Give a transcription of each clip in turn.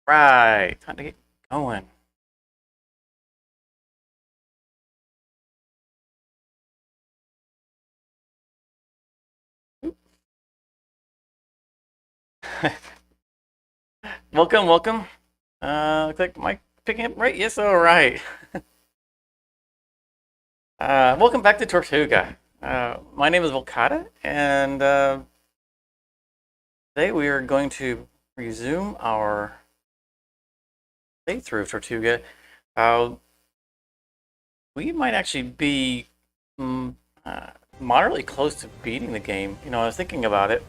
Right, time to get going. Welcome, welcome. Looks like Mike picking up right. Yes, all right. Welcome back to Tortuga. My name is Volcata, and today we are going to resume our playthrough of Tortuga. Uh, we might actually be mm, uh, moderately close to beating the game. You know, I was thinking about it.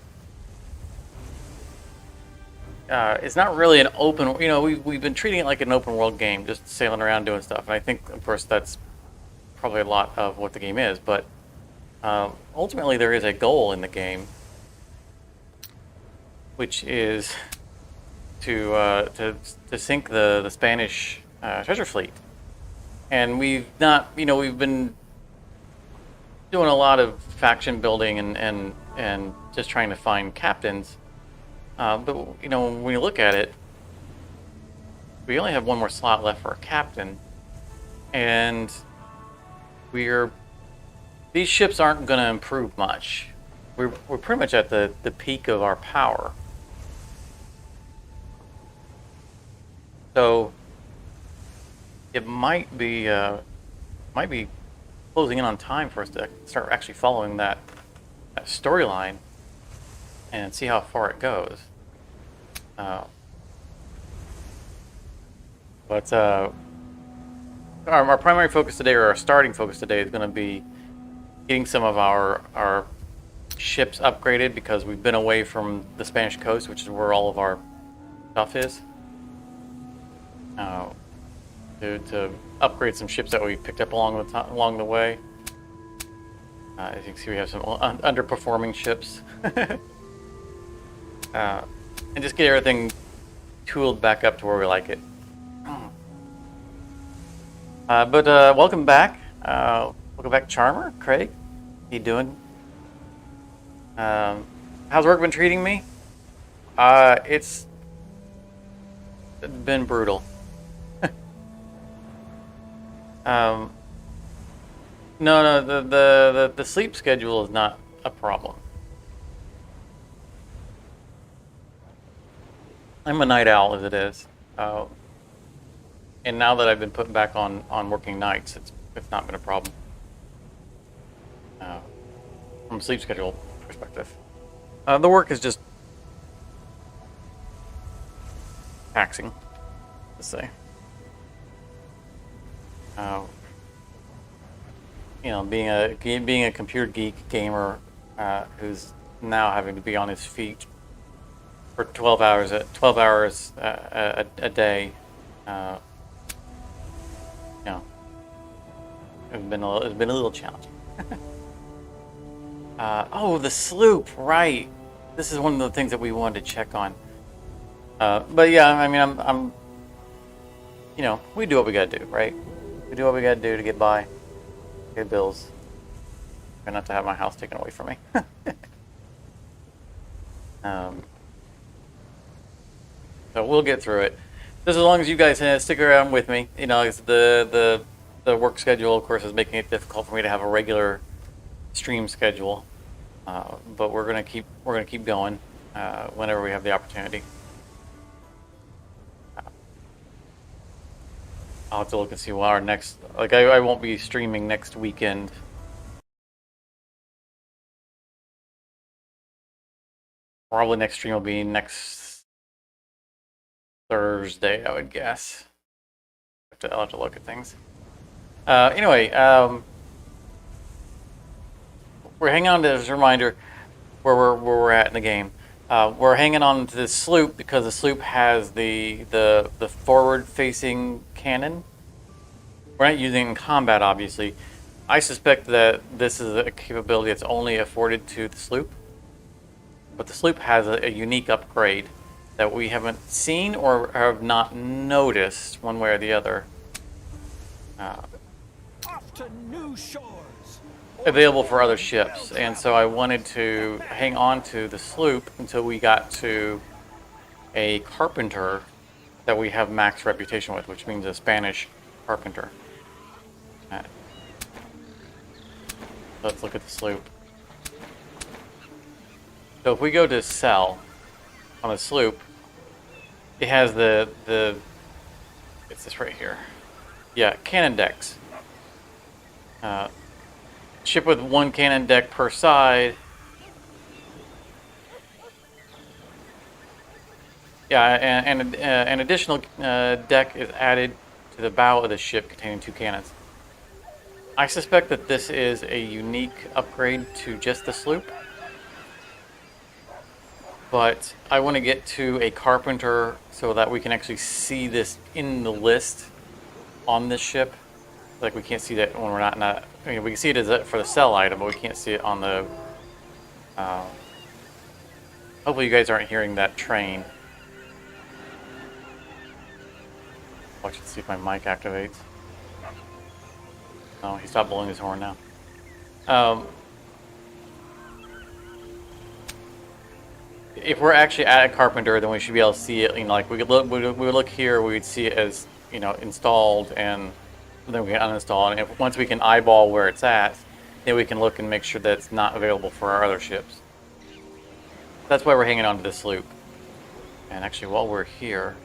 It's not really an open. You know, we've been treating it like an open world game, just sailing around doing stuff. And I think, of course, that's probably a lot of what the game is. But ultimately, there is a goal in the game, which is to sink the Spanish treasure fleet. And we've not, you know, we've been doing a lot of faction building and just trying to find captains. But you know, when you look at it, we only have one more slot left for a captain, and we're these ships aren't going to improve much. We're pretty much at the peak of our power. So it might be closing in on time for us to start actually following that storyline and see how far it goes. But our primary focus today, or our starting focus today, is going to be getting some of our ships upgraded because we've been away from the Spanish coast, which is where all of our stuff is. To upgrade some ships that we picked up along the way. As you can see, we have some underperforming ships. And just get everything tooled back up to where we like it. But welcome back. Welcome back, Charmer, Craig. How you doing? How's work been treating me? It's been brutal. No, the sleep schedule is not a problem. I'm a night owl as it is, and now that I've been put back on working nights, it's not been a problem from a sleep schedule perspective. The work is just taxing, to say. You know, being a computer geek gamer who's now having to be on his feet for 12 hours a day, you know, it's been a little challenging. Oh, the sloop, right? This is one of the things that we wanted to check on. But yeah, I mean, I'm you know, we do what we gotta do, right? We do what we gotta do to get by, pay bills, try not to have my house taken away from me. So we'll get through it. Just as long as you guys stick around with me. You know, the work schedule, of course, is making it difficult for me to have a regular stream schedule. But we're gonna keep going whenever we have the opportunity. I'll have to look and see what our next, like, I won't be streaming next weekend. Probably next stream will be next Thursday, I would guess. I'll have to look at things. Anyway, we're hanging on to this reminder where we're at in the game. We're hanging on to this sloop because the sloop has the forward-facing cannon. We're not using it in combat, obviously. I suspect that this is a capability that's only afforded to the sloop. But the sloop has a unique upgrade that we haven't seen or have not noticed one way or the other. Off to new shores. Available for other ships, and so I wanted to hang on to the sloop until we got to a carpenter that we have max reputation with, which means a Spanish carpenter. Alright. Let's look at the sloop. So if we go to sell on a sloop, it has it's this right here. Yeah, cannon decks. Ship with one cannon deck per side. Yeah, and an additional deck is added to the bow of the ship containing 2 cannons. I suspect that this is a unique upgrade to just the sloop. But I want to get to a carpenter so that we can actually see this in the list on this ship. Like we can't see that when we're not I mean, we can see it as for the sell item, but we can't see it on the... hopefully you guys aren't hearing that train. Watch and see if my mic activates. Oh, he stopped blowing his horn now. If we're actually at a carpenter, then we should be able to see it. You know, like we would look here, we would see it as, you know, installed, and then we can uninstall. And once we can eyeball where it's at, then we can look and make sure that it's not available for our other ships. That's why we're hanging on to this sloop. And actually, while we're here,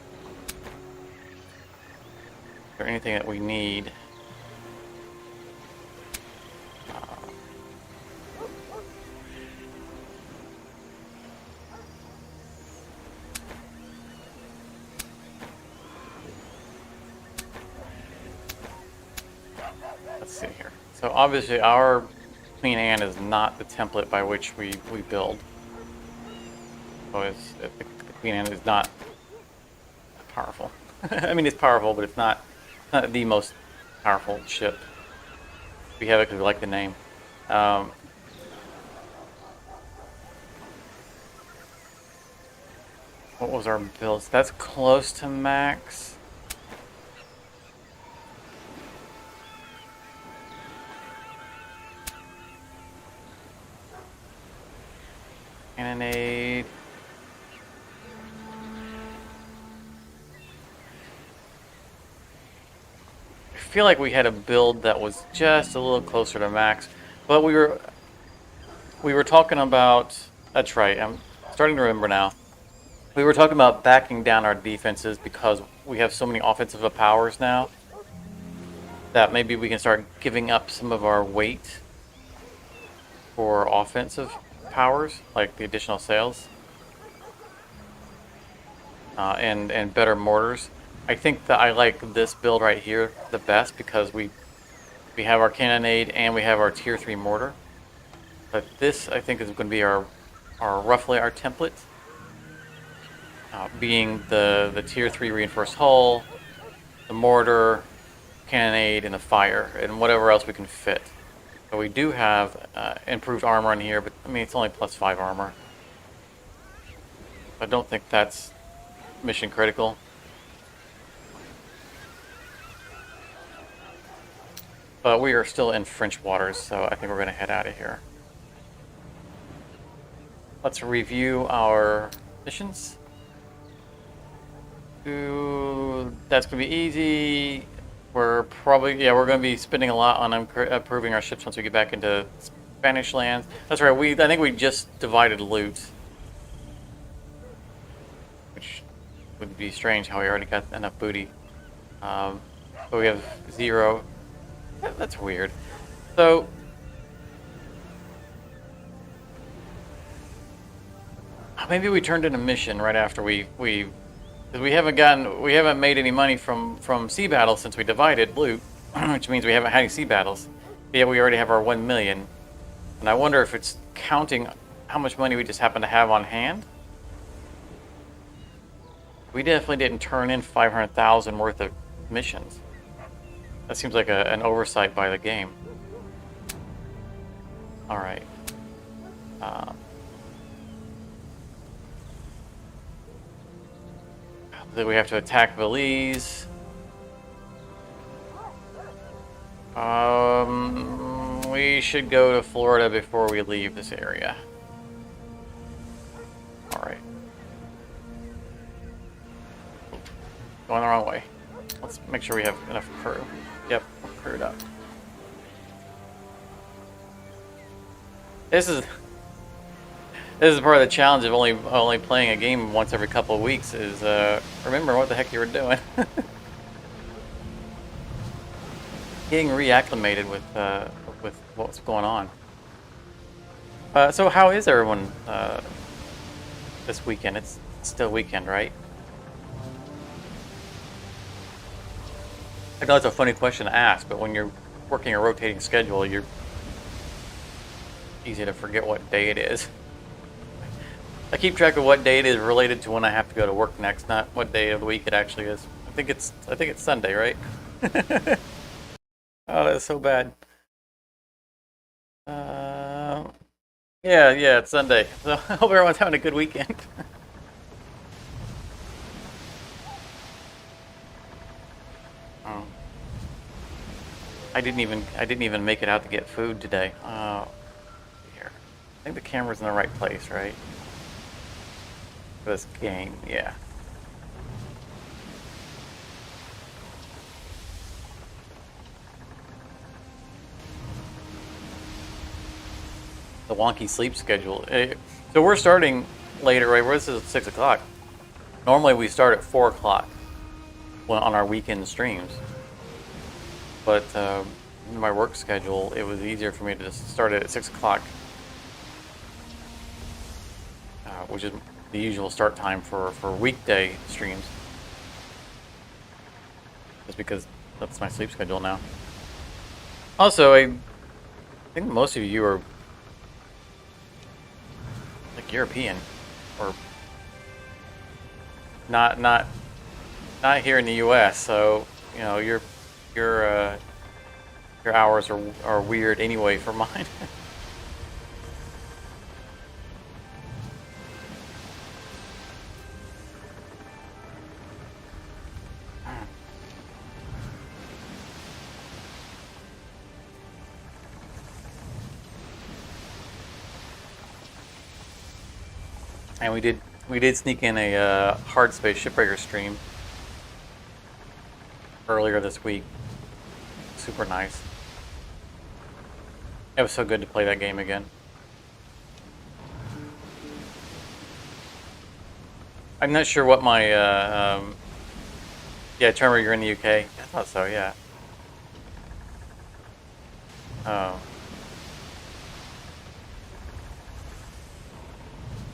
is there anything that we need? Let's see here. So obviously our Queen Anne is not the template by which we build. So the Queen Anne is not powerful. I mean, it's powerful, but it's not the most powerful ship. We have it because we like the name. What was our builds? That's close to max. Cannonade. I feel like we had a build that was just a little closer to max, but we were talking about, that's right, I'm starting to remember now. We were talking about backing down our defenses because we have so many offensive powers now that maybe we can start giving up some of our weight for offensive powers, like the additional sails and better mortars. I think that I like this build right here the best because we have our cannonade and we have our tier 3 mortar. But this I think is going to be our roughly our template, being the tier 3 reinforced hull, the mortar, cannonade, and the fire, and whatever else we can fit. So we do have improved armor in here, but I mean it's only +5 armor. I don't think that's mission critical. But we are still in French waters, so I think we're going to head out of here. Let's review our missions. Ooh, that's going to be easy. We're probably, yeah, we're going to be spending a lot on improving our ships once we get back into Spanish lands. That's right, I think we just divided loot. Which would be strange how we already got enough booty. But we have 0. That's weird. So maybe we turned in a mission right after we haven't made any money from sea battles since we divided loot, which means we haven't had any sea battles. But yet we already have our 1 million, and I wonder if it's counting how much money we just happen to have on hand. We definitely didn't turn in 500,000 worth of missions. That seems like an oversight by the game. All right. Then we have to attack Belize. We should go to Florida before we leave this area. All right. Going the wrong way. Let's make sure we have enough crew. Yep, we're crewed up. This is part of the challenge of only playing a game once every couple of weeks. Is remember what the heck you were doing. Getting reacclimated with what's going on. So how is everyone this weekend? It's still weekend, right? I know it's a funny question to ask, but when you're working a rotating schedule, you're easy to forget what day it is. I keep track of what day it is related to when I have to go to work next, not what day of the week it actually is. I think it's Sunday, right? Oh, that's so bad. Yeah, it's Sunday. So I hope everyone's having a good weekend. Oh. I didn't even make it out to get food today. Here. I think the camera's in the right place, right? For this game, yeah. The wonky sleep schedule. So we're starting later, right? This is 6 o'clock. Normally we start at 4 o'clock on our weekend streams. But in my work schedule, it was easier for me to just start it at 6 o'clock, which is the usual start time for weekday streams. Just because that's my sleep schedule now. Also, I think most of you are like European, or not here in the U.S. So you know your hours are weird anyway for mine. And we did sneak in a Hard Space Shipbreaker stream earlier this week. Super nice. It was so good to play that game again. I'm not sure what my yeah, Trevor, you're in the UK. I thought so, yeah. Oh.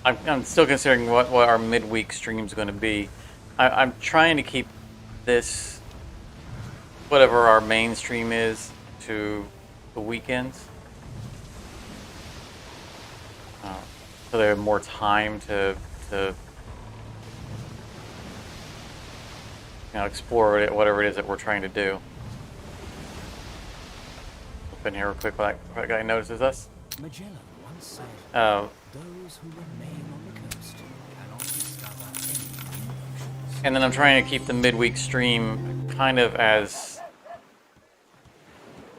I'm still considering what our midweek stream is going to be. I'm trying to keep this, whatever our main stream is, to the weekends. So they have more time to you know, explore whatever it is that we're trying to do. Up in here real quick, while that guy notices us. Magellan once said, those who remain on the coast cannot discover any new oceans. And then I'm trying to keep the midweek stream kind of as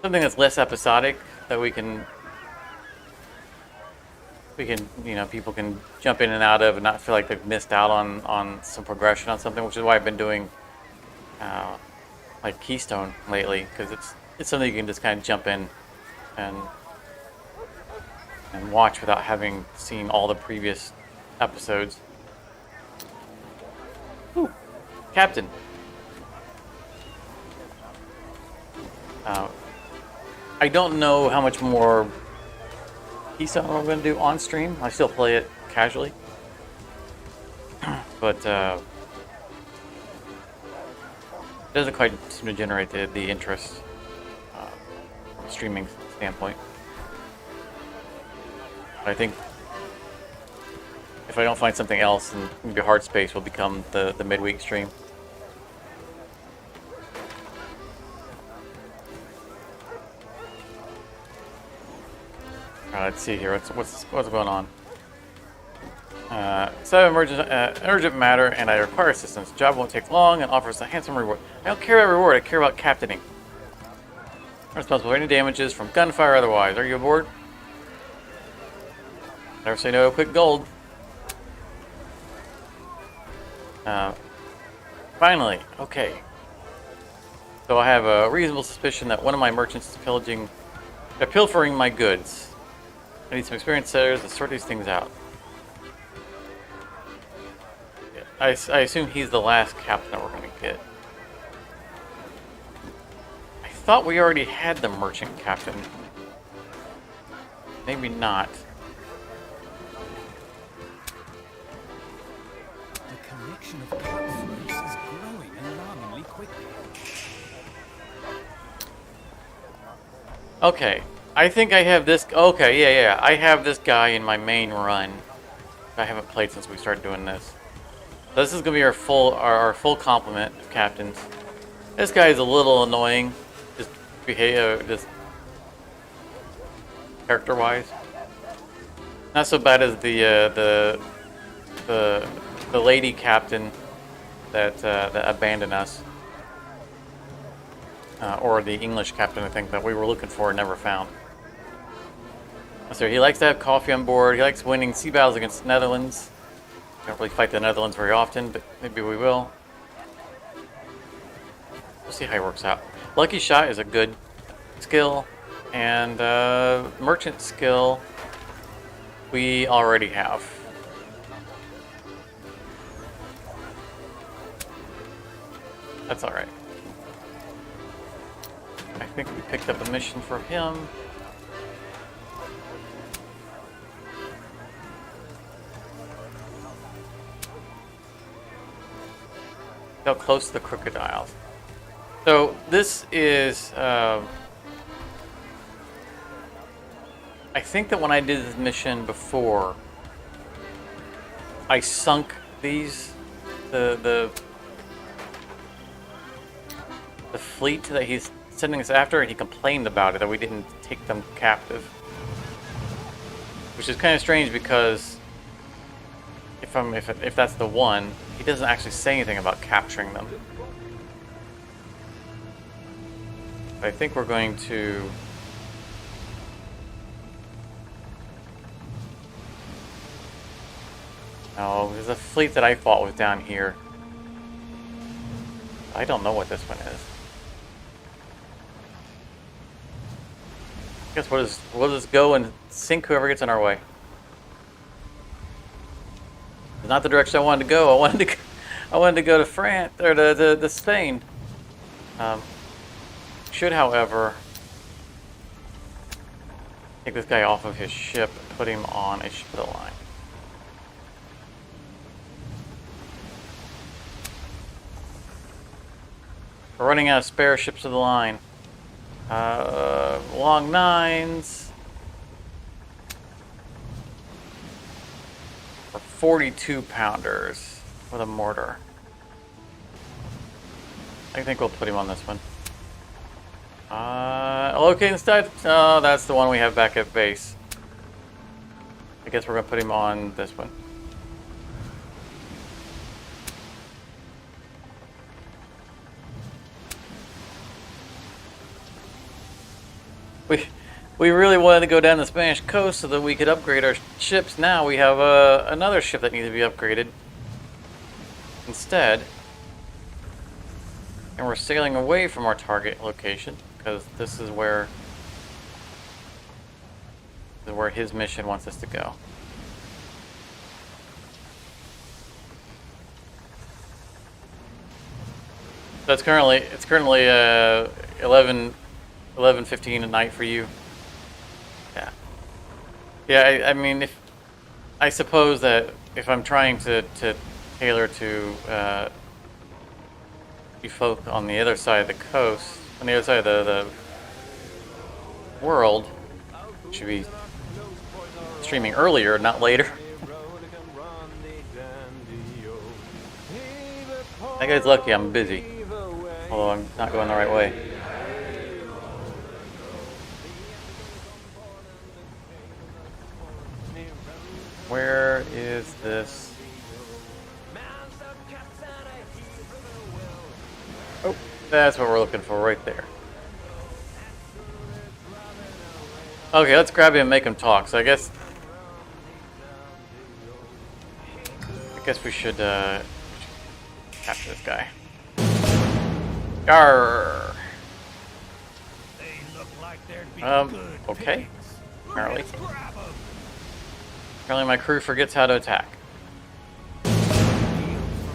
something that's less episodic, that we can, you know, people can jump in and out of and not feel like they've missed out on some progression on something, which is why I've been doing like Keystone lately, because it's something you can just kind of jump in and watch without having seen all the previous episodes. Ooh, Captain. I don't know how much more Keystone we're going to do on stream. I still play it casually, but it doesn't quite seem to generate the interest from a streaming standpoint. I think if I don't find something else, then maybe Hard Space will become the midweek stream. Let's see here. What's going on? So urgent matter, and I require assistance. Job won't take long and offers a handsome reward. I don't care about reward. I care about captaining. I'm responsible for any damages from gunfire or otherwise. Are you aboard? Never say no to quick gold. Find Finally, okay. So I have a reasonable suspicion that one of my merchants is pilfering my goods. I need some experienced sellers to sort these things out. I assume he's the last captain that we're going to get. I thought we already had the merchant captain. Maybe not. The connection of cutthroats is growing alarmingly quickly. Okay, I think I have this. Okay, yeah. I have this guy in my main run. I haven't played since we started doing this. So this is gonna be our full complement of captains. This guy is a little annoying, just just character-wise. Not so bad as the lady captain that abandoned us, or the English captain, I think, that we were looking for and never found. So he likes to have coffee on board. He likes winning sea battles against the Netherlands. Don't really fight the Netherlands very often, but maybe we will. We'll see how it works out. Lucky Shot is a good skill, and merchant skill we already have. That's alright. I think we picked up a mission for him. How close to the crocodiles. So this is, I think that when I did this mission before, I sunk these, the fleet that he's sending us after, and he complained about it, that we didn't take them captive. Which is kind of strange because if that's the one, he doesn't actually say anything about capturing them. But I think we're going to oh, there's a fleet that I fought with down here. I don't know what this one is. I guess we'll just go and sink whoever gets in our way. It's not the direction I wanted to go. I wanted to go to France or to Spain. Should, however, take this guy off of his ship and put him on a ship of the line. We're running out of spare ships of the line. Long nines. For 42 pounders with a mortar. I think we'll put him on this one. Locate instead. Oh, that's the one we have back at base. I guess we're gonna put him on this one. We really wanted to go down the Spanish coast so that we could upgrade our ships. Now we have another ship that needs to be upgraded instead. And we're sailing away from our target location because this is where his mission wants us to go. So it's currently 11:15 at night for you. Yeah. I mean, I suppose that if I'm trying to tailor to you folk on the other side of the coast, on the other side of the world, should be streaming earlier, not later. That guy's lucky I'm busy, although I'm not going the right way. Where is this? Oh, that's what we're looking for right there. Okay, let's grab him and make him talk. So I guess we should capture this guy. Arr. They look like there'd be good Okay. pigs. Apparently. Let's grab 'em. Apparently my crew forgets how to attack. Deal for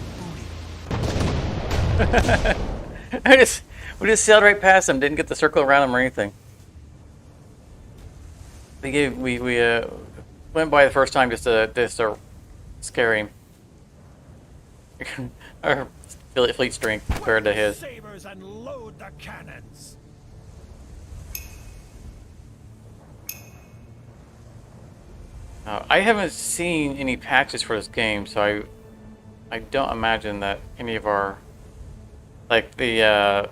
booty. We just sailed right past them, didn't get to circle around them or anything. We went by the first time just to scare him. Our fleet strength compared to his. Sabers and load the cannons. I haven't seen any patches for this game, so I don't imagine that any of our, like the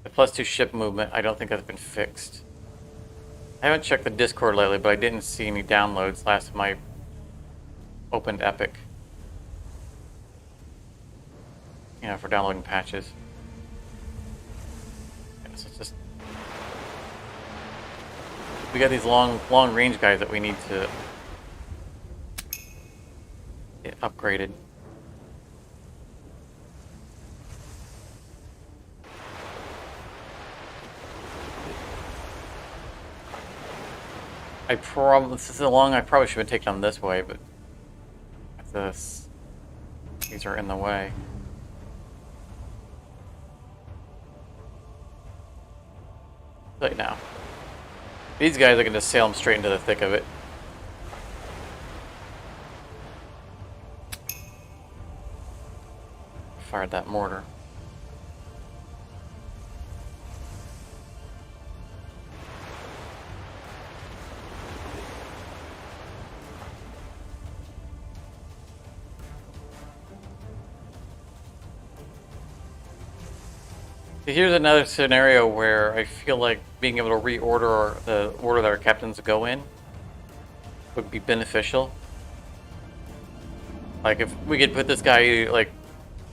+2 ship movement, I don't think that's been fixed. I haven't checked the Discord lately, but I didn't see any downloads last time I opened Epic. You know, for downloading patches. Yeah, so it's just, we got these long range guys that we need to get upgraded. This is long. I probably should have taken them this way, but these are in the way. Right now, these guys are going to sail them straight into the thick of it. Fired that mortar. Here's another scenario where I feel like being able to reorder the order that our captains go in would be beneficial. Like if we could put this guy like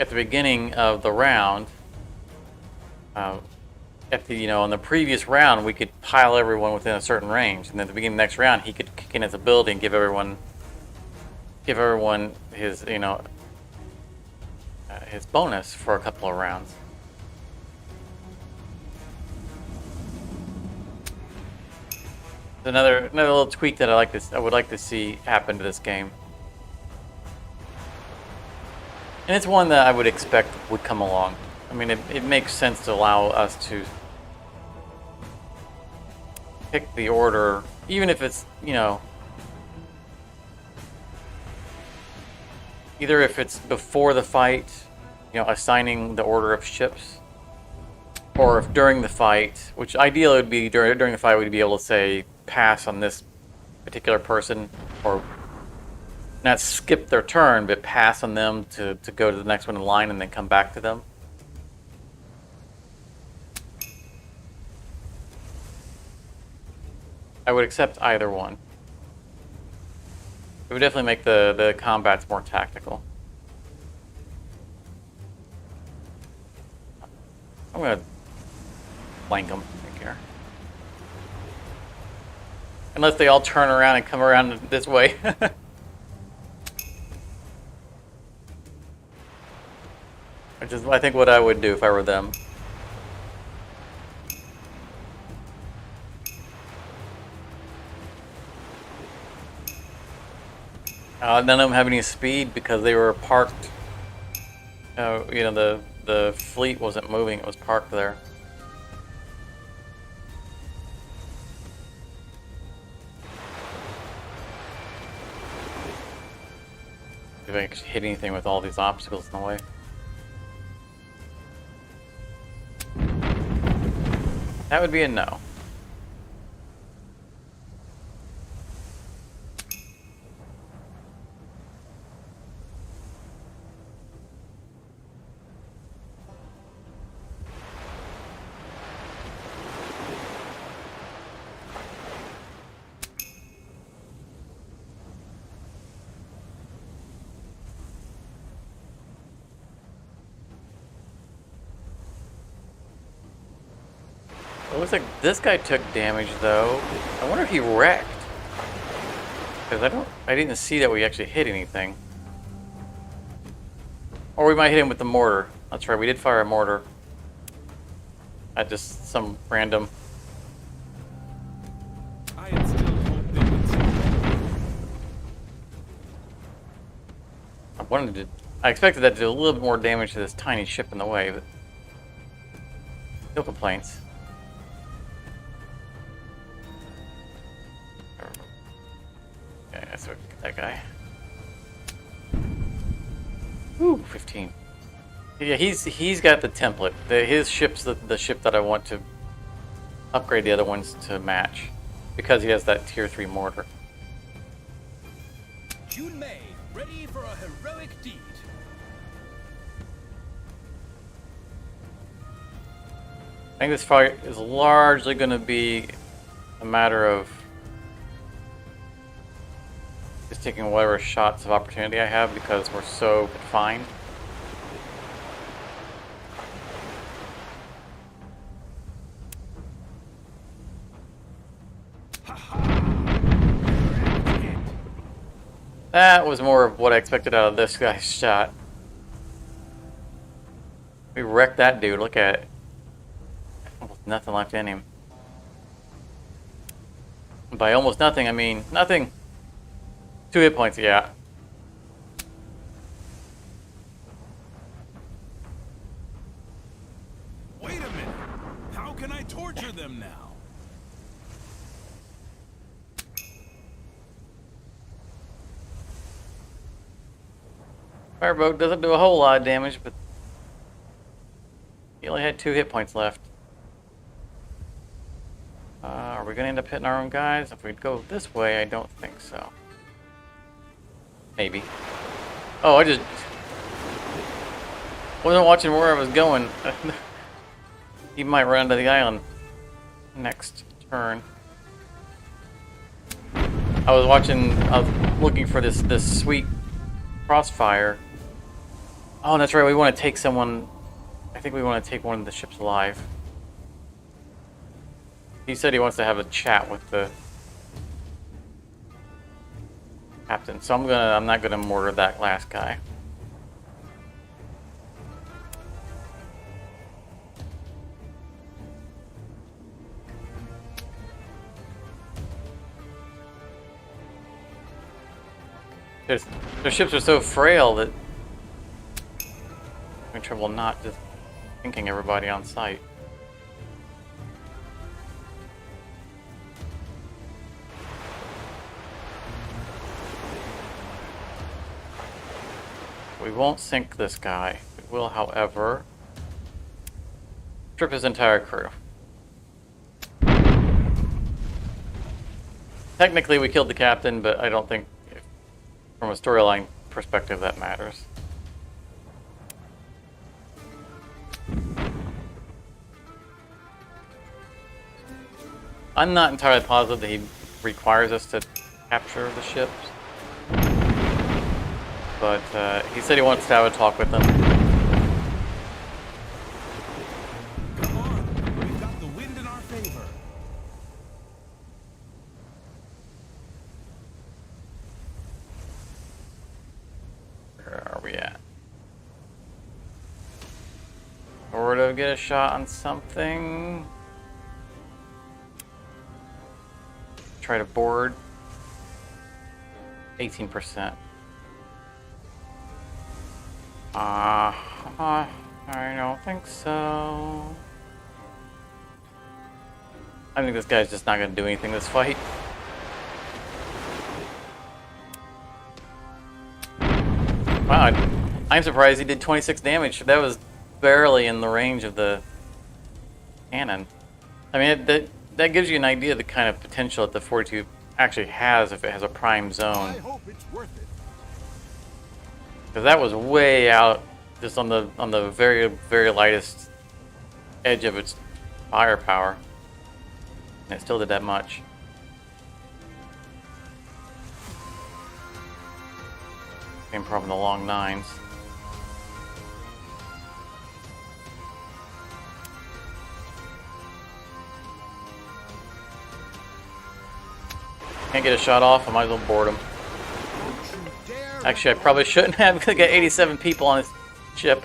at the beginning of the round, at the in the previous round we could pile everyone within a certain range, and then at the beginning of the next round he could kick in his ability and give everyone his his bonus for a couple of rounds. Another little tweak that I would like to see happen to this game, and it's one that I would expect would come along. I mean, it makes sense to allow us to pick the order, even if it's either if it's before the fight, assigning the order of ships, or if during the fight, which ideally would be during the fight, we'd be able to say pass on this particular person, or not skip their turn, but pass on them to go to the next one in line and then come back to them. I would accept either one. It would definitely make the combats more tactical. I'm gonna flank them. I don't care. Unless they all turn around and come around this way. Which is, I think, what I would do if I were them. None of them have any speed because they were parked. The fleet wasn't moving; it was parked there. If I actually hit anything with all these obstacles in the way. That would be a no. It looks like this guy took damage though. I wonder if he wrecked. Because I didn't see that we actually hit anything. Or we might hit him with the mortar. That's right, we did fire a mortar. at just some random. I had still hoped they would survive. I expected that to do a little bit more damage to this tiny ship in the way, but no complaints. Okay, that's what that guy. Ooh, 15. Yeah, he's got the template. His ship's the ship that I want to upgrade the other ones to match, because he has that tier 3 mortar. June May, ready for a heroic deed. I think this fight is largely going to be a matter of just taking whatever shots of opportunity I have because we're so confined. That was more of what I expected out of this guy's shot. We wrecked that dude, look at it. Almost nothing left in him. By almost nothing, I mean nothing. 2 hit points, yeah. Wait a minute. How can I torture them now? Firebolt doesn't do a whole lot of damage, but he only had 2 hit points left. Are we going to end up hitting our own guys? If we go this way, I don't think so. Maybe. Oh, I just wasn't watching where I was going. He might run to the island next turn. I was looking for this sweet crossfire. Oh, that's right. We want to take someone. I think we want to take one of the ships alive. He said he wants to have a chat with the captain, so I'm not gonna mortar that last guy. Their ships are so frail that I'm in trouble not just thinking everybody on site. We won't sink this guy. We will, however, strip his entire crew. Technically, we killed the captain, but I don't think, from a storyline perspective, that matters. I'm not entirely positive that he requires us to capture the ships. But he said he wants to have a talk with them. Come on, we've got the wind in our favor. Where are we at? Sort of get a shot on something. Try to board. 18%. I don't think so. I think this guy's just not going to do anything this fight. Wow, I'm surprised he did 26 damage. That was barely in the range of the cannon. I mean, that gives you an idea of the kind of potential that the 42 actually has if it has a prime zone. I hope it's worth it. Because that was way out, just on the very, very lightest edge of its firepower. And it still did that much. Came from the long nines. Can't get a shot off, I might as well board him. Actually, I probably shouldn't have, because I got 87 people on this ship.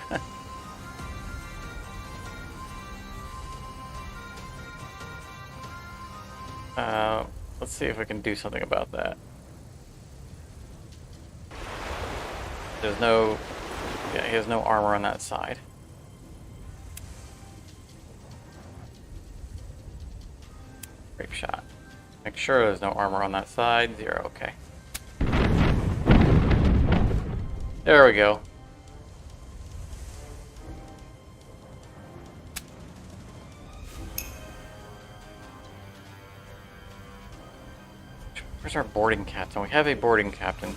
Let's see if we can do something about that. There's no... Yeah, he has no armor on that side. Grape shot. Make sure there's no armor on that side. 0, okay. There we go. Where's our boarding captain? We have a boarding captain.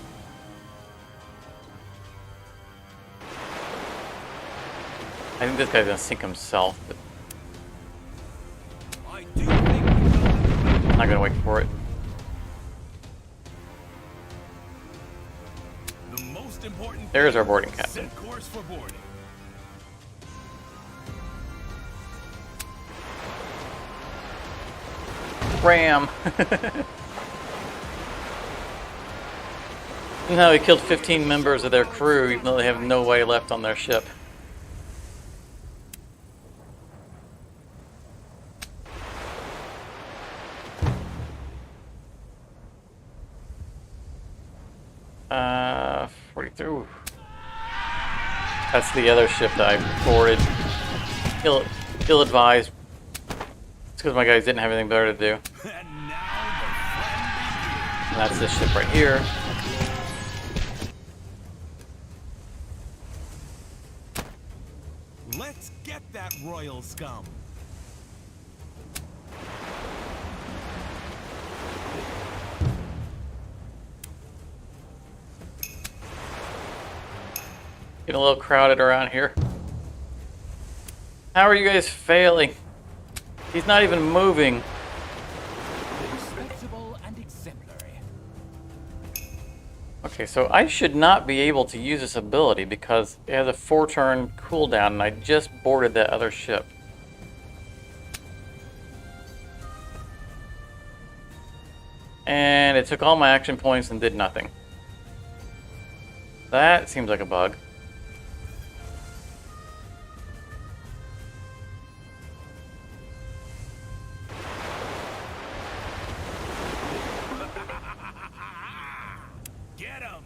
I think this guy's gonna sink himself, but I do think we got I'm not gonna wait for it. the most important. There's our boarding captain. Set course for boarding. Ram! No, he killed 15 members of their crew, even though they have no way left on their ship. Uh, 43. That's the other ship that I boarded. Ill-advised. It's because my guys didn't have anything better to do. And now the fun And that's this ship right here. begins. Let's get that royal scum. Getting a little crowded around here. How are you guys failing? He's not even moving. Respectable and exemplary. Okay, so I should not be able to use this ability because it has a 4-turn cooldown and I just boarded that other ship. And it took all my action points and did nothing. That seems like a bug. Get him.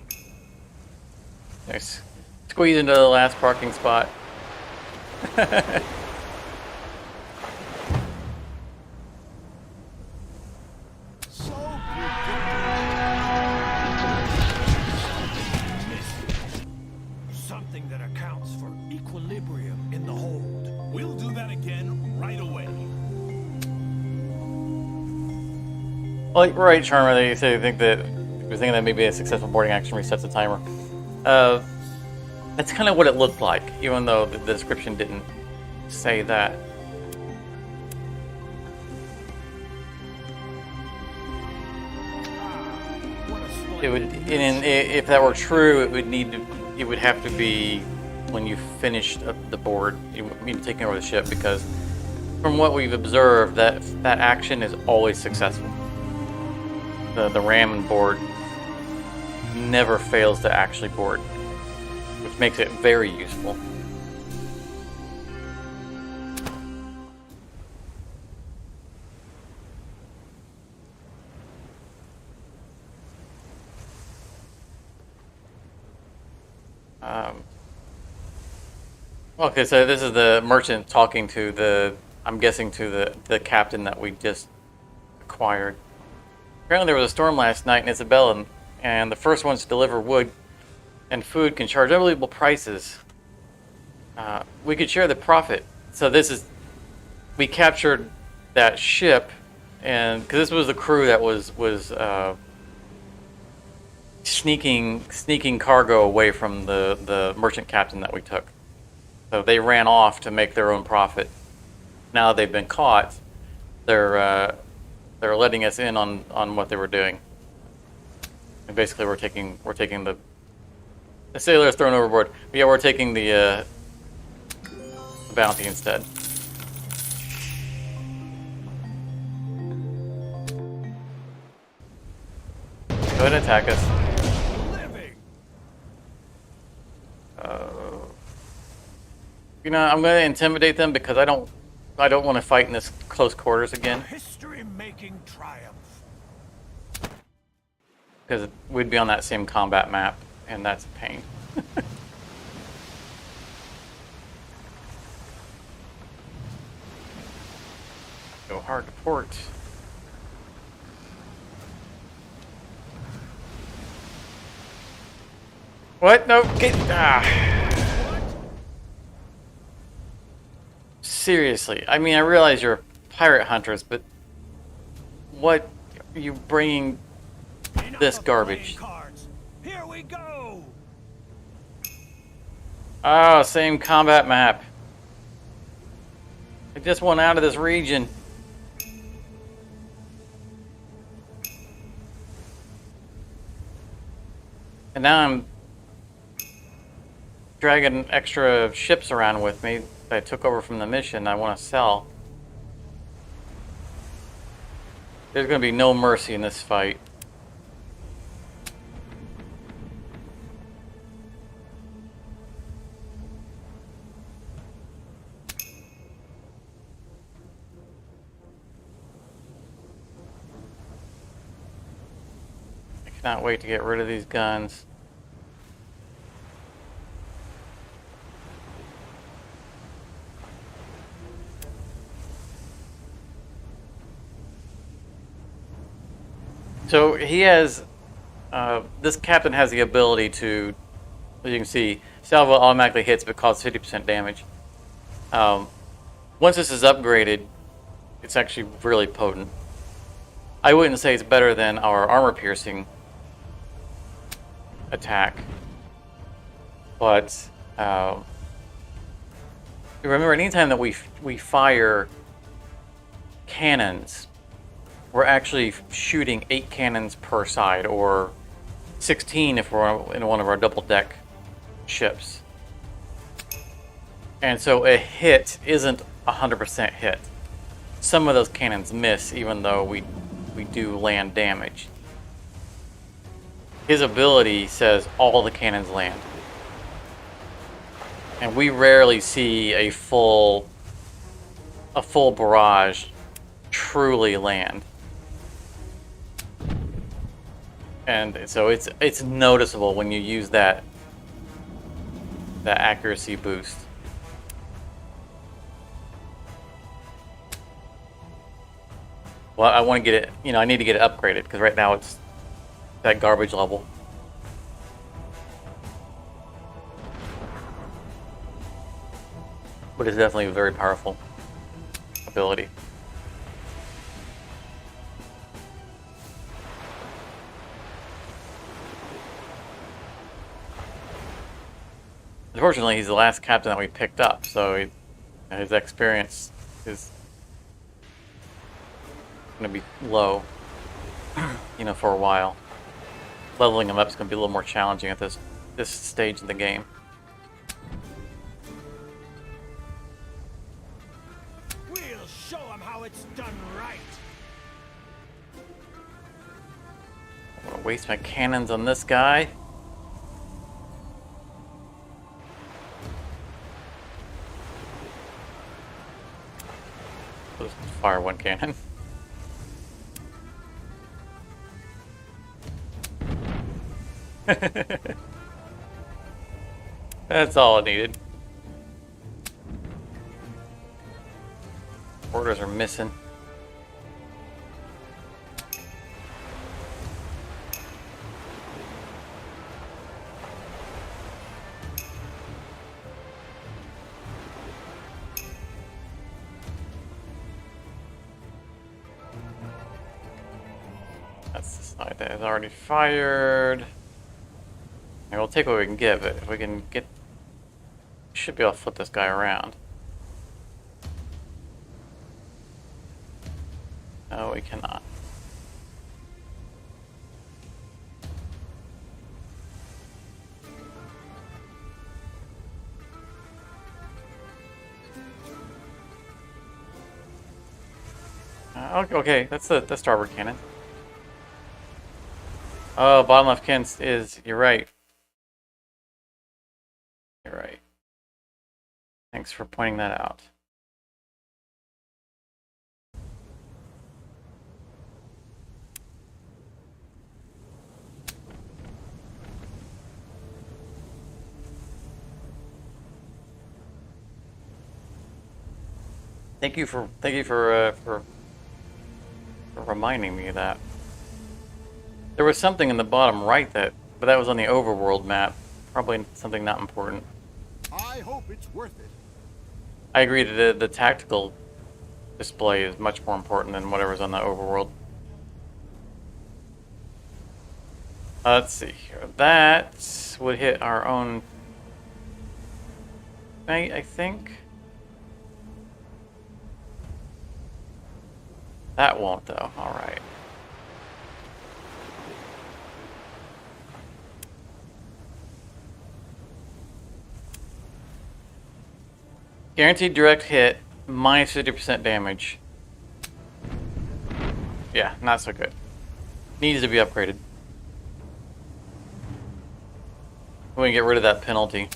Nice. Squeeze into the last parking spot. So predictable. Something that accounts for equilibrium in the hold. We'll do that again right away. Well, right, Charmer, they say think that you're thinking that maybe a successful boarding action resets the timer. That's kind of what it looked like, even though the description didn't say that. What a splendid It would, if that were true, it would have to be when you finished the board, you mean taking over the ship, because from what we've observed, that action is always successful. The ram and board never fails to actually board, which makes it very useful. Okay, so this is the merchant talking to I'm guessing to the captain that we just acquired. Apparently there was a storm last night in Isabella, and the first ones to deliver wood and food can charge unbelievable prices. We could share the profit. So we captured that ship, and because this was the crew that was sneaking cargo away from the merchant captain that we took. So they ran off to make their own profit. Now that they've been caught, they're letting us in on what they were doing. And basically, we're taking the sailor is thrown overboard. But yeah, we're taking the bounty instead. Go ahead and attack us. living. You know, I'm going to intimidate them because I don't want to fight in this close quarters again. History history-making triumph. Because we'd be on that same combat map, and that's a pain. Go hard to port. What? No, get... Seriously. I mean, I realize you're pirate hunters, but... What are you bringing this garbage? Here we go. Oh, same combat map. I just went out of this region. And now I'm dragging extra ships around with me that I took over from the mission I want to sell. There's going to be no mercy in this fight. I cannot wait to get rid of these guns. So he has, this captain has the ability to, as you can see, salvo automatically hits but causes 50% damage. Once this is upgraded, it's actually really potent. I wouldn't say it's better than our armor piercing attack, but remember, anytime that we fire cannons, we're actually shooting 8 cannons per side, or 16 if we're in one of our double deck ships. And so a hit isn't 100% hit. Some of those cannons miss, even though we do land damage. His ability says all the cannons land. And we rarely see a full barrage truly land. And so it's noticeable when you use that accuracy boost. Well, I want to get it, I need to get it upgraded, because right now it's that garbage level. But it's definitely a very powerful ability. Unfortunately, he's the last captain that we picked up, so his experience is going to be low, for a while. Leveling him up is going to be a little more challenging at this stage in the game. We'll show him how it's done right. I'm going to waste my cannons on this guy. Let's fire one cannon. That's all it needed. Orders are missing. That's the side that is already fired. And we'll take what we can get, but if we can get... should be able to flip this guy around. No, we cannot. Okay, that's the starboard cannon. Oh, bottom left cannon is... You're right. You're right. Thanks for pointing that out. for reminding me of that. There was something in the bottom right but that was on the overworld map. Probably something not important. I hope it's worth it. I agree that the tactical display is much more important than whatever's on the overworld. Let's see here. That would hit our own night, I think. That won't, though. Alright. Guaranteed direct hit, minus 50% damage. Yeah, not so good. Needs to be upgraded. We can get rid of that penalty.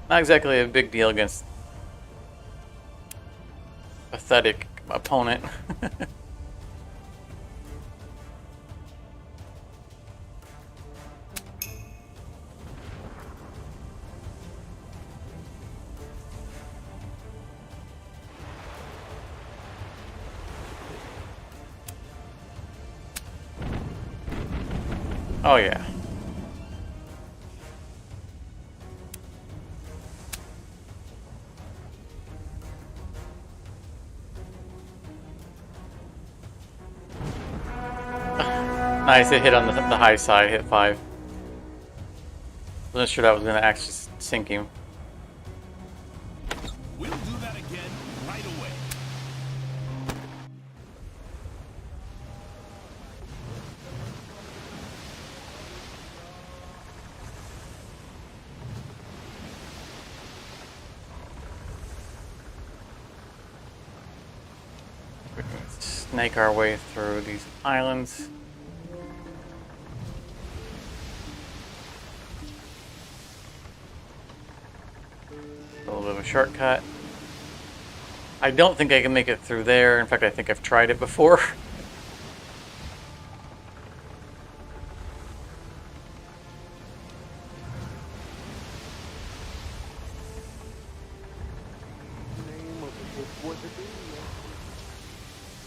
Not exactly a big deal against a pathetic opponent. Oh yeah. Nice, it hit on the high side, hit 5. Wasn't sure that was going to actually sink him. We'll do that again right away. We can snake our way through these islands. A little bit of a shortcut. I don't think I can make it through there. In fact, I think I've tried it before.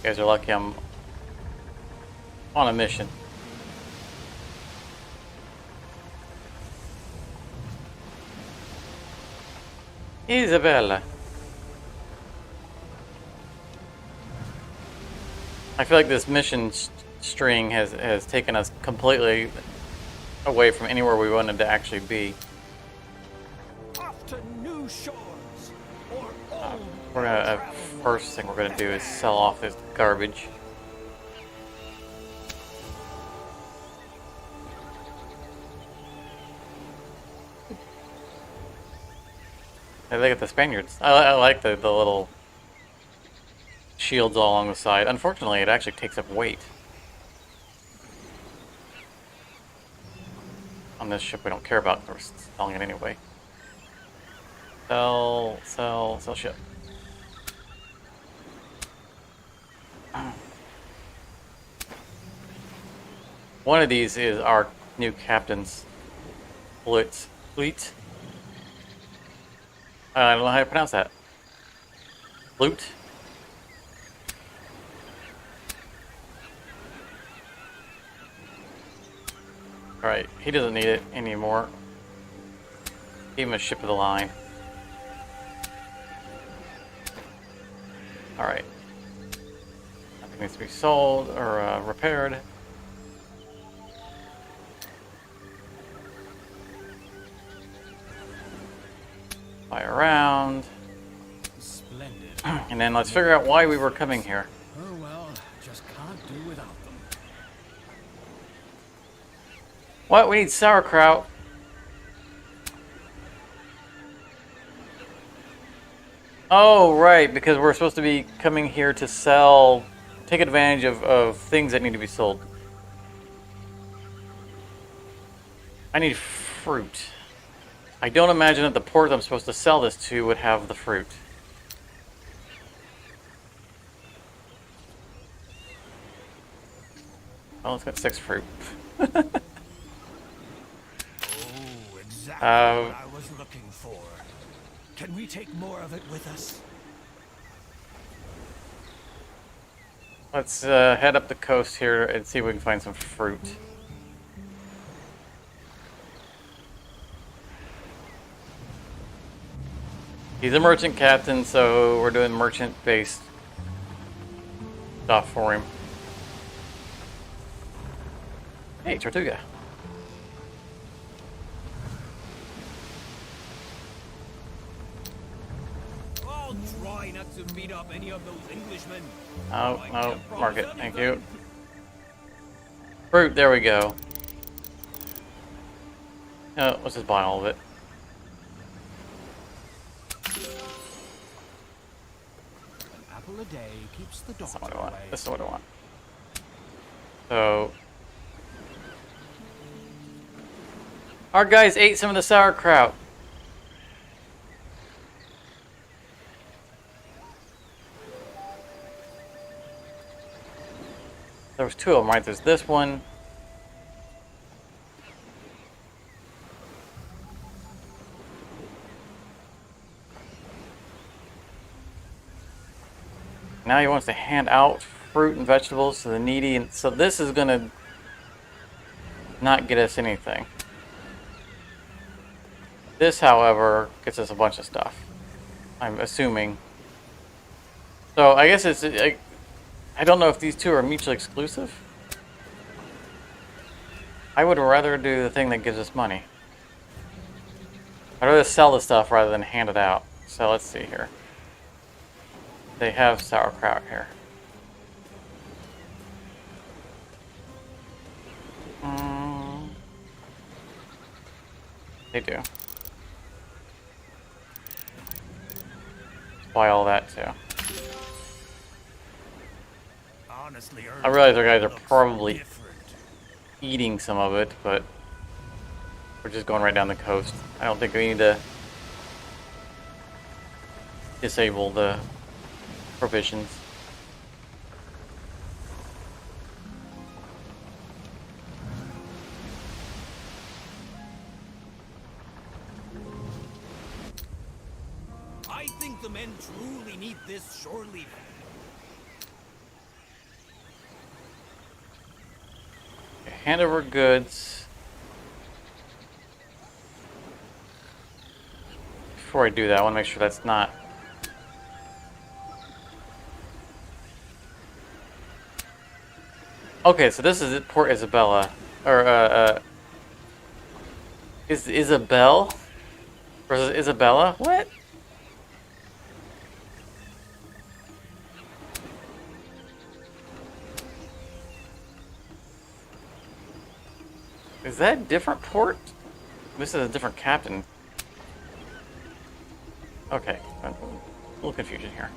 You guys are lucky I'm on a mission. Isabella. I feel like this mission string has taken us completely away from anywhere we wanted to actually be. Off to new shores, or old We're gonna first thing we're gonna do is sell off this garbage. Hey, look at the Spaniards. I like the little shields all along the side. Unfortunately, it actually takes up weight. On this ship we don't care about, we're selling it anyway. Sell ship. One of these is our new captain's fleet. I don't know how to pronounce that. Flute? Alright, he doesn't need it anymore. Give him a ship of the line. Alright. Nothing needs to be sold or repaired. Fly around. Splendid. And then let's figure out why we were coming here. Oh well, just can't do without them. What? We need sauerkraut. Oh, right, because we're supposed to be coming here to sell, take advantage of things that need to be sold. I need fruit. I don't imagine that the port I'm supposed to sell this to would have the fruit. Oh, it's got 6 fruit. Oh, exactly what I was looking for. Can we take more of it with us? Let's head up the coast here and see if we can find some fruit. He's a merchant captain, so we're doing merchant-based stuff for him. Hey, Tortuga. I'll try not to beat up any of those Englishmen. Oh, I no, can't promise market. Thank you. anything. Fruit, there we go. Oh, let's just buy all of it. An apple a day keeps the That's doctor not what I want. away. This is what I want. So, our guys ate some of the sauerkraut. There was 2 of them, right? There's this one. Now he wants to hand out fruit and vegetables to the needy, and so this is gonna not get us anything. This, however, gets us a bunch of stuff. I'm assuming. So I guess it's I don't know if these 2 are mutually exclusive. I would rather do the thing that gives us money. I'd rather sell the stuff rather than hand it out. So let's see here. They have sauerkraut here. They do. Buy all that too. Honestly, I realize our guys are looks probably different. eating some of it, but we're just going right down the coast. I don't think we need to disable the provisions. I think the men truly need this shore leave. Okay, hand over goods. Before I do that, I want to make sure that's not... Okay, so this is at Port Isabella. Or, is Isabel? Versus Isabella? What? Is that a different port? This is a different captain. Okay, a little confusion here.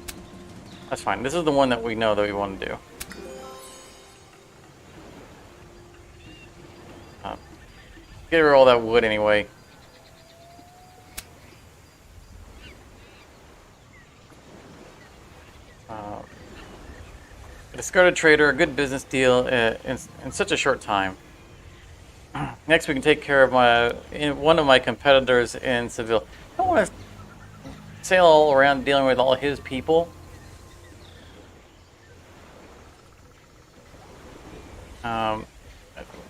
That's fine. This is the one that we know that we want to do. Get rid of all that wood anyway. A discarded trader, a good business deal in such a short time. Next, we can take care of one of my competitors in Seville. I don't want to sail all around dealing with all his people.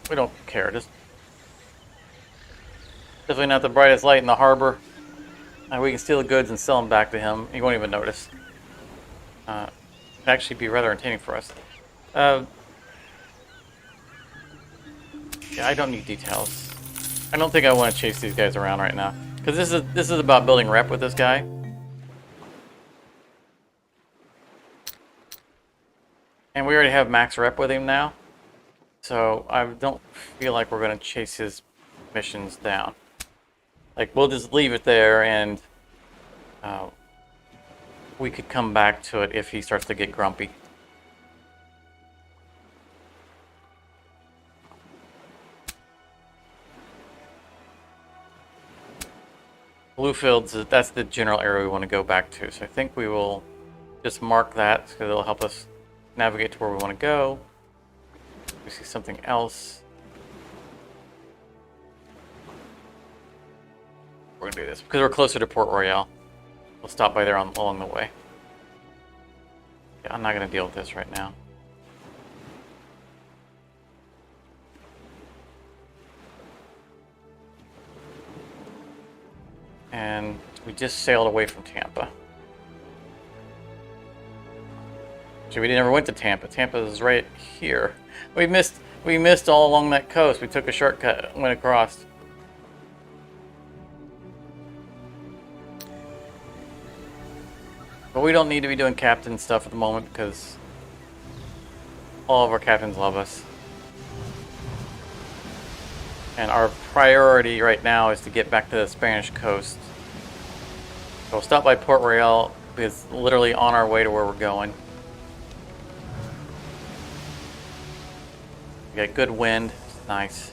We don't care. Just definitely not the brightest light in the harbor. We can steal the goods and sell them back to him. He won't even notice. It'd actually be rather entertaining for us. Yeah, I don't need details. I don't think I want to chase these guys around right now, because this is about building rep with this guy. And we already have max rep with him now, so I don't feel like we're going to chase his missions down. Like, we'll just leave it there, and we could come back to it if he starts to get grumpy. Bluefields, that's the general area we want to go back to, so I think we will just mark that because it'll help us navigate to where we want to go. We see something else. We're gonna do this because we're closer to Port Royale. We'll stop by there along the way. Yeah, I'm not gonna deal with this right now. And we just sailed away from Tampa. So we never went to Tampa. Tampa is right here. We missed all along that coast. We took a shortcut, went across. But we don't need to be doing captain stuff at the moment because all of our captains love us. And our priority right now is to get back to the Spanish coast. So we'll stop by Port Royale because it's literally on our way to where we're going. We got good wind. It's nice.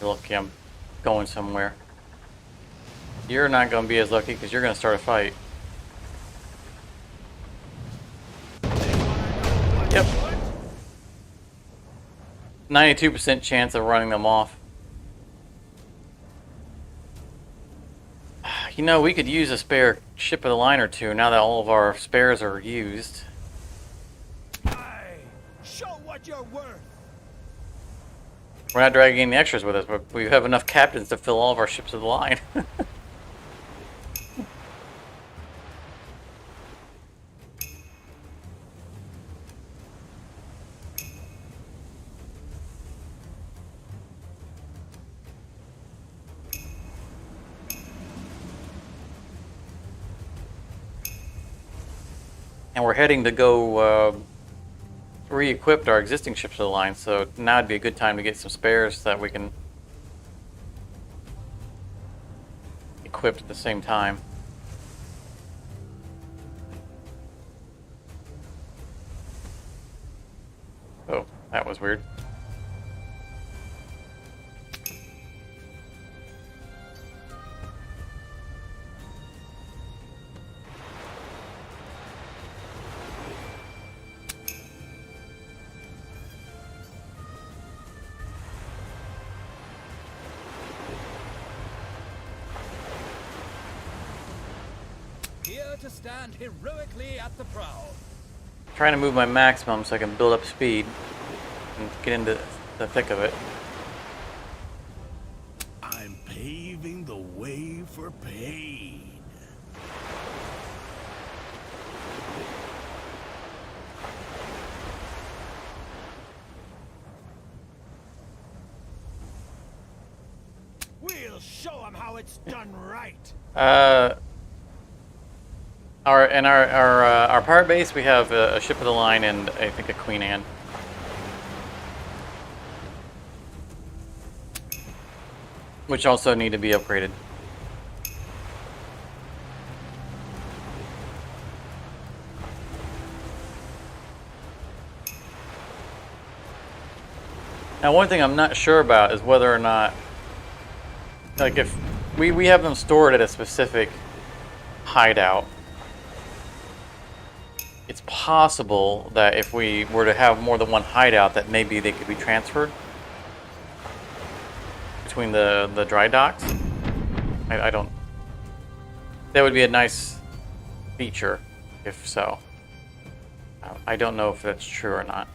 Lucky I'm going somewhere. You're not going to be as lucky because you're going to start a fight. Yep. 92% chance of running them off. You know, we could use a spare ship of the line or two now that all of our spares are used. Aye, show what you're worth. We're not dragging any extras with us, but we have enough captains to fill all of our ships of the line. And we're heading to go re-equip our existing ships of the line, so now would be a good time to get some spares that we can equip at the same time. Oh, that was weird. Here to stand heroically at the prow. Trying to move my maximum so I can build up speed and get into the thick of it. I'm paving the way for pain. We'll show them how it's done right. Our pirate base, we have a ship of the line and I think a Queen Anne. Which also need to be upgraded. Now, one thing I'm not sure about is whether or not, like, if we have them stored at a specific hideout. It's possible that if we were to have more than one hideout, that maybe they could be transferred between the dry docks. I don't. That would be a nice feature, if so. I don't know if that's true or not.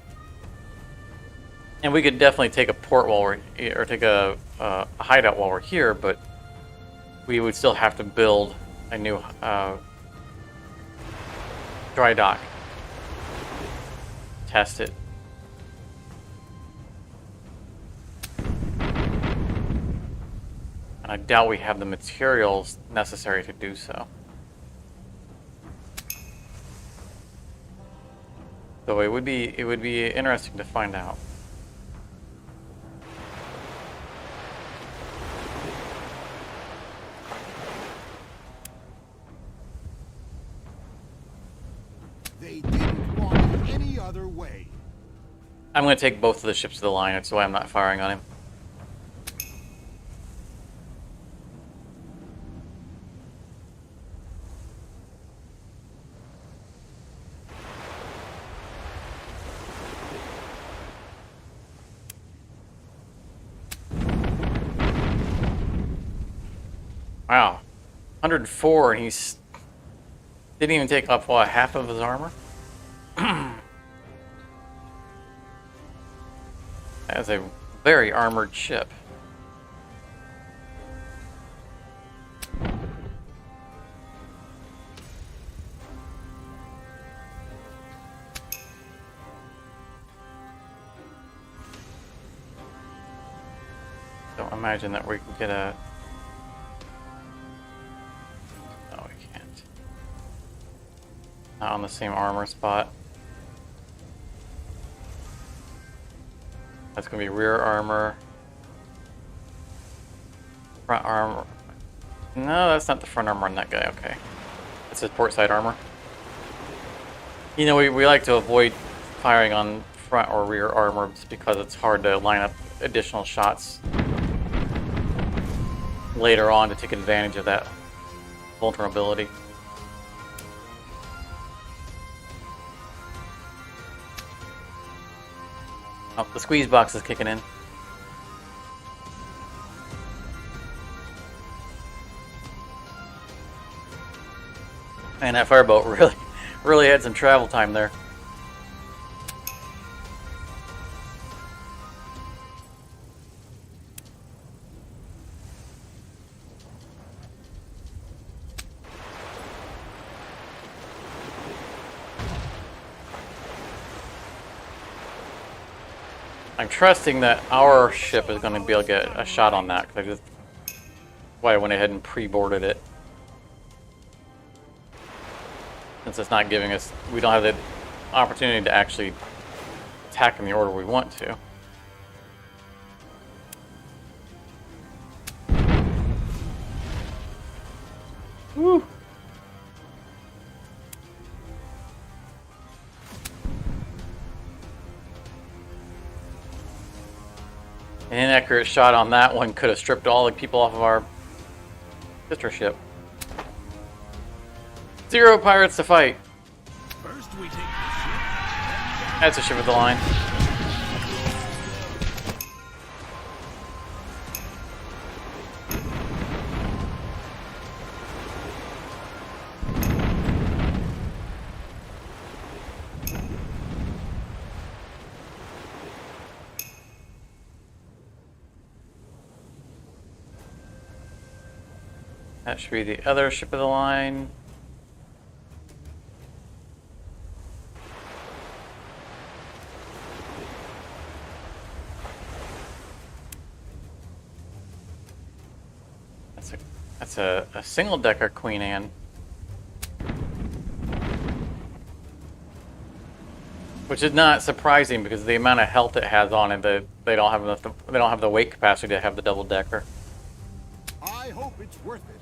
And we could definitely take a port while we're, or take a hideout while we're here, but we would still have to build a new dry dock. Test it. And I doubt we have the materials necessary to do so. So it would be interesting to find out. They didn't want it any other way. I'm going to take both of the ships to the line. That's why I'm not firing on him. Wow. 104, and he's didn't even take off, what, half of his armor? That is a very armored ship. Don't imagine that we can get a... No, we can't. Not on the same armor spot. That's going to be rear armor. Front armor. No, that's not the front armor on that guy. Okay. That's his port side armor. You know, we like to avoid firing on front or rear armor just because it's hard to line up additional shots later on to take advantage of that vulnerability. Oh, the squeeze box is kicking in. And that fireboat really had some travel time there. I'm trusting that our ship is going to be able to get a shot on that, because that's why I went ahead and pre-boarded it. Since it's not giving us, we don't have the opportunity to actually attack in the order we want to. Woo! An inaccurate shot on that one could have stripped all the people off of our sister ship. 0 pirates to fight. First we take the ship. That's a ship of the line. That should be the other ship of the line. That's a single-decker Queen Anne. Which is not surprising because of the amount of health it has on it, they don't have enough. They don't have the weight capacity to have the double-decker. I hope it's worth it.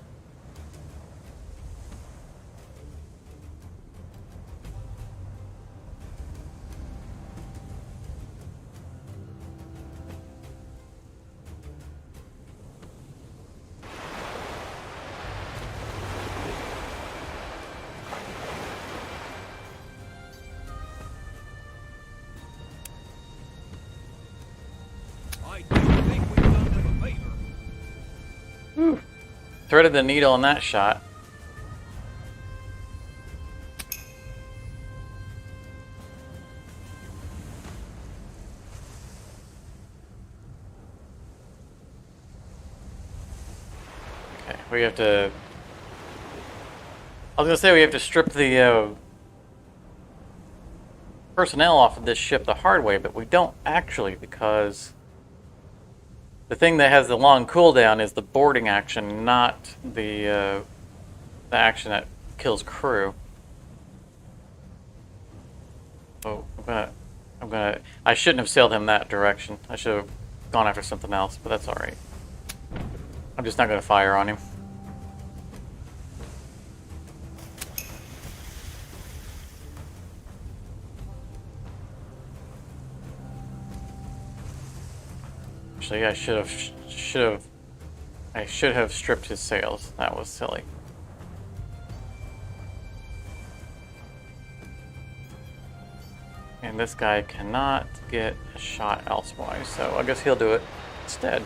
I do think we've done them a favor. Whew. Threaded the needle on that shot. Okay, we have to... I was gonna say we have to strip the personnel off of this ship the hard way, but we don't actually, because the thing that has the long cooldown is the boarding action, not the action that kills crew. Oh, I shouldn't have sailed him that direction. I should have gone after something else, but that's all right. I'm just not gonna fire on him. Actually, I should have stripped his sails. That was silly. And this guy cannot get a shot elsewise, so I guess he'll do it instead.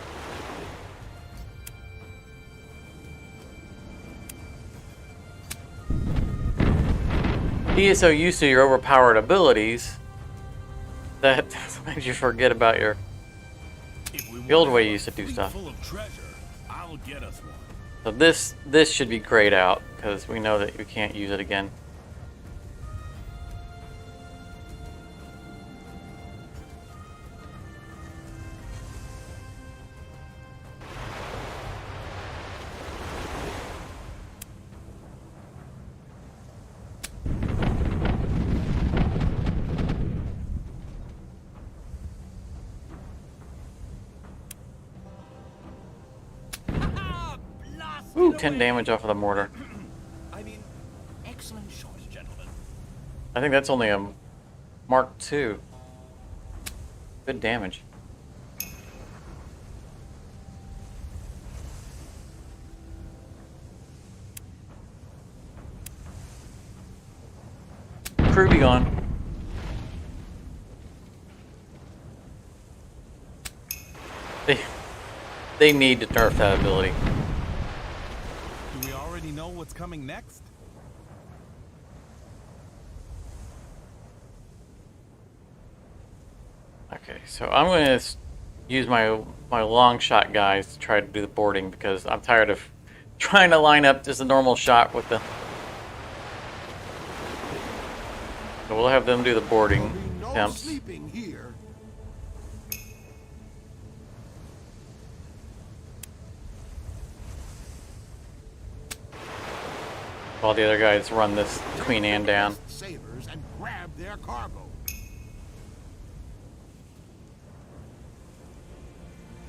He is so used to your overpowered abilities that makes you forget about your the old way you used to do stuff. Full of treasure, I'll get us one. So this should be grayed out because we know that we can't use it again. Ooh, 10 damage off of the mortar. I mean, excellent shot, gentlemen. I think that's only a Mark II. Good damage. Crew be gone. They need to nerf that ability. Do we already know what's coming next? Okay, so I'm going to use my long shot guys to try to do the boarding because I'm tired of trying to line up just a normal shot with the... So we'll have them do the boarding There'll be no attempts. sleeping here. While the other guys run this Queen Anne down. Sailors and grab their cargo.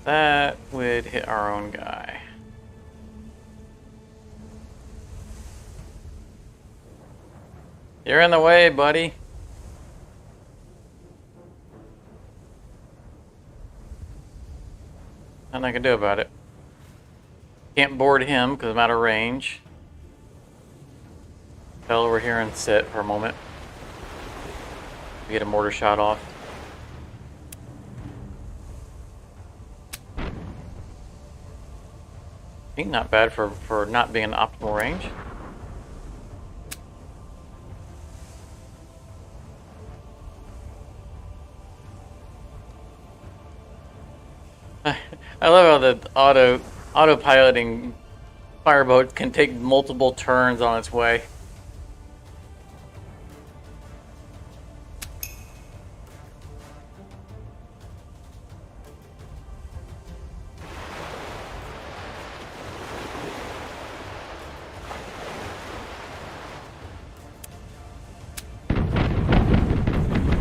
That would hit our own guy. You're in the way, buddy. Nothing I can do about it. Can't board him because I'm out of range. Fell over here and sit for a moment. Get a mortar shot off. Ain't not bad for not being in optimal range. I love how the auto-piloting fireboat can take multiple turns on its way.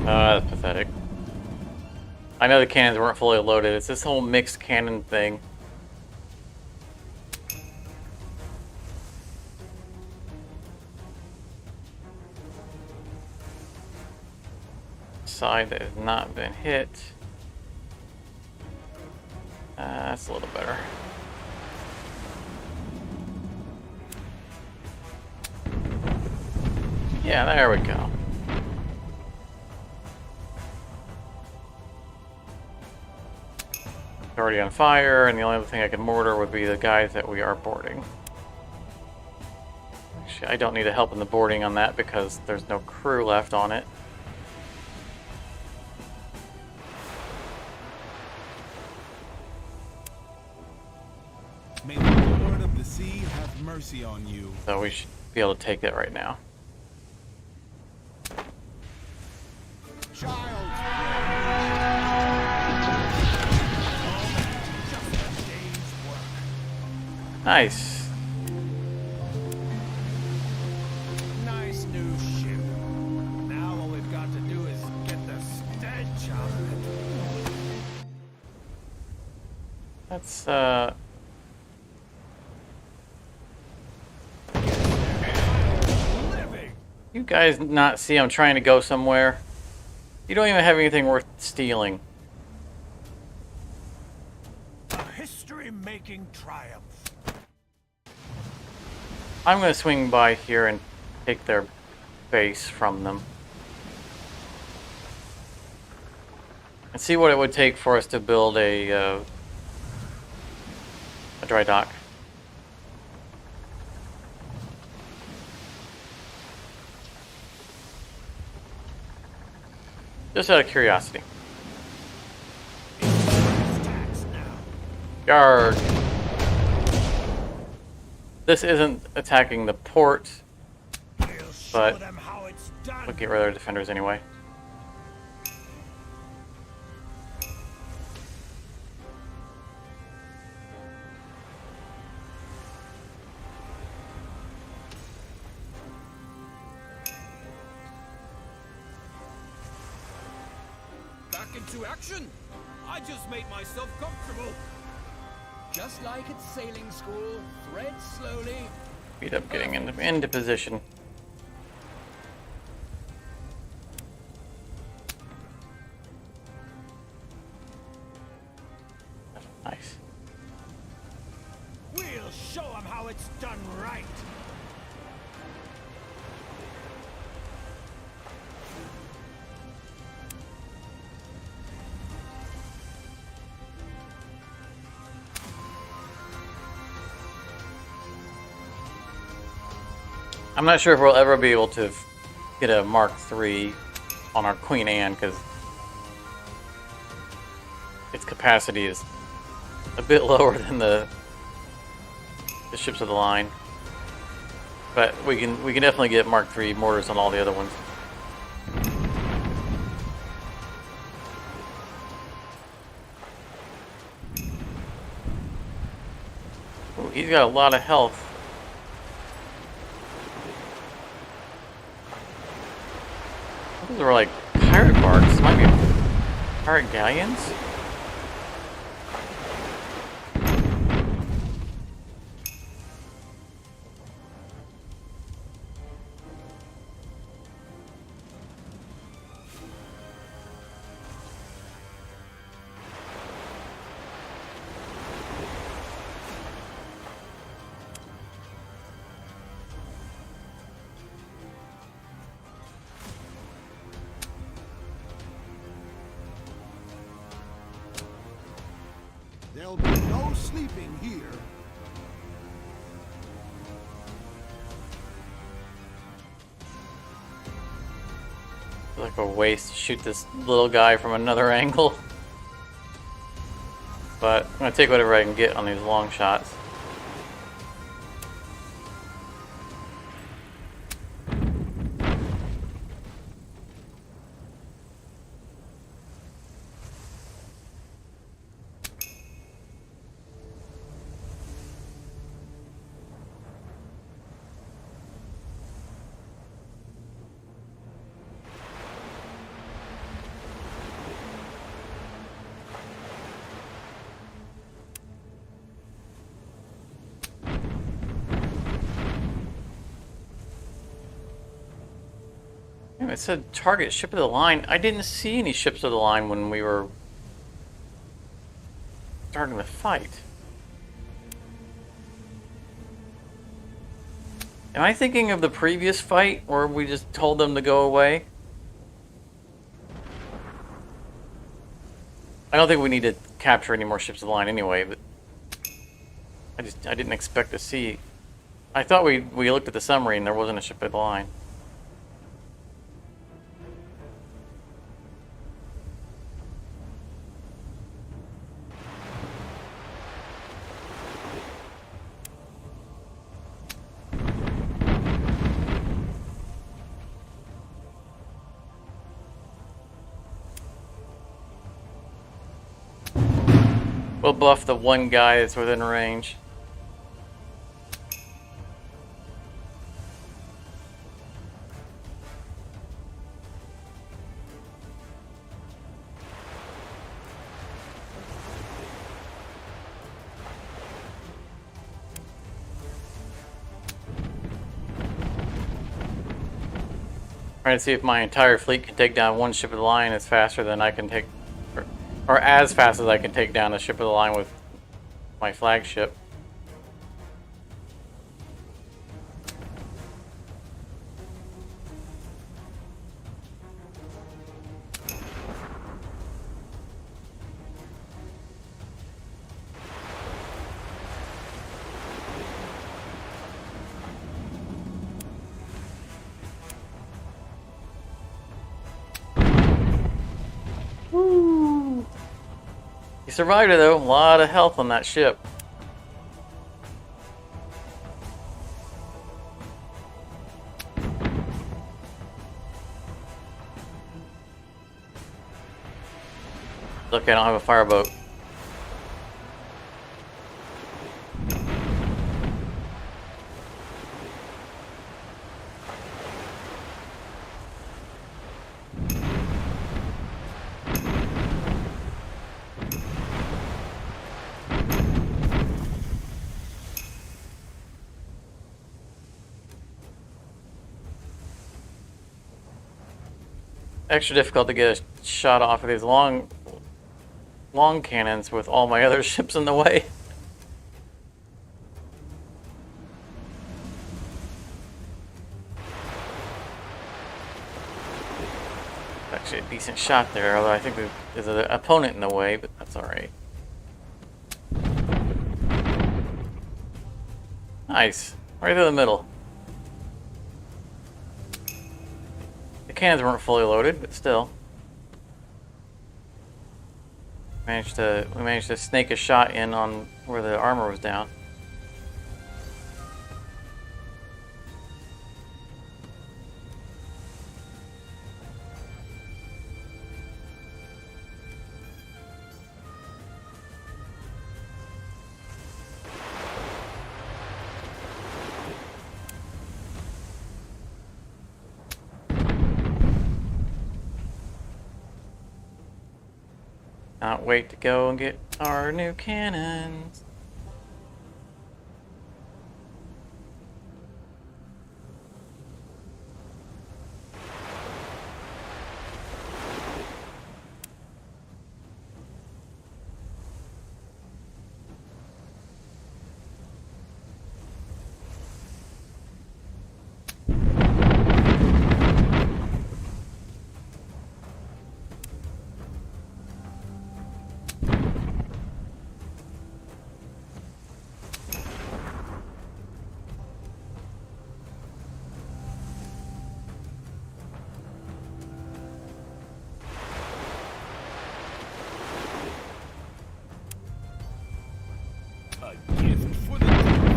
That's pathetic. I know the cannons weren't fully loaded. It's this whole mixed cannon thing. Side that has not been hit. That's a little better. Yeah, there we go. Already on fire, and the only other thing I can mortar would be the guys that we are boarding. Actually, I don't need a help in the boarding on that because there's no crew left on it. May the Lord of the Sea have mercy on you. So we should be able to take that right now. Child. Nice. Nice new ship. Now all we've got to do is get the stench out of it. That's Living. you guys not see I'm trying to go somewhere? You don't even have anything worth stealing. fucking triumph. I'm going to swing by here and take their base from them. And see what it would take for us to build a dry dock. Just out of curiosity. Attacks now. Guard! This isn't attacking the port, We'll show but them how it's done. we'll get rid of our defenders anyway. Back into action? I just made myself comfortable. Just like at sailing school, thread slowly. Speed up getting into position. Nice. We'll show them how it's done right. I'm not sure if we'll ever be able to get a Mark III on our Queen Anne because its capacity is a bit lower than the ships of the line. But we can definitely get Mark III mortars on all the other ones. Ooh, he's got a lot of health. Those are like pirate barks. Might be pirate galleons. There'll be no sleeping here. Like a waste to shoot this little guy from another angle. But I'm gonna take whatever I can get on these long shots. It said target ship of the line. I didn't see any ships of the line when we were starting the fight. Am I thinking of the previous fight where we just told them to go away? I don't think we need to capture any more ships of the line anyway, but I didn't expect to see. I thought we looked at the summary and there wasn't a ship of the line. We'll buff the one guy that's within range. Trying to see if my entire fleet can take down one ship of the line as faster than I can take, or as fast as I can take down a ship of the line with my flagship. He survived it though. A lot of health on that ship. Look, I don't have a fireboat. Extra difficult to get a shot off of these long cannons with all my other ships in the way. Actually a decent shot there, although I think there's an opponent in the way, but that's alright. Nice. Right through the middle. The cannons weren't fully loaded, but still. We managed to snake a shot in on where the armor was down. Not wait to go and get our new cannons.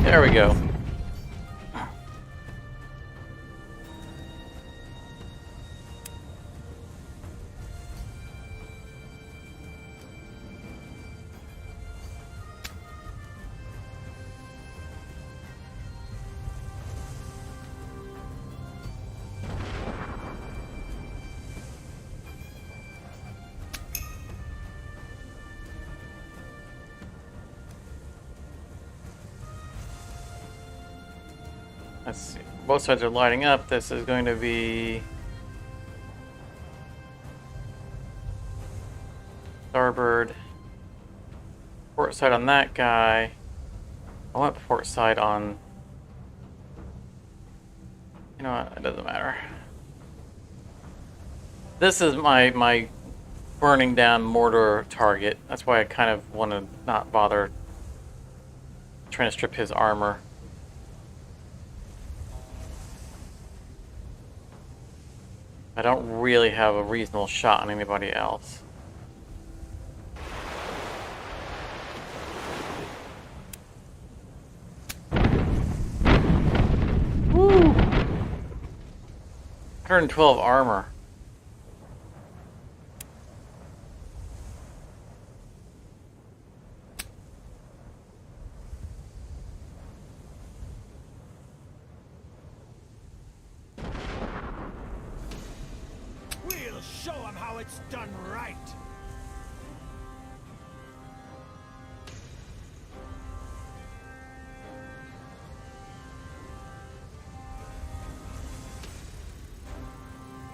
There we go. Let's see. Both sides are lighting up. This is going to be starboard. Port side on that guy. I want port side on. You know what? It doesn't matter. This is my burning down mortar target. That's why I kind of want to not bother trying to strip his armor. I don't really have a reasonable shot on anybody else. Woo! 112 armor. Show them how it's done right.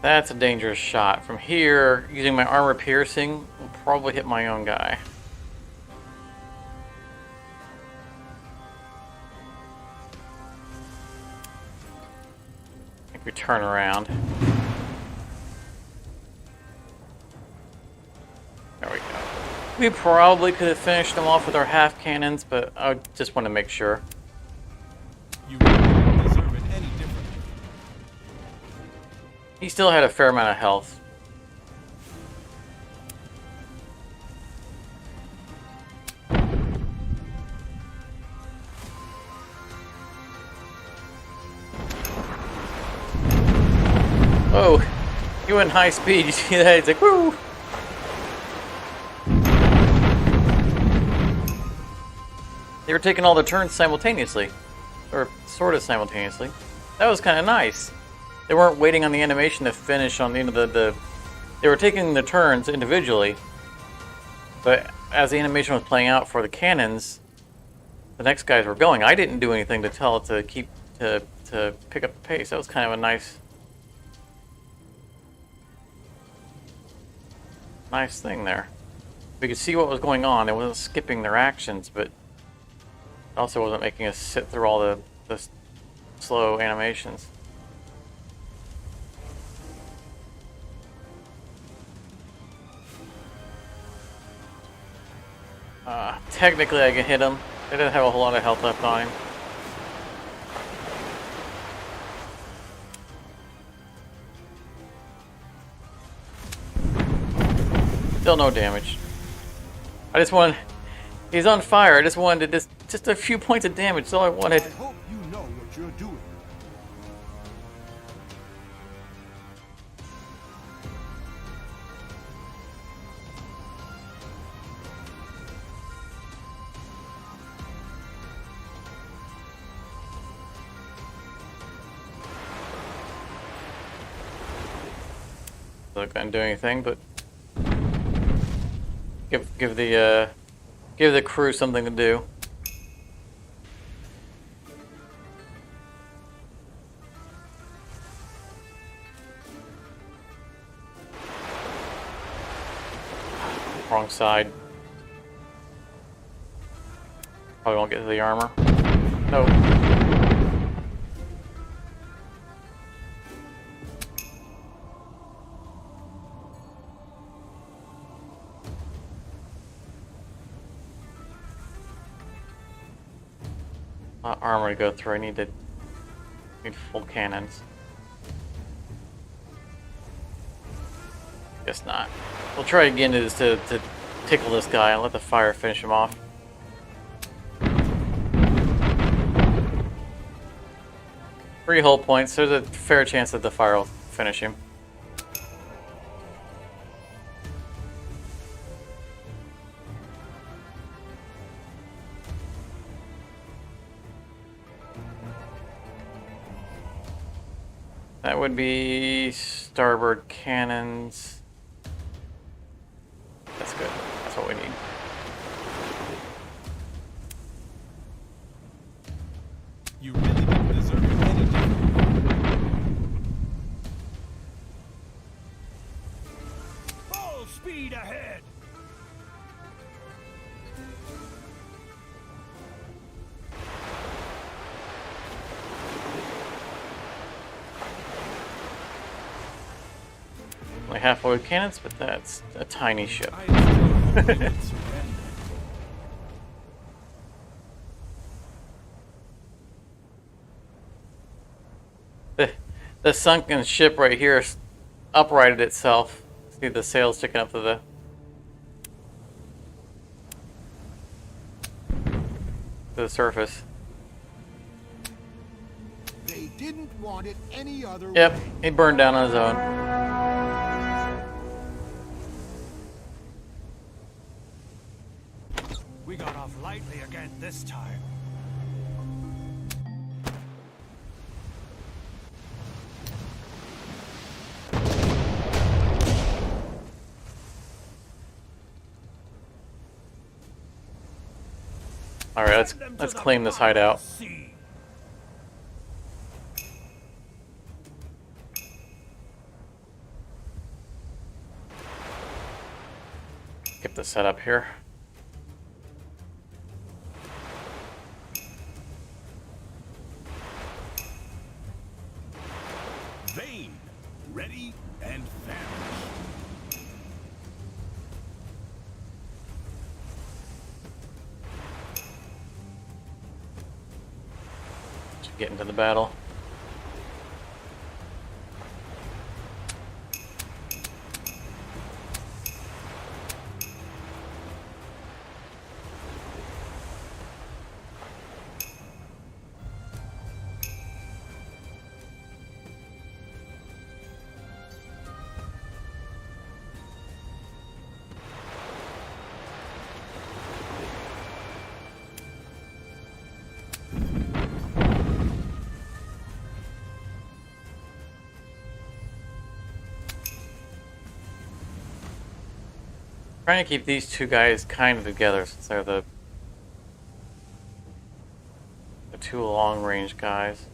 That's a dangerous shot. From here, using my armor piercing, will probably hit my own guy. think we turn around. There we go. We probably could have finished them off with our half cannons, but I just want to make sure. You really don't deserve it any differently. He still had a fair amount of health. Oh, he went high speed. You see that? He's like, woo! They were taking all the turns simultaneously. Or sort of simultaneously. That was kind of nice. They weren't waiting on the animation to finish on the end of They were taking the turns individually. But as the animation was playing out for the cannons, the next guys were going. I didn't do anything to tell it to keep... to pick up the pace. That was kind of a nice thing there. We could see what was going on. It wasn't skipping their actions, but it also wasn't making us sit through all the slow animations. Technically I can hit him. They didn't have a whole lot of health left on him. Still no damage. I just want... He's on fire. I just wanted just a few points of damage. That's all I wanted. I hope you know what you're doing. Not gonna do anything, but give the crew something to do. Wrong side. Probably won't get to the armor. No. Armor to go through. I need full cannons. Guess not. We'll try again to tickle this guy and let the fire finish him off. 3 hull points. There's a fair chance that the fire will finish him. That would be starboard cannons. That's good. That's what we need. You really don't deserve it any differently. Full speed ahead! Only halfway with cannons, but that's a tiny ship. I still hope you would surrender. The sunken ship right here uprighted itself. See the sails sticking up to the surface. They didn't want it any other Yep, way. he burned down on his own. We got off lightly again this time. All right, let's claim this hideout. Get the setup here. Ready and vanish. Just get into the battle. Trying to keep these two guys kind of together since they're the two long-range guys.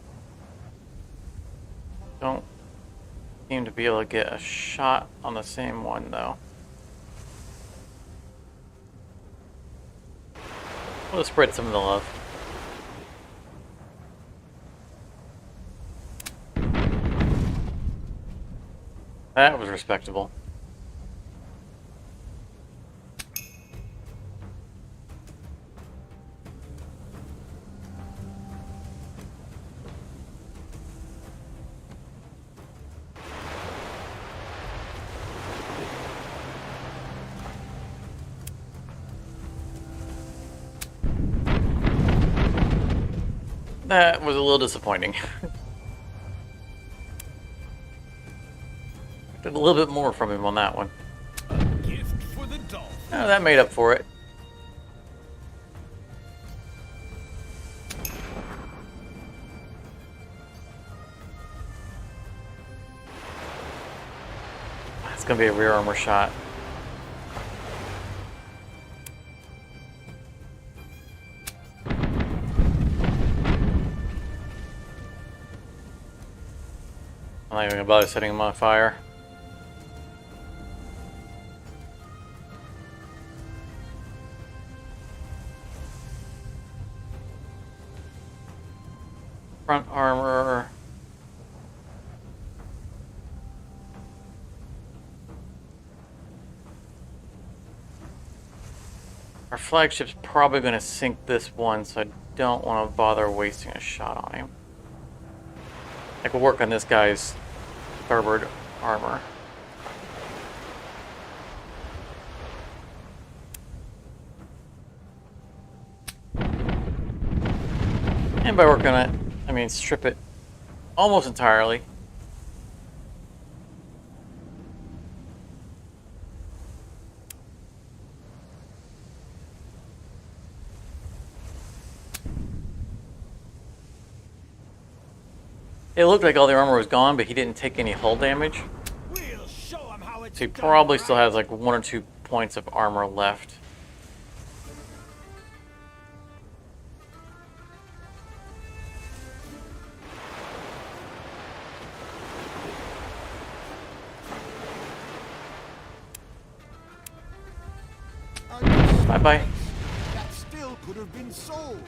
Don't seem to be able to get a shot on the same one though. We'll spread some of the love. That was respectable. That was a little disappointing. Did a little bit more from him on that one. Gift for the dolphin. Oh, that made up for it. It's gonna be a rear armor shot. I'm not even gonna bother setting him on fire. Front armor. Our flagship's probably going to sink this one, so I don't want to bother wasting a shot on him. I could work on this guy's starboard armor. And by working on it, I mean strip it almost entirely. It looked like all the armor was gone, but he didn't take any hull damage. We'll show 'em how it's So he done probably still right. has like 1 or 2 points of armor left. Bye-bye. That still could have been sold.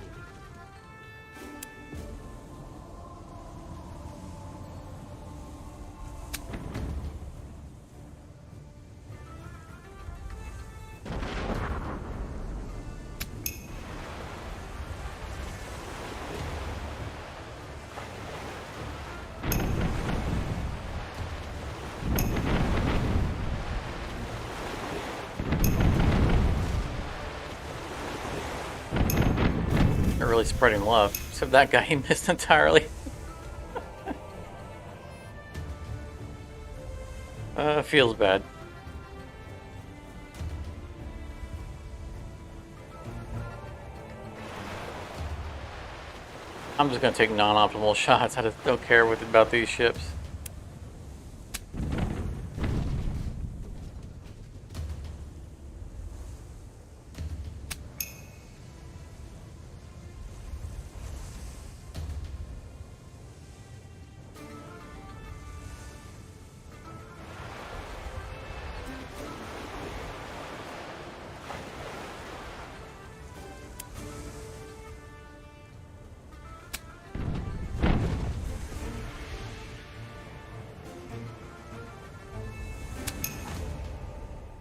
They're really spreading love. Except that guy, he missed entirely. Feels bad. I'm just gonna take non-optimal shots. I just don't care about these ships.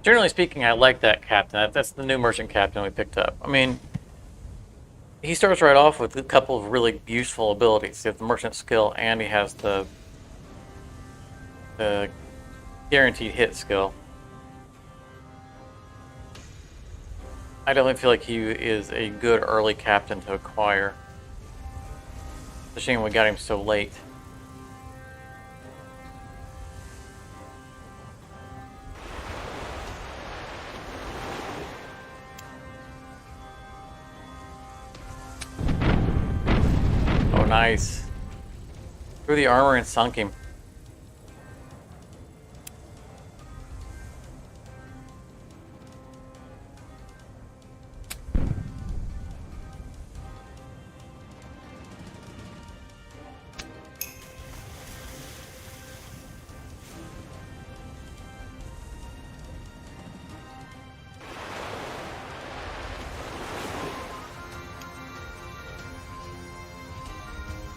Generally speaking, I like that captain. That's the new merchant captain we picked up. I mean, he starts right off with a couple of really useful abilities. He has the merchant skill, and he has the guaranteed hit skill. I definitely feel like he is a good early captain to acquire. It's a shame we got him so late. Oh, nice. Threw the armor and sunk him.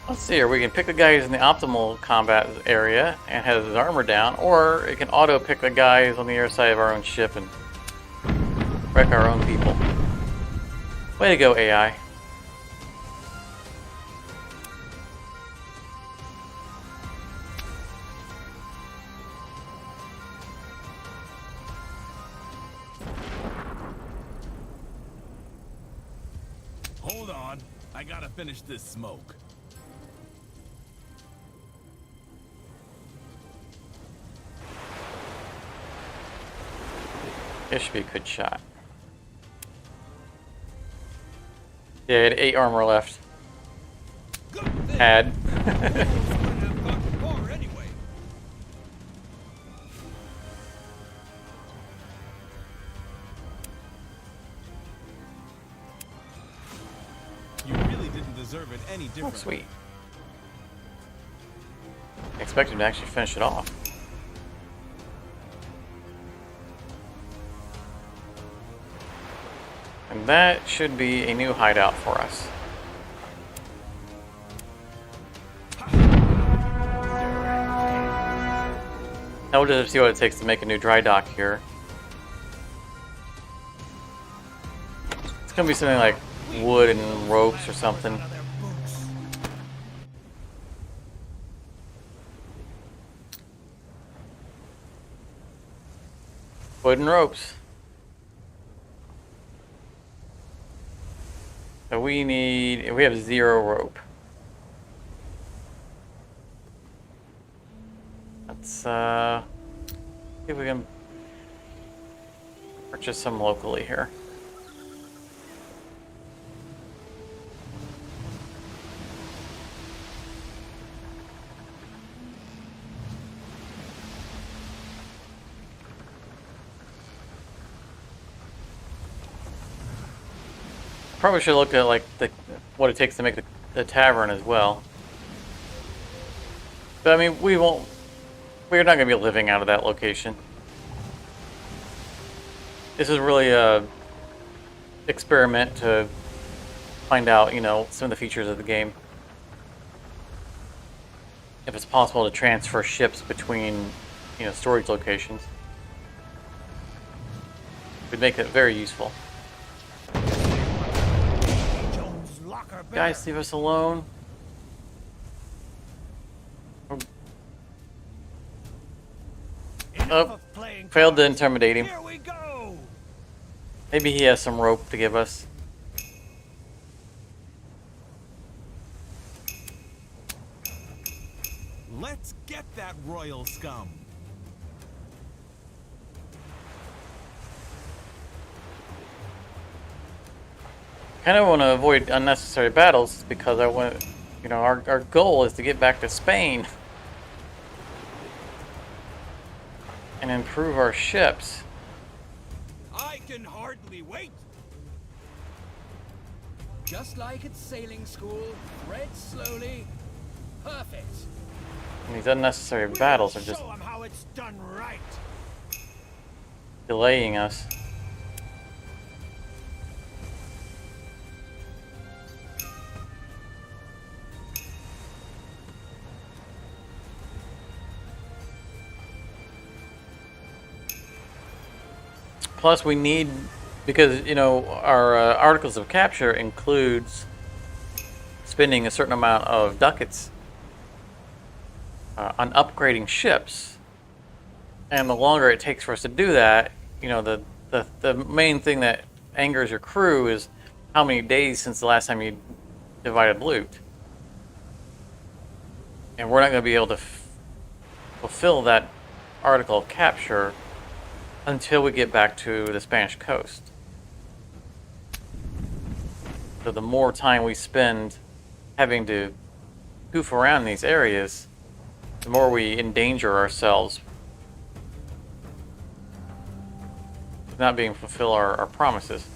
Let's see here, we can pick the guy who's in the optimal combat area and has his armor down, or it can auto pick the guys on the other side of our own ship and wreck our own people. Way to go, AI. Hold on. I gotta finish this smoke. This should be a good shot. Yeah, it had 8 armor left. Good thing. Had. Wouldn't have gotten far anyway. You really didn't deserve it any Oh, different. sweet. I expected him to actually finish it off. And that should be a new hideout for us. Now we'll just see what it takes to make a new dry dock here. It's gonna be something like wood and ropes or something. Wood and ropes. So we have 0 rope. Let's see if we can purchase some locally here. Probably should look at like what it takes to make the tavern as well. But I mean, we're not gonna be living out of that location. This is really a experiment to find out, you know, some of the features of the game. If it's possible to transfer ships between, you know, storage locations. It would make it very useful. Jones locker bear. Guys, leave us alone. Enough Oh, of playing failed to cards. intimidate him. Here we go. Maybe he has some rope to give us. Let's get that royal scum. Kind of want to avoid unnecessary battles because I want, you know, our goal is to get back to Spain and improve our ships. I can hardly wait. Just like at sailing school, thread slowly. Perfect. And these unnecessary battles are just Show 'em how it's done right. delaying us. Plus, we need, because you know our articles of capture includes spending a certain amount of ducats on upgrading ships, and the longer it takes for us to do that, you know, the main thing that angers your crew is how many days since the last time you divided loot, and we're not going to be able to fulfill that article of capture until we get back to the Spanish coast. So the more time we spend having to goof around these areas, the more we endanger ourselves with not being fulfill our promises.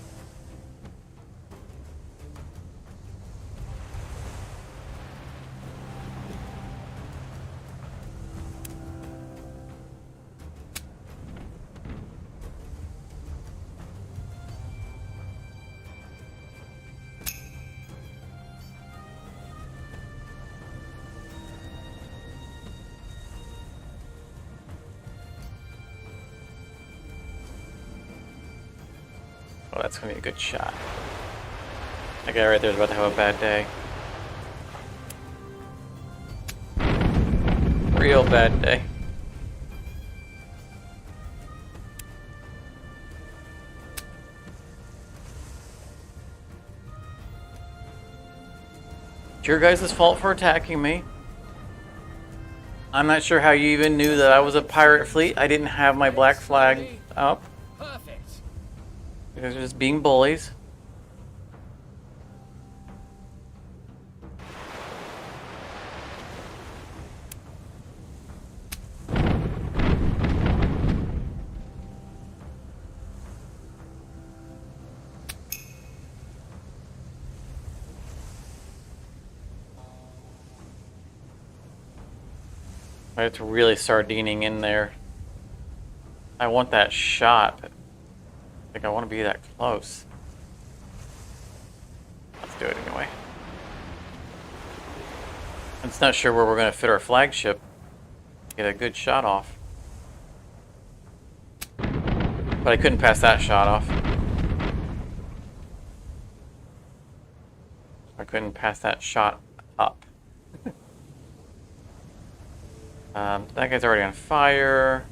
Oh, that's gonna be a good shot. That guy right there is about to have a bad day. Real bad day. It's your guys' fault for attacking me. I'm not sure how you even knew that I was a pirate fleet. I didn't have my black flag up. Perfect. You guys are just being bullies. I have to really sardining in there. I want that shot, but I think I want to be that close. Let's do it anyway. I'm just not sure where we're going to fit our flagship. Get a good shot off. But I couldn't pass that shot off. I couldn't pass that shot up. That guy's already on fire.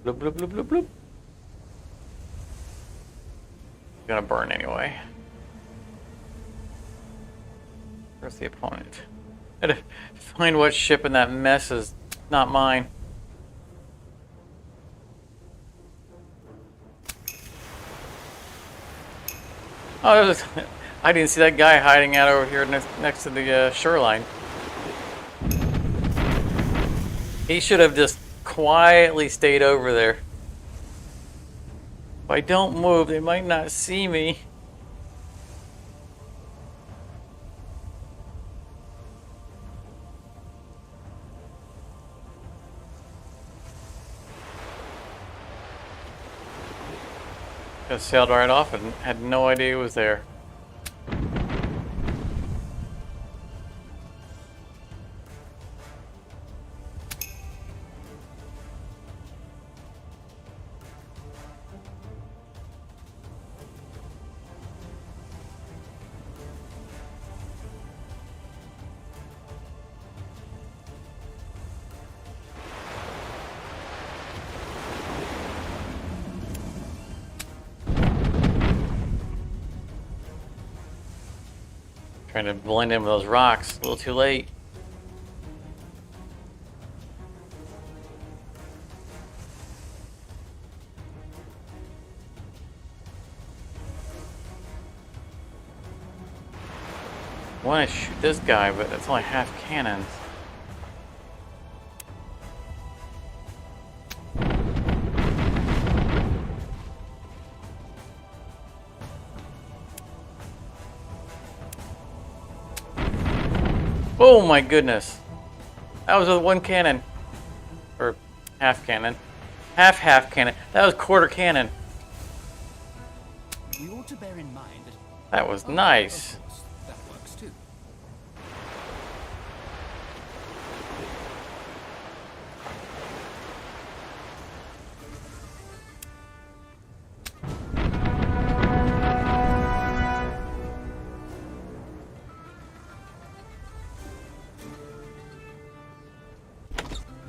Bloop, bloop, bloop, bloop, bloop. Gonna burn anyway. Where's the opponent? I had to find what ship in that mess is not mine. Oh, I didn't see that guy hiding out over here next to the shoreline. He should have just quietly stayed over there. If I don't move, they might not see me. Just sailed right off and had no idea it was there. Trying to blend in with those rocks. A little too late. I want to shoot this guy, but it's only half cannons. Oh my goodness. That was a one cannon. Or half cannon. Half cannon. That was quarter cannon. We ought to bear in mind that. That was Oh, nice. of course, that works too.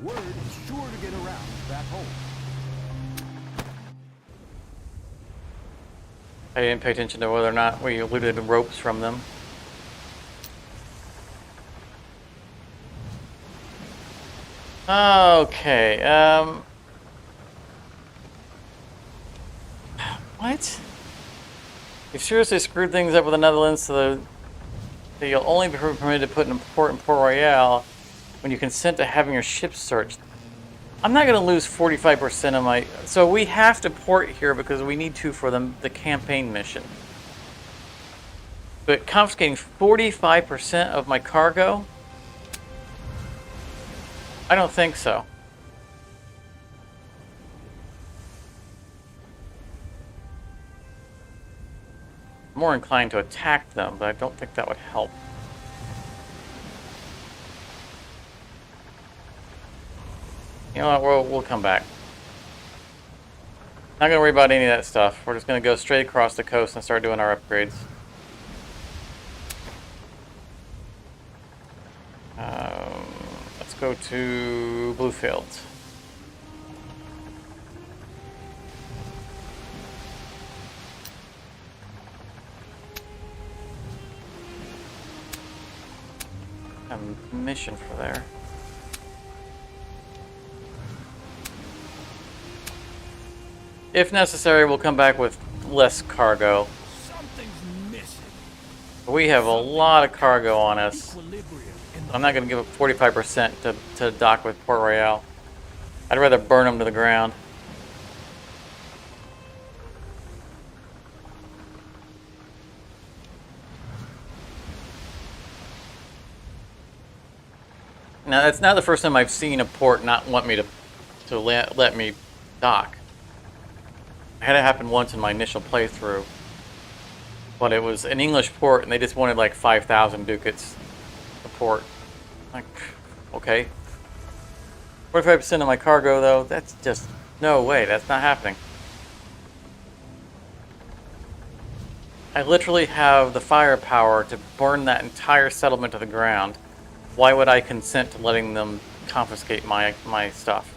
Word is sure to get around that hole. I didn't pay attention to whether or not we looted ropes from them. Okay, what? You've seriously screwed things up with the Netherlands so that you'll only be permitted to put an port in Port Royale when you consent to having your ship searched. I'm not going to lose 45% of my... So we have to port here because we need to for the campaign mission. But confiscating 45% of my cargo? I don't think so. I'm more inclined to attack them, but I don't think that would help. You know what, we'll come back. Not gonna worry about any of that stuff. We're just gonna go straight across the coast and start doing our upgrades. Let's go to Bluefields. A mission for there. If necessary, we'll come back with less cargo. Something's missing. We have a lot of cargo on us. Equilibrium in the I'm not going to give up 45% to dock with Port Royale. I'd rather burn them to the ground. Now, that's not the first time I've seen a port not want me to let me dock. I had it happen once in my initial playthrough. But it was an English port, and they just wanted like 5,000 ducats a port. Like, okay. 45% of my cargo, though, that's just... No way, that's not happening. I literally have the firepower to burn that entire settlement to the ground. Why would I consent to letting them confiscate my stuff?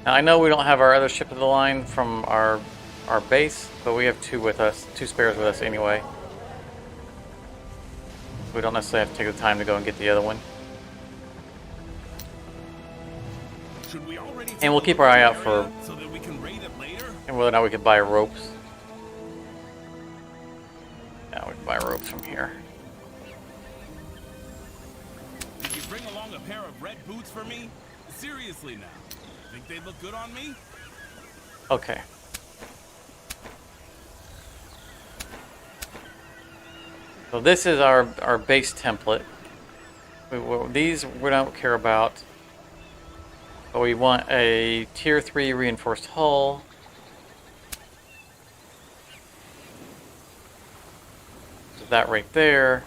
Now, I know we don't have our other ship of the line from our base, but we have two with us, two spares with us anyway. We don't necessarily have to take the time to go and get the other one. Should we already And we'll keep our eye out for so that we can raid it later? and whether or not we could buy ropes. Yeah, we can buy ropes from here. Did you bring along a pair of red boots for me? Seriously now. Think they'd look good on me? Okay. So this is our base template. These we don't care about. But we want a tier 3 reinforced hull. So that right there.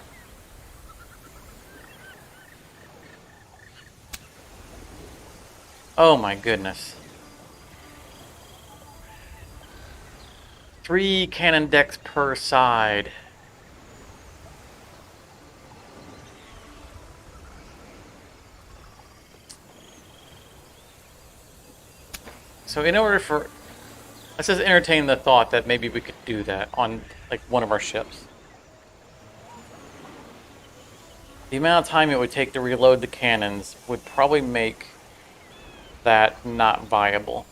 Oh my goodness. 3 cannon decks per side. So in order for... Let's just entertain the thought that maybe we could do that on like one of our ships. The amount of time it would take to reload the cannons would probably make that not viable.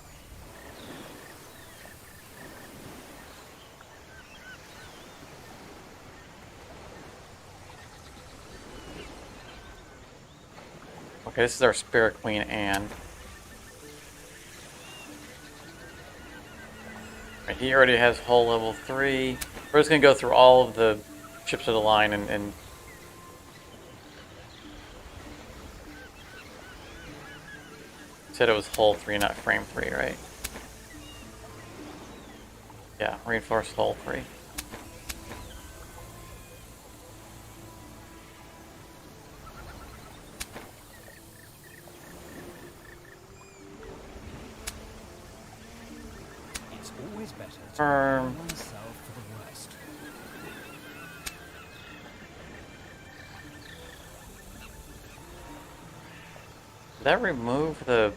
Okay, this is our spare Queen Anne. he already has hull level 3. We're just gonna go through all of the ships of the line and said it was hull 3, not frame 3, right? Yeah, reinforced hull 3. It's always better to Firm. prepare oneself for the worst. Did that remove the...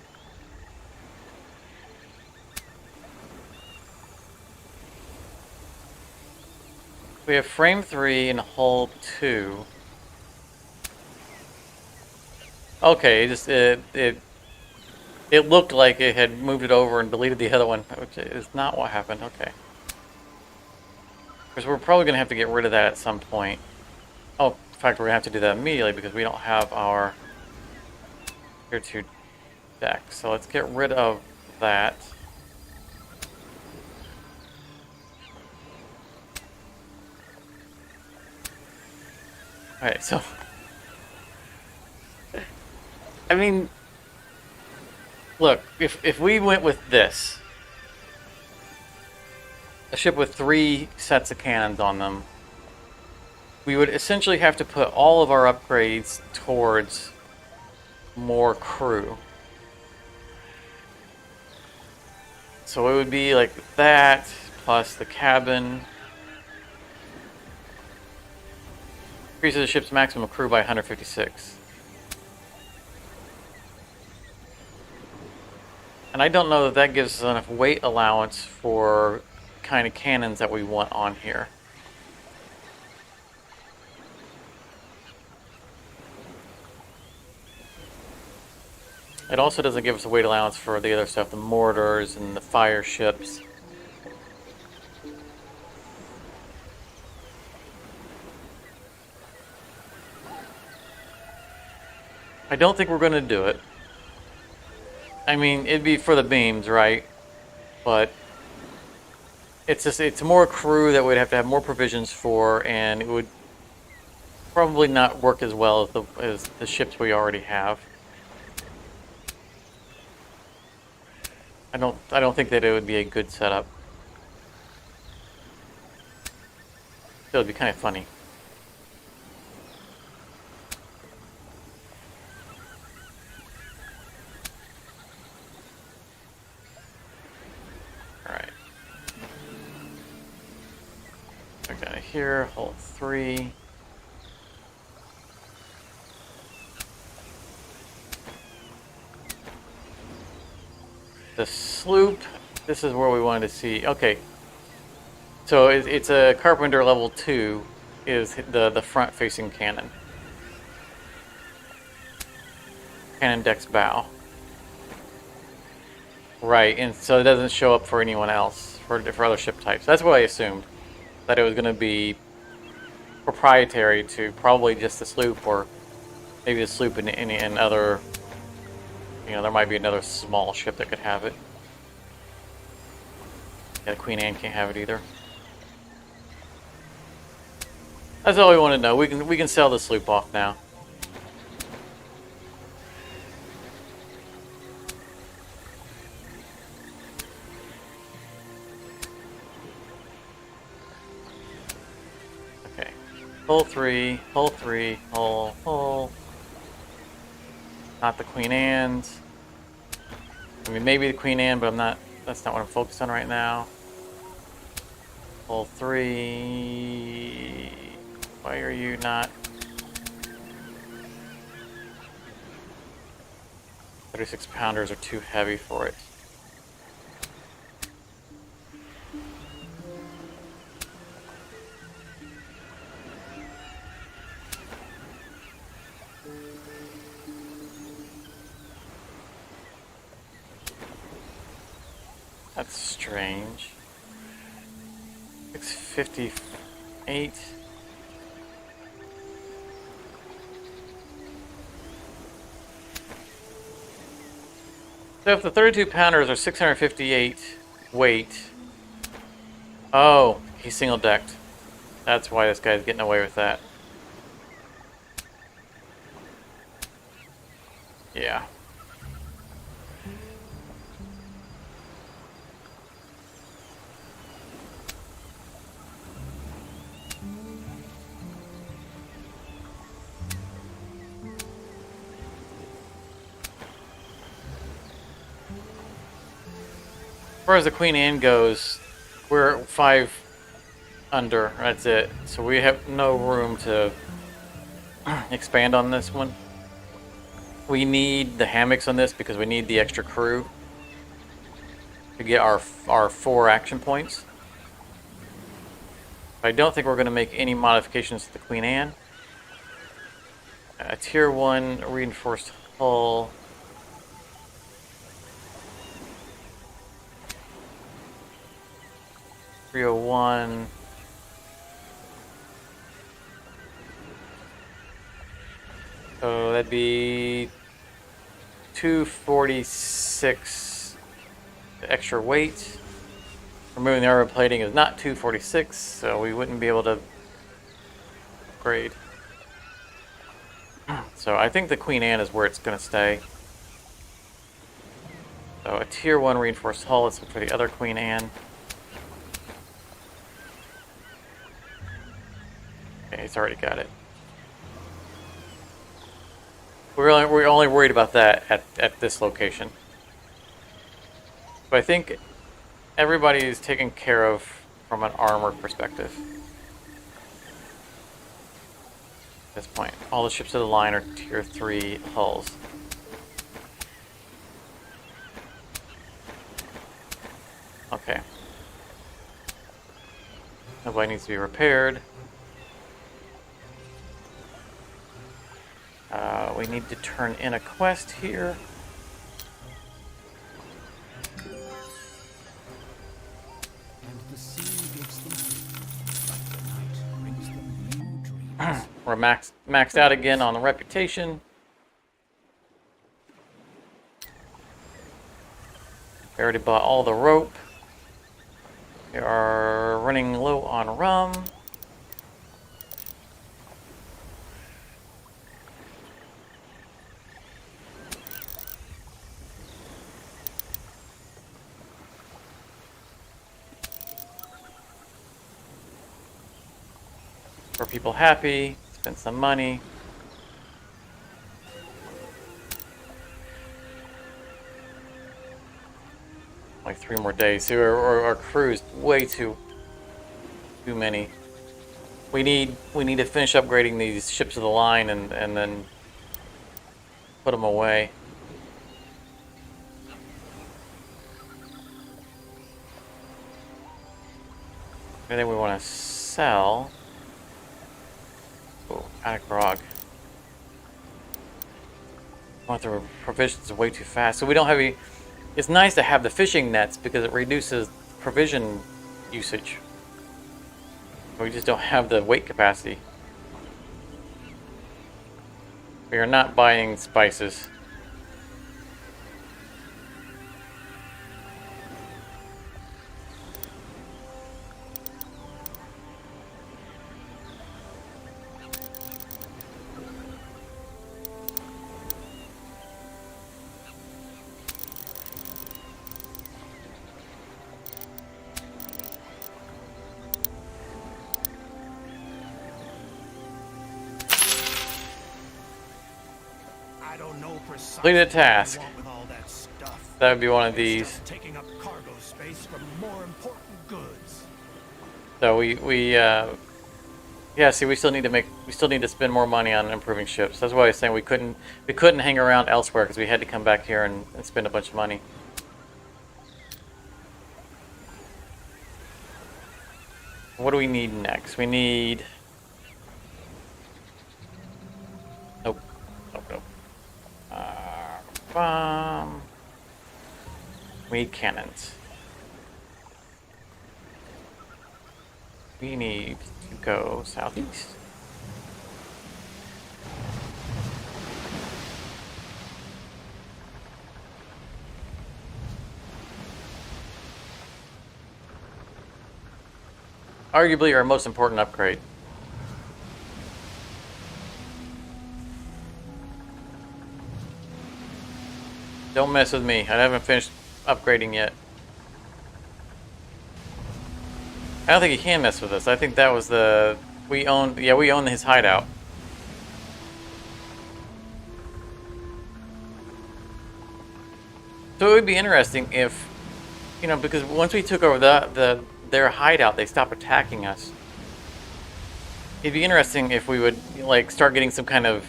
We have frame 3 and hull 2. Okay, it looked like it had moved it over and deleted the other one, which is not what happened. Okay. Because we're probably going to have to get rid of that at some point. Oh, in fact, we're going to have to do that immediately because we don't have our Tier 2 deck. So let's get rid of that. Alright, so... I mean... Look, if we went with this, a ship with 3 sets of cannons on them, we would essentially have to put all of our upgrades towards more crew. So it would be like that, plus the cabin. Increases the ship's maximum crew by 156. And I don't know that that gives us enough weight allowance for kind of cannons that we want on here. It also doesn't give us a weight allowance for the other stuff, the mortars and the fire ships. I don't think we're going to do it. I mean, it'd be for the beams, right? But it's just, it's more crew that we'd have to have more provisions for, and it would probably not work as well as the ships we already have. I don't think that it would be a good setup. It would be kind of funny. Alright. Back down to here, hull 3. The sloop, this is where we wanted to see. Okay. So it's a Carpenter level 2 is the front facing cannon. Cannon deck's bow. Right, and so it doesn't show up for anyone else, for other ship types. That's what I assumed. That it was going to be proprietary to probably just the sloop, or maybe the sloop and other... You know, there might be another small ship that could have it. Yeah, the Queen Anne can't have it either. That's all we want to know. We can sell the sloop off now. Okay. Hull 3, hull 3, hull. Not the Queen Anne's. I mean, maybe the Queen Anne, but I'm not. That's not what I'm focused on right now. Hull 3. Why are you not? 36 pounders are too heavy for it. That's strange. 658. So if the 32 pounders are 658 weight, Oh, he's single decked. That's why this guy's getting away with that. Yeah. As far as the Queen Anne goes, we're 5 under. That's it. So we have no room to expand on this one. We need the hammocks on this because we need the extra crew to get our 4 action points. I don't think we're going to make any modifications to the Queen Anne. A tier 1 reinforced hull. .301. So that'd be 246 extra weight. Removing the armor plating is not 246, so we wouldn't be able to upgrade. So I think the Queen Anne is where it's going to stay. So a tier 1 reinforced hull. Let's look for the other Queen Anne. Okay, he's already got it. We're only worried about that at this location. But I think everybody is taken care of from an armor perspective. At this point, all the ships of the line are tier 3 hulls. Okay. Nobody needs to be repaired. We need to turn in a quest here. And the sea gives them hope, like the night brings them new dreams. We're maxed out again on the reputation. We already bought all the rope. We are running low on rum. For people happy, spend some money. Like 3 more days. So our crew is way too many. We need to finish upgrading these ships of the line and then put them away. And then we want to sell. Oh, out of grog. I want the provisions way too fast. So we don't have any. It's nice to have the fishing nets because it reduces provision usage. We just don't have the weight capacity. We are not buying spices. I don't know precisely Completed task. what I want with all that stuff. That would be one of It's these. just taking up cargo space from more important goods. So yeah, see, we still need to spend more money on improving ships. That's why I was saying we couldn't hang around elsewhere because we had to come back here and spend a bunch of money. What do we need next? We need. Nope. Bomb. We need cannons. We need to go southeast. arguably our most important upgrade. Don't mess with me. I haven't finished upgrading yet. I don't think he can mess with us. I think that was the... We own his hideout. So it would be interesting if, you know, because once we took over their hideout, they stopped attacking us. It'd be interesting if we would, like, start getting some kind of,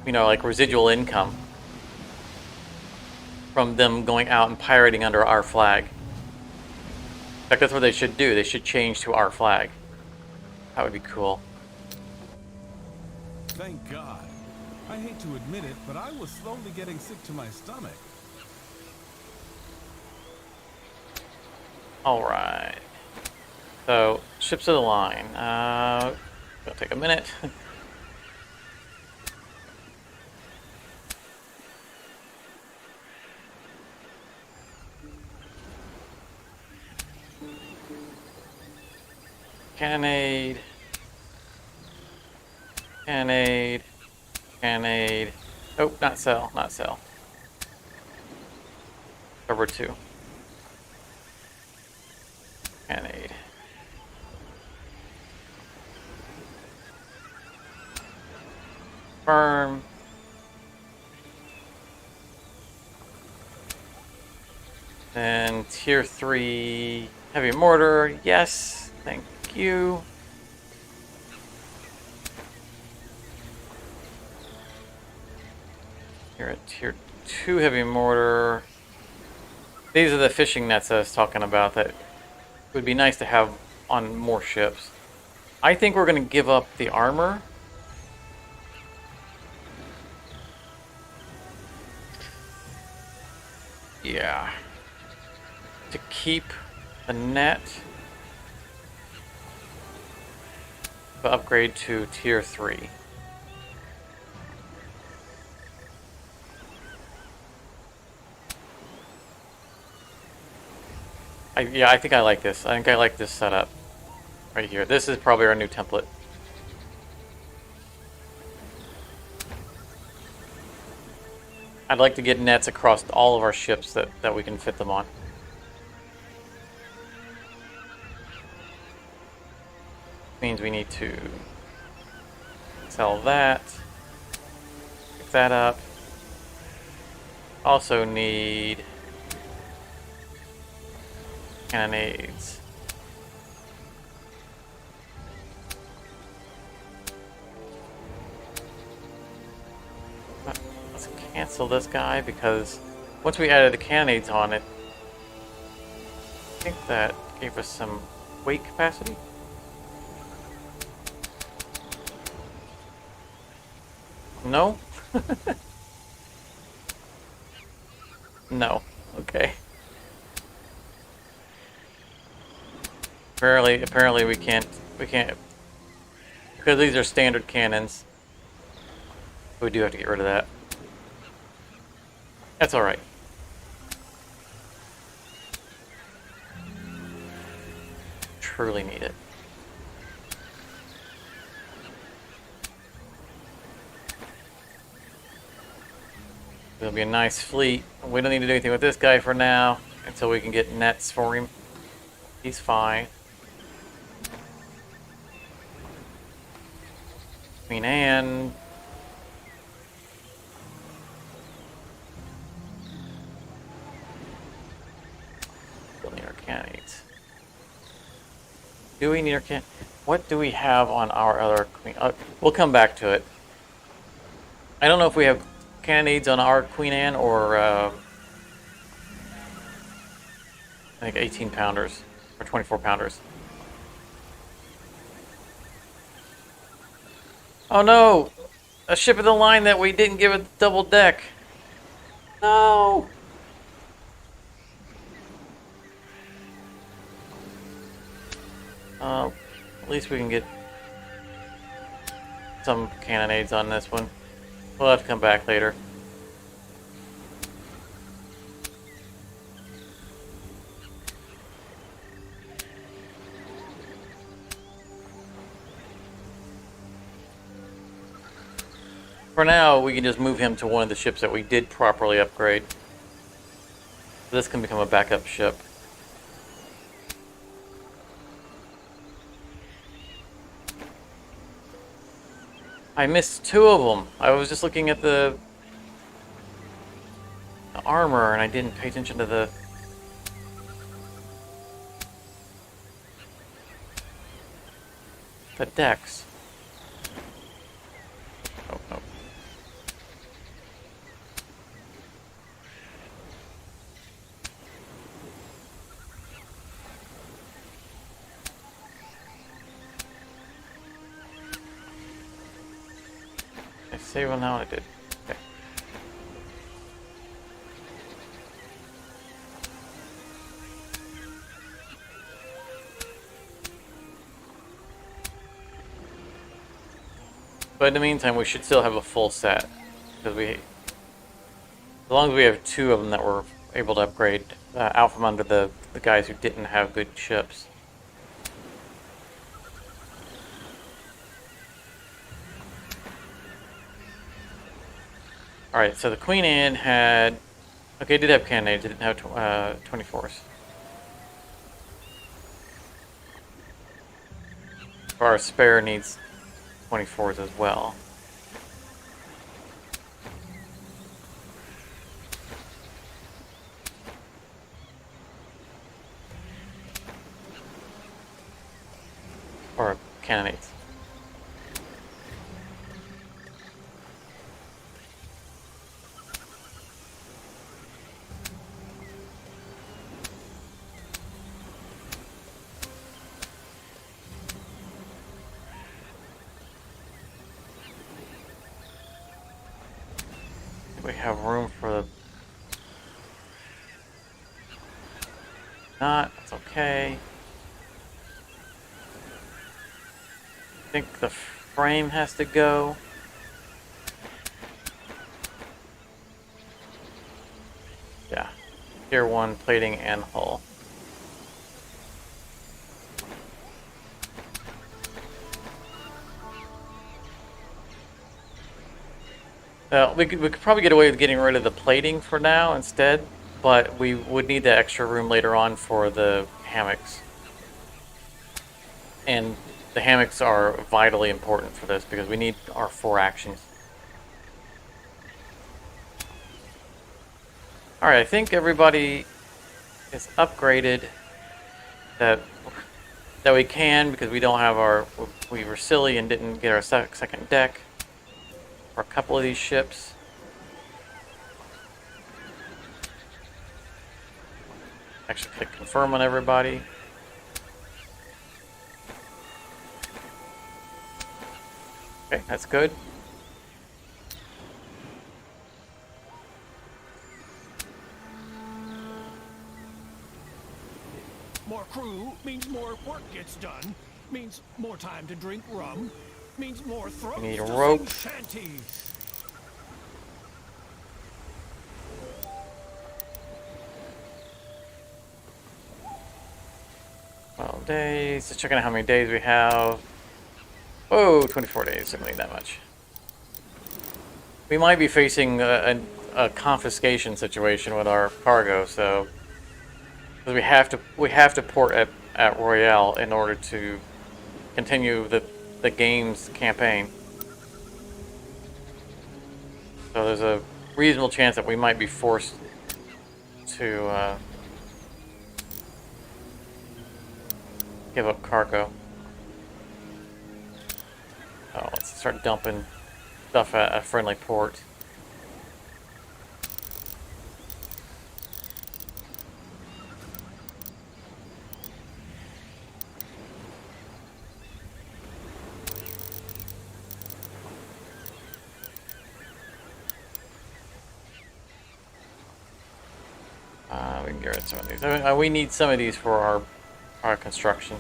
you know, like, residual income from them going out and pirating under our flag. In fact, that's what they should do. They should change to our flag. That would be cool. Thank God. I hate to admit it, but I was slowly getting sick to my stomach. Alright. So, ships of the line. It'll take a minute. Cannonade. Cannonade. Cannonade. Oh, not sell, not sell. Over 2. Cannonade. Firm. Then tier 3 heavy mortar. Yes, thank you. Here at tier 2 heavy mortar. These are the fishing nets I was talking about that would be nice to have on more ships. I think we're going to give up the armor. Yeah. To keep the net. But upgrade to tier 3. I think I like this. I think I like this setup right here. This is probably our new template. I'd like to get nets across all of our ships that we can fit them on. Means we need to sell that. Pick that up. Also need cannonades. Let's cancel this guy because once we added the cannonades on it, I think that gave us some weight capacity. No? No. Okay. Apparently we can't, because these are standard cannons. We do have to get rid of that. That's alright. Truly need it. It'll be a nice fleet. We don't need to do anything with this guy for now until we can get nets for him. He's fine. Queen Anne. Still need our cannons. Do we need our can? What do we have on our other queen? We'll come back to it. I don't know if we have cannonades on our Queen Anne or I think 18 pounders or 24 pounders. Oh no! A ship of the line that we didn't give a double deck. No! At least we can get some cannonades on this one. We'll have to come back later. for now, we can just move him to one of the ships that we did properly upgrade. This can become a backup ship. I missed 2 of them. I was just looking at the armor and I didn't pay attention to the decks. Oh, no. I say, well, now I did. Okay. But in the meantime, we should still have a full set. Because as long as we have 2 of them that we're able to upgrade out from under the guys who didn't have good ships. Alright, so the Queen Anne had... Okay, it did have cannonades, it didn't have 24s. Our spare needs 24s as well. Or cannonades. We have room for the... Not, that's okay. I think the frame has to go. Yeah. Tier 1 plating and hull. We could probably get away with getting rid of the plating for now instead, but we would need that extra room later on for the hammocks. And the hammocks are vitally important for this because we need our 4 actions. Alright, I think everybody is upgraded that we can because we don't have our... We were silly and didn't get our second deck for a couple of these ships. Actually click confirm on everybody. Okay, that's good. More crew means more work gets done, means more time to drink rum, means more throats We need a to rope. sing shanties. 12 days. Just checking out how many days we have. Whoa, 24 days. Didn't need that much. We might be facing a confiscation situation with our cargo, so because we have to port at Royale in order to continue the game's campaign. So there's a reasonable chance that we might be forced to give up cargo. Oh, let's start dumping stuff at a friendly port. We can get rid of some of these. We need some of these for our construction.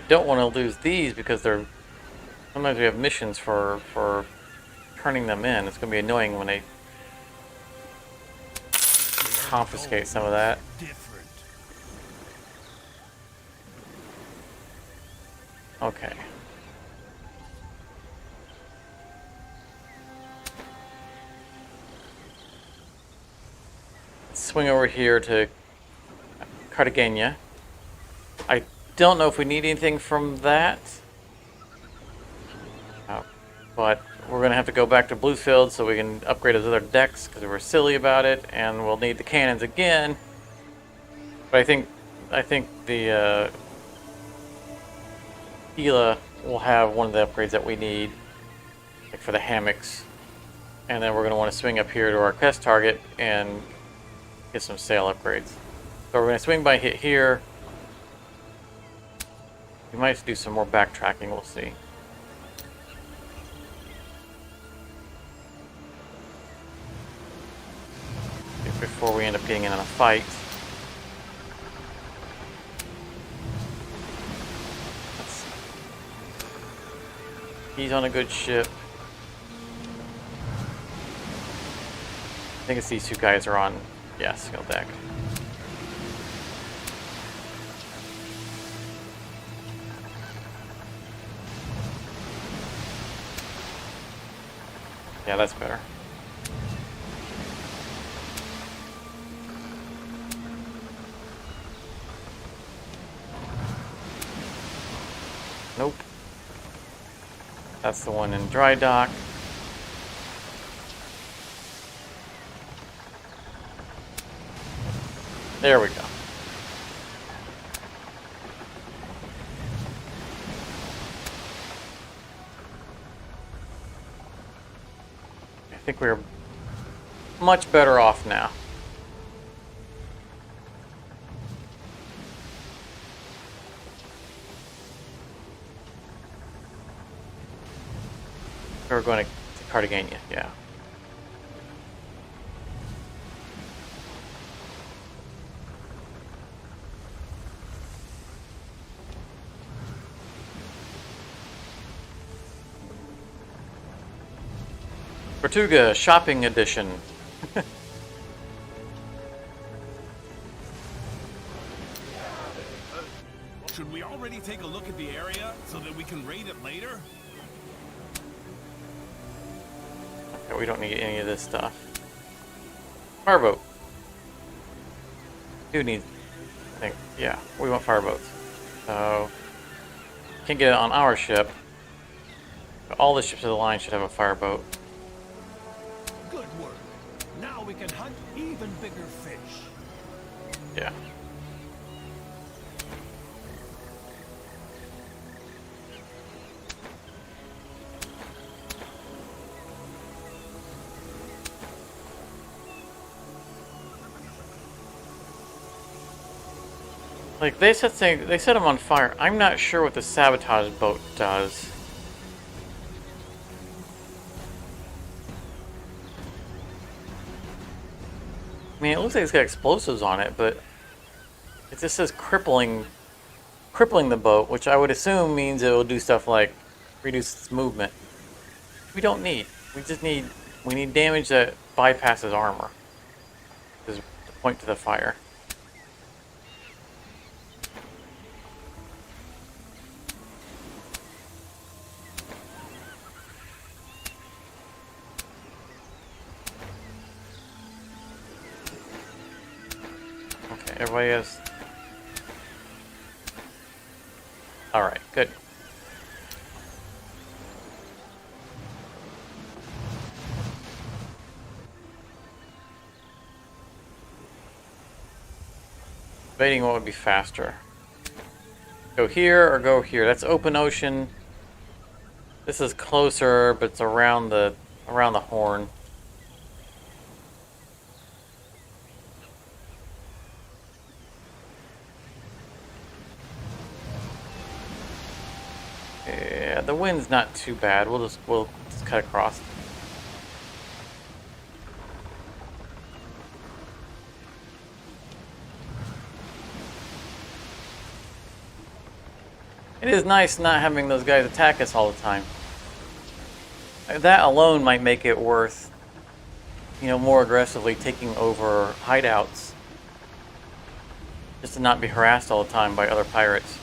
Don't want to lose these because they're sometimes we have missions for turning them in. It's going to be annoying when they confiscate some of that. Different. Okay. Let's swing over here to Cartagena. I don't know if we need anything from that. But we're going to have to go back to Bluefield so we can upgrade those other decks because we were silly about it, and we'll need the cannons again. But I think the Gila will have one of the upgrades that we need, like for the hammocks. And then we're going to want to swing up here to our quest target and get some sail upgrades. So we're going to swing by hit here. We might have to do some more backtracking, we'll see. Before we end up getting in a fight. He's on a good ship. I think it's these two guys are on, yeah, skill deck. Yeah, that's better. Nope. That's the one in dry dock. There we go. I think we're much better off now. We're going to Cartagena, yeah. Tortuga Shopping Edition. Should we already take a look at the area so that we can raid it later? Okay, we don't need any of this stuff. Fireboat. Do need, I think, yeah, we want fireboats. So, can't get it on our ship. But all the ships of the line should have a fireboat. Good work. Now we can hunt even bigger fish. Yeah. Like they set them on fire. I'm not sure what the sabotage boat does. I mean, it looks like it's got explosives on it, but it just says crippling the boat, which I would assume means it will do stuff like reduce its movement. We don't need. We need damage that bypasses armor. Is the point to the fire. Okay, everybody has. Alright, good. Debating what would be faster. Go here or go here. That's open ocean. This is closer, but it's around the horn. Yeah, the wind's not too bad. We'll just cut across. It is nice not having those guys attack us all the time. That alone might make it worth, you know, more aggressively taking over hideouts. Just to not be harassed all the time by other pirates.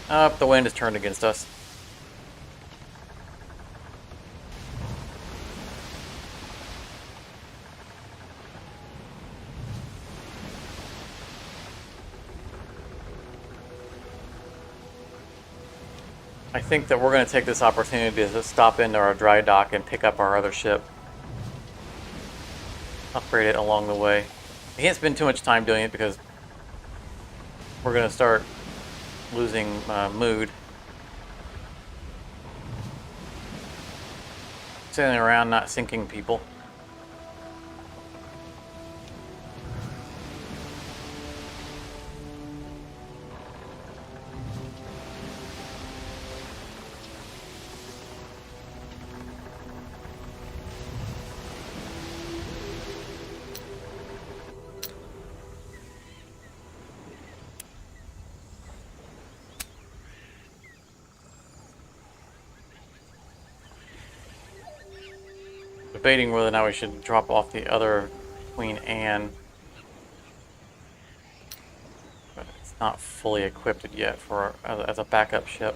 Up, the wind has turned against us. I think that we're going to take this opportunity to stop into our dry dock and pick up our other ship. Upgrade it along the way. I can't spend too much time doing it because we're going to start losing mood. Sailing around, not sinking people. Debating whether or not we should drop off the other Queen Anne. But it's not fully equipped yet for as a backup ship.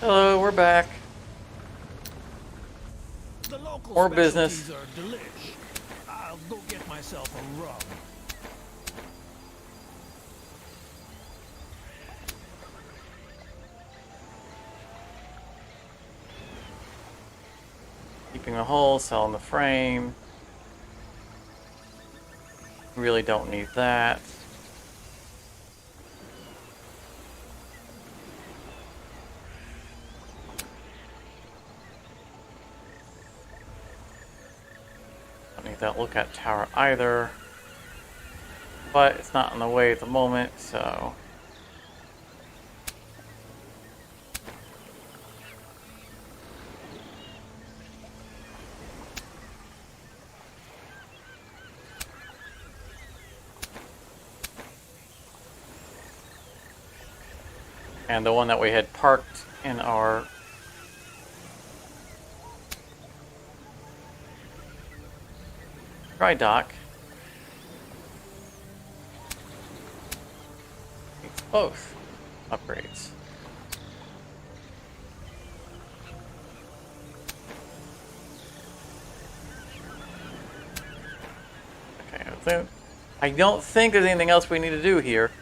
Hello, we're back. The local More business. specialties are delish. I'll go get myself a rum. Keeping the hull, selling the frame. Really don't need that. Don't need that lookout tower either. But it's not on the way at the moment, so... And the one that we had parked in our dry dock needs both upgrades. Okay, I don't think there's anything else we need to do here.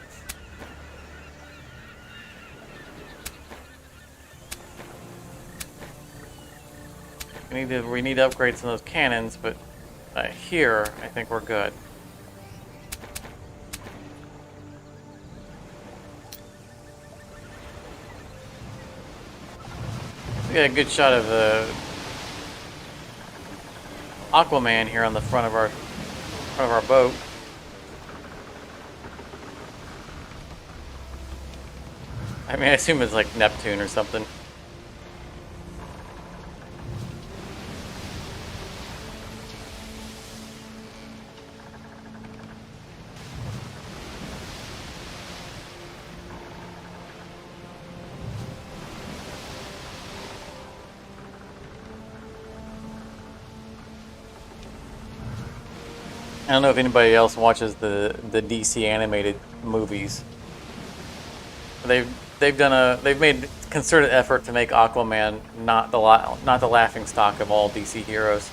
We need to upgrade some of those cannons, but here I think we're good. We got a good shot of Aquaman here on the front of our boat. I mean, I assume it's like Neptune or something. I don't know if anybody else watches the DC animated movies. They've they've made concerted effort to make Aquaman not the laughing stock of all DC heroes.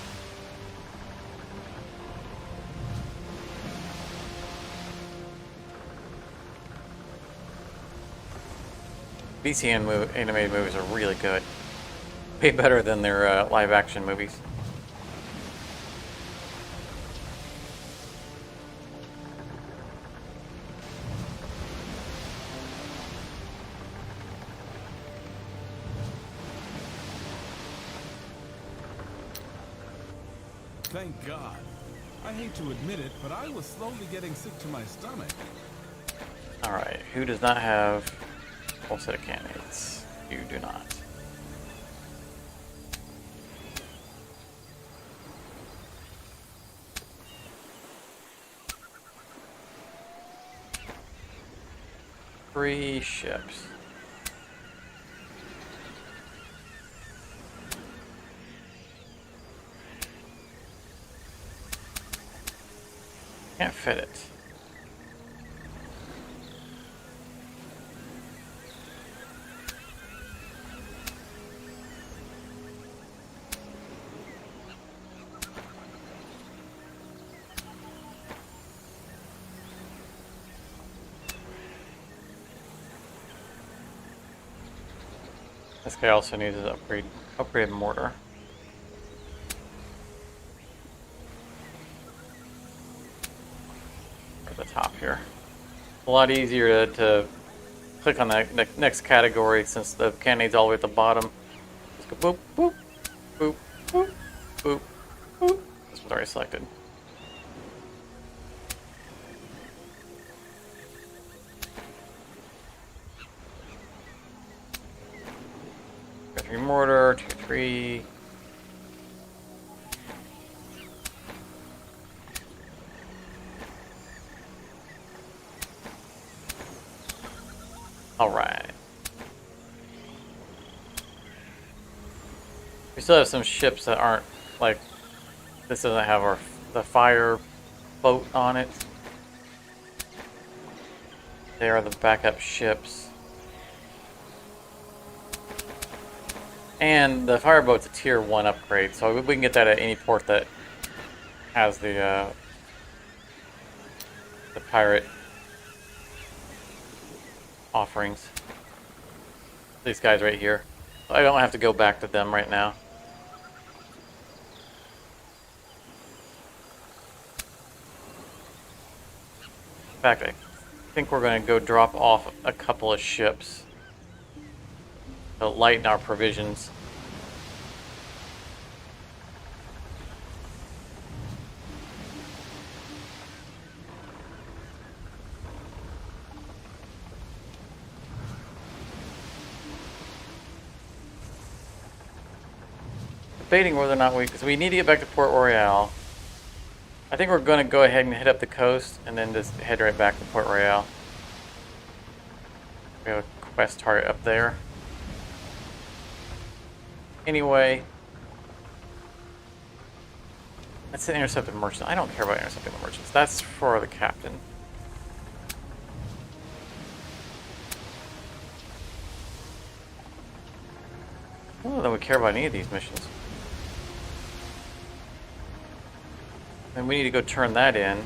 DC animated movies are really good. Way better than their live action movies. Thank God. I hate to admit it, but I was slowly getting sick to my stomach. Alright, who does not have full set of candidates? You do not. Three ships. Can't fit it. This guy also needs his upgrade mortar. At the top here. A lot easier to click on the next category since the candidate's all the way at the bottom. Just go boop, boop, boop, boop, boop, boop. This was already selected. Mortar, 2-3. All right. We still have some ships that aren't like this. Doesn't have the fire boat on it. They are the backup ships. And the fireboat's a tier 1 upgrade, so we can get that at any port that has the pirate offerings. These guys right here. I don't have to go back to them right now. In fact, I think we're going to go drop off a couple of ships to lighten our provisions. Debating whether or not because we need to get back to Port Royale. I think we're going to go ahead and hit up the coast and then just head right back to Port Royale. We have a quest target up there. Anyway, that's an intercepted merchant. I don't care about intercepting the merchants. That's for the captain. I don't know that we care about any of these missions. And we need to go turn that in.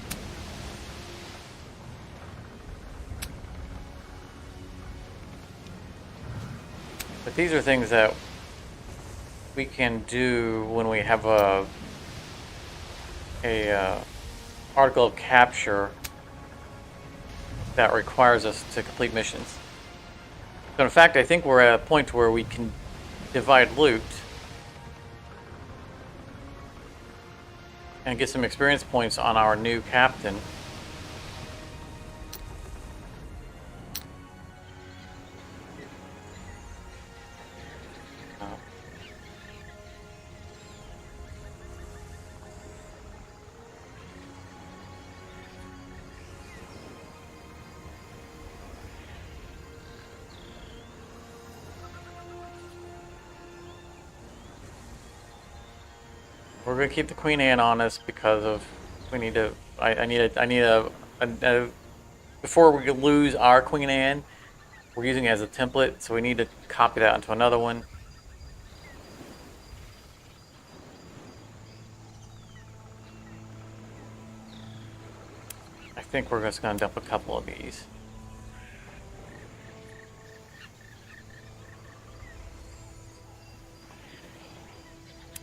But these are things that we can do when we have a article of capture that requires us to complete missions. So in fact, I think we're at a point where we can divide loot and get some experience points on our new captain. We're gonna keep the Queen Anne on us because of we need to. I need a before we lose our Queen Anne. we're using it as a template, so we need to copy that onto another one. I think we're just going to dump a couple of these.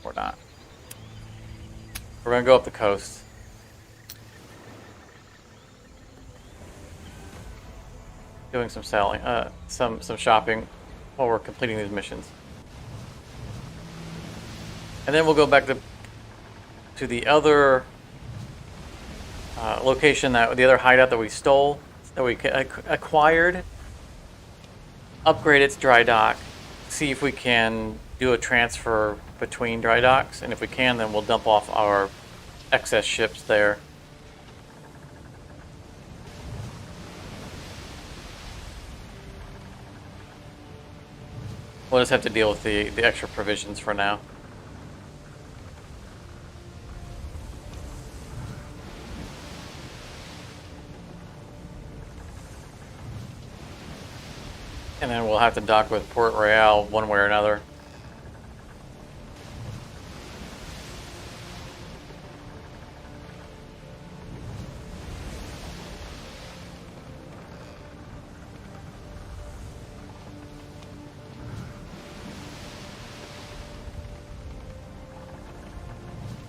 Or not. We're going to go up the coast. Doing some selling, some shopping while we're completing these missions. And then we'll go back to the other location, the other hideout that we stole, that we acquired, upgrade its dry dock, see if we can do a transfer between dry docks, and if we can, then we'll dump off our excess ships there. We'll just have to deal with the extra provisions for now. And then we'll have to dock with Port Royal one way or another.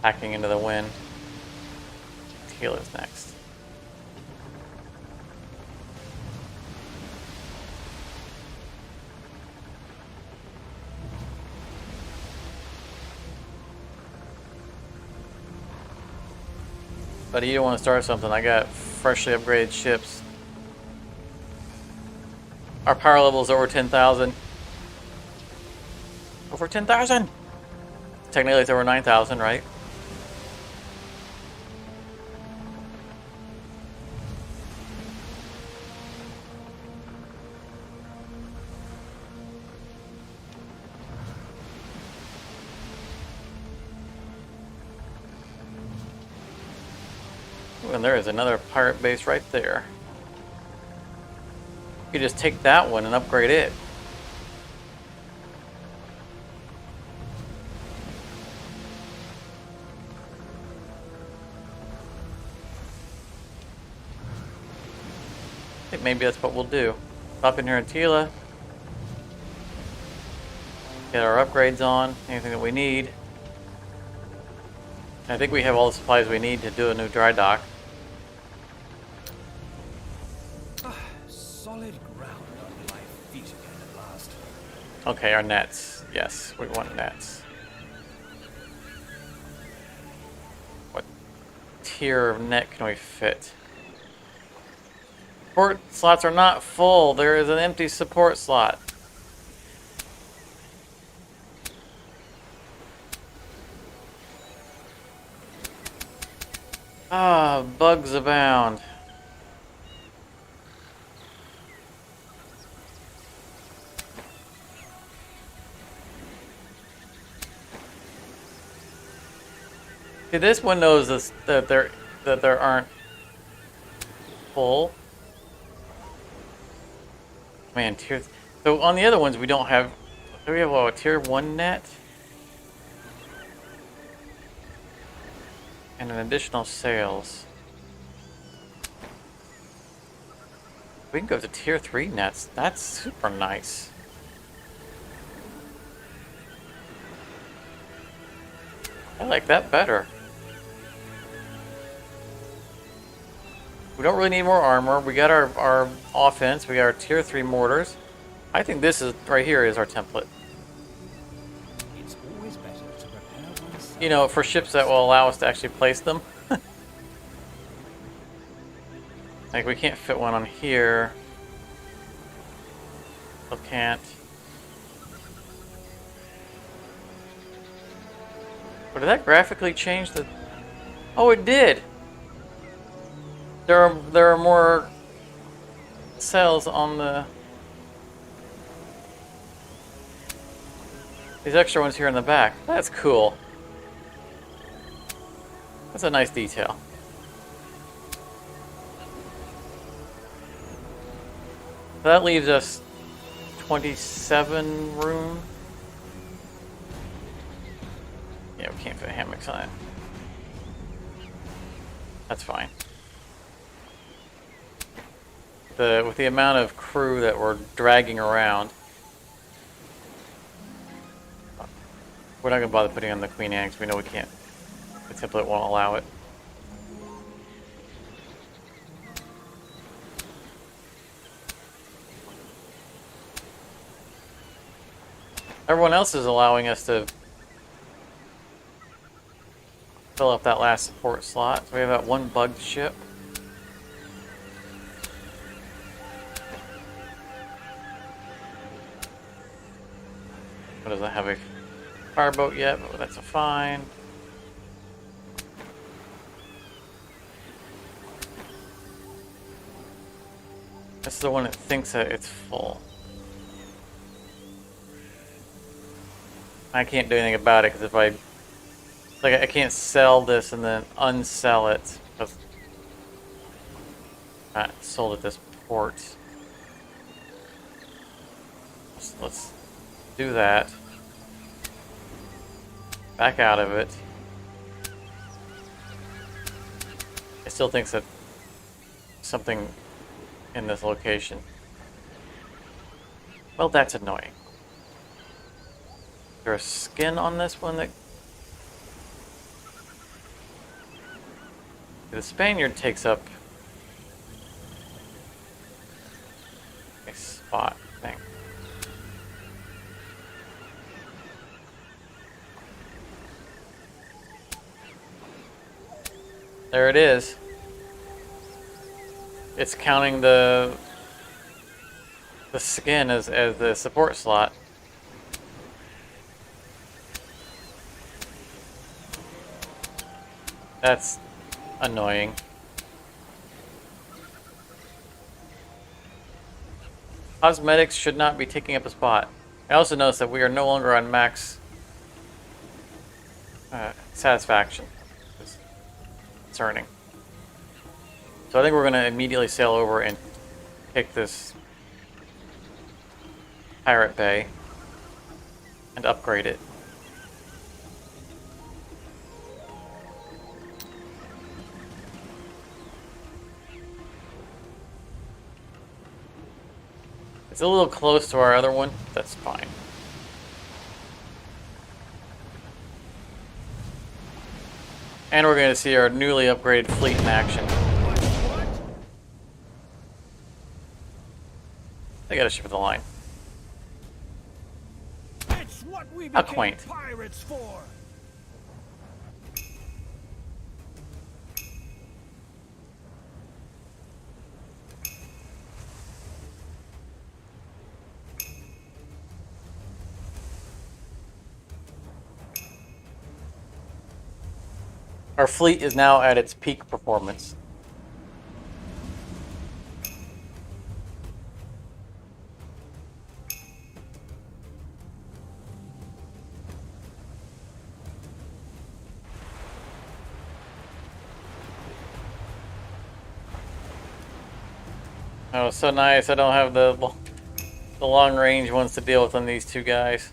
Hacking into the wind. Teela's next. Buddy, you don't want to start something. I got freshly upgraded ships. Our power level is over 10,000. Over 10,000! Technically it's over 9,000, right? Ooh, and there is another pirate base right there. You just take that one and upgrade it. I think maybe that's what we'll do. Pop in here in Teela. Get our upgrades on, anything that we need. I think we have all the supplies we need to do a new dry dock. Solid ground under my feet again at last. Okay, our nets. Yes, we want nets. What tier of net can we fit? Support slots are not full. There is an empty support slot. Ah, bugs abound. See, this one knows this, that there aren't full. Man, tier. So on the other ones we don't have. Do we have a tier 1 net? And an additional sales. We can go to tier 3 nets. That's super nice. I like that better. We don't really need more armor. We got our offense. We got our tier 3 mortars. I think this is right here is our template. It's always better to prepare oneself. You know, for ships that will allow us to actually place them. Like, we can't fit one on here. Still can't. But did that graphically change the... Oh, it did! There are more cells on the... These extra ones here in the back. That's cool. That's a nice detail. That leaves us 27 room. Yeah, we can't fit hammocks on it. That's fine. With the amount of crew that we're dragging around, we're not going to bother putting on the Queen Anne because we know we can't. The template won't allow it. Everyone else is allowing us to fill up that last support slot. So we have that one bugged ship. It doesn't have a fireboat yet, but that's a fine. This is the one that thinks that it's full. I can't do anything about it because if I can't sell this and then unsell it because I sold at this port. Let's do that. Back out of it. It still thinks that something in this location. Well, that's annoying. Is there a skin on this one that... The Spaniard takes up a spot, I think. There it is. It's counting the skin as the support slot. That's annoying. Cosmetics should not be taking up a spot. I also noticed that we are no longer on max satisfaction. It's concerning. So I think we're going to immediately sail over and take this pirate bay and upgrade it. It's a little close to our other one. That's fine. And we're going to see our newly upgraded fleet in action. They got a ship of the line. It's what we How became quaint. pirates for. Our fleet is now at its peak performance. Oh, so nice. I don't have the long range ones to deal with on these two guys.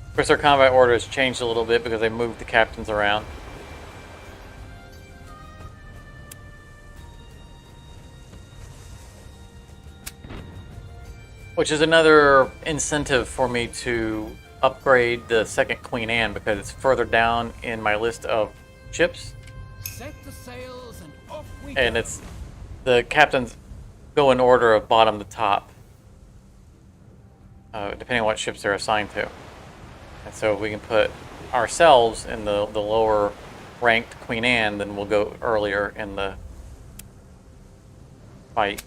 Of course, our combat order has changed a little bit because they moved the captains around. Which is another incentive for me to upgrade the second Queen Anne because it's further down in my list of ships. Set the sails and off we And go. it's the captains go in order of bottom to top, depending on what ships they're assigned to. And so if we can put ourselves in the lower ranked Queen Anne, then we'll go earlier in the fight.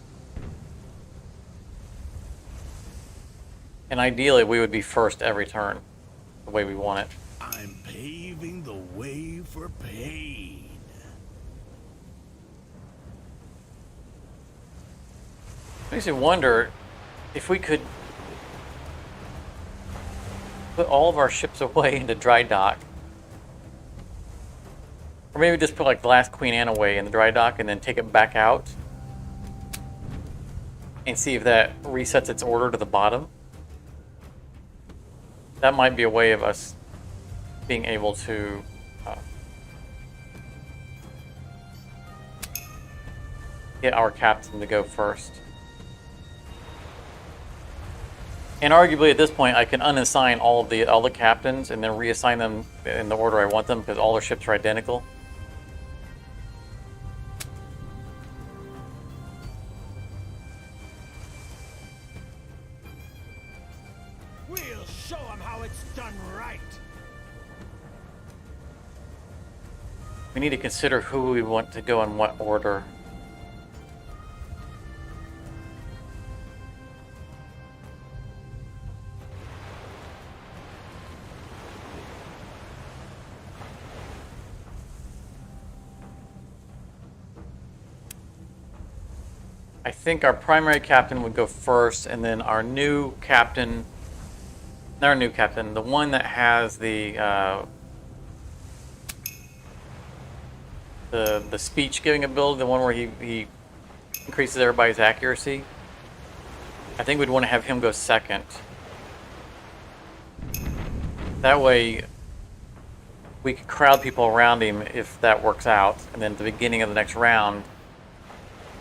And ideally, we would be first every turn, the way we want it. I'm paving the way for pain. Makes me wonder if we could put all of our ships away into dry dock. Or maybe just put like the last Queen Anne away in the dry dock and then take it back out. and see if that resets its order to the bottom. That might be a way of us being able to get our captain to go first. And arguably at this point I can unassign all the captains and then reassign them in the order I want them because all their ships are identical. We'll show them how it's done right. We need to consider who we want to go in what order. I think our primary captain would go first, and then our new captain, not our new captain, the one that has the speech giving ability, the one where he increases everybody's accuracy. I think we'd want to have him go second. That way we could crowd people around him if that works out, and then at the beginning of the next round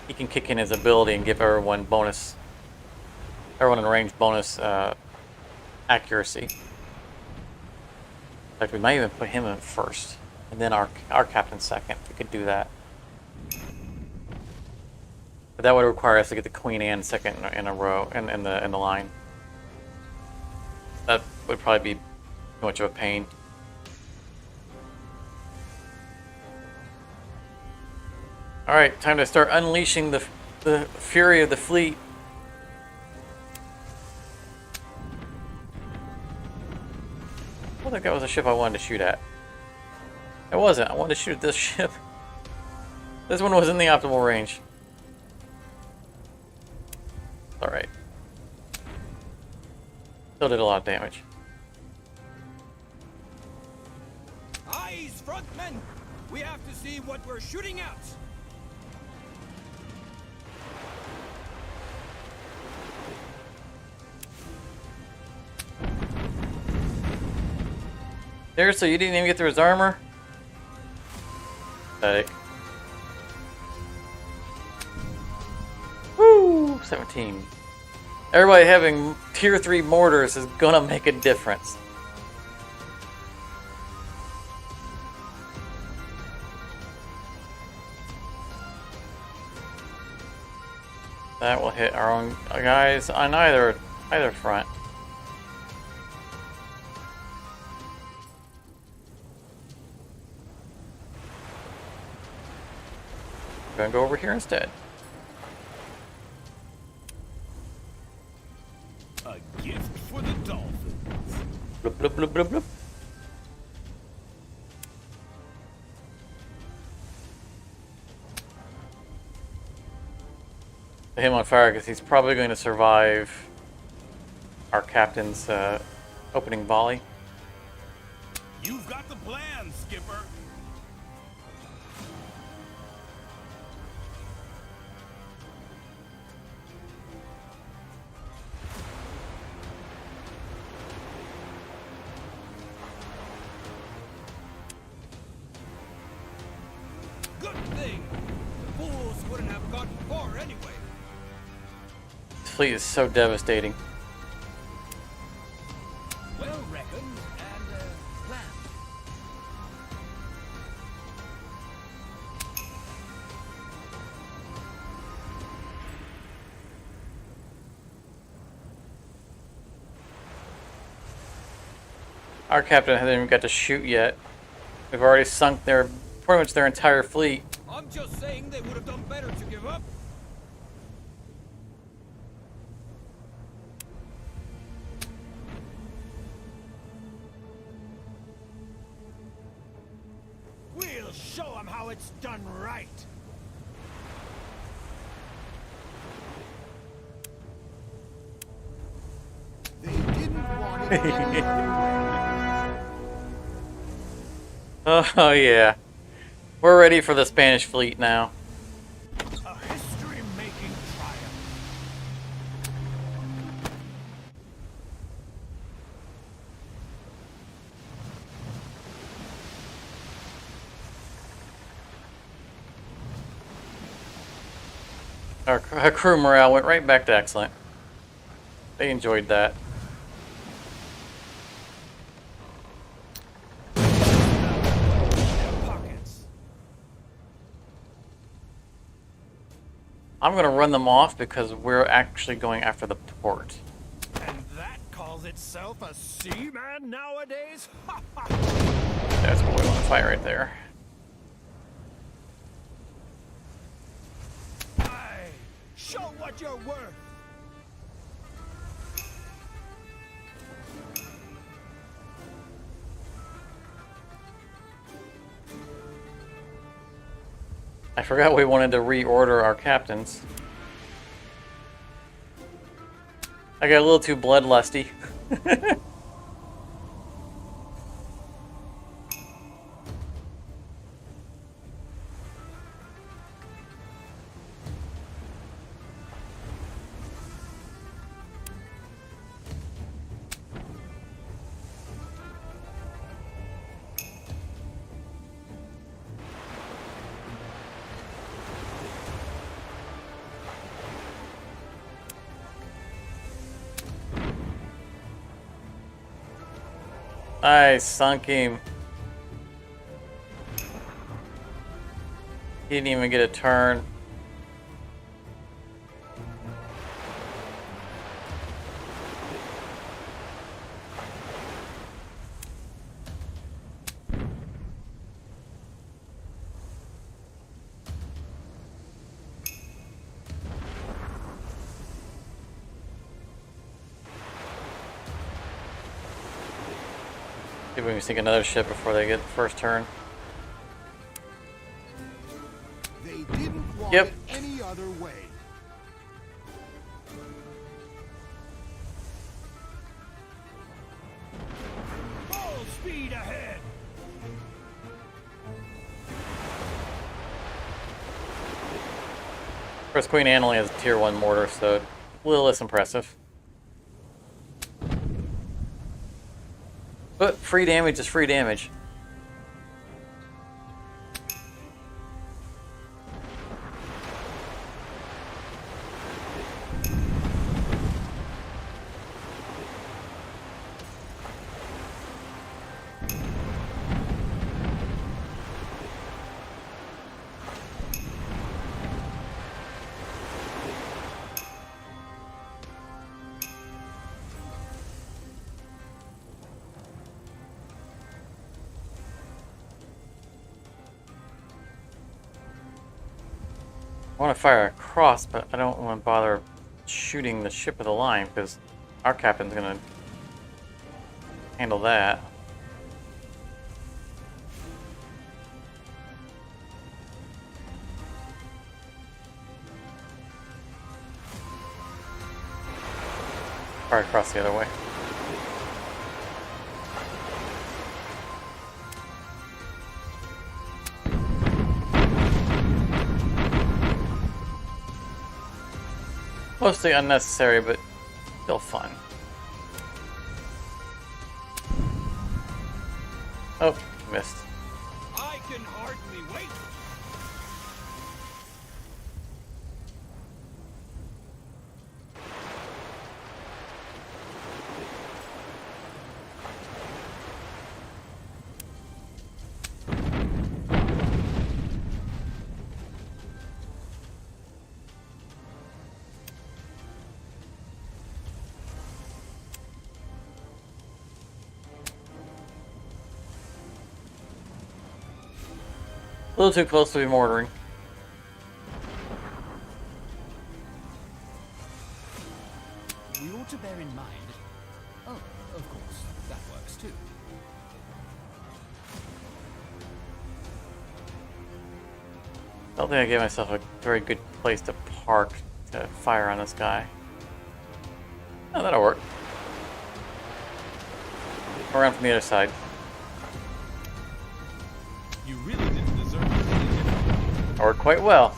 he can kick in his ability and give everyone in range bonus accuracy. In fact, we might even put him in first, and then our captain second. We could do that, but that would require us to get the Queen Anne second in a row in the line. That would probably be too much of a pain. Alright, time to start unleashing the fury of the fleet. I think that was a ship I wanted to shoot at. It wasn't. I wanted to shoot at this ship. This one was in the optimal range. Alright. Still did a lot of damage. Eyes, frontmen! We have to see what we're shooting at. Seriously, you didn't even get through his armor? Pathetic. Woo! 17. Everybody having tier 3 mortars is gonna make a difference. That will hit our own guys on either front. We're gonna go over here instead. A gift for the dolphins. Bloop, bloop, bloop, bloop, bloop. Put him on fire because he's probably going to survive our captain's opening volley. You've got the plan, Skipper. Good thing. The fools wouldn't have gotten far anyway. This fleet is so devastating. Well reckoned and planned. Our captain hasn't even got to shoot yet. We've already sunk pretty much their entire fleet. I'm just saying they would have done better to give up. We'll show them how it's done right. They didn't want it any other way. Oh yeah. We're ready for the Spanish fleet now. A history-making triumph. Our crew morale went right back to excellent. They enjoyed that. Pockets. I'm gonna run them off because we're actually going after the port. And that calls itself a seaman nowadays? Ha ha! That's what we want to fight right there. Aye, show what you're worth. I forgot we wanted to reorder our captains. I got a little too bloodlusty. I sunk him. He didn't even get a turn. See if we can sink another ship before they get the first turn. They didn't want Yep. it any other way. Full speed ahead. Of course, Queen Anne only has a tier 1 mortar, so a little less impressive. But free damage is free damage. I want to fire across, but I don't want to bother shooting the ship of the line because our captain's going to handle that. Fire across the other way. Mostly unnecessary, but still fun. Oh, missed. I can hardly wait. A little too close to be mortaring. We ought to bear in mind. Oh, of course, that works too. I don't think I gave myself a very good place to park to fire on this guy. Oh, that'll work. Around from the other side. You really didn't deserve to be different. That worked quite well.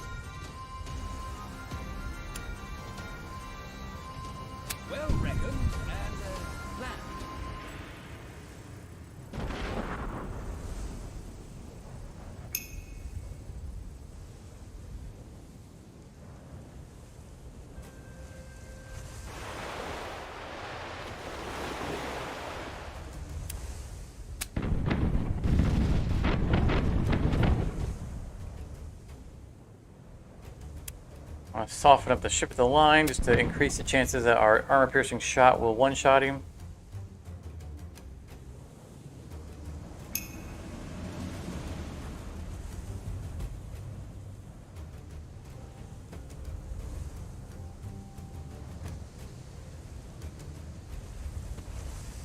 Well reckoned and planned. Soften up the ship of the line just to increase the chances that our armor-piercing shot will one-shot him.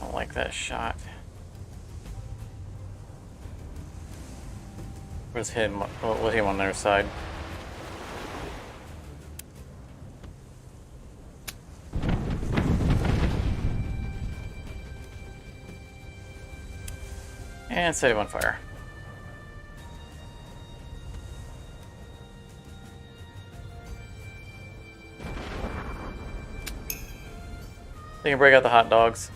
I don't like that shot. Where's him? With him on their side. And set him on fire. They can break out the hot dogs.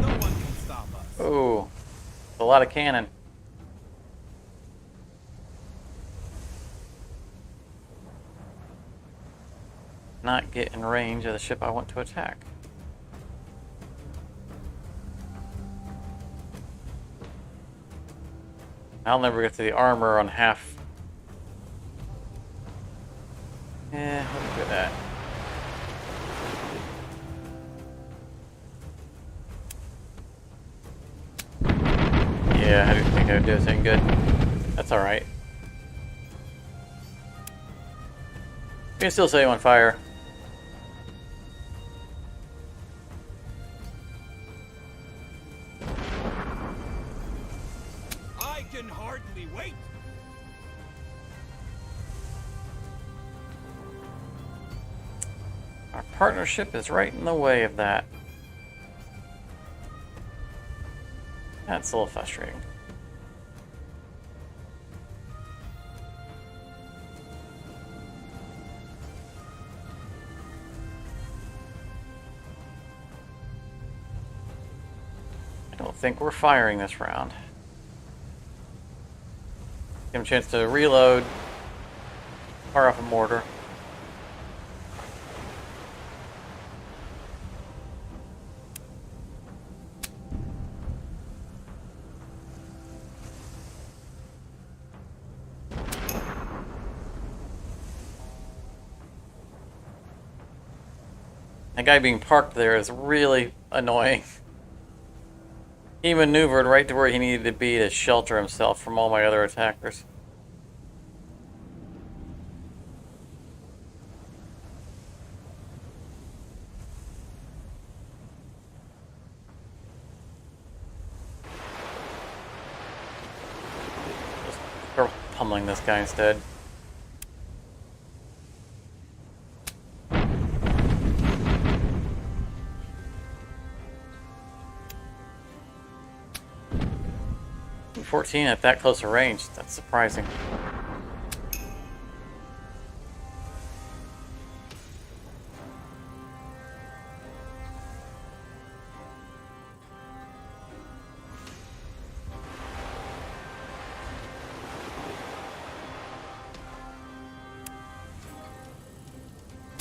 No one can stop us. Ooh, a lot of cannon. Not get in range of the ship I want to attack. I'll never get to the armor on half. Eh, let's do that. Yeah, I didn't think I would do anything good. That's alright. You can still set him on fire. I can hardly wait. Our partnership is right in the way of that. That's a little frustrating. I don't think we're firing this round. Give him a chance to reload. Fire off a mortar. That guy being parked there is really annoying. He maneuvered right to where he needed to be to shelter himself from all my other attackers. Just start pummeling this guy instead. .14 at that close a range. That's surprising.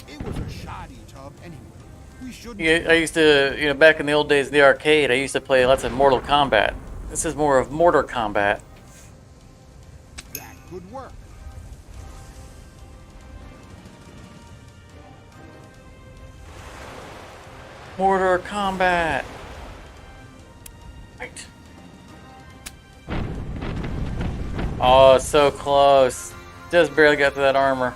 It was a shoddy tub anyway. We shouldn't. Yeah, I used to, back in the old days in the arcade, I used to play lots of Mortal Kombat. This is more of Mortar Combat. That could work. Mortar Combat! Right. Oh, so close. Just barely got to that armor.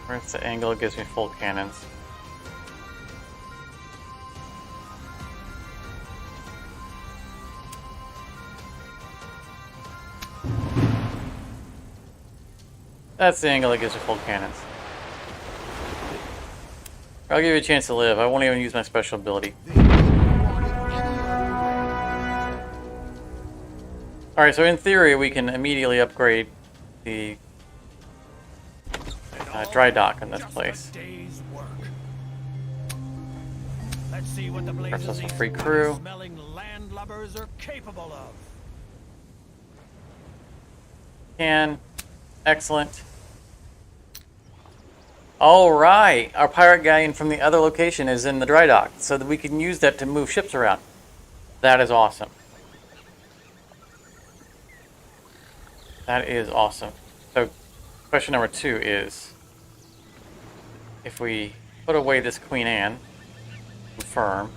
Where's the angle? It gives me full cannons. That's the angle that gives me full cannons. I'll give you a chance to live. I won't even use my special ability. They didn't want it anyway. All right, so in theory, we can immediately upgrade the dry dock in this Just place. a day's work. Let's see what the Perhaps blazes that's a these free crew. smelling landlubbers are capable of. Excellent. All right, our pirate galleon from the other location is in the dry dock, so that we can use that to move ships around. That is awesome. That is awesome. So, question number 2 is, if we put away this Queen Anne, confirm,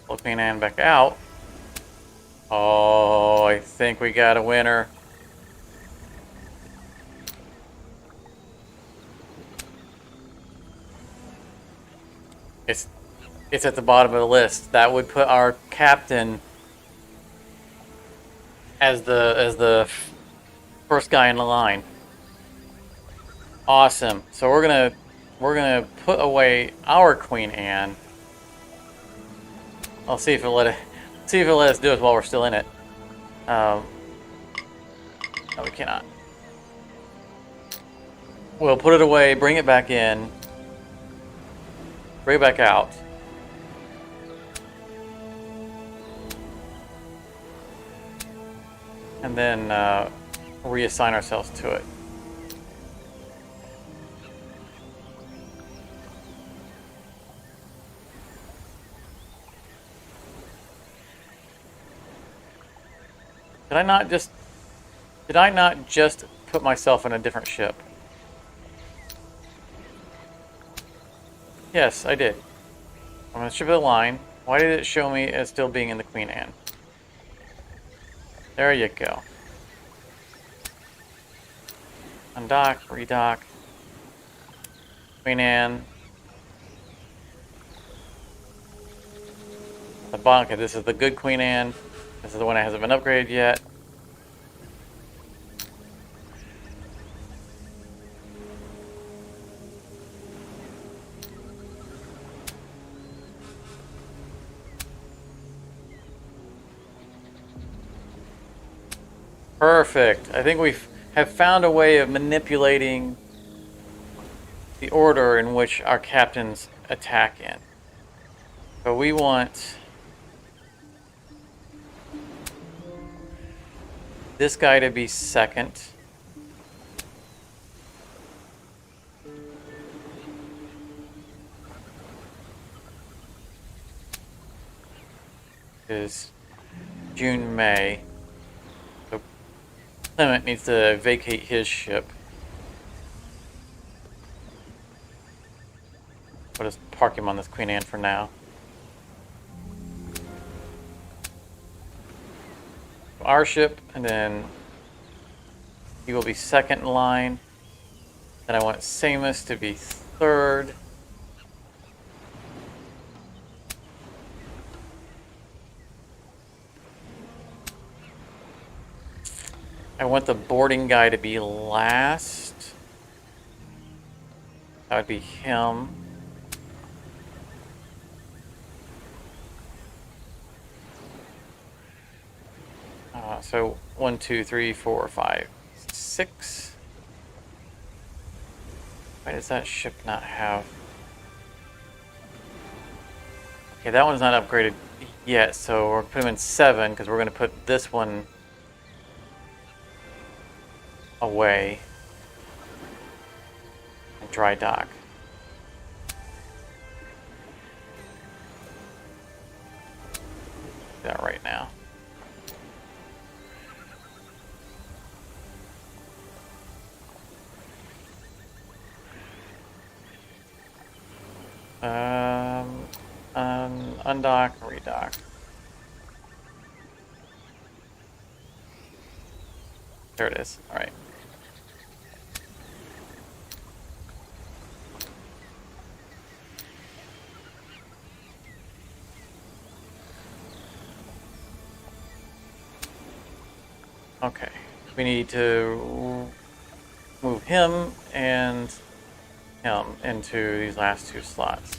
pull Queen Anne back out. Oh, I think we got a winner. It's at the bottom of the list. That would put our captain as the first guy in the line. Awesome. So we're gonna put away our Queen Anne. I'll see if it'll let us do it while we're still in it. No, we cannot. We'll put it away, bring it back in, bring it back out. And then reassign ourselves to it. Did I not just put myself in a different ship? Yes, I did. I'm on the ship of the line. Why did it show me as still being in the Queen Anne? There you go. Undock, redock. Queen Anne. The bottom, okay, this is the good Queen Anne. This is the one that hasn't been upgraded yet. Perfect. I think we have found a way of manipulating the order in which our captains attack in. So we want this guy to be second. Is June, May. So Clement needs to vacate his ship. We'll just park him on this Queen Anne for now. Our ship, and then he will be second in line. Then I want Samus to be third. I want the boarding guy to be last. That would be him. So 1, 2, 3, 4, 5, 6. Why does that ship not have? Okay, that one's not upgraded yet, so we're putting him in 7 because we're going to put this one away and dry dock. Do that right now. Undock, redock. There it is. All right. Okay. We need to move him and him into these last 2 slots.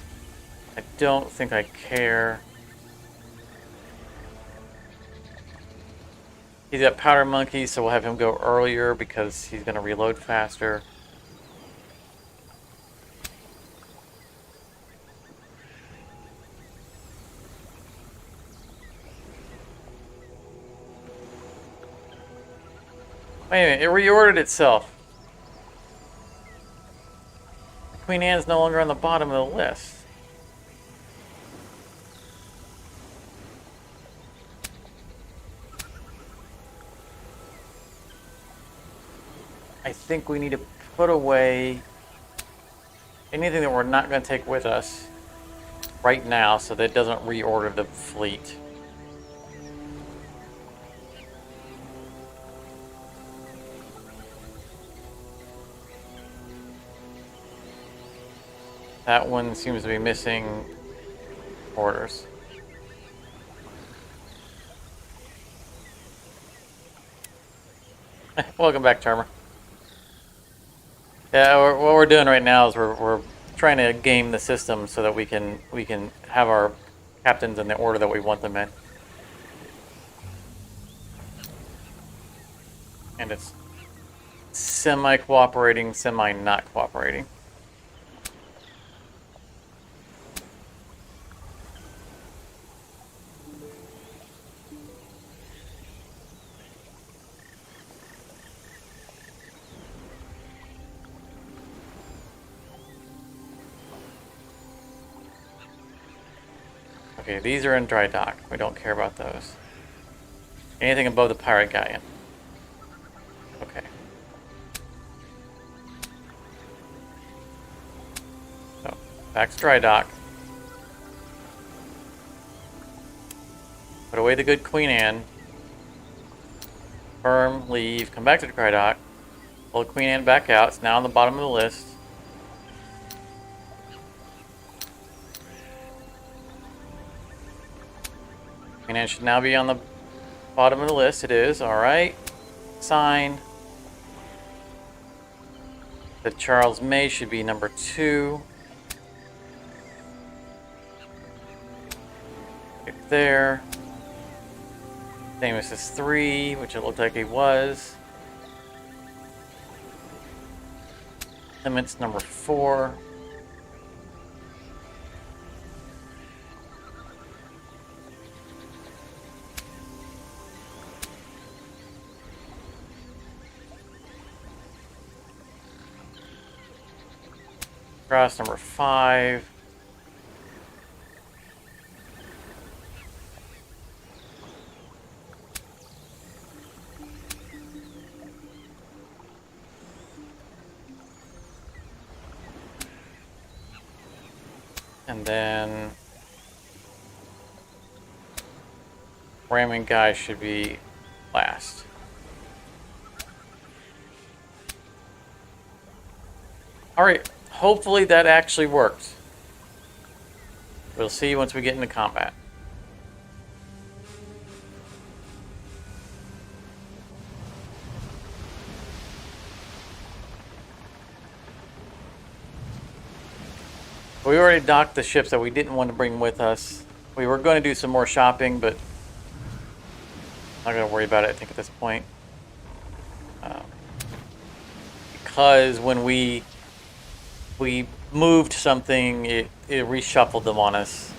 I don't think I care He's got powder monkey, so we'll have him go earlier because he's going to reload faster. Wait a minute, it reordered itself. Queen Anne's no longer on the bottom of the list. I think we need to put away anything that we're not going to take with us right now so that it doesn't reorder the fleet. That one seems to be missing orders. Welcome back, Charmer. Yeah, what we're doing right now is we're trying to game the system so that we can have our captains in the order that we want them in. And it's semi-cooperating, semi-not cooperating. Okay, these are in dry dock. We don't care about those. Anything above the pirate galleon. Okay. So, back to dry dock. Put away the good Queen Anne. Firm, leave, come back to the dry dock. Pull Queen Anne back out. It's now on the bottom of the list. Queen Anne should now be on the bottom of the list. It is. Alright. Sign. The Charles May should be number 2. Right there. Famous is 3, which it looked like he was. Limits number 4. Cross number 5. And then ramming guy should be last. All right. Hopefully that actually worked. We'll see once we get into combat. We already docked the ships that we didn't want to bring with us. We were going to do some more shopping, but I'm not going to worry about it, I think, at this point. Because when we moved something, it reshuffled them on us.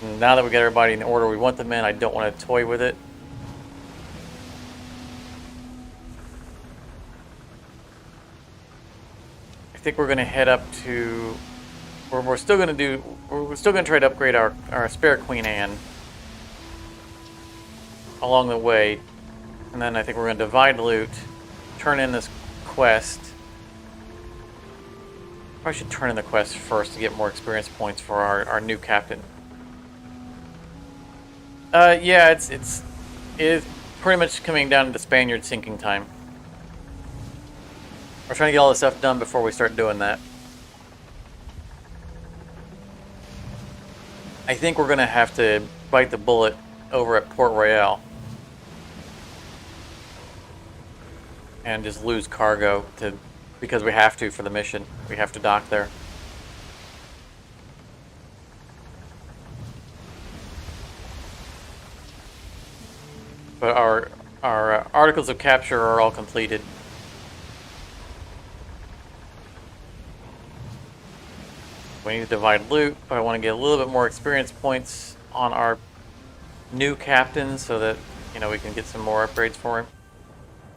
And now that we got everybody in the order we want them in, I don't want to toy with it. I think we're going to head up to... We're still going to try to upgrade our spare Queen Anne along the way. And then I think we're going to divide loot, turn in this quest. Probably should turn in the quest first to get more experience points for our new captain. Yeah, it is pretty much coming down to the Spaniard sinking time. We're trying to get all this stuff done before we start doing that. I think we're going to have to bite the bullet over at Port Royal. And just lose cargo because we have to for the mission. We have to dock there. But our articles of capture are all completed. We need to divide loot, but I want to get a little bit more experience points on our new captain so that, you know, we can get some more upgrades for him.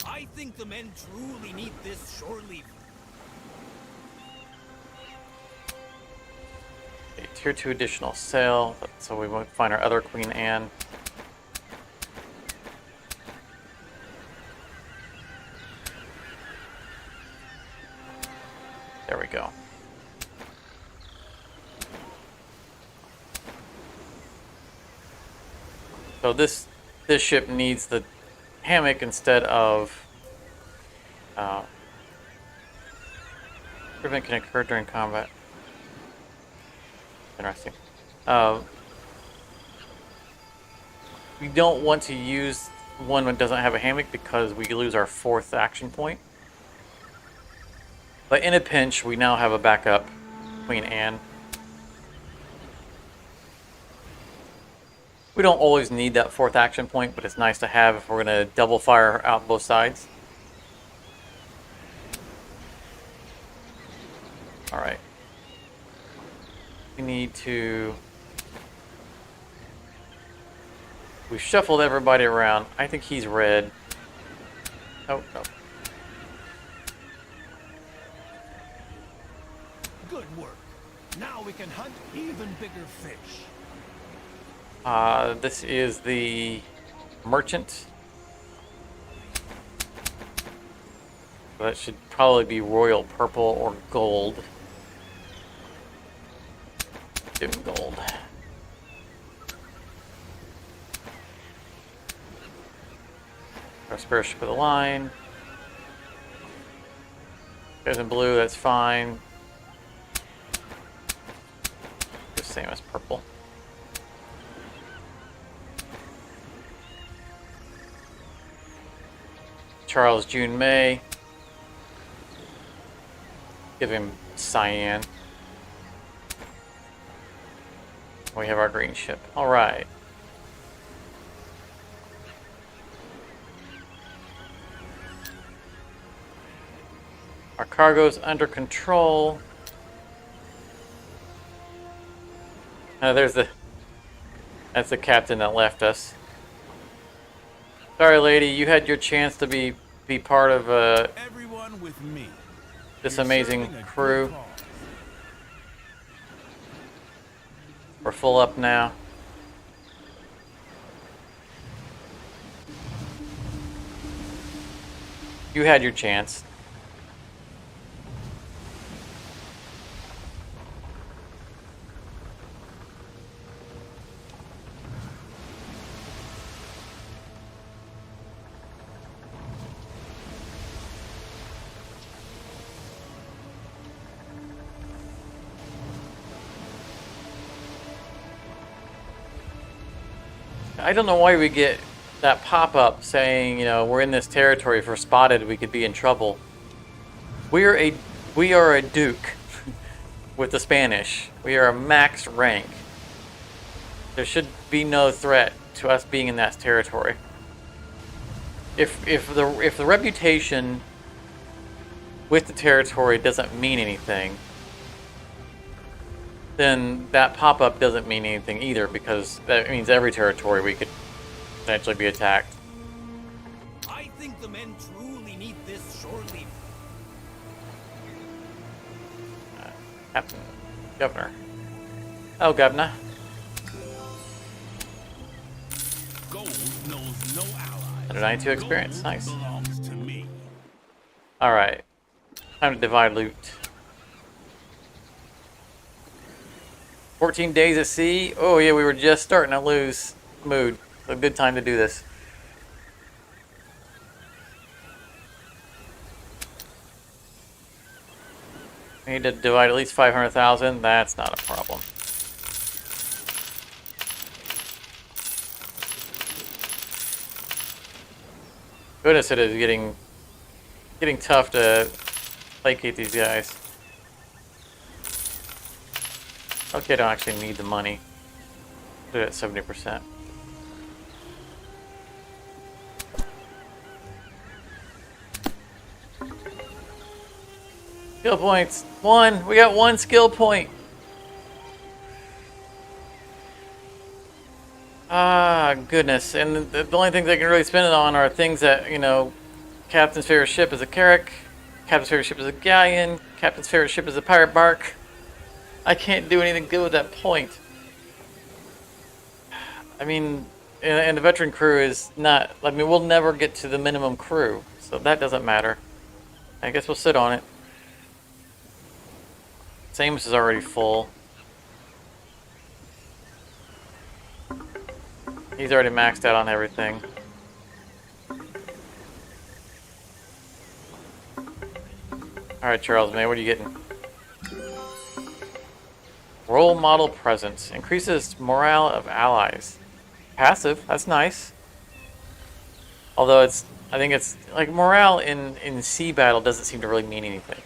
I think the men truly need this shore leave. Okay, tier 2 additional sail, so we won't find our other Queen Anne. There we go. So this ship needs the hammock instead of prevent can occur during combat. Interesting. We don't want to use one that doesn't have a hammock because we lose our 4th action point. But in a pinch, we now have a backup Queen Anne. We don't always need that 4th action point, but it's nice to have if we're going to double fire out both sides. Alright. We need to... We've shuffled everybody around. I think he's red. Oh, no. Good work. Now we can hunt even bigger fish. This is the merchant. So that should probably be royal purple or gold. Doing gold. Our spare ship of the line. Goes in blue, that's fine. The same as purple. Charles, June, May. Give him cyan. We have our green ship. All right. Our cargo's under control. That's the captain that left us. Sorry, lady, you had your chance to be part of Everyone with me. this You're amazing serving a good crew. cause. We're full up now. You had your chance. I don't know why we get that pop-up saying, you know, we're in this territory. If we're spotted, we could be in trouble. We are a duke with the Spanish. We are a max rank. There should be no threat to us being in that territory. If the reputation with the territory doesn't mean anything, then that pop-up doesn't mean anything either, because that means every territory we could potentially be attacked. I think the men truly need this shore leave. Captain, Governor. Oh, Governor. Gold knows no allies. 192 experience. Nice. Belongs to me. All right. Time to divide loot. 14 days at sea. Oh yeah, we were just starting to lose mood. So a good time to do this. We need to divide at least 500,000. That's not a problem. Goodness, it is getting tough to placate these guys. Okay, I don't actually need the money. Do it at 70%. Skill points. One. We got one skill point. Ah, goodness. And the only things I can really spend it on are things that, you know, Captain's favorite ship is a Carrack. Captain's favorite ship is a Galleon. Captain's favorite ship is a pirate bark. I can't do anything good with that point. I mean, and the veteran crew is not... I mean, we'll never get to the minimum crew, so that doesn't matter. I guess we'll sit on it. Samus is already full. He's already maxed out on everything. Alright, Charles, man, what are you getting? Role model presence. Increases morale of allies. Passive, that's nice. Although it's... I think it's... Like, morale in sea battle doesn't seem to really mean anything.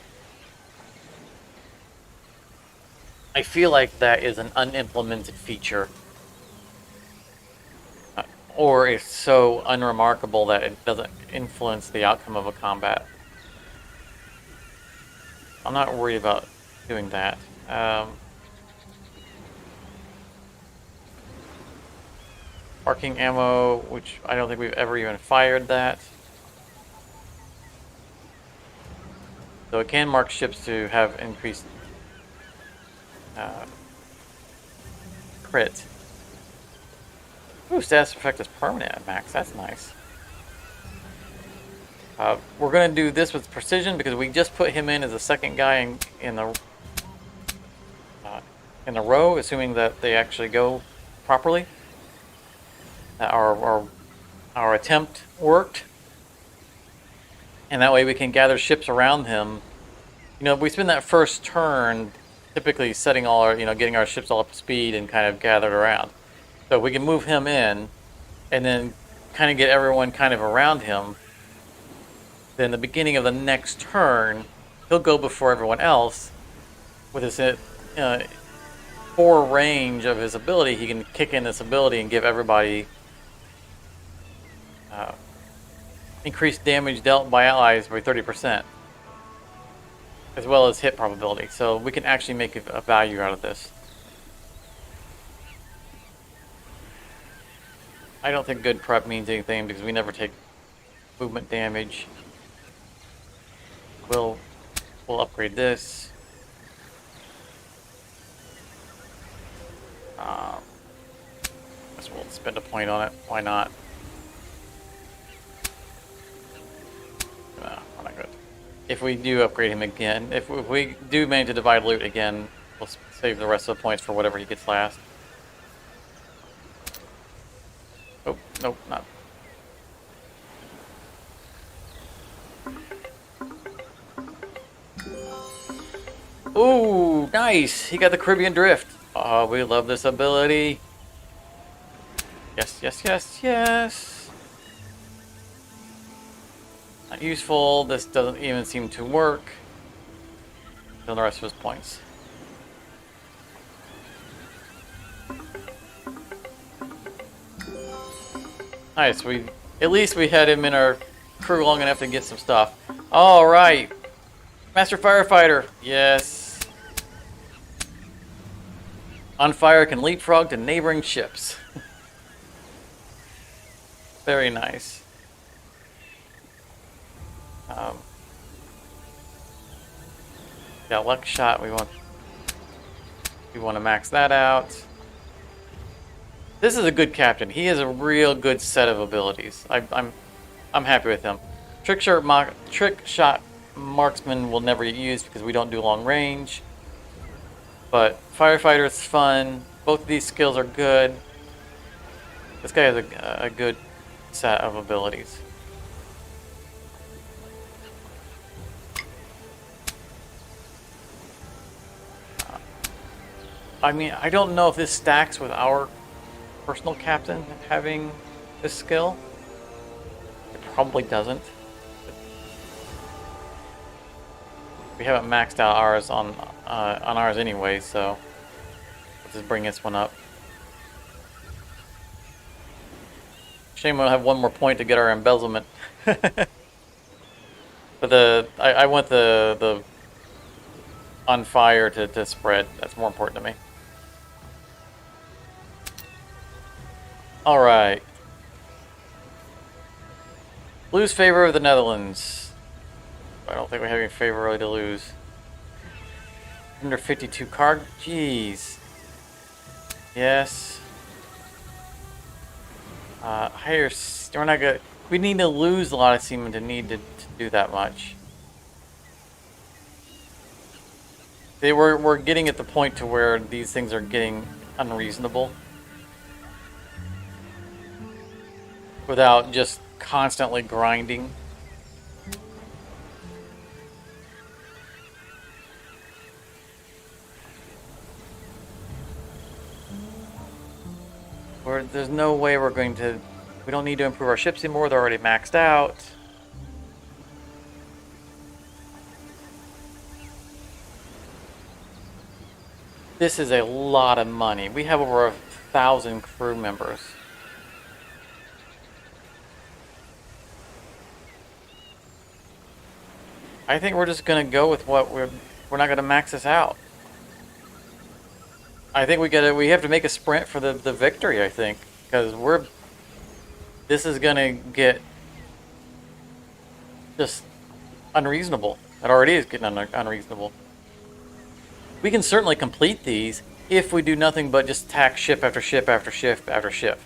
I feel like that is an unimplemented feature. Or it's so unremarkable that it doesn't influence the outcome of a combat. I'm not worried about doing that. Marking ammo, which I don't think we've ever even fired that. So it can mark ships to have increased crit. Ooh, status effect is permanent at max. That's nice. We're going to do this with precision because we just put him in as a second guy in the row, assuming that they actually go properly. That our attempt worked, and that way we can gather ships around him. You know, we spend that first turn typically setting all our, getting our ships all up to speed and kind of gathered around. So we can move him in, and then kind of get everyone kind of around him. Then the beginning of the next turn, he'll go before everyone else. With his range of his ability, he can kick in this ability and give everybody increased damage dealt by allies by 30%, as well as hit probability. So we can actually make a value out of this. I don't think good prep means anything because we never take movement damage. We'll upgrade this. Guess we'll spend a point on it. Why not? No, we're not good. If we do upgrade him again, if we do manage to divide loot again, we'll save the rest of the points for whatever he gets last. Oh, nope, not. Ooh, nice! He got the Caribbean Drift. Oh, we love this ability. Yes, yes, yes, yes. Not useful. This doesn't even seem to work. Then the rest of his points. Nice. At least we had him in our crew long enough to get some stuff. All right, Master Firefighter. Yes. On fire can leapfrog to neighboring ships. Very nice. Got luck shot. We want to max that out. This is a good captain. He has a real good set of abilities. I'm happy with him. Trick shot marksman will never get used because we don't do long range. But firefighter is fun. Both of these skills are good. This guy has a good set of abilities. I mean, I don't know if this stacks with our personal captain having this skill. It probably doesn't. We haven't maxed out ours on ours anyway, so let's just bring this one up. Shame we'll have one more point to get our embezzlement. But I want the on fire to spread. That's more important to me. All right. Lose favor of the Netherlands. I don't think we have any favor really to lose. Under 52 card. Jeez. Yes. Higher. We're not good. We need to lose a lot of seamen to need to do that much. We're getting at the point to where these things are getting unreasonable. Without just constantly grinding. There's no way we're going to... We don't need to improve our ships anymore. They're already maxed out. This is a lot of money. We have over 1,000 crew members. I think we're just going to go with what we're not going to max this out. I think we have to make a sprint for the victory, I think, because this is going to get just unreasonable. It already is getting unreasonable. We can certainly complete these if we do nothing but just attack ship after ship after ship after ship.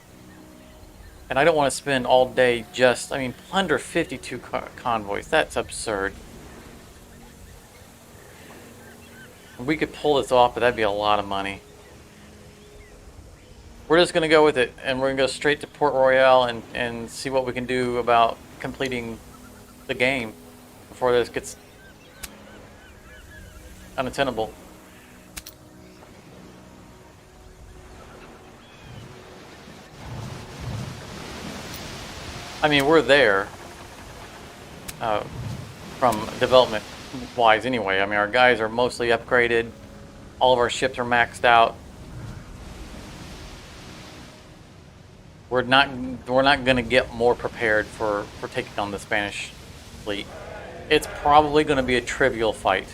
And I don't want to spend all day just, I mean, plunder 52 convoys. That's absurd. We could pull this off, but that'd be a lot of money. We're just going to go with it, and we're going to go straight to Port Royal and see what we can do about completing the game before this gets unattainable. I mean, we're there from development-wise anyway. I mean, our guys are mostly upgraded. All of our ships are maxed out. We're not going to get more prepared for taking on the Spanish fleet. It's probably going to be a trivial fight.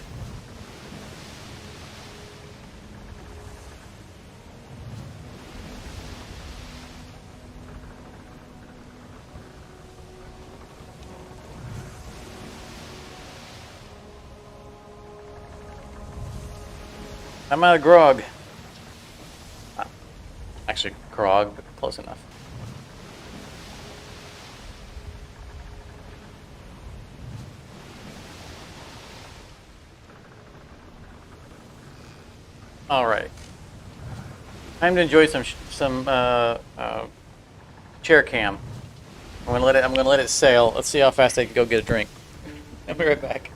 I'm out of grog. Actually, grog, but close enough. All right. Time to enjoy some chair cam. I'm gonna let it sail. Let's see how fast I can go get a drink. I'll be right back.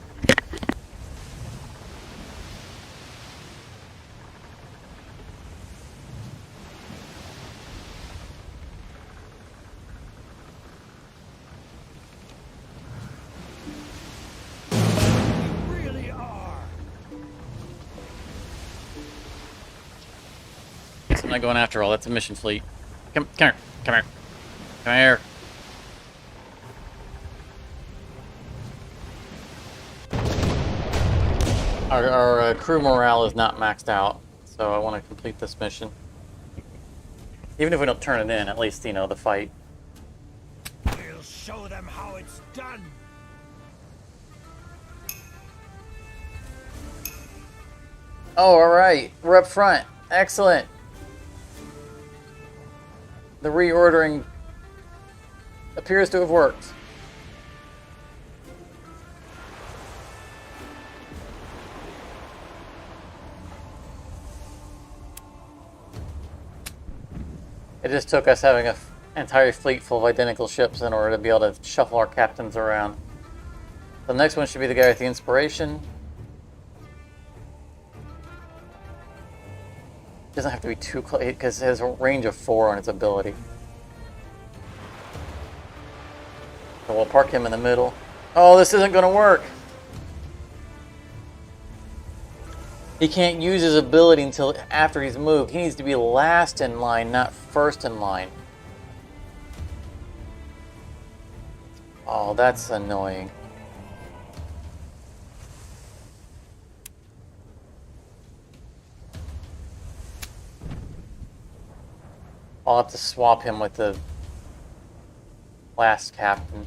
Really are. I'm not going after all. That's a mission fleet. Come here. Come here. Come here. Our crew morale is not maxed out, so I want to complete this mission. Even if we don't turn it in, at least, you know, the fight. We'll show them how it's done. Oh, all right. We're up front. Excellent. The reordering appears to have worked. It just took us having an entire fleet full of identical ships in order to be able to shuffle our captains around. The next one should be the guy with the inspiration. Doesn't have to be too close because it has a range of 4 on its ability. So we'll park him in the middle. Oh, this isn't going to work. He can't use his ability until after he's moved. He needs to be last in line, not first in line. Oh, that's annoying. I'll have to swap him with the last captain.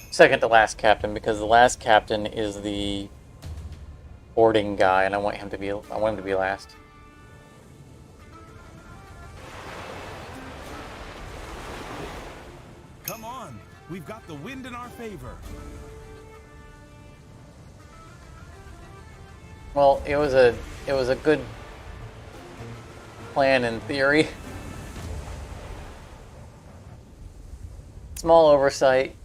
Second to last captain, because the last captain is the boarding guy, and I want him to be last. Come on, we've got the wind in our favor. Well, it was a good plan in theory. Small oversight.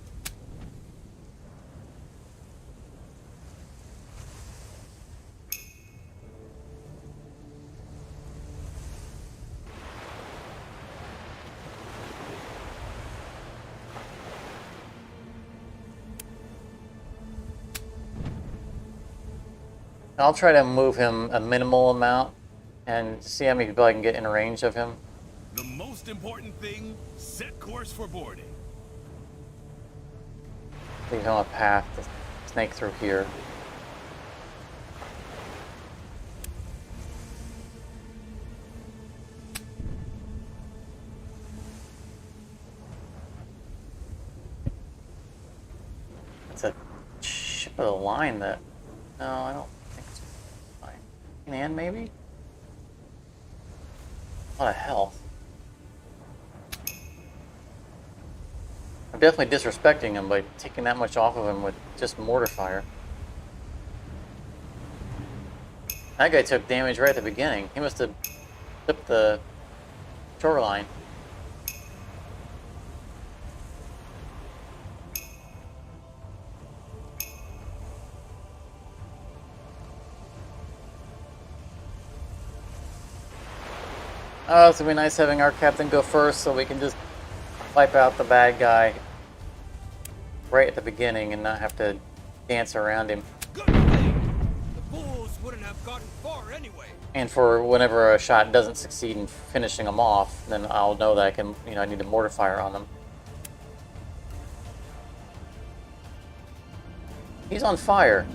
I'll try to move him a minimal amount and see how many people I can get in range of him. The most important thing, set course for boarding. Leave him a path to snake through here. It's a ship of the line that... No, I don't think it's fine. And maybe? A lot of health. I'm definitely disrespecting him by taking that much off of him with just mortar fire. That guy took damage right at the beginning. He must have flipped the shoreline. Oh, it's gonna be nice having our captain go first so we can just wipe out the bad guy right at the beginning and not have to dance around him. Good thing. The bulls wouldn't have gotten far anyway. And for whenever a shot doesn't succeed in finishing them off, then I'll know that I can, I need to mortar fire on them. He's on fire.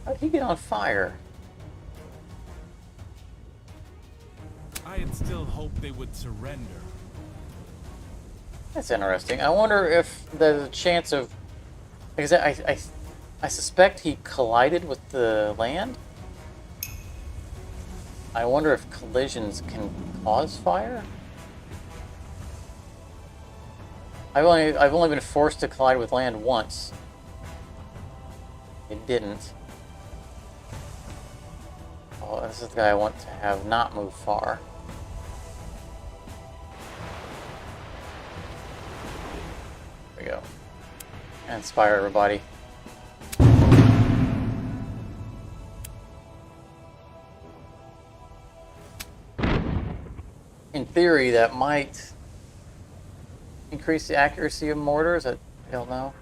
How did he get on fire? I had still hoped they would surrender. That's interesting. I wonder if there's a chance of... Because I suspect he collided with the land. I wonder if collisions can cause fire? I've only been forced to collide with land once. It didn't. Oh, this is the guy I want to have not move far. There we go. Inspire everybody. In theory, that might increase the accuracy of mortars. I don't know.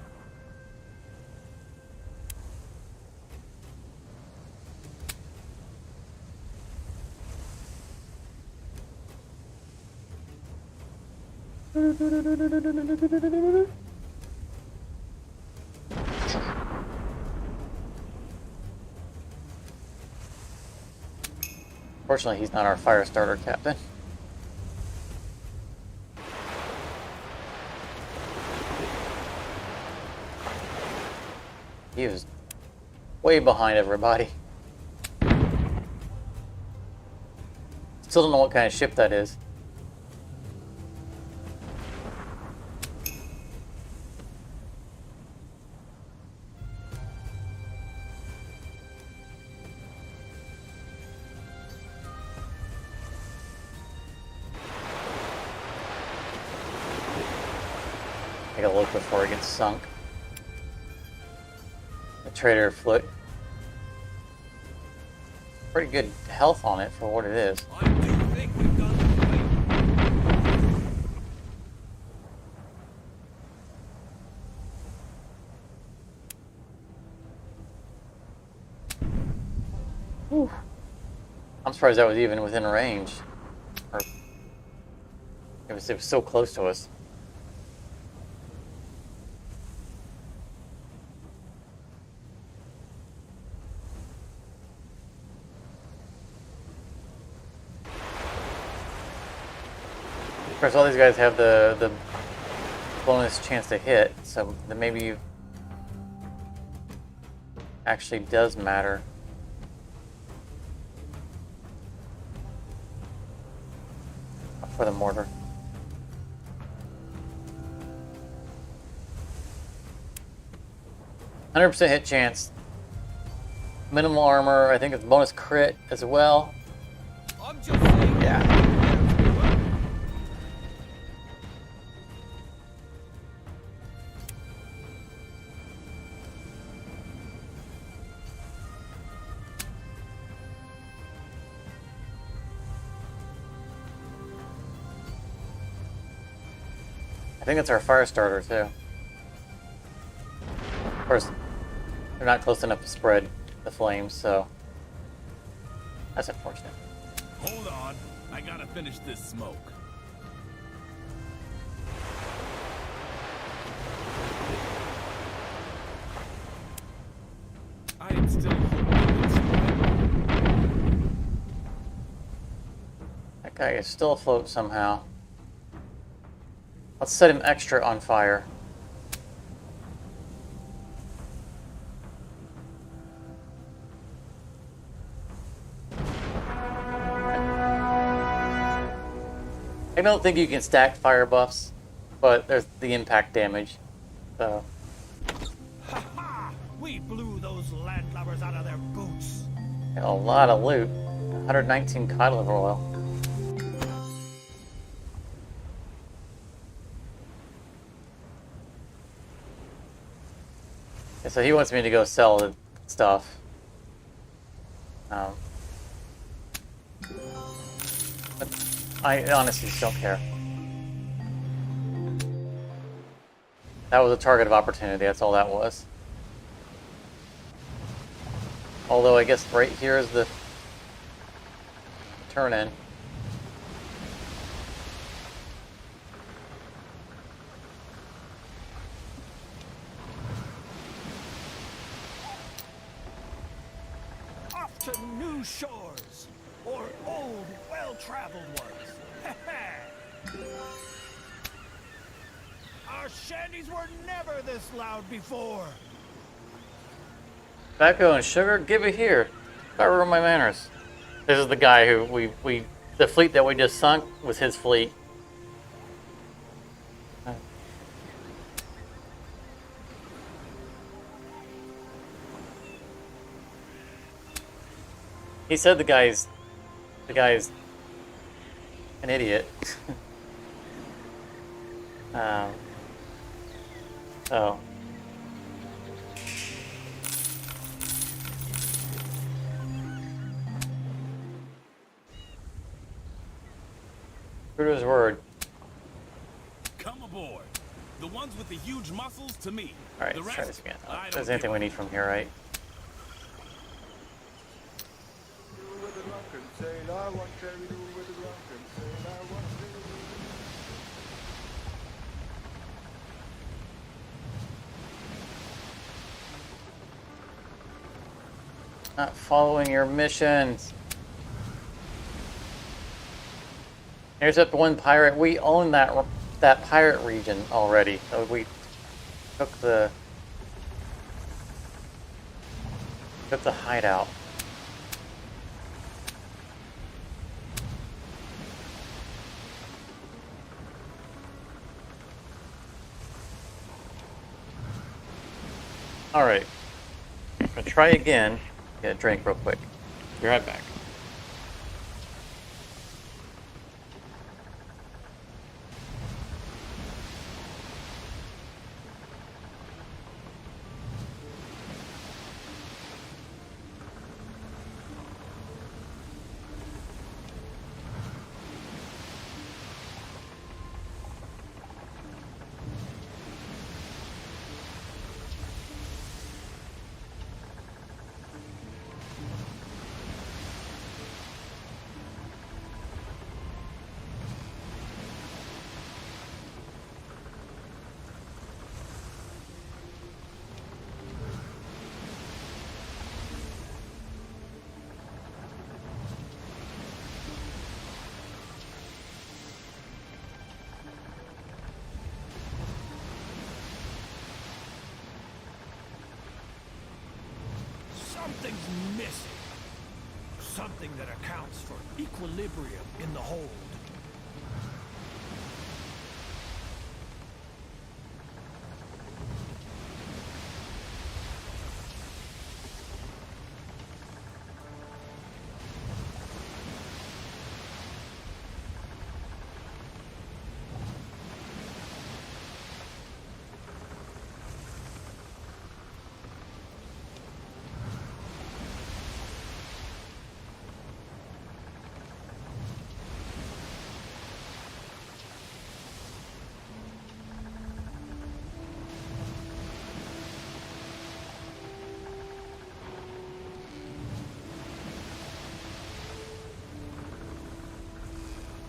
Fortunately, he's not our fire starter captain. He was way behind everybody. Still don't know what kind of ship that is. Take a look before it gets sunk. The trader foot. Pretty good health on it for what it is. I do think we've done the right. Whew. I'm surprised that was even within range. Or it was so close to us. course, all these guys have the bonus chance to hit, so then maybe actually does matter. For the mortar. %100 hit chance. Minimal armor. I think it's bonus crit as well. I'm just saying. Yeah. I think it's our fire starter too. Of course, they're not close enough to spread the flames, so that's unfortunate. Hold on. I gotta finish this smoke. I am still hoping it's That guy is still afloat somehow. Let's set him extra on fire. I don't think you can stack fire buffs, but there's the impact damage. So Ha ha! We blew those landlubbers out of their boots. got a lot of loot. 119 cod liver oil. Yeah, so he wants me to go sell the stuff. But I honestly just don't care. That was a target of opportunity, that's all that was. Although I guess right here is the turn in. Off to new shores, or old, well-traveled ones. Our shanties were never this loud before. Tobacco and sugar, give it here. Got to ruin my manners. This is the guy who the fleet that we just sunk was his fleet. He said the guy's an idiot. So. True to his word. Come aboard. The ones with the huge muscles to me. Alright, The let's try rest, this again. I If don't there's anything give we a- need from here, right? Not following your missions. Here's up one pirate. We own that pirate region already. So we took the hideout. All right. I'm gonna try again. Get a drink real quick. Be right back. Something's missing. Something that accounts for equilibrium in the hold.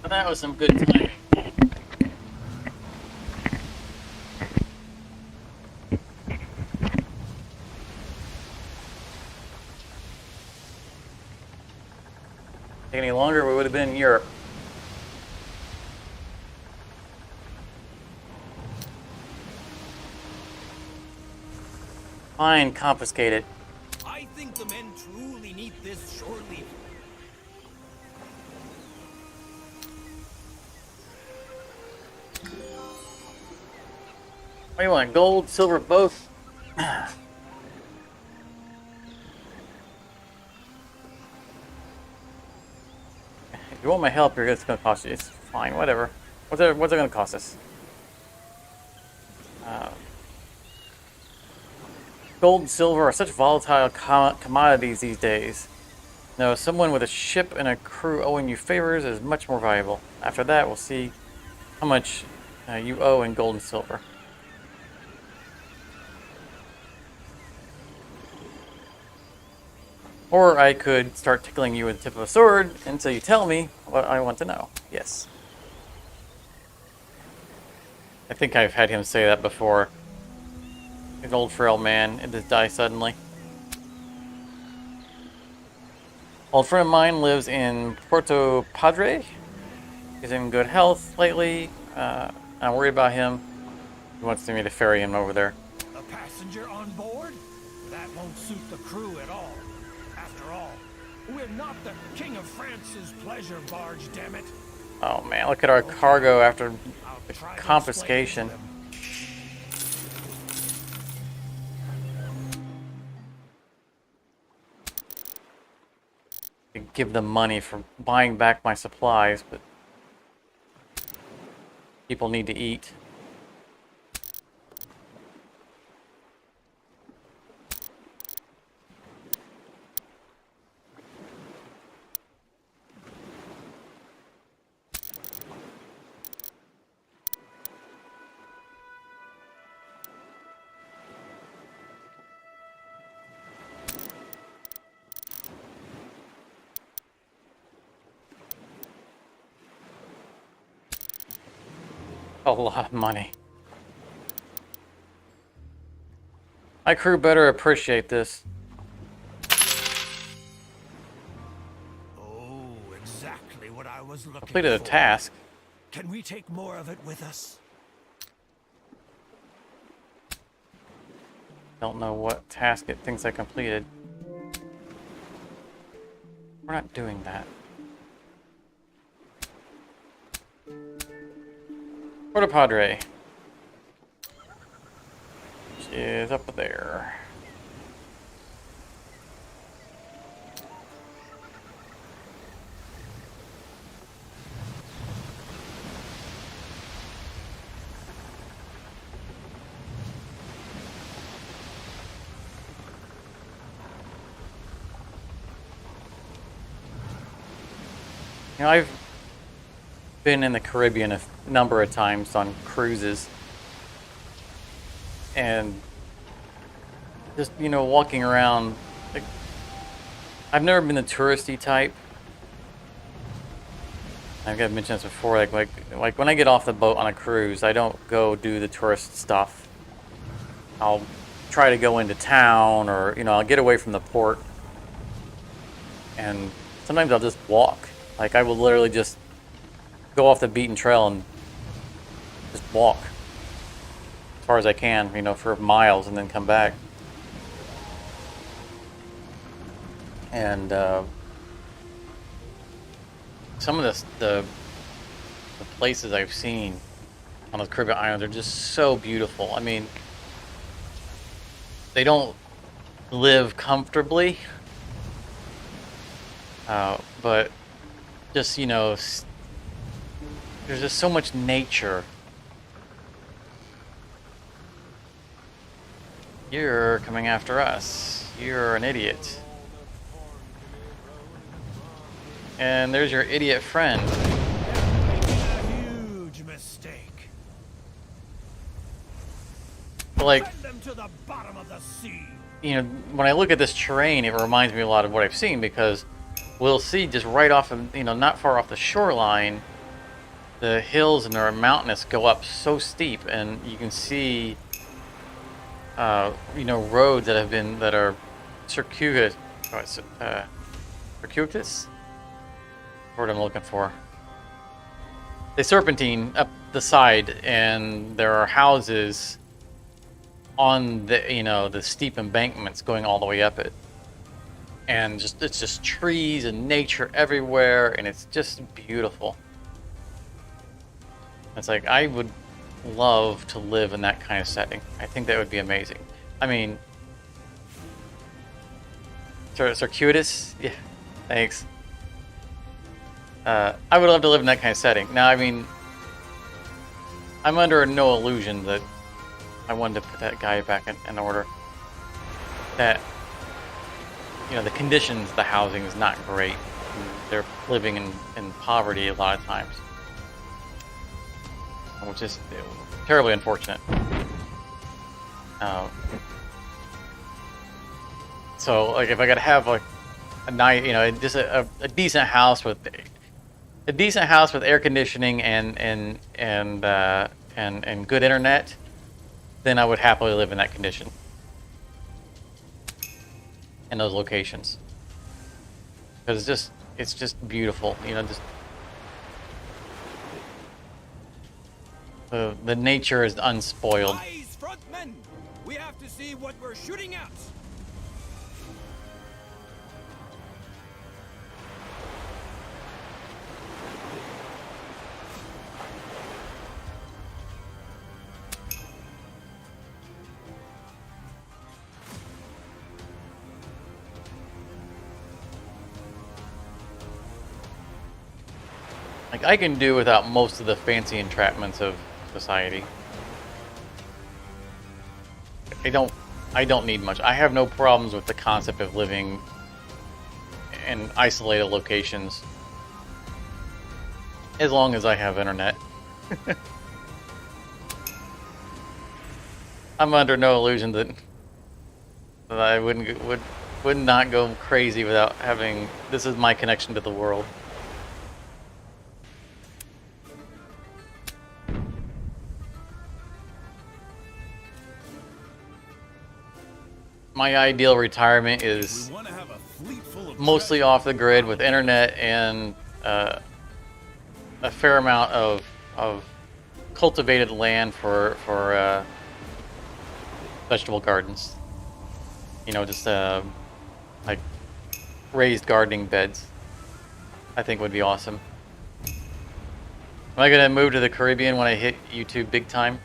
That was some good timing. Any longer, we would have been in Europe. Fine, confiscate it. I think the men truly need this shortly. What do you want? Gold, silver, both? If you want my help, it's going to cost you. It's fine, whatever. What's it going to cost us? Gold and silver are such volatile commodities these days. No, someone with a ship and a crew owing you favors is much more valuable. After that, we'll see how much you owe in gold and silver. Or I could start tickling you with the tip of a sword until you tell me what I want to know. Yes. I think I've had him say that before. An old frail man, and just die suddenly. Old friend of mine lives in Puerto Padre. He's in good health lately. I'm worried about him. He wants me to ferry him over there. A passenger on board? That won't suit the crew at all. After all, we're not the King of France's pleasure barge, damn it. Oh man, look at our cargo after I'll the try to confiscation. explain it to them. To give them money for buying back my supplies, but people need to eat. A lot of money. My crew better appreciate this. Oh, exactly what I was looking Completed a for. task. Can we take more of it with us? Don't know what task it thinks I completed. We're not doing that. Puerto Padre. Which is up there. You know, I've been in the Caribbean a number of times on cruises, and just, you know, walking around, like, I've never been the touristy type. I've got to mention this before, like when I get off the boat on a cruise, I don't go do the tourist stuff. I'll try to go into town, or, you know, I'll get away from the port, and sometimes I'll just walk. Like, I will literally just go off the beaten trail and just walk as far as I can, you know, for miles, and then come back. And some of the places I've seen on the Caribbean islands are just so beautiful. I mean, they don't live comfortably, but just, you know, there's just so much nature. You're coming after us. You're an idiot. And there's your idiot friend. Huge mistake. Like, Send them to the bottom of the sea. you know, when I look at this terrain, it reminds me a lot of what I've seen, because we'll see just right off of, you know, not far off the shoreline, the hills and the mountainous go up so steep, and you can see, you know, roads that are circuitous, circuitous? What I'm looking for. They serpentine up the side, and there are houses on the, you know, the steep embankments going all the way up it, and it's just trees and nature everywhere, and it's just beautiful. It's like, I would love to live in that kind of setting. I think that would be amazing. I mean, circuitous, yeah, thanks. I would love to live in that kind of setting. Now, I mean, I'm under no illusion that I wanted to put that guy back in order. That, you know, the conditions of the housing is not great. They're living in poverty a lot of times, which is terribly unfortunate. So, like, if I could have like a nice, you know, just a decent house with air conditioning and good internet, then I would happily live in that condition, in those locations, because it's just beautiful, you know. Just the nature is unspoiled. Eyes, frontmen! We have to see what we're shooting at. Like, I can do without most of the fancy entrapments of society. I don't need much. I have no problems with the concept of living in isolated locations, as long as I have internet. I'm under no illusion that I would not go crazy without having. This is my connection to the world. My ideal retirement is We want to have a fleet full of mostly treasure. off the grid with internet and a fair amount of cultivated land for vegetable gardens. You know, just like raised gardening beds. I think would be awesome. Am I gonna move to the Caribbean when I hit YouTube big time?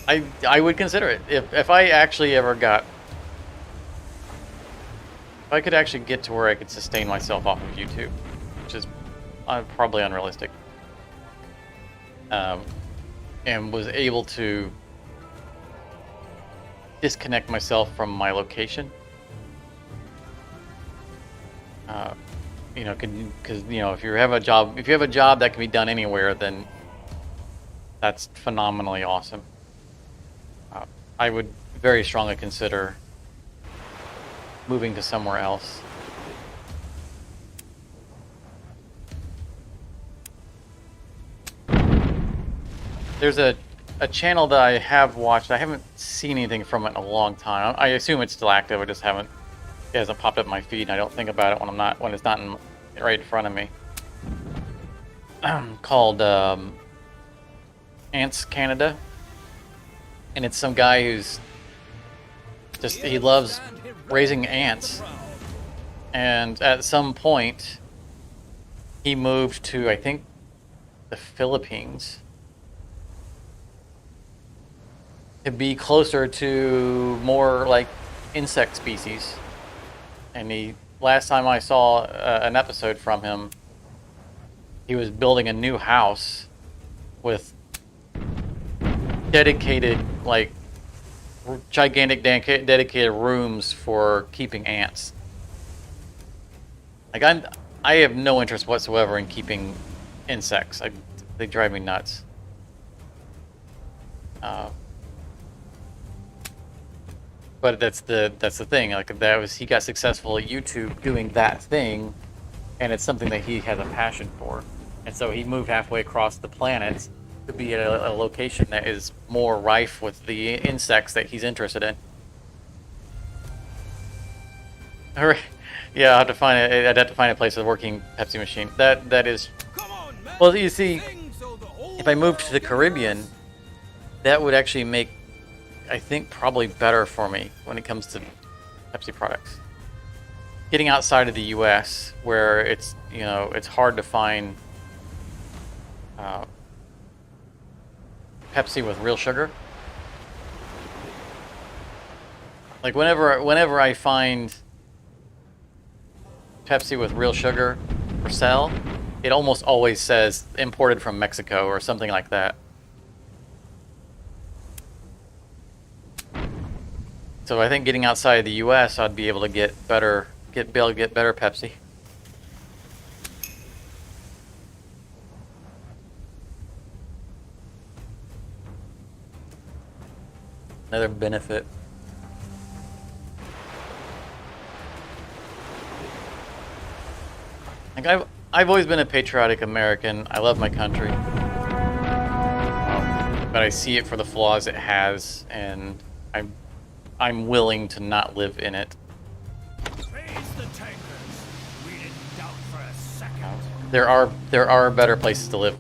I would consider it if I actually ever got. If I could actually get to where I could sustain myself off of YouTube, which is probably unrealistic, and was able to disconnect myself from my location, you know, because you know, if you have a job that can be done anywhere, then that's phenomenally awesome. I would very strongly consider moving to somewhere else. There's a channel that I have watched. I haven't seen anything from it in a long time. I assume it's still active. I just haven't. It hasn't popped up in my feed, and I don't think about it when it's not right in front of me. Called Ants Canada. And it's some guy who's just he loves raising ants. And at some point, he moved to, I think, the Philippines to be closer to more like insect species. And last time I saw an episode from him, he was building a new house with dedicated, like, gigantic dedicated rooms for keeping ants. Like, I have no interest whatsoever in keeping insects. They drive me nuts. But that's the thing. Like, he got successful at YouTube doing that thing, and it's something that he has a passion for. And so he moved halfway across the planet to be at a location that is more rife with the insects that he's interested in. Yeah, I'd have to find a place with a working Pepsi machine. That is. Come on, man. Well, you see, Sing so the whole if I moved to the world can Caribbean, hear us. that would actually make, I think, probably better for me when it comes to Pepsi products. Getting outside of the U.S., where it's hard to find Pepsi with real sugar. Like whenever I find Pepsi with real sugar for sale, it almost always says imported from Mexico or something like that. So I think getting outside of the U.S., I'd be able to get better Pepsi. Another benefit. Like I've always been a patriotic American. I love my country, but I see it for the flaws it has, and I'm willing to not live in it. Raise the tankers. We didn't doubt for a second. There are better places to live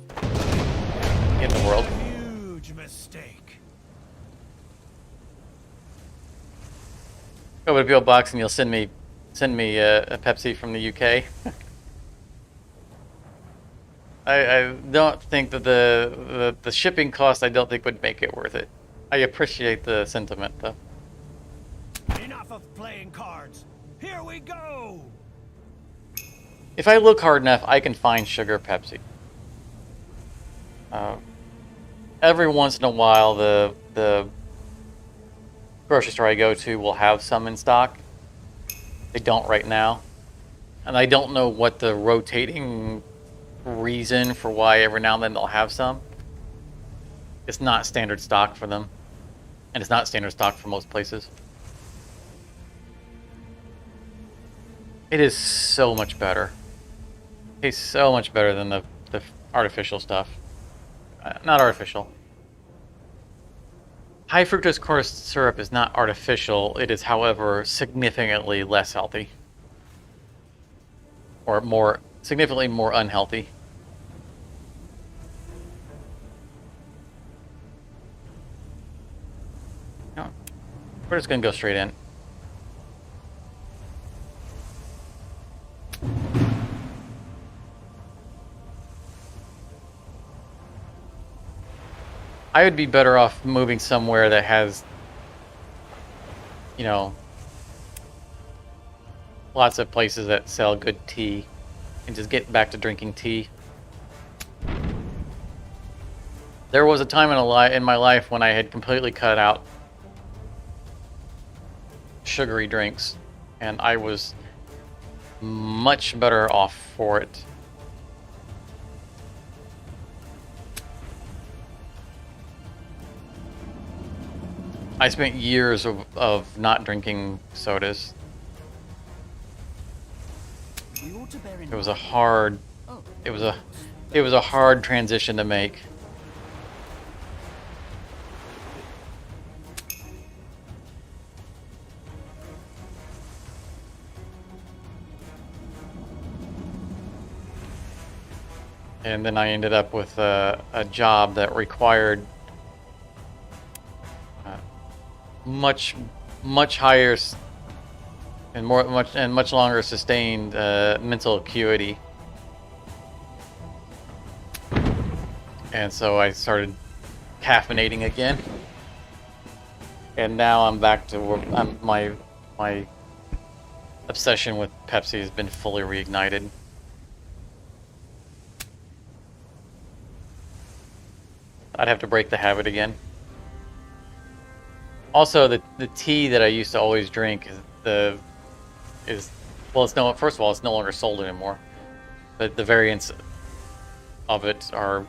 in the world. Huge mistake. Go to a box and you'll send me a Pepsi from the UK. I don't think that the shipping cost, I don't think, would make it worth it. I appreciate the sentiment though. Enough of playing cards. Here we go. If I look hard enough, I can find sugar Pepsi. Every once in a while, the grocery store I go to will have some in stock. They don't right now, and I don't know what the rotating reason for why every now and then they'll have some. It's not standard stock for them, and it's not standard stock for most places. It is so much better. It tastes so much better than the artificial stuff. Not artificial. High fructose corn syrup is not artificial. It is, however, significantly less healthy. Or significantly more unhealthy. No, we're just going to go straight in. I would be better off moving somewhere that has, lots of places that sell good tea, and just get back to drinking tea. There was a time in my life when I had completely cut out sugary drinks, and I was much better off for it. I spent years of not drinking sodas. It was a hard transition to make. And then I ended up with a job that required much much higher and much longer sustained mental acuity. And so I started caffeinating again. And now I'm back to my obsession with Pepsi has been fully reignited. I'd have to break the habit again. Also, the tea that I used to always drink first of all, it's no longer sold anymore. But the variants of it are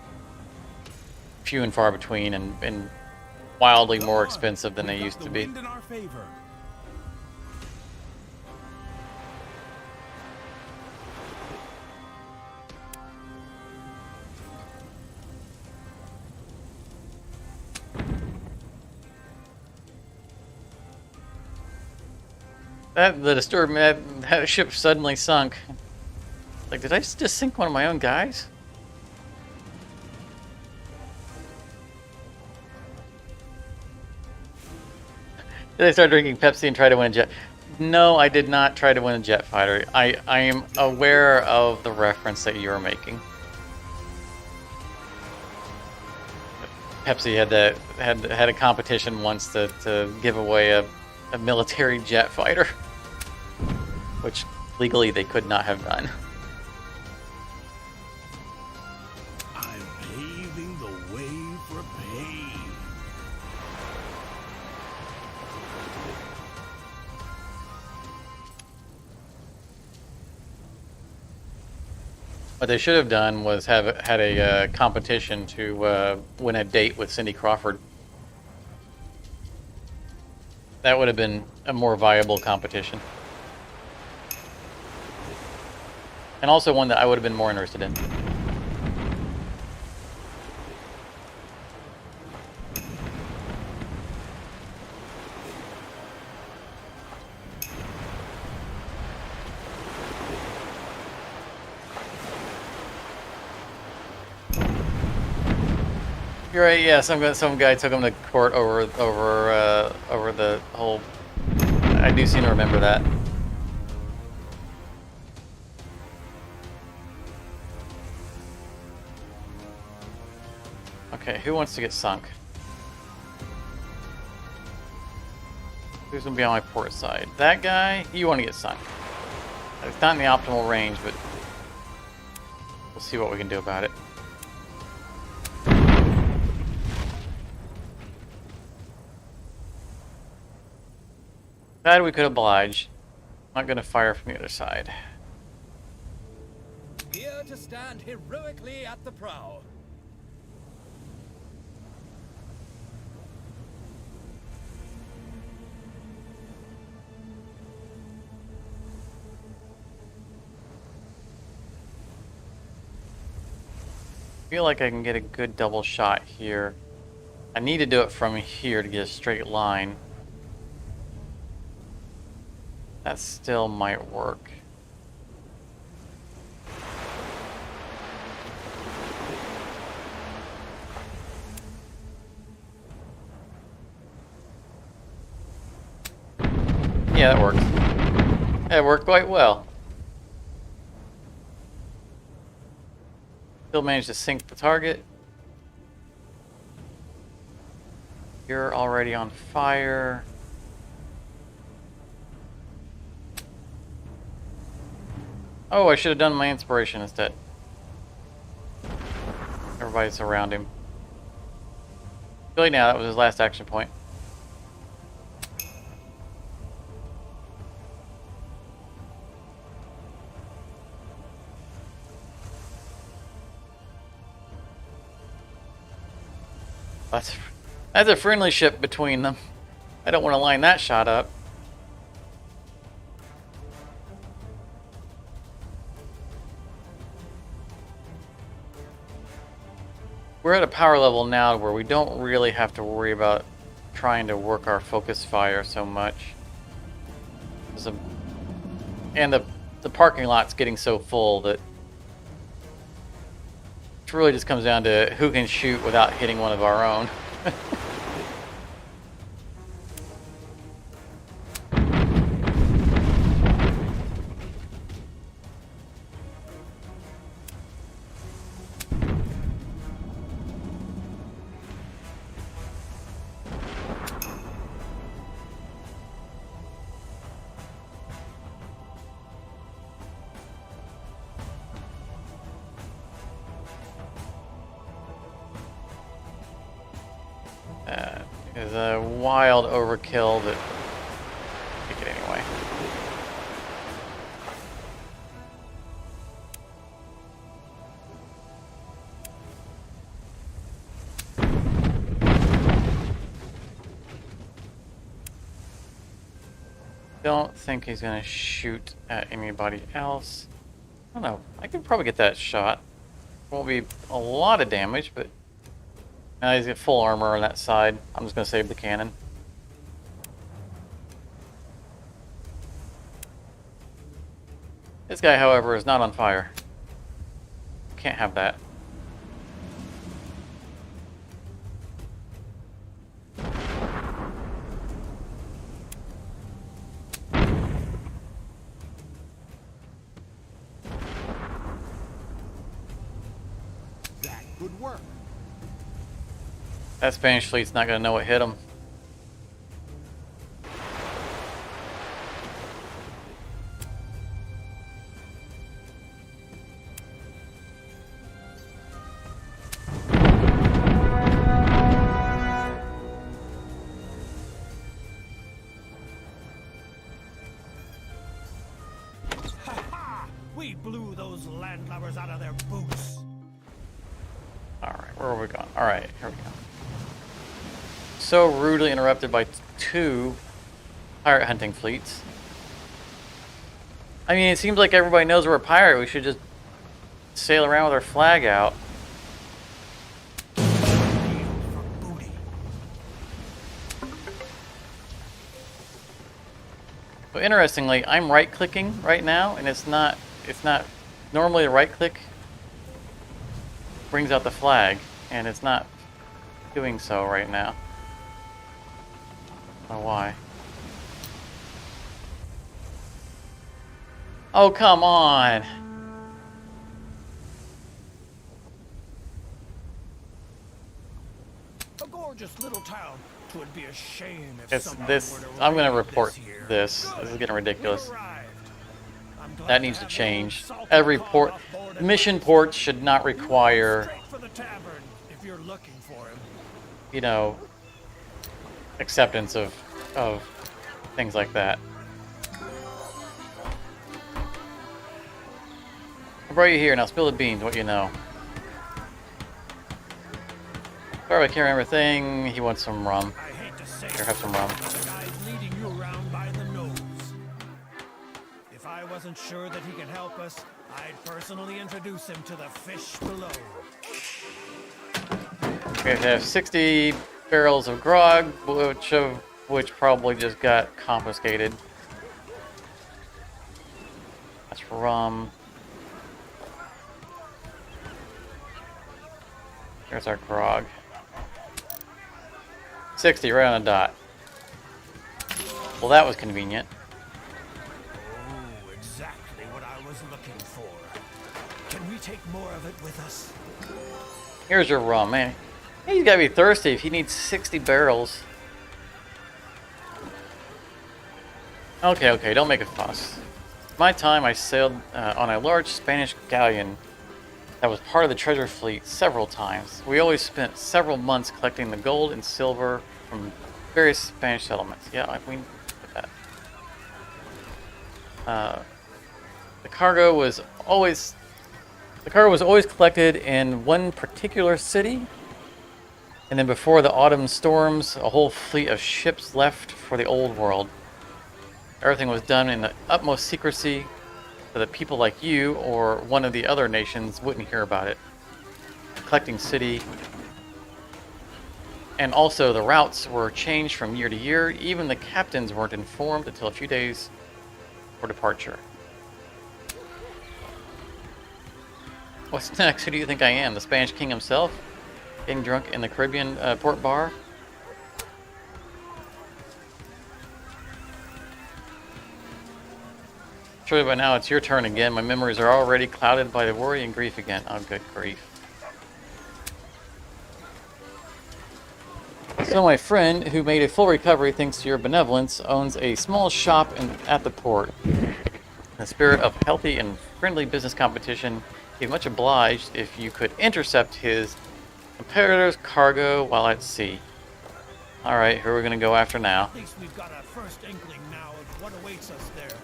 few and far between and wildly more expensive than they used to be. Wind in our favor. That disturbed me. That ship suddenly sunk. Like, did I just sink one of my own guys? Did I start drinking Pepsi and try to win a jet? No, I did not try to win a jet fighter. I am aware of the reference that you're making. Pepsi had a competition once to give away a military jet fighter, which legally they could not have done. I'm paving the way for pain. What they should have done was had a competition to win a date with Cindy Crawford. That would have been a more viable competition. And also one that I would have been more interested in. You're right. Yeah, some guy took him to court over the whole. I do seem to remember that. Okay, who wants to get sunk? Who's gonna be on my port side? That guy? You want to get sunk? It's not in the optimal range, but we'll see what we can do about it. Glad we could oblige. Not gonna fire from the other side. Here to stand heroically at the prow. I feel like I can get a good double shot here. I need to do it from here to get a straight line. That still might work. Yeah, that worked. It worked quite well. Still managed to sink the target. You're already on fire. Oh, I should have done my inspiration instead. Everybody's around him. Really now, that was his last action point. That's a friendly ship between them. I don't want to line that shot up. We're at a power level now where we don't really have to worry about trying to work our focus fire so much. And the parking lot's getting so full that it really just comes down to who can shoot without hitting one of our own. is a wild overkill that take it anyway. Don't think he's gonna shoot at anybody else. I don't know. I could probably get that shot. Won't be a lot of damage, but now he's got full armor on that side. I'm just gonna save the cannon. This guy, however, is not on fire. Can't have that. That could work. That Spanish fleet's not gonna know what hit him. Ha ha! We blew those landlubbers out of their boots. Alright, where are we going? Alright, here we go. So rudely interrupted by two pirate hunting fleets. I mean, it seems like everybody knows we're a pirate. We should just sail around with our flag out. For booty. So interestingly, I'm right-clicking right now, and it's not normally the right-click brings out the flag, and it's not doing so right now. I don't know why. Oh, come on! A gorgeous little town. 'Twould be a shame if someone This. were to I'm gonna riot report here. this. Good. This is getting ridiculous. We've arrived. I'm glad That needs to have change. old salty Every cod port, off board the and mission rice. ports should not require, Straight for the tavern if you're looking for him. you know, acceptance of things like that. I brought you here, now spill the beans, what you know. Sorry, I can't remember a thing. He wants some rum. I hate to say Here, it, have some rum. the guy's leading you around by the nose. If I wasn't sure that he can help us, I'd personally introduce him to the fish below. We have 60 barrels of grog, which probably just got confiscated. That's rum. There's our grog. 60, right on the dot. Well, that was convenient. Oh, exactly what I was looking for. Can we take more of it with us? Here's your rum, man. He's gotta be thirsty if he needs 60 barrels. Okay, don't make a fuss. My time, I sailed on a large Spanish galleon that was part of the treasure fleet several times. We always spent several months collecting the gold and silver from various Spanish settlements. Yeah, we did that. The cargo was always collected in one particular city, and then before the autumn storms, a whole fleet of ships left for the old world. Everything was done in the utmost secrecy, so that people like you or one of the other nations wouldn't hear about it. The collecting city, and also the routes were changed from year to year. Even the captains weren't informed until a few days for departure. What's next? Who do you think I am? The Spanish king himself? Getting drunk in the Caribbean port bar? Surely by now it's your turn again. My memories are already clouded by the worry and grief again. Oh, good grief. So my friend, who made a full recovery thanks to your benevolence, owns a small shop at the port. In the spirit of healthy and friendly business competition, he'd be much obliged if you could intercept his competitor's cargo while at sea. All right, who are we gonna go after now? At least we've got a first inkling now of what awaits us there.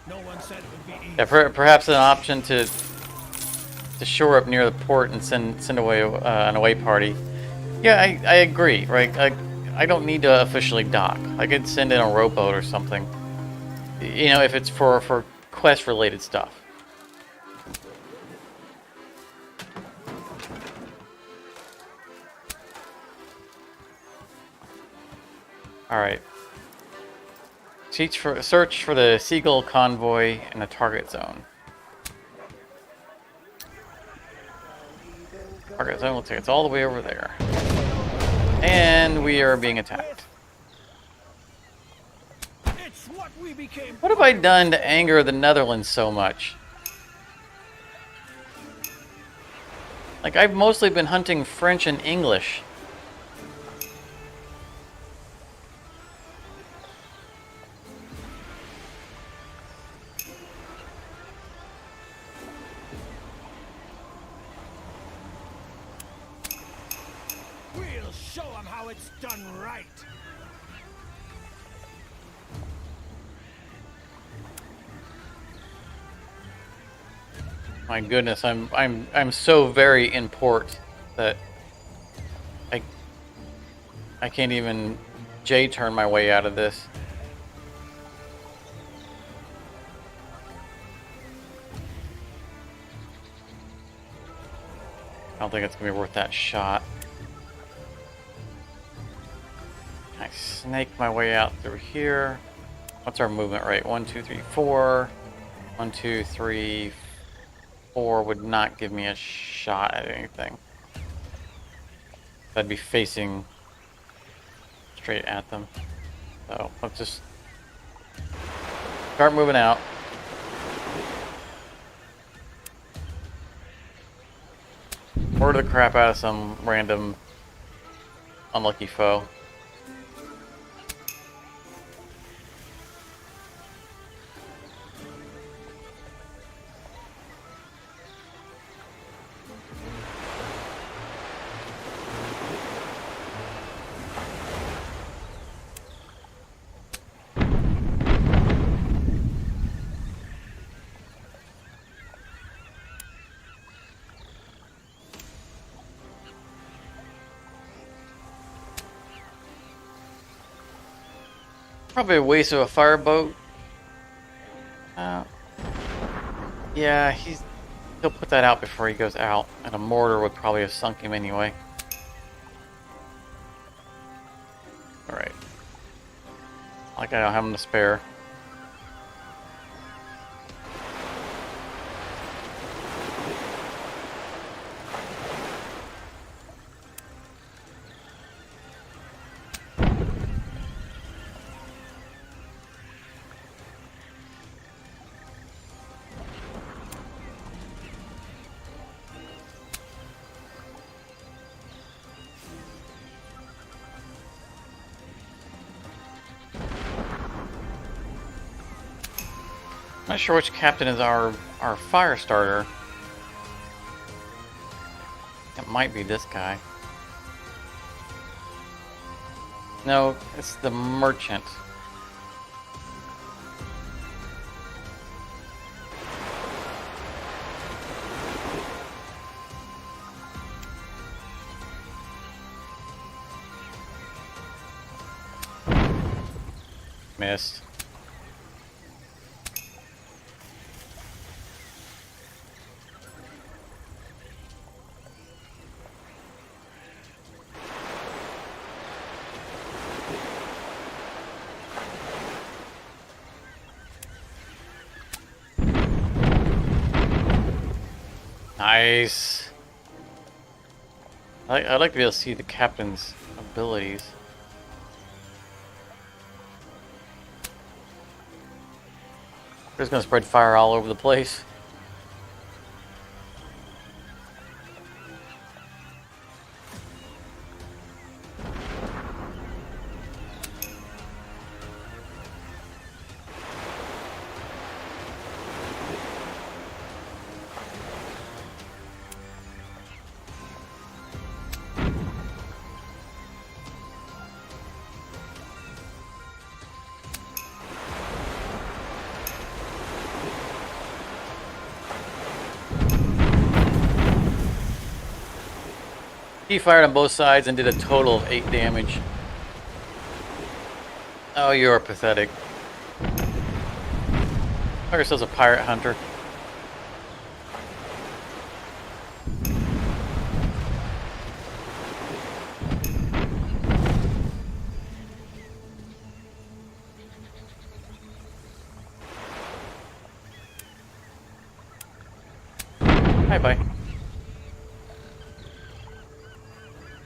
No one said it would be easy. Yeah, perhaps an option to shore up near the port and send away an away party. Yeah, I agree. Right, I don't need to officially dock. I could send in a rowboat or something. You know, if it's for quest related stuff. All right. Search for the Seagull convoy in the target zone. Target zone will take us all the way over there. And we are being attacked. It's what we became. What have I done to anger the Netherlands so much? Like, I've mostly been hunting French and English. We'll show them how it's done right. My goodness, I'm so very in port that I can't even J-turn my way out of this. I don't think it's gonna be worth that shot. Can I snake my way out through here? What's our movement rate? 1, 2, 3, 4. 1, 2, 3, 4 would not give me a shot at anything. I'd be facing straight at them. So let's just start moving out. Order the crap out of some random unlucky foe. Probably a waste of a fireboat. Yeah, he'll put that out before he goes out, and a mortar would probably have sunk him anyway. Alright. Like I don't have him to spare. Not sure which captain is our fire starter. It might be this guy. No, it's the merchant. Missed. Nice. I'd like to be able to see the captain's abilities. We're just gonna spread fire all over the place. He fired on both sides and did a total of 8 damage. Oh, you're pathetic. Fuck ourselves a pirate hunter. Bye.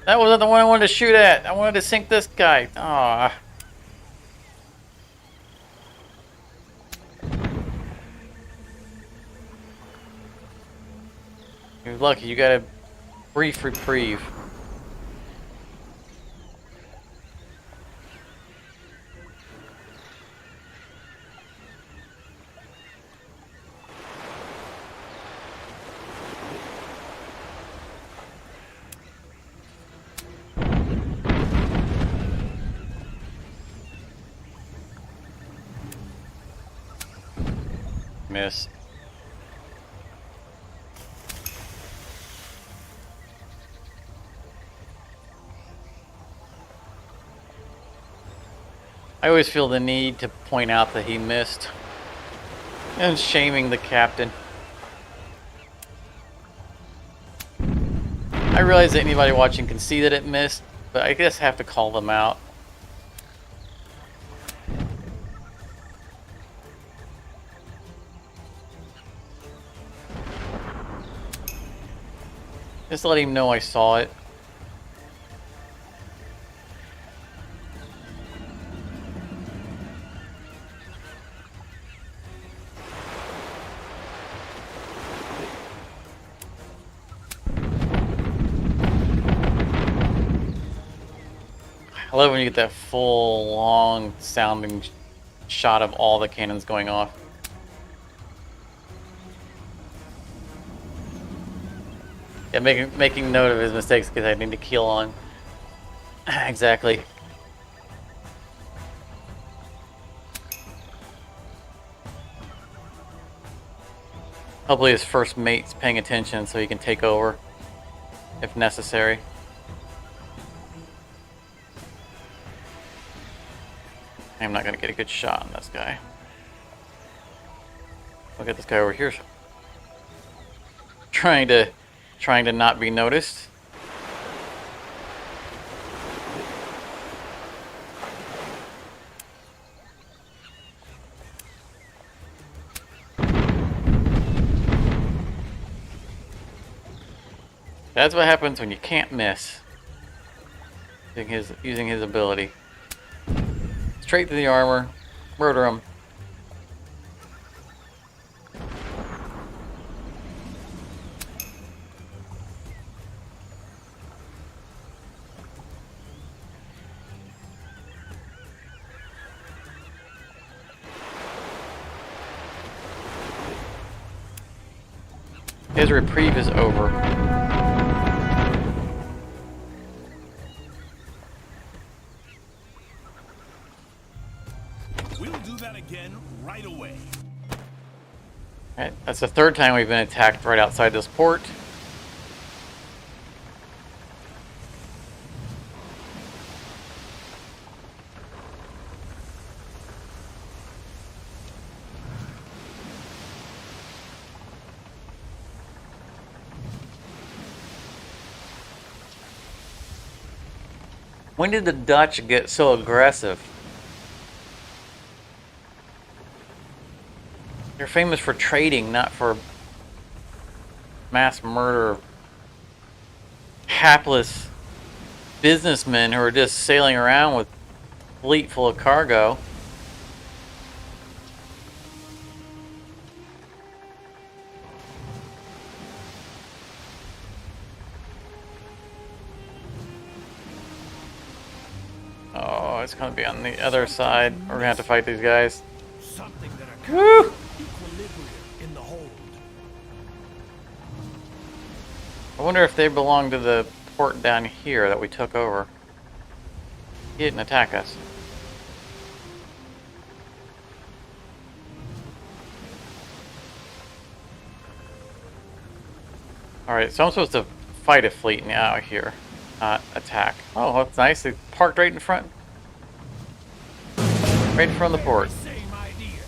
That wasn't the one I wanted to shoot at. I wanted to sink this guy. Aww. You're lucky. You got a brief reprieve. Miss. I always feel the need to point out that he missed and shaming the captain. I realize that anybody watching can see that it missed, but I guess I have to call them out. Just let him know I saw it. I love when you get that full, long sounding shot of all the cannons going off. Yeah, making note of his mistakes because I need to keel on. Exactly. Hopefully his first mate's paying attention so he can take over if necessary. I'm not going to get a good shot on this guy. Look at this guy over here. Trying to not be noticed. That's what happens when you can't miss. Using his ability. Straight to the armor, murder him. His reprieve is over. We'll do that again right away. Alright, that's the third time we've been attacked right outside this port. When did the Dutch get so aggressive? They're famous for trading, not for mass murder of hapless businessmen who are just sailing around with a fleet full of cargo. Oh, it's gonna be on the other side. We're gonna have to fight these guys. Something that Woo! accounts for equilibrium in the hold. I wonder if they belong to the port down here that we took over. He didn't attack us. Alright, so I'm supposed to fight a fleet now here. attack. Oh, that's nice. They parked right in front. Right in front of the port. Same idea.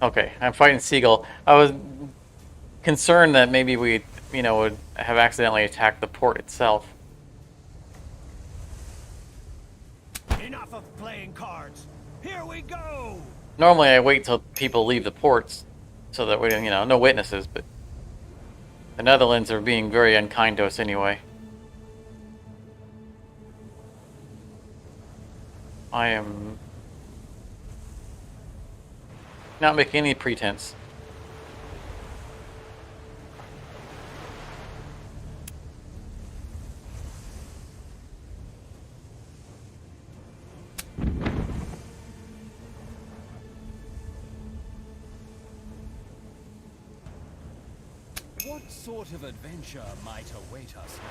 Okay, I'm fighting Seagull. I was concerned that maybe we, would have accidentally attacked the port itself. Enough of playing cards. Here we go. Normally I wait till people leave the ports so that we, no witnesses, but the Netherlands are being very unkind to us anyway. I am not making any pretense. What sort of adventure might await us now?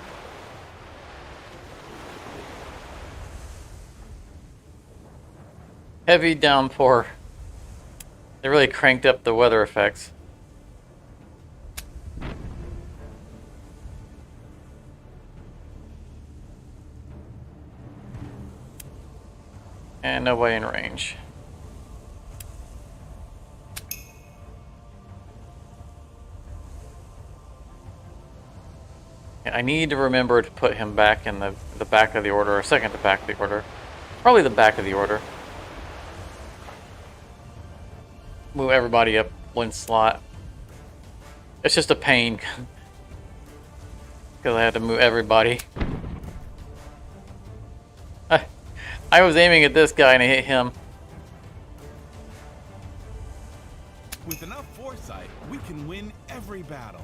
Heavy downpour. They really cranked up the weather effects. And nobody in range. I need to remember to put him back in the back of the order, or second to back of the order. Probably the back of the order. Move everybody up one slot. It's just a pain. Because I had to move everybody. I was aiming at this guy and I hit him. With enough foresight, we can win every battle.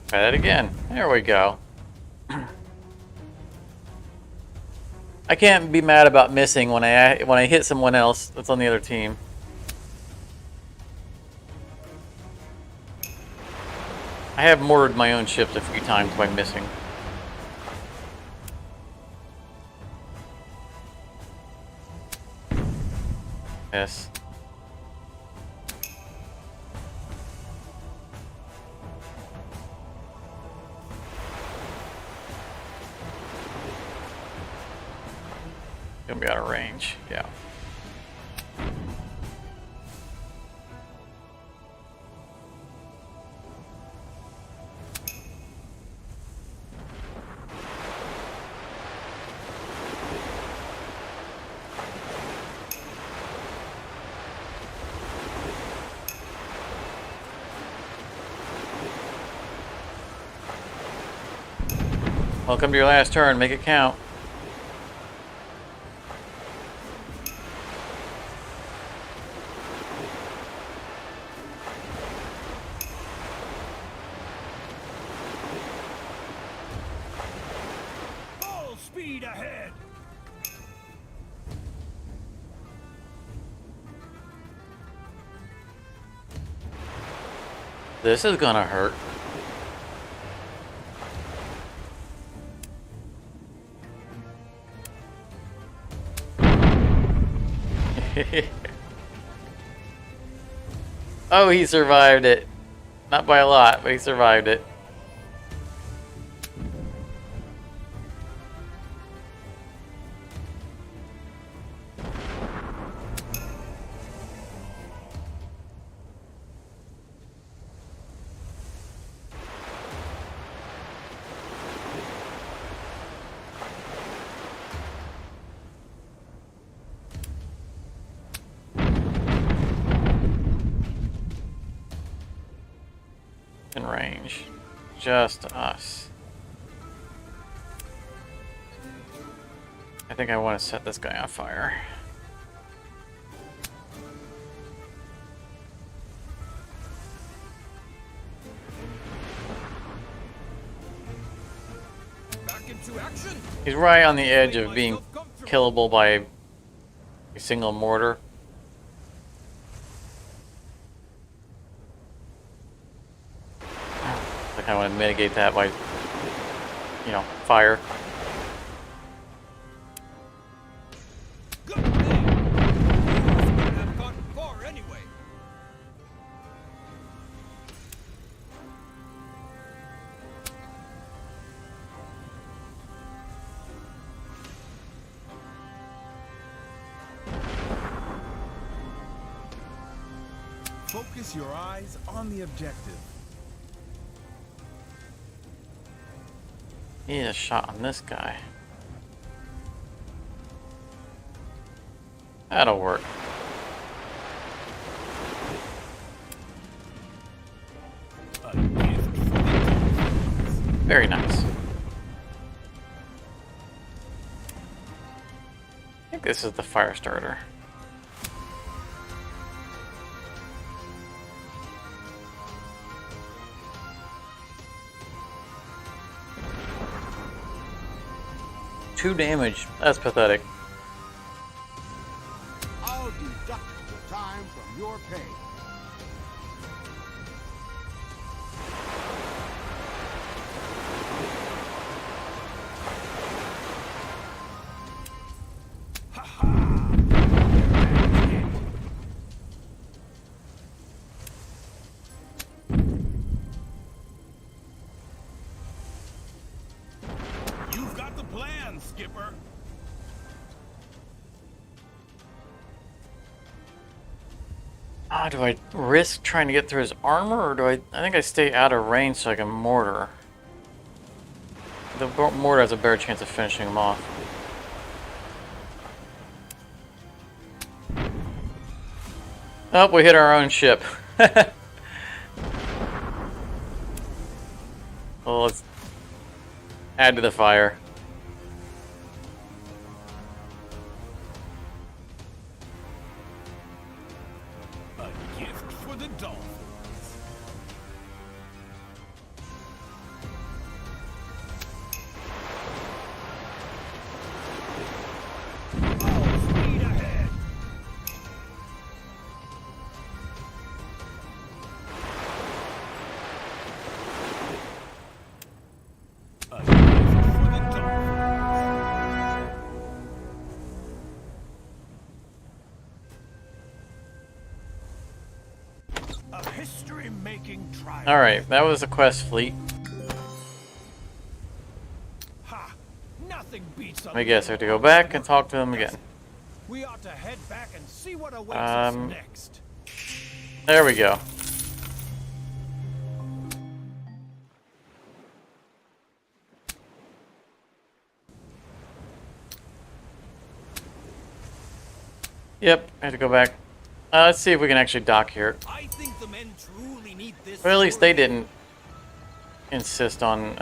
Try that again. There we go. I can't be mad about missing when I hit someone else that's on the other team. I have mortared my own ships a few times by missing. Yes. Gonna be out of range, yeah. Welcome to your last turn, make it count. Full speed ahead. This is gonna hurt. Oh, he survived it. Not by a lot, but he survived it. In range. Just us. I think I want to set this guy on fire. Back into action. He's right on the edge of being killable by a single mortar. I want to mitigate that by, fire. Focus your eyes on the objective. Need a shot on this guy. That'll work. A gift for the dolphins. Very nice. I think this is the fire starter. Two damage. That's pathetic. I'll deduct the time from your pay. You've got the plan, Skipper. Do I risk trying to get through his armor, or do I think I stay out of range so I can mortar. The mortar has a better chance of finishing him off. Oh, we hit our own ship. Well, let's add to the fire. A gift for the dolphins. Full speed ahead. A gift for the dolphins. A history-making triumph. Alright, that was the quest fleet. Ha! Nothing beats a I guess I have to go back and talk to them again. We ought to head back and see what awaits us Um, next. There we go. Yep, I have to go back. Let's see if we can actually dock here. I think the men truly need this. Well, at least they didn't insist on,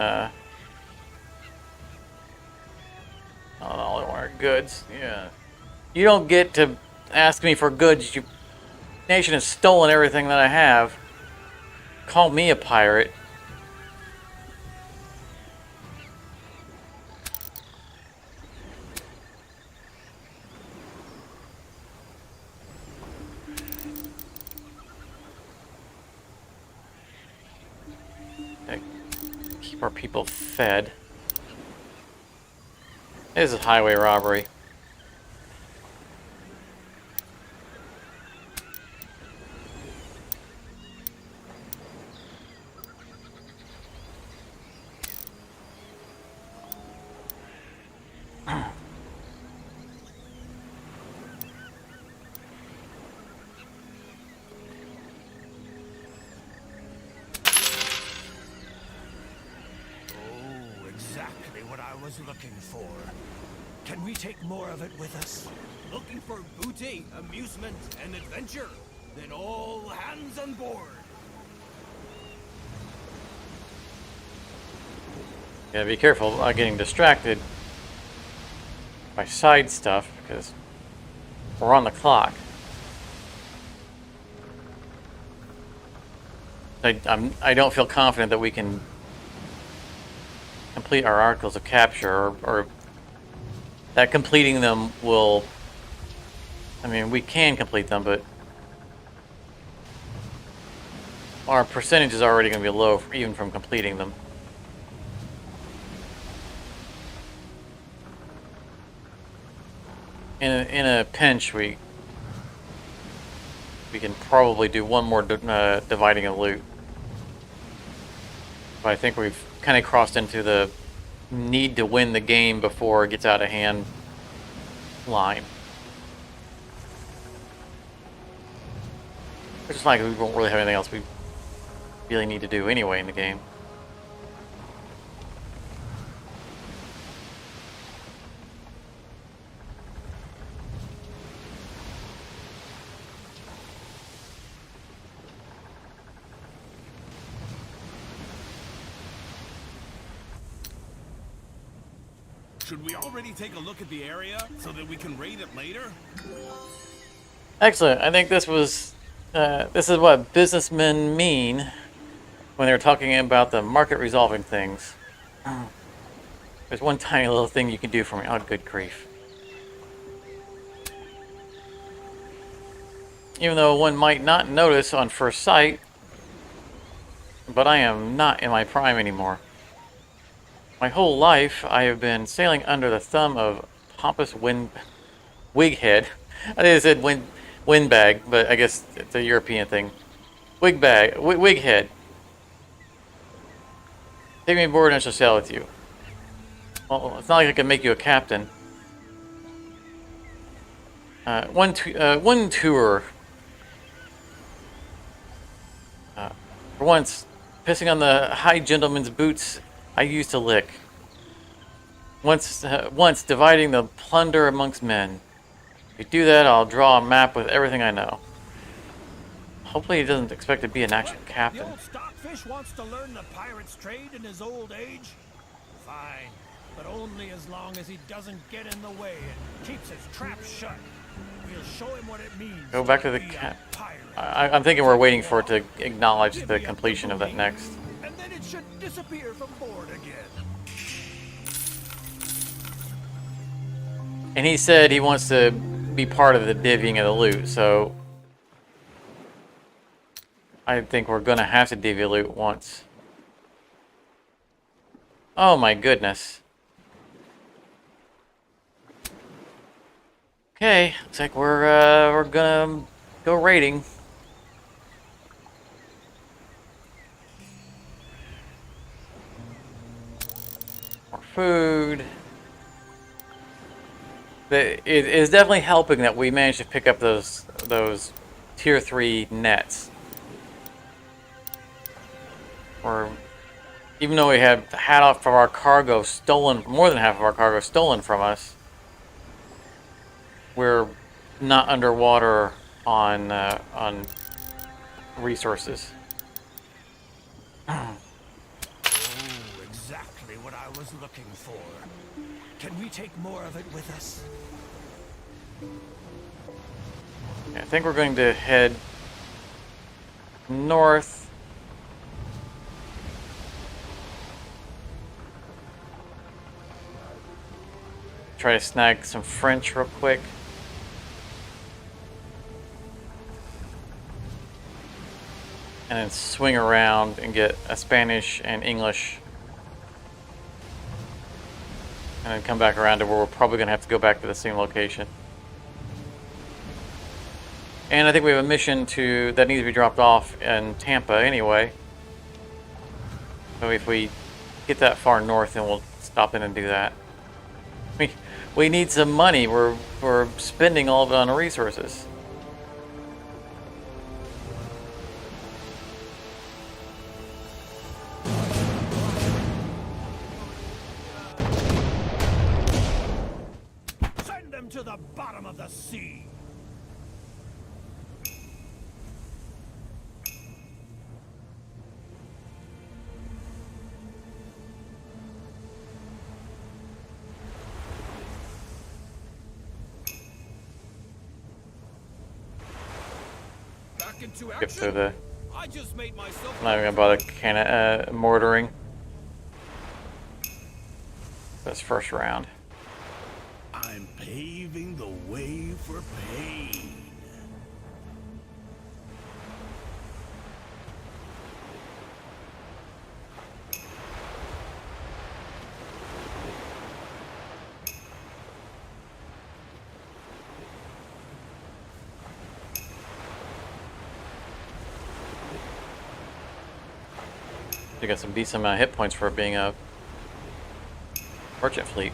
all they want are goods. Yeah. You don't get to ask me for goods. Your nation has stolen everything that I have. Call me a pirate. Keep our people fed. This is highway robbery. Oh, exactly what I was looking for. Can we take more of it with us? Looking for booty, amusement, and adventure? Then all hands on board. Gotta be careful about getting distracted by side stuff because we're on the clock. I don't feel confident that we can complete our articles of capture, or that completing them will. I mean, we can complete them, but our percentage is already going to be low even from completing them. In a pinch, we can probably do one more dividing of loot. But I think we've kind of crossed into the need to win the game before it gets out of hand line. Which is fine, 'cause we won't really have anything else we really need to do anyway in the game. Should we already take a look at the area so that we can raid it later? Excellent. I think this was this is what businessmen mean when they're talking about the market resolving things. There's one tiny little thing you can do for me. Oh, good grief. Even though one might not notice on first sight, but I am not in my prime anymore. My whole life, I have been sailing under the thumb of pompous wighead. I think I said windbag, but I guess it's a European thing. Wighead. Take me aboard and I shall sail with you. Well, it's not like I can make you a captain. One tour. For once, pissing on the high gentleman's boots I used to lick. Once dividing the plunder amongst men. If you do that, I'll draw a map with everything I know. Hopefully he doesn't expect to be an actual The captain. old stockfish wants to learn the pirate's trade in his old age? Fine, but only as long as he doesn't get in the way and keeps his trap shut. We'll show him what it means. Go back to the be a cap. pirate. I'm thinking we're waiting for it to acknowledge the completion of that next. And then it should disappear from board again. And he said he wants to be part of the divvying of the loot, so I think we're gonna have to divvy loot once. Oh my goodness. Okay, looks like we're gonna go raiding. More food. It is definitely helping that we managed to pick up those tier 3 nets. Or even though we had half of our cargo stolen, more than half of our cargo stolen from us, we're not underwater on resources. Oh, exactly what I was looking for. Can we take more of it with us? I think we're going to head north. Try to snag some French real quick. And then swing around and get a Spanish and English. And then come back around to where we're probably going to have to go back to the same location. And I think we have a mission that needs to be dropped off in Tampa anyway. So if we get that far north, then we'll stop in and do that. We need some money. We're spending all of it on resources. Send them to the bottom of the sea. Back into Skip action. through the. I just made myself. I'm not even gonna bother mortaring. This first round. I'm paving the way for pain. You got some decent amount of hit points for it being a merchant fleet.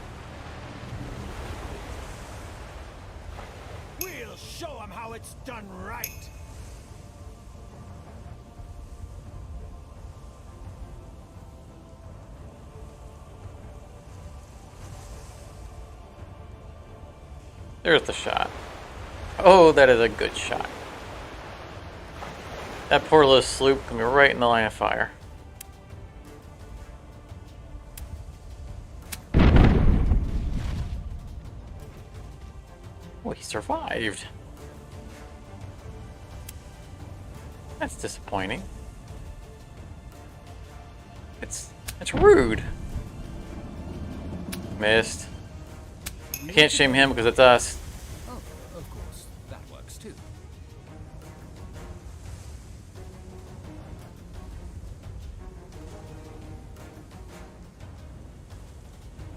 We'll show them how it's done right. There's the shot. Oh, that is a good shot. That poor little sloop can be right in the line of fire. Oh, he survived. That's disappointing. It's rude. Missed. I can't shame him because it's us. Oh, of course, that works too.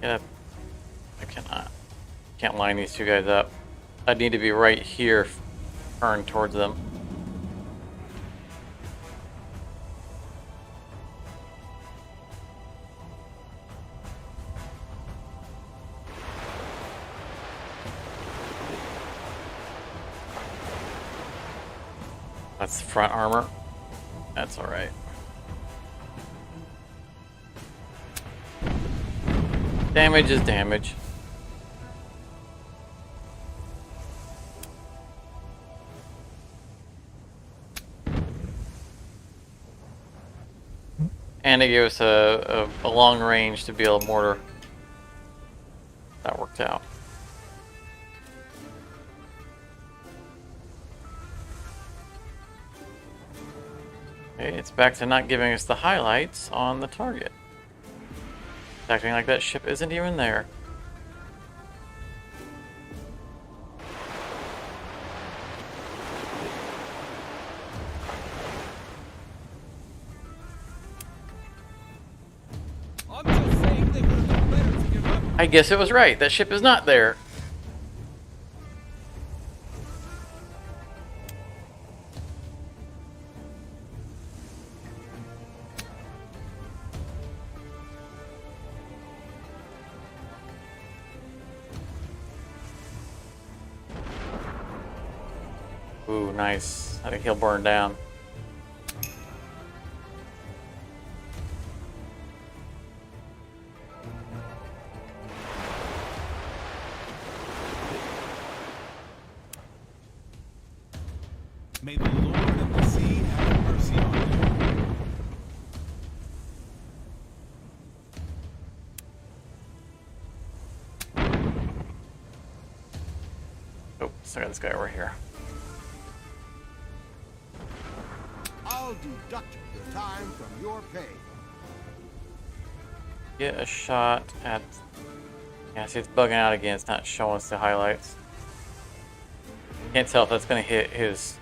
Yeah, I cannot. Can't line these two guys up. I'd need to be right here, turn towards them. That's the front armor. That's alright. Damage is damage. And it gave us a long range to be able to mortar. That worked out. Okay, it's back to not giving us the highlights on the target. It's acting like that ship isn't even there. I'm just saying they would have done better to give up. I guess it was right. That ship is not there. Ooh, nice. I think he'll burn down. May the Lord of the sea have mercy on you. Oh, so I got this guy over here. I'll deduct your time from your pay. Get a shot at... Yeah, see, it's bugging out again. It's not showing us the highlights. Can't tell if that's going to hit his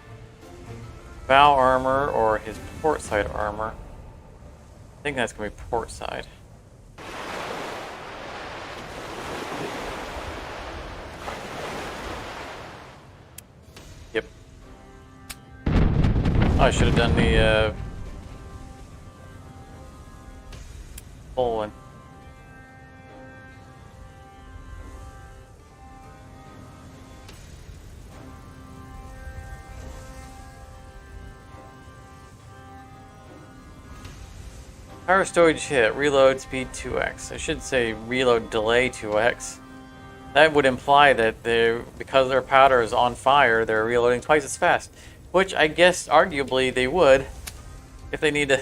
bow armor or his port side armor. I think that's going to be port side. Yep. Oh, I should have done the full one. Power storage hit, reload speed 2x. I should say reload delay 2x. That would imply that because their powder is on fire, they're reloading twice as fast. Which I guess arguably they would if they need to.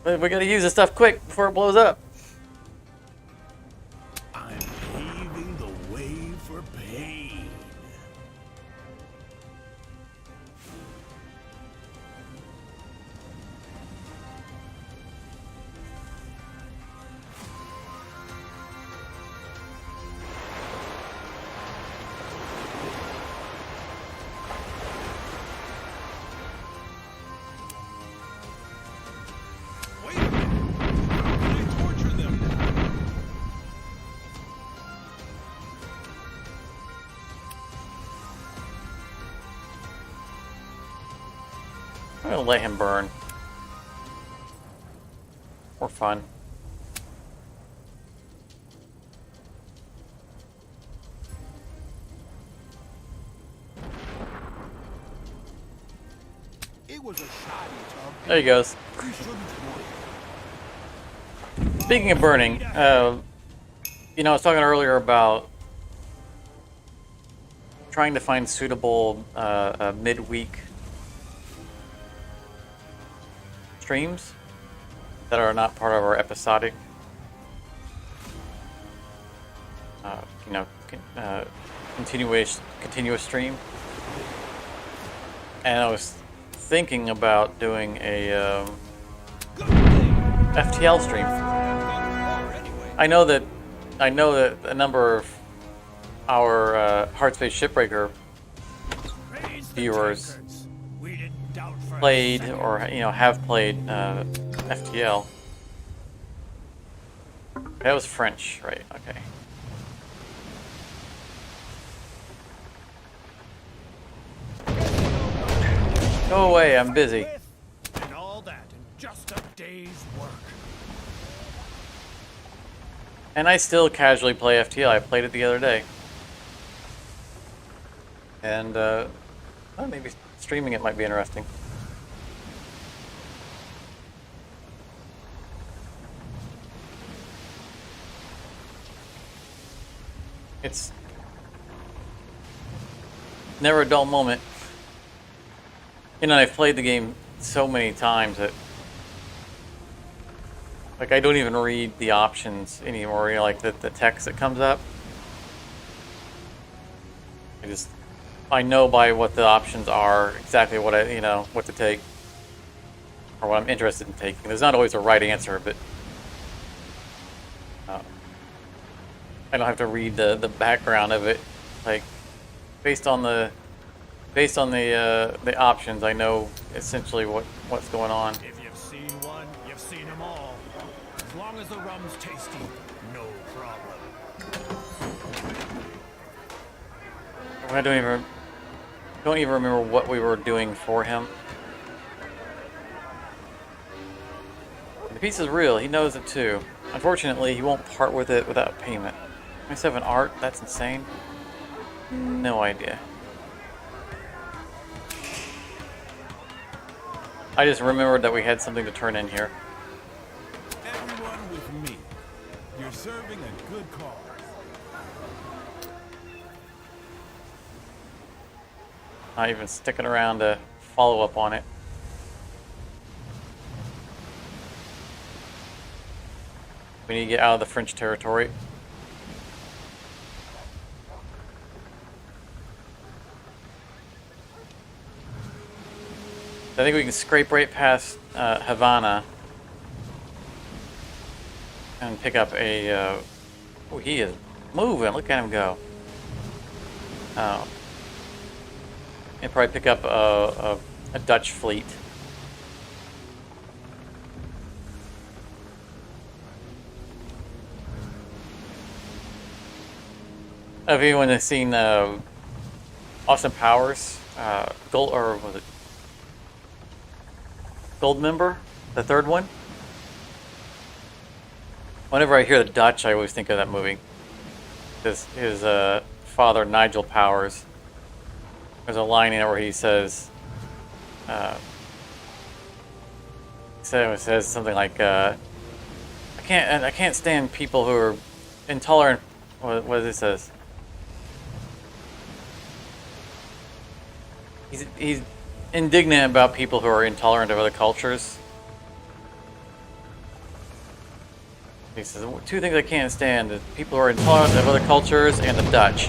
But we gotta use this stuff quick before it blows up. I'm paving the way for pain. Wait a minute. How can I torture them now? I'm gonna let him burn. For fun. It was a shoddy tub. There he goes. We shouldn't worry. Speaking of burning, you know, I was talking earlier about trying to find suitable midweek streams that are not part of our episodic, you know, continuous stream. And I was thinking about doing a FTL stream. I know that a number of our Heartspace Shipbreaker viewers played, or have played FTL. That was French, right? Okay. Go away, I'm busy. And all that in just a day's work. And I still casually play FTL. I played it the other day. And well, maybe streaming it might be interesting. It's never a dull moment. I've played the game so many times that, like, I don't even read the options anymore. Like the text that comes up. I know by what the options are exactly what what to take, or what I'm interested in taking. There's not always a right answer, but I don't have to read the background of it. Like, based on the options, I know essentially what's going on. If you've seen one, you've seen them all. As long as the rum's tasty, no problem. I don't even remember what we were doing for him. The piece is real. He knows it too. Unfortunately, he won't part with it without payment. 27 art? That's insane. No idea. I just remembered that we had something to turn in here. Everyone with me. You're serving a good cause. Not even sticking around to follow up on it. We need to get out of the French territory. I think we can scrape right past Havana and pick up a... oh, he is moving. Look at him go. And probably pick up a Dutch fleet. If anyone has seen Austin Powers, was it Goldmember, the third one? Whenever I hear the Dutch, I always think of that movie. His father, Nigel Powers. There's a line in it where he says, says something like, I can't stand people who are intolerant. What does it says? He's indignant about people who are intolerant of other cultures. He says, two things I can't stand is people who are intolerant of other cultures and the Dutch.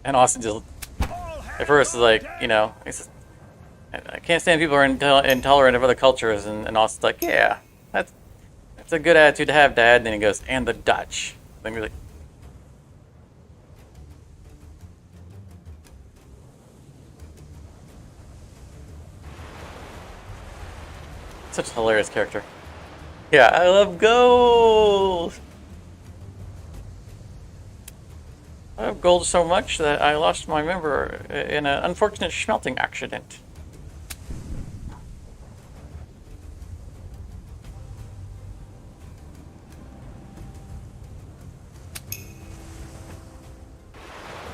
And Austin just, at first, is like, he says, I can't stand people who are intolerant of other cultures. And Austin's like, yeah, that's a good attitude to have, Dad. And then he goes, and the Dutch. Then you're like, such a hilarious character. Yeah, I love gold! I love gold so much that I lost my member in an unfortunate smelting accident.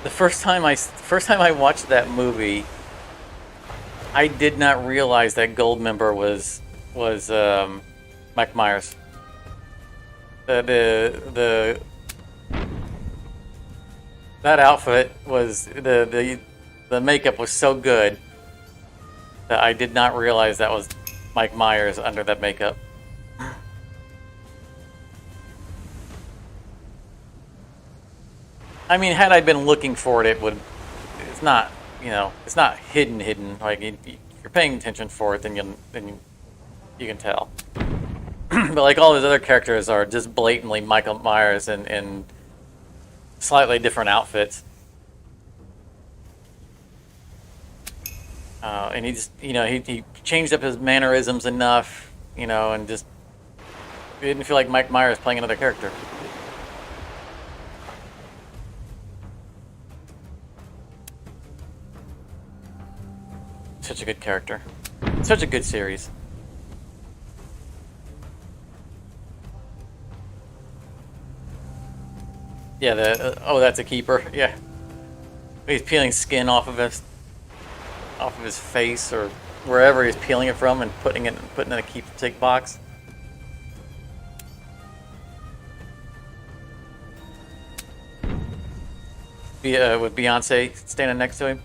The first time I watched that movie, I did not realize that Goldmember was Mike Myers. the that outfit was the makeup was so good that I did not realize that was Mike Myers under that makeup. I mean, had I been looking for it, it would. It's not, you know, it's not hidden. Like you're paying attention for it, then you can tell. But like all those other characters are just blatantly Michael Myers in slightly different outfits. And he just, you know, he changed up his mannerisms enough, you know, and just it didn't feel like Mike Myers playing another character. Such a good character. Such a good series. Yeah, oh, that's a keeper. Yeah, he's peeling skin off of his face or wherever he's peeling it from, and putting it in a keepsake box. With Beyonce standing next to him,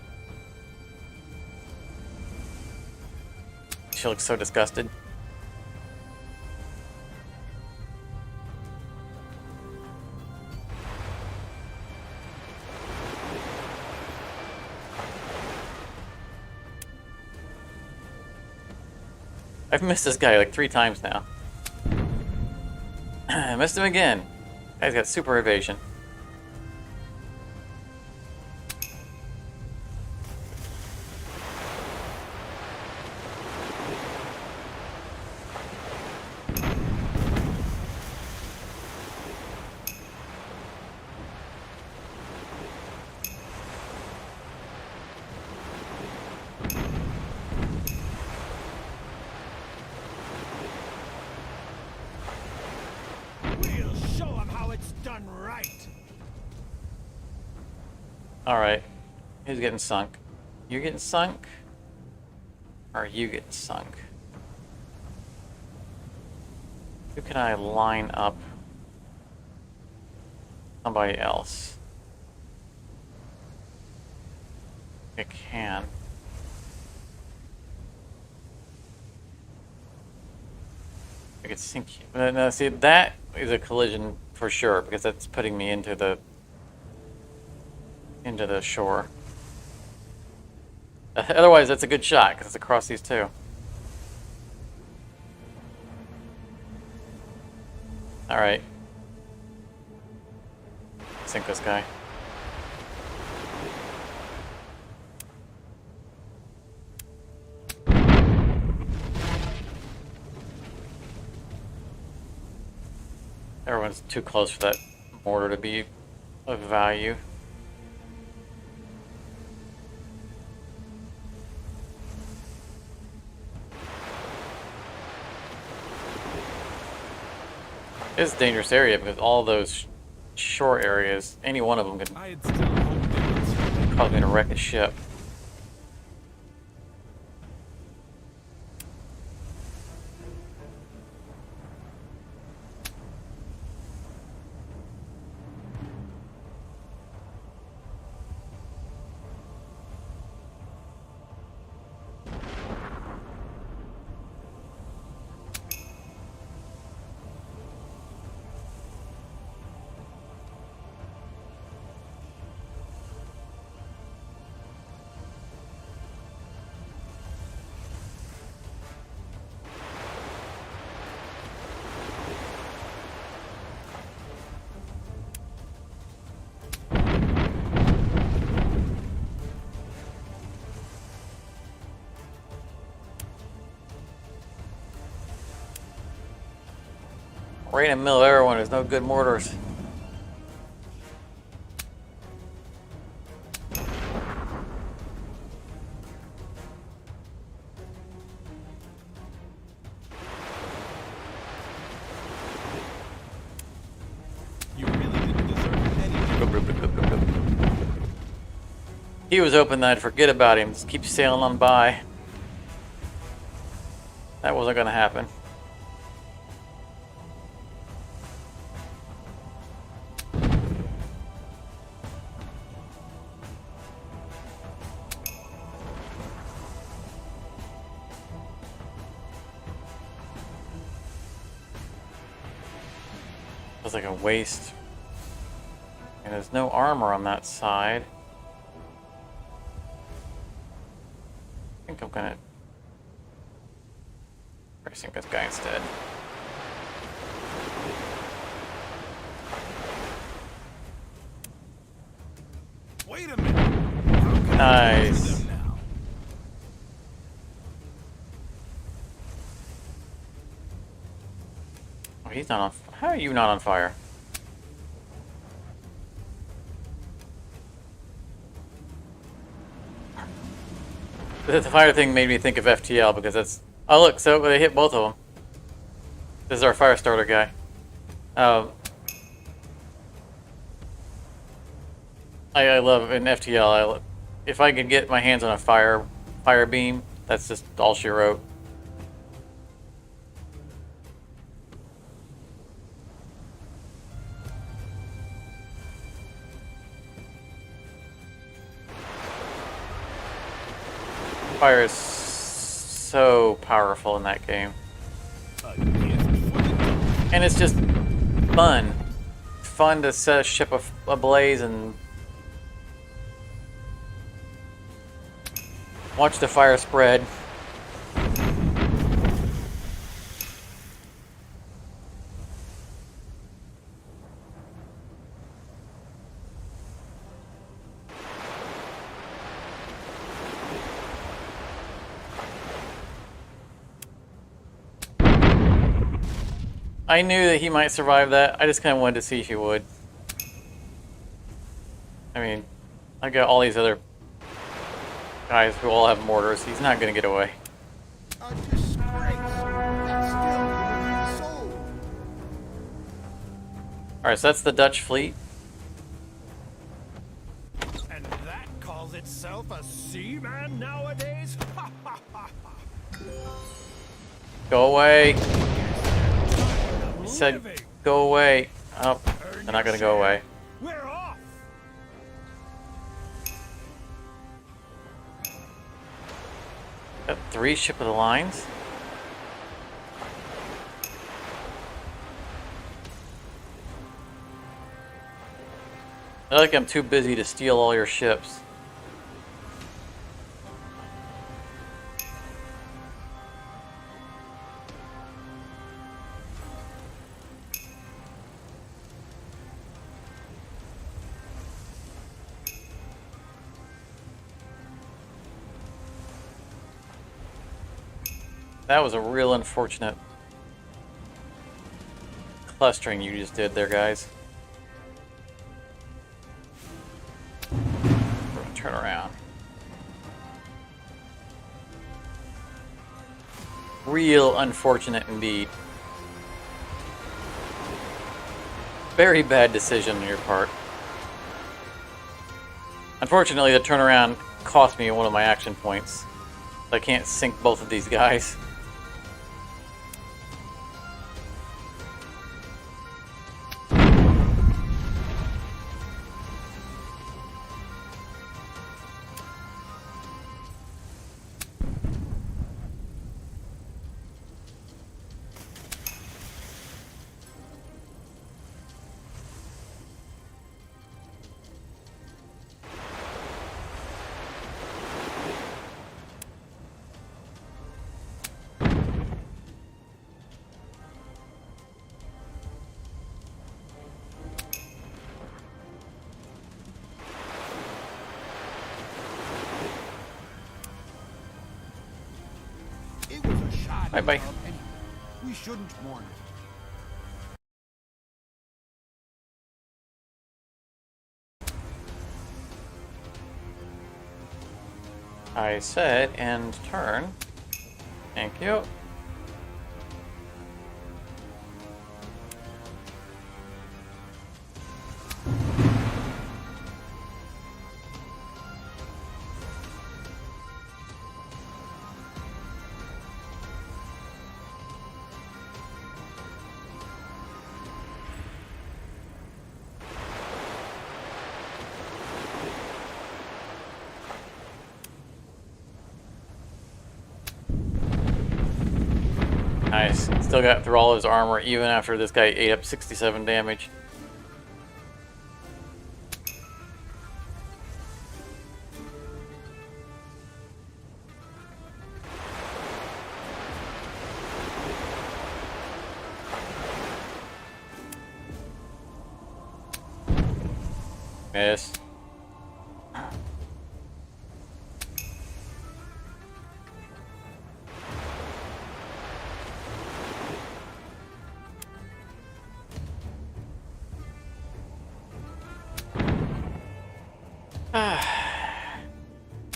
she looks so disgusted. I've missed this guy like 3 times now. I missed him again. Guy's got super evasion. Alright. Who's getting sunk? You getting sunk? Or are you getting sunk? Who can I line up? Somebody else. I can. I could sink you. No, see, that is a collision for sure, because that's putting me into the shore. Otherwise, that's a good shot, because it's across these two. Alright. Sink this guy. Everyone's too close for that mortar to be of value. It's a dangerous area because all those shore areas, any one of them could cause me to wreck a ship. Right in the middle of everyone, there's no good mortars. You really didn't deserve any. He was hoping that I'd forget about him, just keep sailing on by. That wasn't gonna happen. like a waste. And there's no armor on that side. I think I'm gonna sink this guy instead. Wait a minute. How can I Nice. use them now? Oh, he's not on. How are you not on fire? The fire thing made me think of FTL because that's. Oh look, so they hit both of them. This is our fire starter guy. I love in FTL. If I could get my hands on a fire beam, that's just all she wrote. Fire is so powerful in that game. A gift for the And it's just fun. Fun to set a ship ablaze and watch the fire spread. I knew that he might survive that. I just kind of wanted to see if he would. I mean, I got all these other guys who all have mortars. He's not going to get away. A disgrace. That's still sold. Alright, so that's the Dutch fleet. And that calls itself a seaman nowadays? Ha ha ha ha! Go away. I I said, go away. Oh, they're not going to go away. We're off! Got 3 ship of the lines. I feel like I'm too busy to steal all your ships. That was a real unfortunate clustering you just did there, guys. We're gonna turn around. Real unfortunate indeed. Very bad decision on your part. Unfortunately, the turnaround cost me one of my action points. I can't sink both of these guys. It was a shoddy Bye-bye. job anyway. We shouldn't mourn it. I said end turn. Thank you. Nice. Still got through all his armor even after this guy ate up 67 damage. Miss.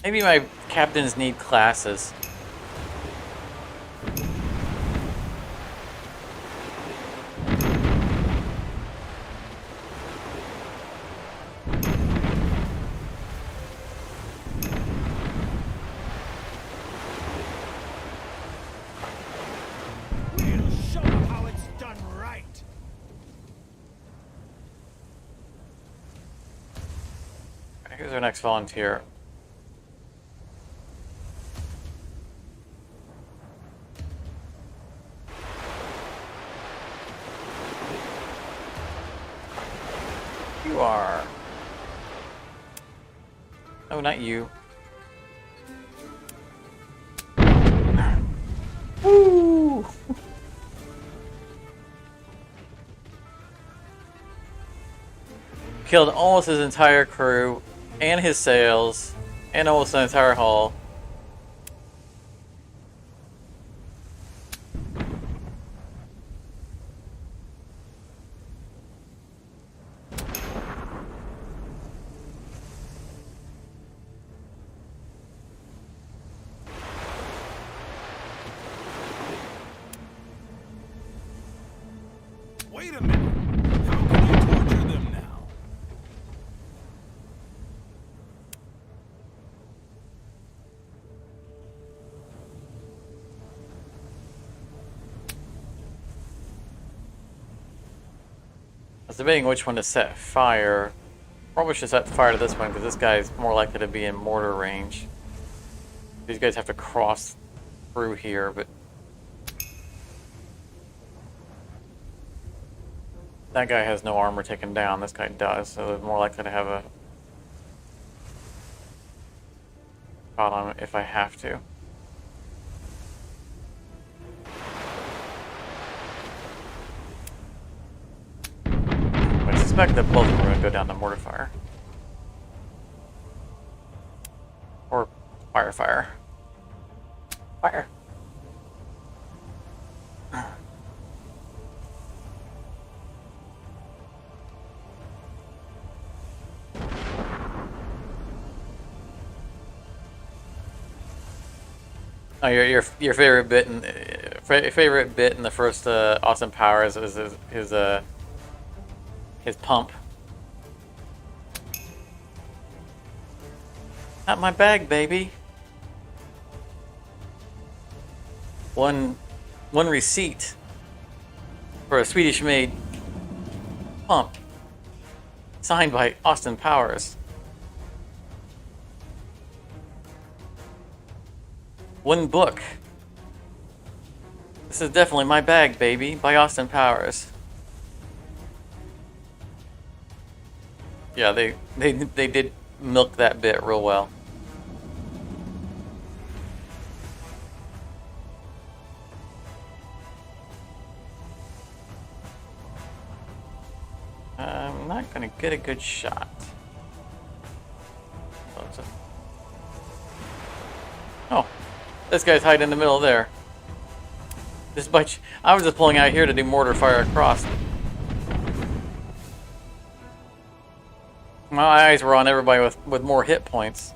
Maybe my captains need classes. We'll show them how it's done right. Who's our next volunteer? You are. Oh, not you. Woo! Killed almost his entire crew, and his sails, and almost the entire hull. Wait a minute. How can I torture them now? I was debating which one to set fire. Probably should set fire to this one because this guy is more likely to be in mortar range. These guys have to cross through here, but that guy has no armor taken down. This guy does, so they're more likely to have a shot on him if I have to. I suspect that both of them are going to go down to mortar fire. Or fire. Fire. Oh, your favorite bit in the first Austin Powers is his pump. Not my bag, baby. One receipt for a Swedish-made pump, signed by Austin Powers. One book. This is definitely my bag, baby, by Austin Powers. Yeah, they did milk that bit real well. I'm not gonna get a good shot. Oh, this guy's hiding in the middle there. This bunch. I was just pulling out here to do mortar fire across. My eyes were on everybody with more hit points.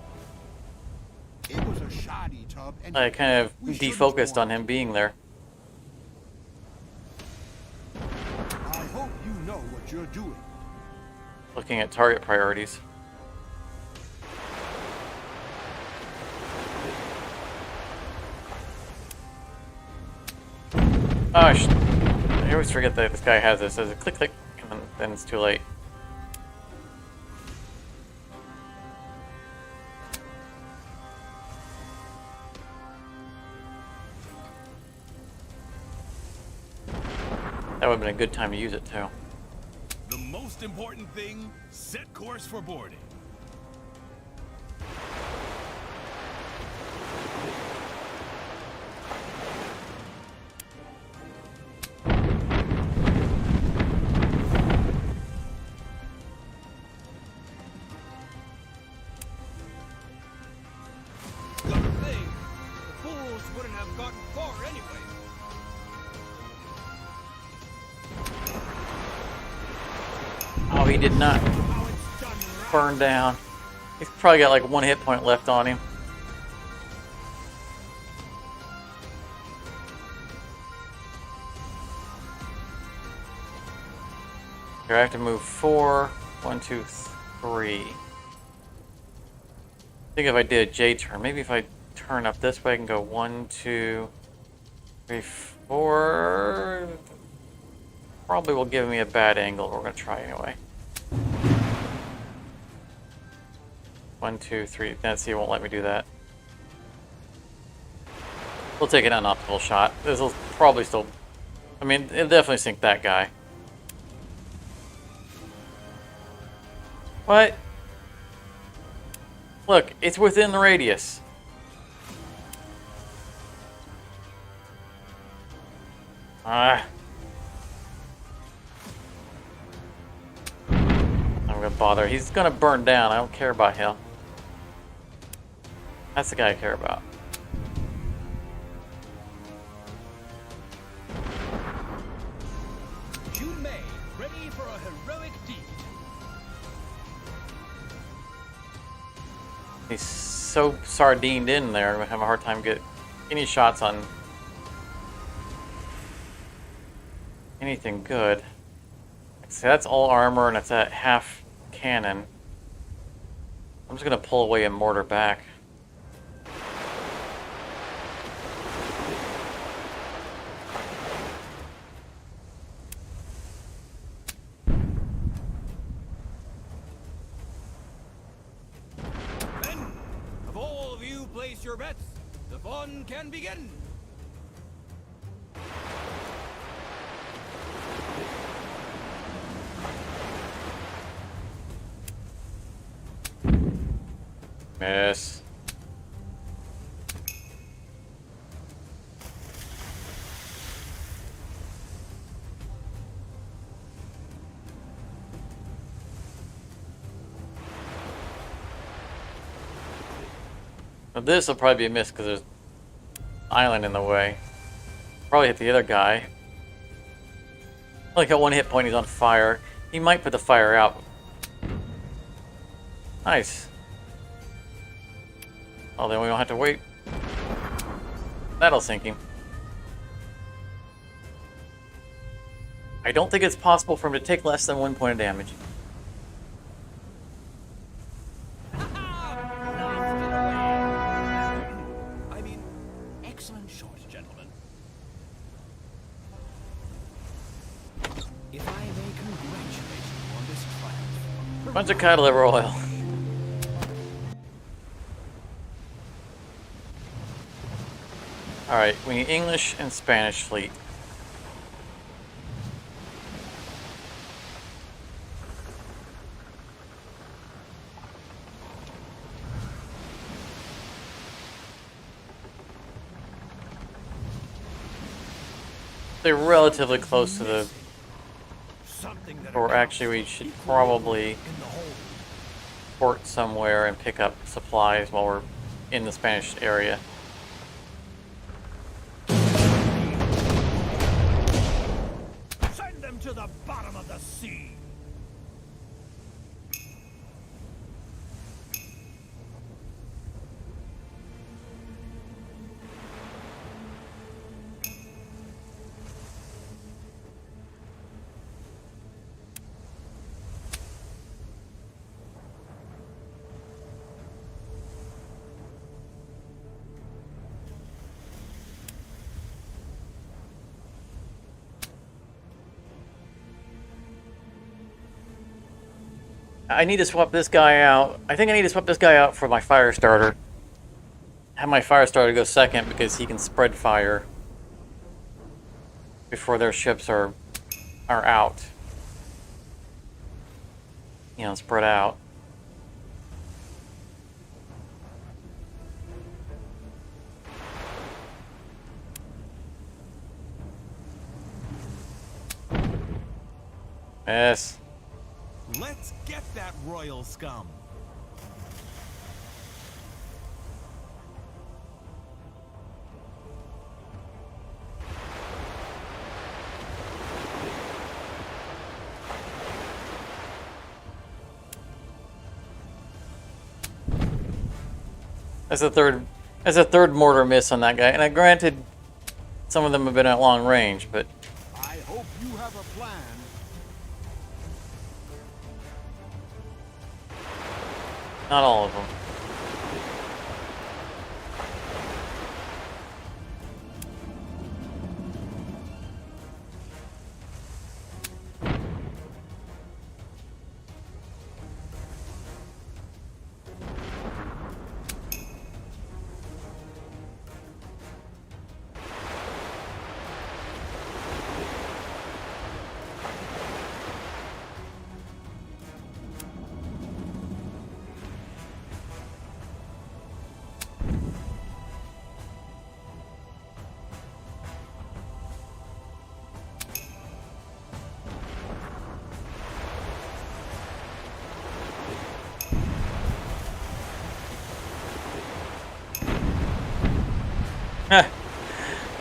It was a shoddy tub. Anyway. I kind of We shouldn't defocused on want him being there. I hope you know what you're doing. Looking at target priorities. Oh, I always forget that this guy has this. There's a click, click, and then it's too late. That would have been a good time to use it too. The most important thing, set course for boarding. Good thing. The fools wouldn't have gotten far anyway. Oh, he did not How it's done right. burn down. He's probably got like 1 hit point left on him. Here I have to move 4. 1, 2, 3. I think if I did a J turn, maybe if I turn up this way, I can go 1, 2, 3, 4. Probably will give me a bad angle. We're gonna try anyway. 1, 2, 3. Let's see, it won't let me do that. We'll take an unoptimal shot. This will probably still. I mean, it'll definitely sink that guy. What? Look, it's within the radius. Ah. I'm gonna bother. He's gonna burn down. I don't care about him. That's the guy I care about. June May, ready for a heroic deed. He's so sardined in there. I'm gonna have a hard time getting any shots on anything good. See, that's all armor and it's at half cannon. I'm just gonna pull away and mortar back. Men, have all of you placed your bets? The fun can begin. Miss. Now this will probably be a miss because there's an island in the way. Probably hit the other guy. Only got 1 hit point, he's on fire. He might put the fire out. Nice. Oh, then we don't have to wait. That'll sink him. I don't think it's possible for him to take less than 1 point of damage. I mean, excellent shot, gentlemen. If I may congratulate you on this triumph. Bunch of cod liver oil. Alright, we need English and Spanish fleet. They're relatively close to the... Something that Or actually we should probably in the hole. port somewhere and pick up supplies while we're in the Spanish area. Send them to the bottom of the sea. I need to swap this guy out. I think I need to swap this guy out for my fire starter. Have my fire starter go second because he can spread fire before their ships are are out. You know, spread out. Yes. Let's get that royal scum. That's a third mortar miss on that guy. And I granted some of them have been at long range, but I hope you have a plan. not all of them.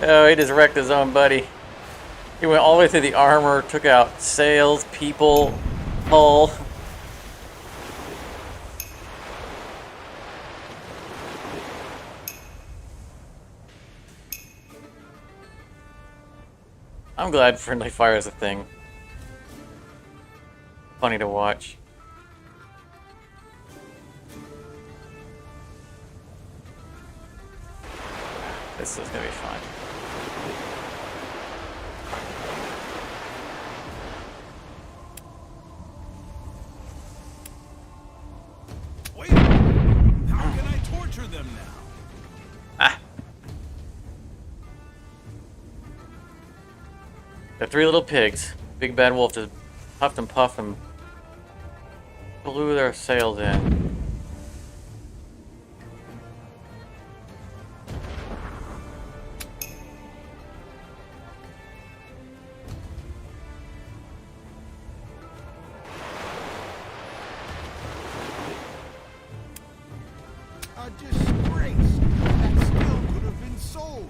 Oh, he just wrecked his own buddy. He went all the way through the armor, took out sails, people, hull. I'm glad friendly fire is a thing. Funny to watch. This is gonna be fun. Wait, how can I torture them now? Ah. The three little pigs. Big bad wolf just puffed and puffed and blew their sails in. A disgrace. That still could have been sold.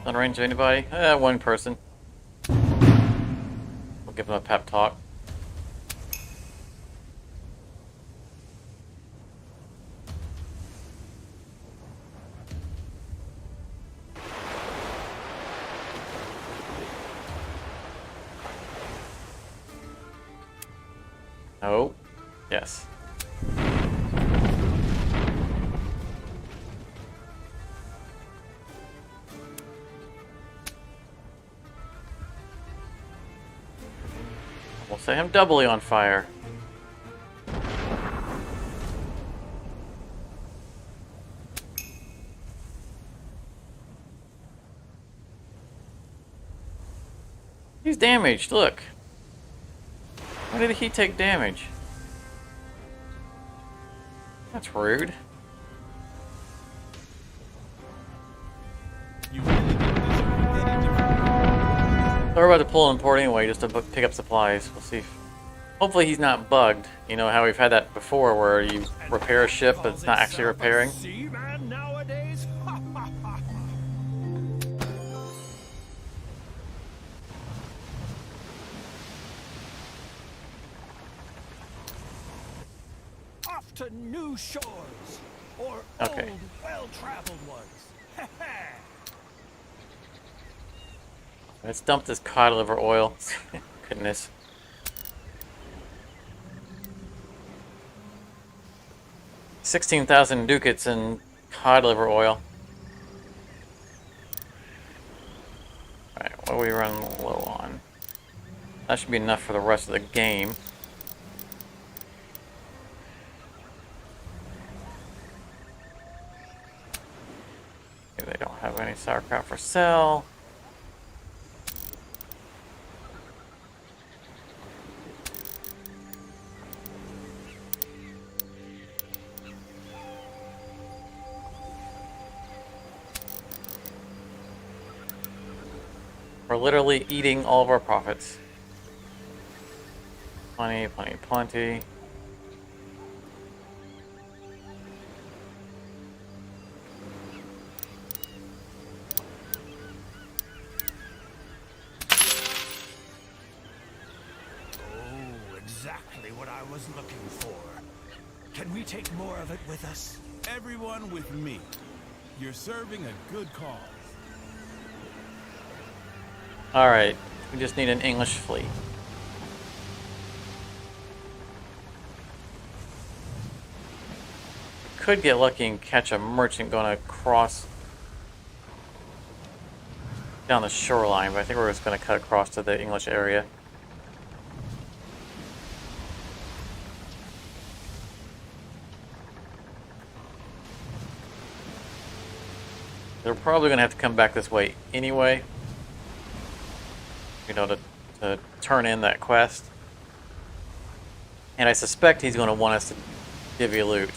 On range of anybody? One person. We'll give him a pep talk. Oh, yes. We'll set him doubly on fire. He's damaged, look. Why did he take damage? That's rude. You really didn't deserve any different. So we're about to pull and port anyway, just to pick up supplies. We'll see. Hopefully he's not bugged. You know how we've had that before, where you repair a ship, but it's not actually repairing. Seaman nowadays? Off to new shores, or Okay. old, well-traveled ones. Let's dump this cod liver oil. Goodness. $16,000 ducats in cod liver oil. Alright, what are we running low on? That should be enough for the rest of the game. Okay, they don't have any sauerkraut for sale. We're literally eating all of our profits. Plenty, plenty, plenty. Oh, exactly what I was looking for. Can we take more of it with us? Everyone with me. You're serving a good cause. Alright, we just need an English fleet. Could get lucky and catch a merchant going across down the shoreline, but I think we're just going to cut across to the English area. They're probably going to have to come back this way anyway, you know, to turn in that quest. And I suspect he's going to want us to give you loot.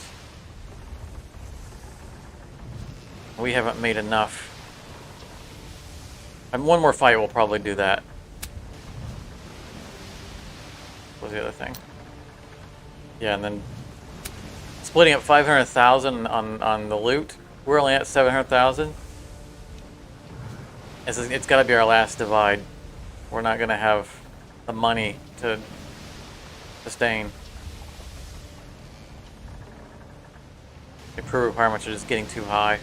We haven't made enough. And one more fight will probably do that. What was the other thing? Yeah, and then splitting up 500,000 on the loot. We're only at 700,000. It's got to be our last divide. We're not going to have the money to sustain. The crew requirements are just getting too high.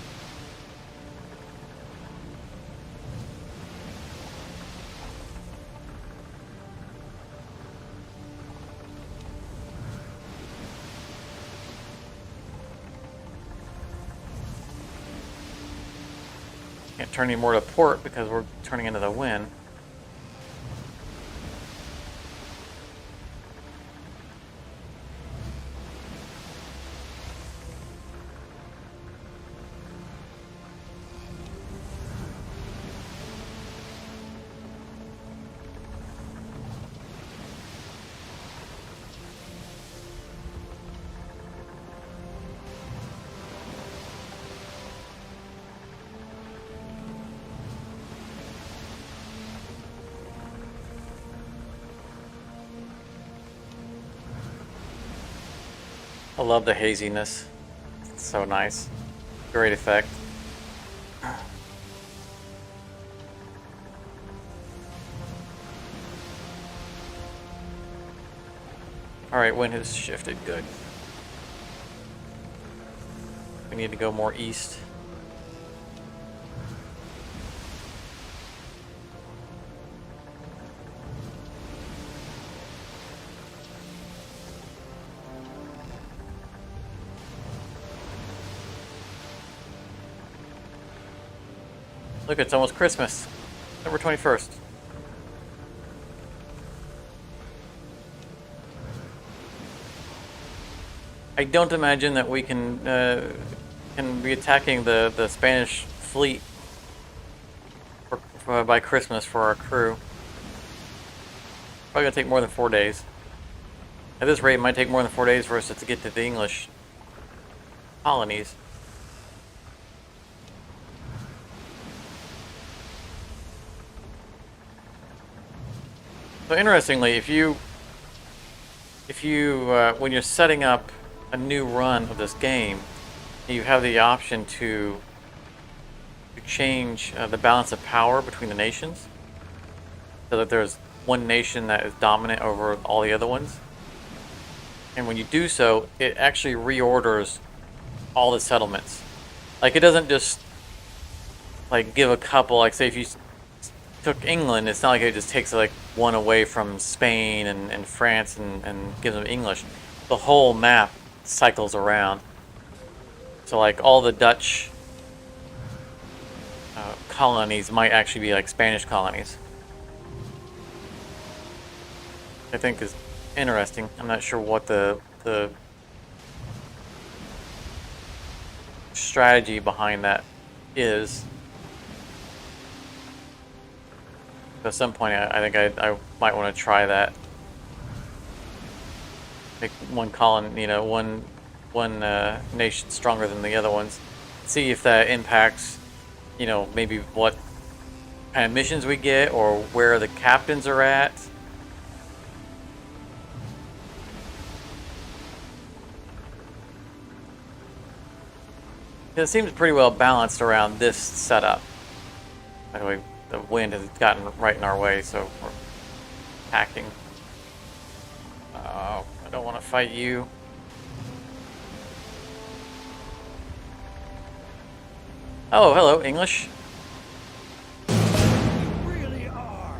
Can't turn any more to port because we're turning into the wind. I love the haziness. It's so nice. Great effect. Alright, wind has shifted. Good. We need to go more east. Look, it's almost Christmas. November 21st. I don't imagine that we can be attacking the Spanish fleet by Christmas for our crew. Probably gonna take more than 4 days. At this rate, it might take more than 4 days for us to get to the English colonies. So interestingly, if you when you're setting up a new run of this game, you have the option to change the balance of power between the nations, so that there's one nation that is dominant over all the other ones. And when you do so, it actually reorders all the settlements. Like, it doesn't just like give a couple. Like, say if you took England, it's not like it just takes like one away from Spain and France and gives them English. The whole map cycles around. So like all the Dutch colonies might actually be like Spanish colonies. I think is interesting. I'm not sure what the strategy behind that is. At some point, I think I might want to try that. Make one colony, one nation stronger than the other ones. See if that impacts, maybe what kind of missions we get or where the captains are at. It seems pretty well balanced around this setup. By the way, the wind has gotten right in our way, so we're hacking. I don't want to fight you. Oh, hello, English. You really are.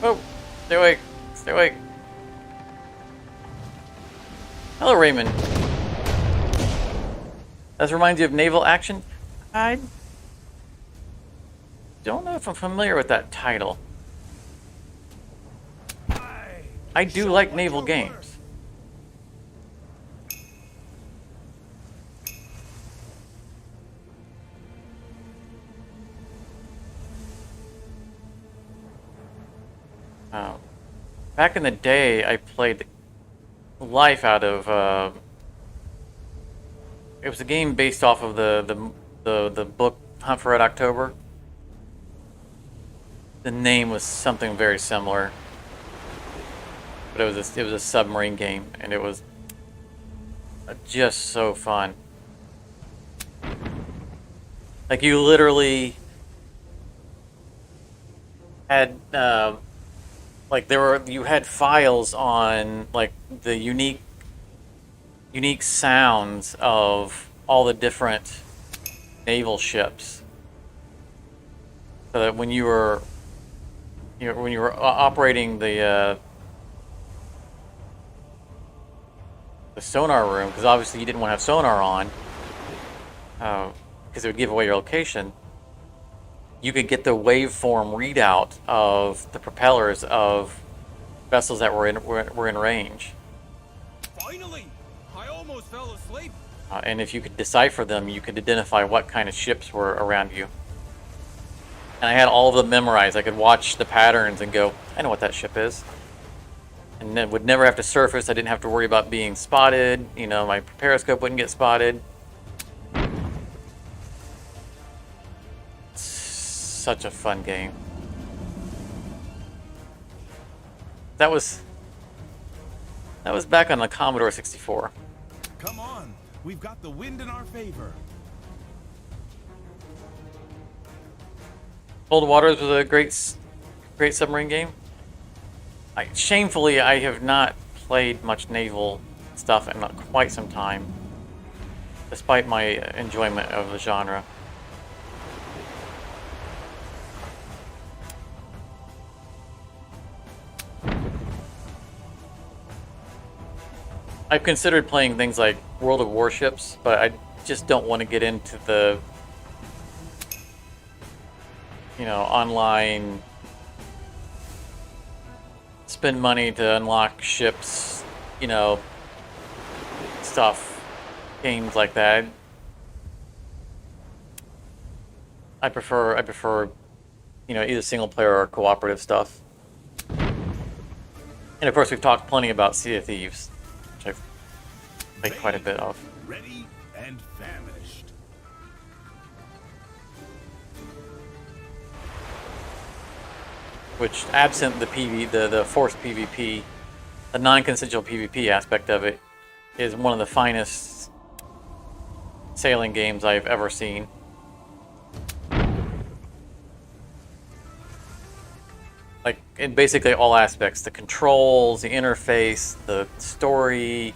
Oh, stay awake. Stay awake. Hello, Raymond. This reminds you of naval action? I don't know if I'm familiar with that title. I do like naval games. Back in the day, I played life out of. It was a game based off of the book Hunt for Red October. The name was something very similar, but it was a submarine game, and it was just so fun. Like you literally had like you had files on like the unique sounds of all the different naval ships, so that when you were operating the sonar room, because obviously you didn't want to have sonar on because it would give away your location, you could get the waveform readout of the propellers of vessels that were in range. Finally! I almost fell asleep. And if you could decipher them, you could identify what kind of ships were around you. And I had all of them memorized. I could watch the patterns and go, I know what that ship is. And then would never have to surface. I didn't have to worry about being spotted. You know, my periscope wouldn't get spotted. Such a fun game. That was back on the Commodore 64. Come on, we've got the wind in our favor. Cold Waters was a great submarine game. Shamefully, I have not played much naval stuff in quite some time, despite my enjoyment of the genre. I've considered playing things like World of Warships, but I just don't want to get into the, online spend money to unlock ships, stuff, games like that. I prefer, either single player or cooperative stuff. And of course, we've talked plenty about Sea of Thieves, which I've played quite a bit of. Ready and famished. Which, absent the forced PvP, the non-consensual PvP aspect of it, is one of the finest sailing games I've ever seen. Like, in basically all aspects, the controls, the interface, the story,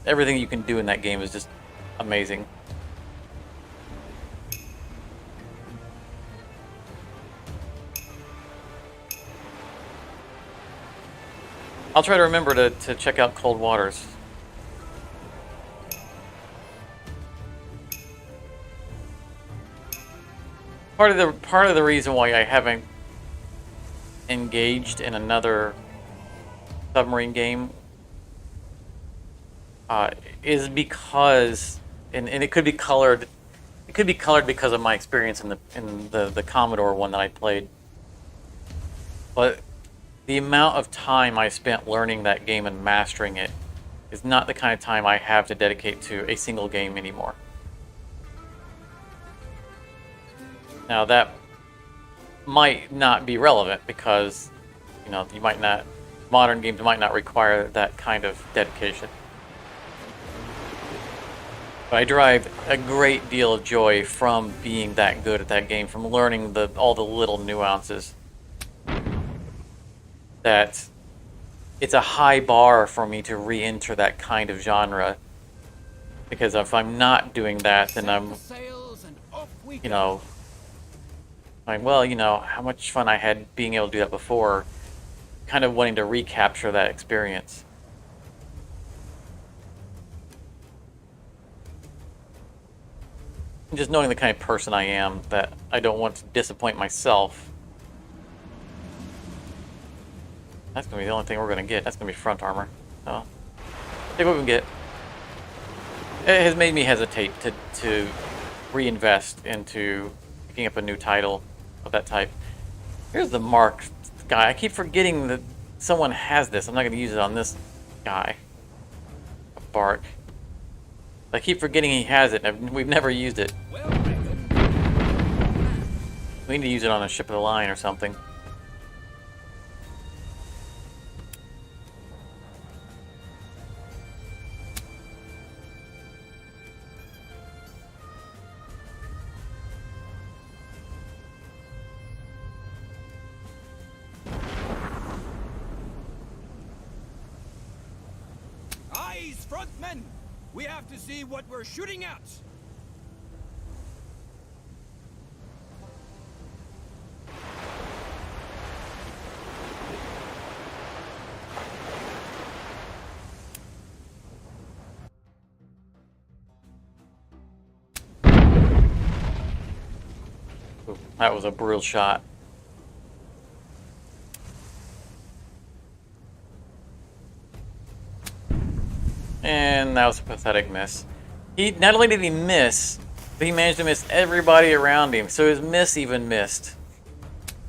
everything you can do in that game is just amazing. I'll try to remember to check out Cold Waters. Part of the reason why I haven't engaged in another submarine game is because, and it could be colored. It could be colored because of my experience in the Commodore one that I played. But the amount of time I spent learning that game and mastering it is not the kind of time I have to dedicate to a single game anymore. Now that might not be relevant because, you know, you might not, modern games might not require that kind of dedication. But I derive a great deal of joy from being that good at that game, from learning all the little nuances. That it's a high bar for me to re-enter that kind of genre. Because if I'm not doing that, then I'm, you know, like, well, you know, how much fun I had being able to do that before. Kind of wanting to recapture that experience. Just knowing the kind of person I am, that I don't want to disappoint myself. That's going to be the only thing we're going to get. That's going to be front armor. So, take what we can get. It has made me hesitate to reinvest into picking up a new title of that type. Here's the Mark guy. I keep forgetting that someone has this. I'm not going to use it on this guy. A Bark. I keep forgetting he has it. We've never used it. We need to use it on a ship of the line or something. Eyes, front men! We have to see what we're shooting at! Ooh, that was a brutal shot. And that was a pathetic miss. He not only did he miss, but he managed to miss everybody around him. So his miss even missed.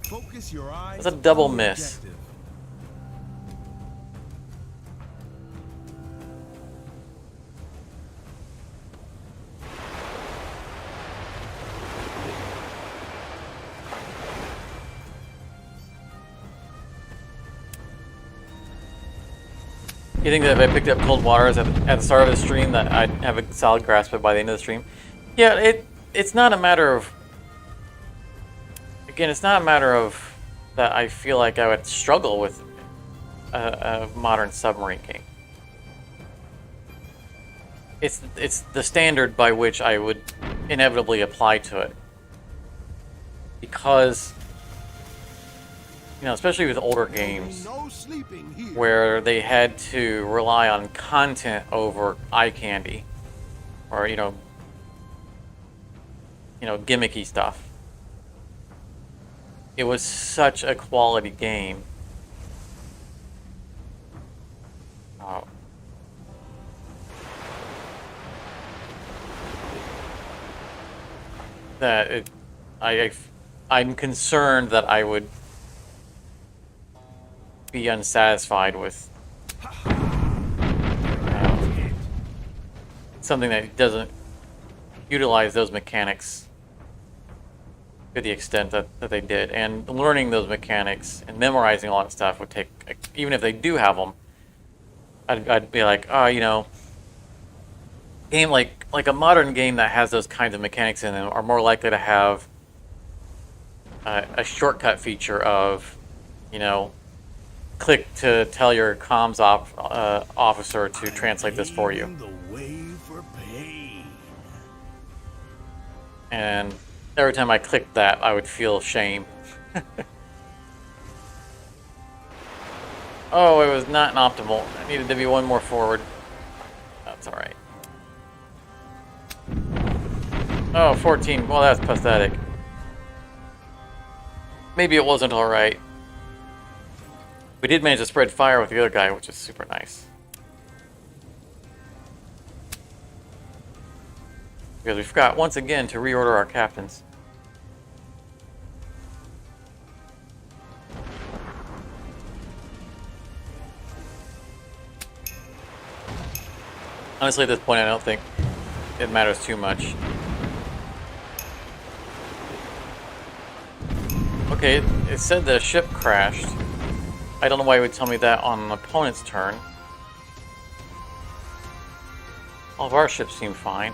Focus your eyes. That's a double on the miss. objective. You think that if I picked up cold waters at the start of the stream, that I'd have a solid grasp of it by the end of the stream? Yeah, it's not a matter of. Again, it's not a matter of that I feel like I would struggle with a modern submarine game. It's the standard by which I would inevitably apply to it, because, you know, especially with older games, No sleeping here. where they had to rely on content over eye candy, or you know, gimmicky stuff. It was such a quality game. That I'm concerned that I would be unsatisfied with something that doesn't utilize those mechanics to the extent that they did. And learning those mechanics and memorizing all that stuff would take, even if they do have them, I'd be like, oh, you know, game like a modern game that has those kinds of mechanics in them are more likely to have a shortcut feature of, you know, click to tell your comms officer to translate this for you. The way for pain. And every time I clicked that, I would feel shame. Oh, it was not an optimal. I needed to be one more forward. That's alright. Oh, 14. Well, that's pathetic. Maybe it wasn't alright. We did manage to spread fire with the other guy, which is super nice. Because we forgot, once again, to reorder our captains. Honestly, at this point, I don't think it matters too much. Okay, it said the ship crashed. I don't know why it would tell me that on an opponent's turn. All of our ships seem fine.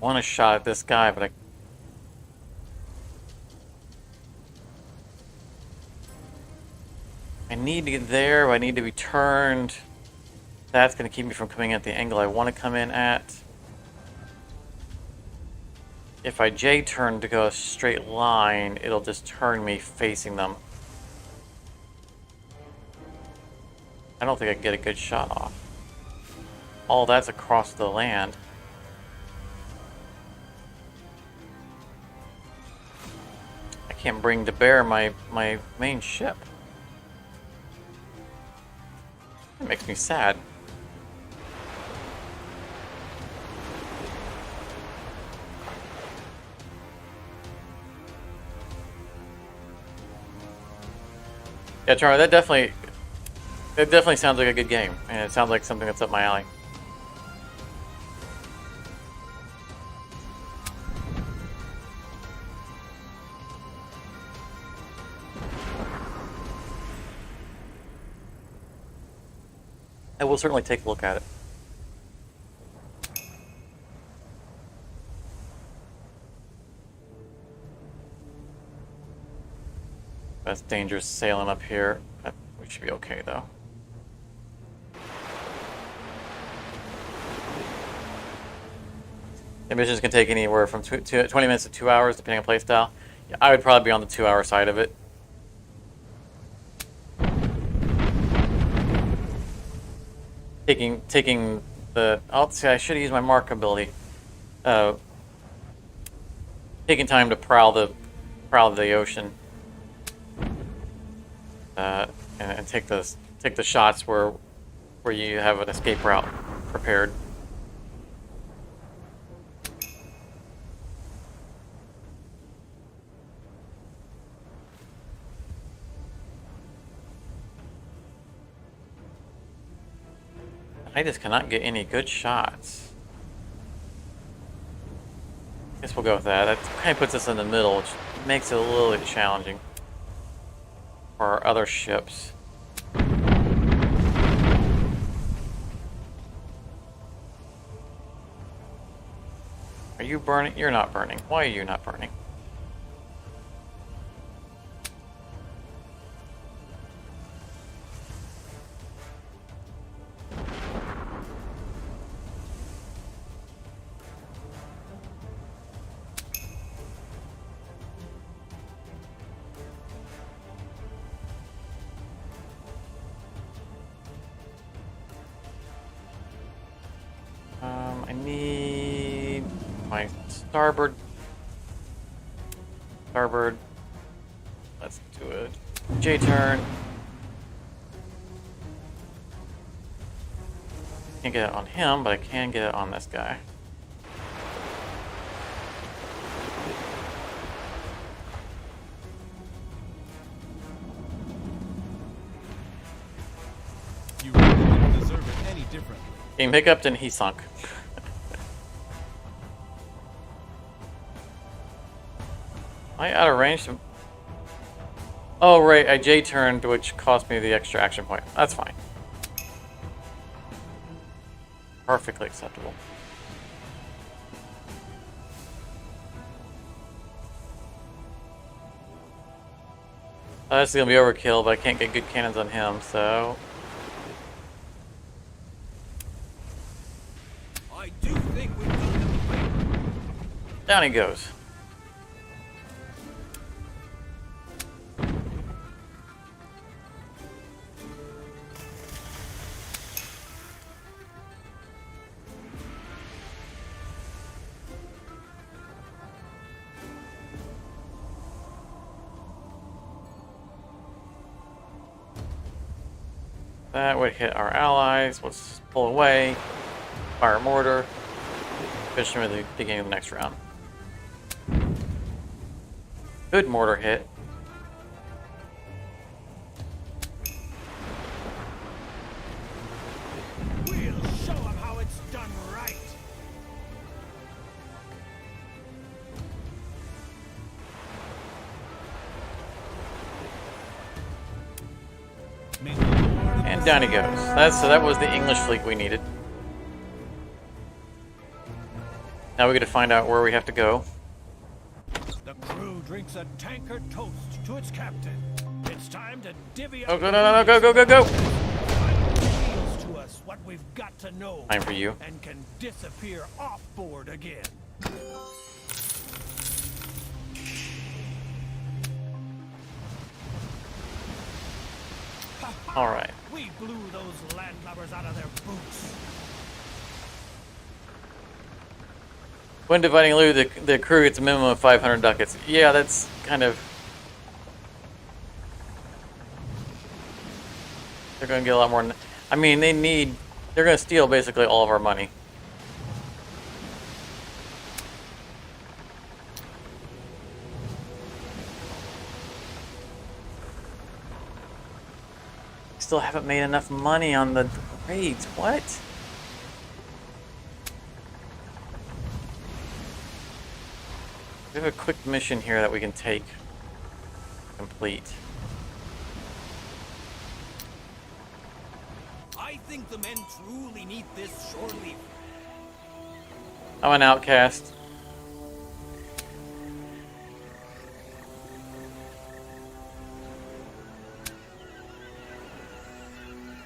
I want a shot at this guy, but I need to get there, but I need to be turned. That's going to keep me from coming at the angle I want to come in at. If I J-turn to go a straight line, it'll just turn me facing them. I don't think I can get a good shot off. All that's across the land. I can't bring to bear my main ship. It makes me sad. Yeah, Charlie, that definitely sounds like a good game, and it sounds like something that's up my alley. I will certainly take a look at it. That's dangerous sailing up here. We should be okay though. The missions can take anywhere from 20 minutes to 2 hours, depending on playstyle. Yeah, I would probably be on the 2-hour side of it. Taking the... I'll see, I should have used my mark ability. Taking time to prowl the ocean. And take the shots where you have an escape route prepared. I just cannot get any good shots. Guess we'll go with that. That kind of puts us in the middle, which makes it a little bit challenging for our other ships. Are you burning? You're not burning. Why are you not burning? I need my starboard. Let's do a J-turn. Can't get it on him, but I can get it on this guy. You really didn't deserve it any differently. Game hiccuped and he sunk. Am I out of range? Oh, right, I J-turned, which cost me the extra action point. That's fine. Perfectly acceptable. This is gonna be overkill, but I can't get good cannons on him, so... I do think we've done him a favor. Down he goes. That would hit our allies. Let's pull away. Fire a mortar. Finish them at the beginning of the next round. Good mortar hit. We'll show 'em how it's done right. And down he goes. That was the English fleet we needed. Now we got to find out where we have to go. The crew drinks a tankard toast to its captain. It's time to divvy up. Oh, no, go, go, go, go! Reveals to us what we've got to know. Time for you. And can disappear off board again. All right. We blew those landlubbers out of their boots. When dividing loot, the crew gets a minimum of 500 ducats. Yeah, that's kind of... They're going to get a lot more... I mean, they're going to steal basically all of our money. Still haven't made enough money on the raids. What? We have a quick mission here that we can take. Complete. I think the men truly need this shore leave. I'm an outcast.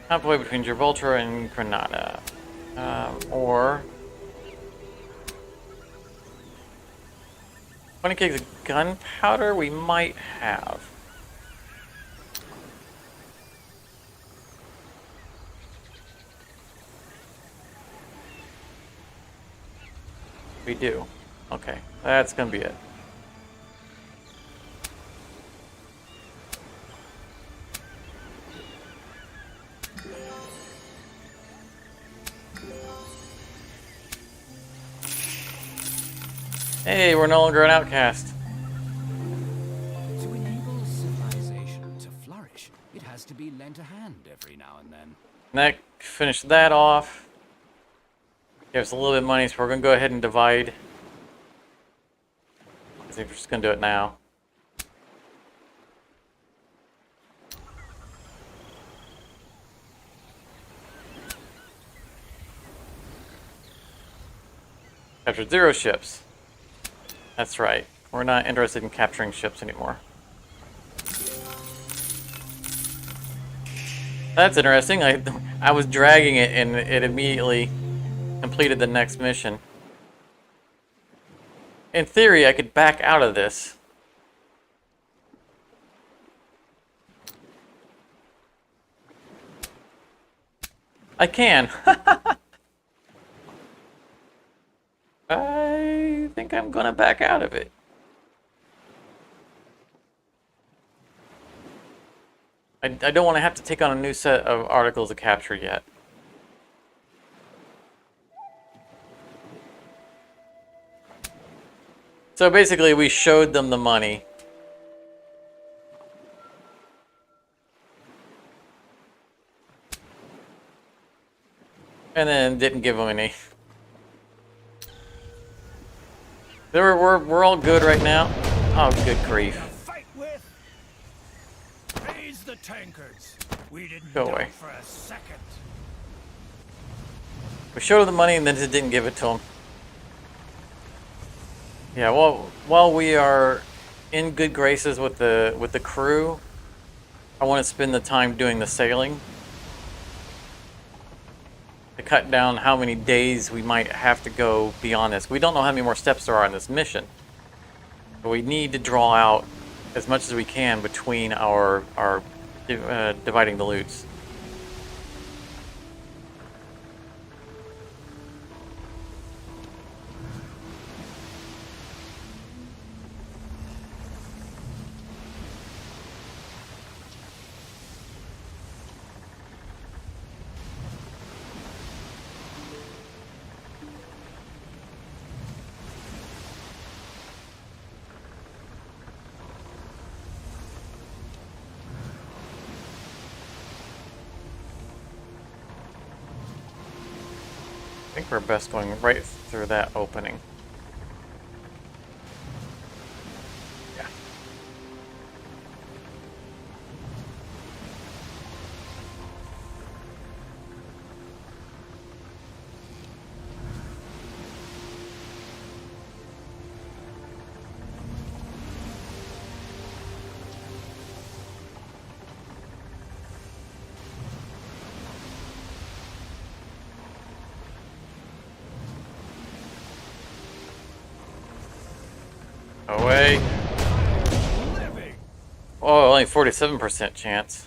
Halfway between Gibraltar and Granada. Or 20 kegs of gunpowder we might have. We do. Okay, that's gonna be it. Hey, we're no longer an outcast. To enable civilization to flourish, it has to be lent a hand every now and then. And that finished that off. Give us a little bit of money, so we're gonna go ahead and divide. I think we're just gonna do it now. Captured 0 ships. That's right. We're not interested in capturing ships anymore. That's interesting. I was dragging it and it immediately completed the next mission. In theory, I could back out of this. I can. I think I'm gonna back out of it. I don't want to have to take on a new set of articles of capture yet. So basically, we showed them the money. And then didn't give them any. We're all good right now. Oh, good grief. Fight with. Raise the tankards. We didn't Go doubt away. for a second. We showed them the money and then just didn't give it to them. Yeah, well, while we are in good graces with the crew, I want to spend the time doing the sailing to cut down how many days we might have to go beyond this. We don't know how many more steps there are in this mission, but we need to draw out as much as we can between our dividing the loots. think we're best going right through that opening. Yeah. Away. Living. Oh, only 47% chance.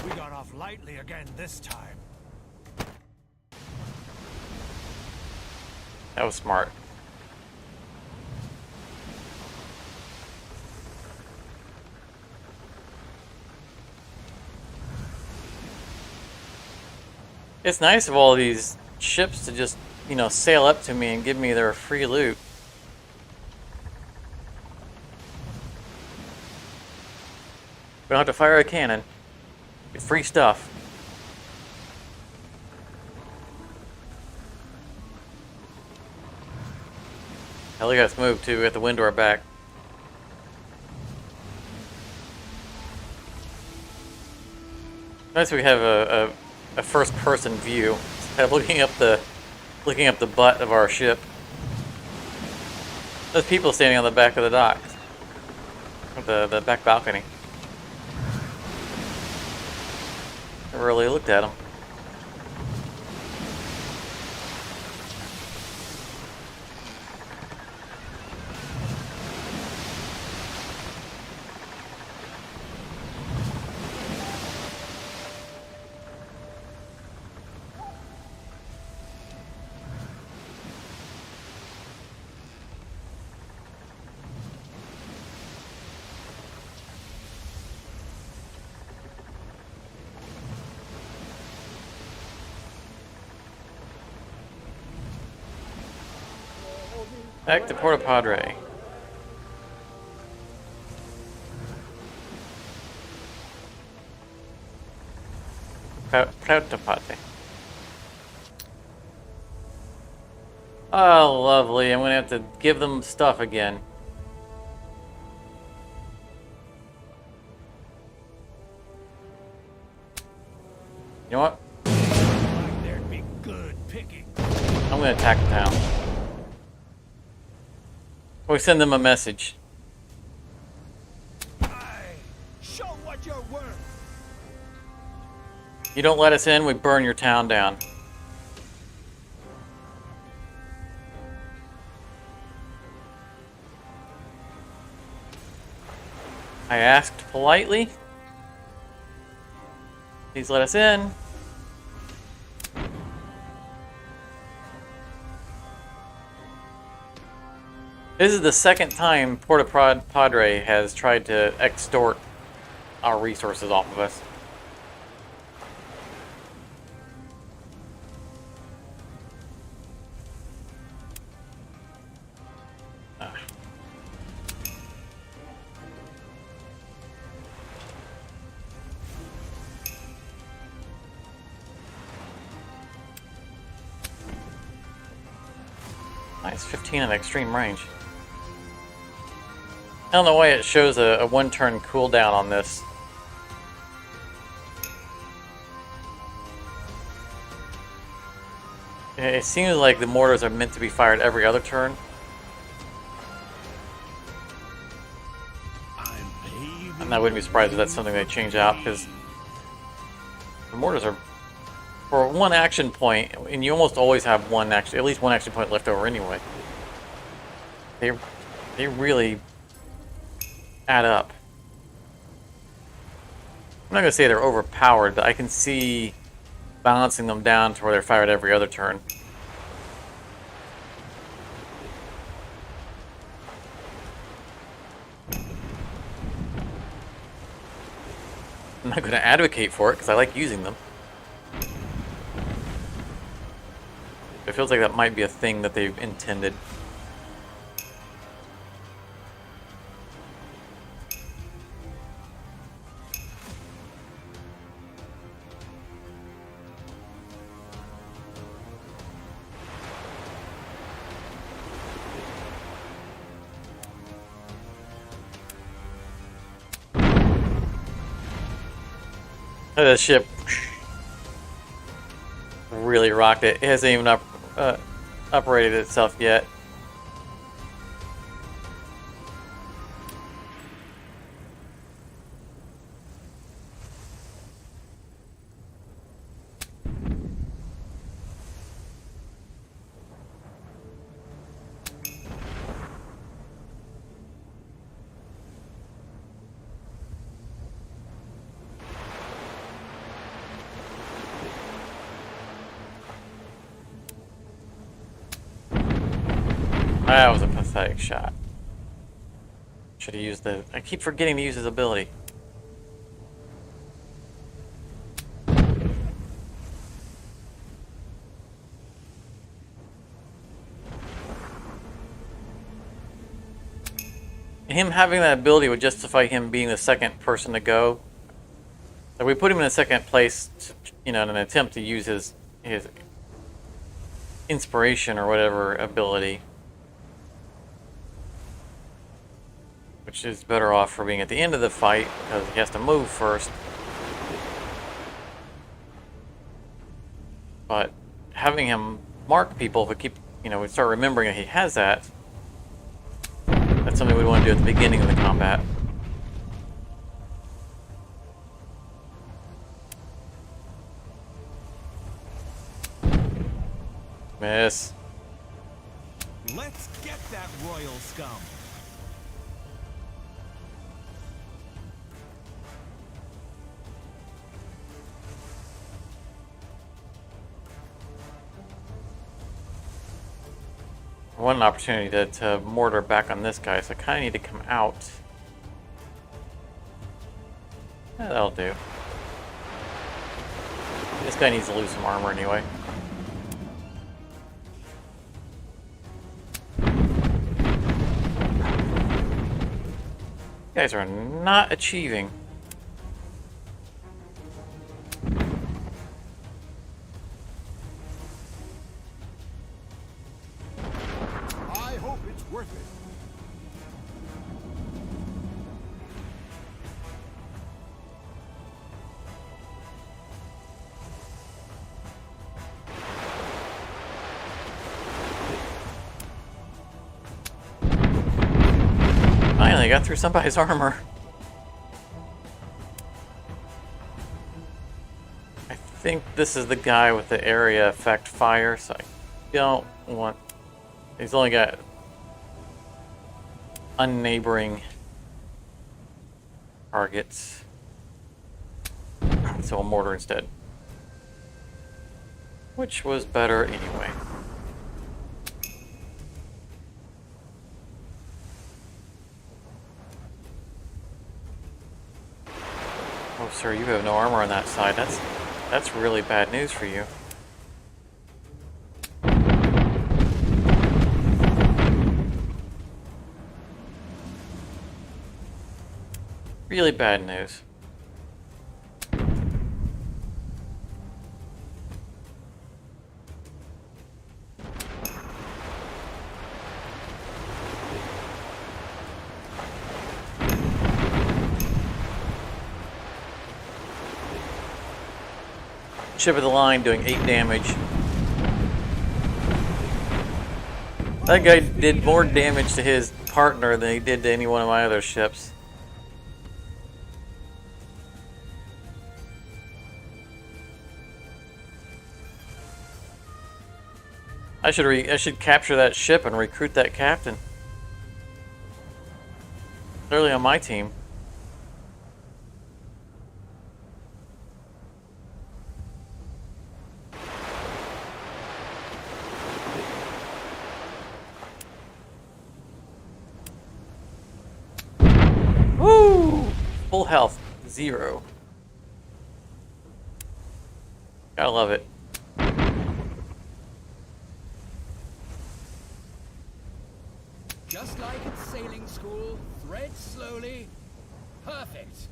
We got off lightly again this time. That was smart. It's nice of all these ships to just, you know, sail up to me and give me their free loot. We don't have to fire a cannon. Get free stuff. Hell, we got to move too. We got the wind to our back. Nice we have a first-person view. Instead of looking up the butt of our ship. There's people standing on the back of the dock. The back balcony. Never really looked at them. Back to Porta Padre. Porta Padre. Oh, lovely. I'm gonna have to give them stuff again. You know what? Like there'd be good picking. I'm gonna attack the town. We send them a message. Aye, show what you're worth. You don't let us in, we burn your town down. I asked politely. Please let us in. This is the second time Porta Padre has tried to extort our resources off of us. Nice, 15 of extreme range. I don't know why it shows a one-turn cooldown on this. It seems like the mortars are meant to be fired every other turn. And I wouldn't be surprised if that's something they change out, because the mortars are, for one action point, and you almost always have one action, at least one action point left over anyway. They really add up. I'm not gonna say they're overpowered, but I can see balancing them down to where they're fired every other turn. I'm not gonna advocate for it because I like using them. It feels like that might be a thing that they've intended. The ship really rocked it. It hasn't even operated itself yet. That was a pathetic shot. Should have used the... I keep forgetting to use his ability. Him having that ability would justify him being the second person to go. So we put him in a second place, to, you know, in an attempt to use his inspiration or whatever ability. Which is better off for being at the end of the fight, because he has to move first. But having him mark people, if we keep, you know, we start remembering that he has that, that's something we want to do at the beginning of the combat. Miss. Let's get that royal scum. I want an opportunity to mortar back on this guy, so I kind of need to come out. Yeah, that'll do. This guy needs to lose some armor anyway. You guys are not achieving. I hope it's worth it. Finally, got through somebody's armor. I think this is the guy with the area effect fire, so I don't want... He's only got unneighboring targets. So a mortar instead. Which was better anyway. Oh, sir, you have no armor on that side. That's really bad news for you. Really bad news. Ship of the line doing 8 damage. That guy did more damage to his partner than he did to any one of my other ships. I should capture that ship and recruit that captain. Clearly on my team. Woo! Full health, 0. Gotta love it. Just like at sailing school, thread slowly. Perfect.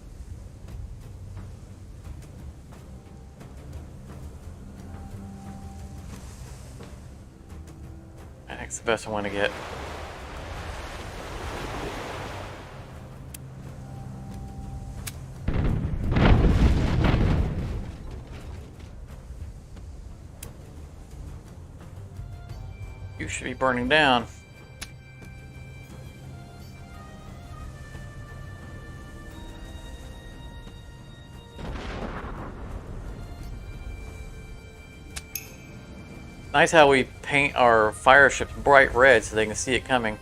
That's the best I want to get. should be burning down. Nice how we paint our fire ships bright red so they can see it coming.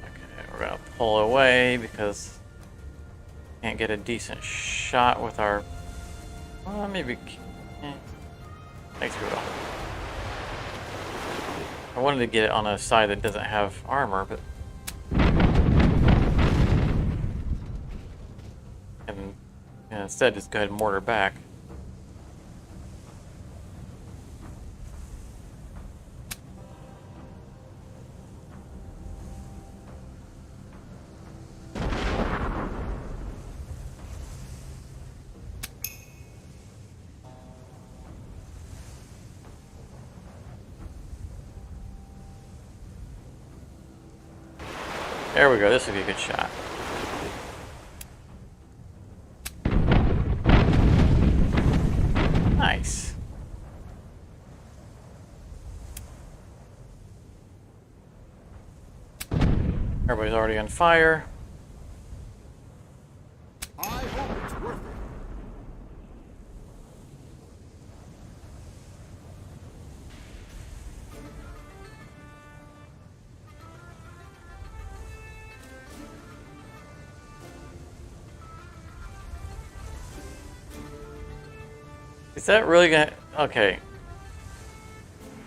Okay, we're gonna pull away because can't get a decent shot with our. Well, maybe. Thanks, Google. I wanted to get it on a side that doesn't have armor, but. And instead, just go ahead and mortar back. There we go. This would be a good shot. Nice. Everybody's already on fire. I hope it's worth it. Is that really gonna... Okay.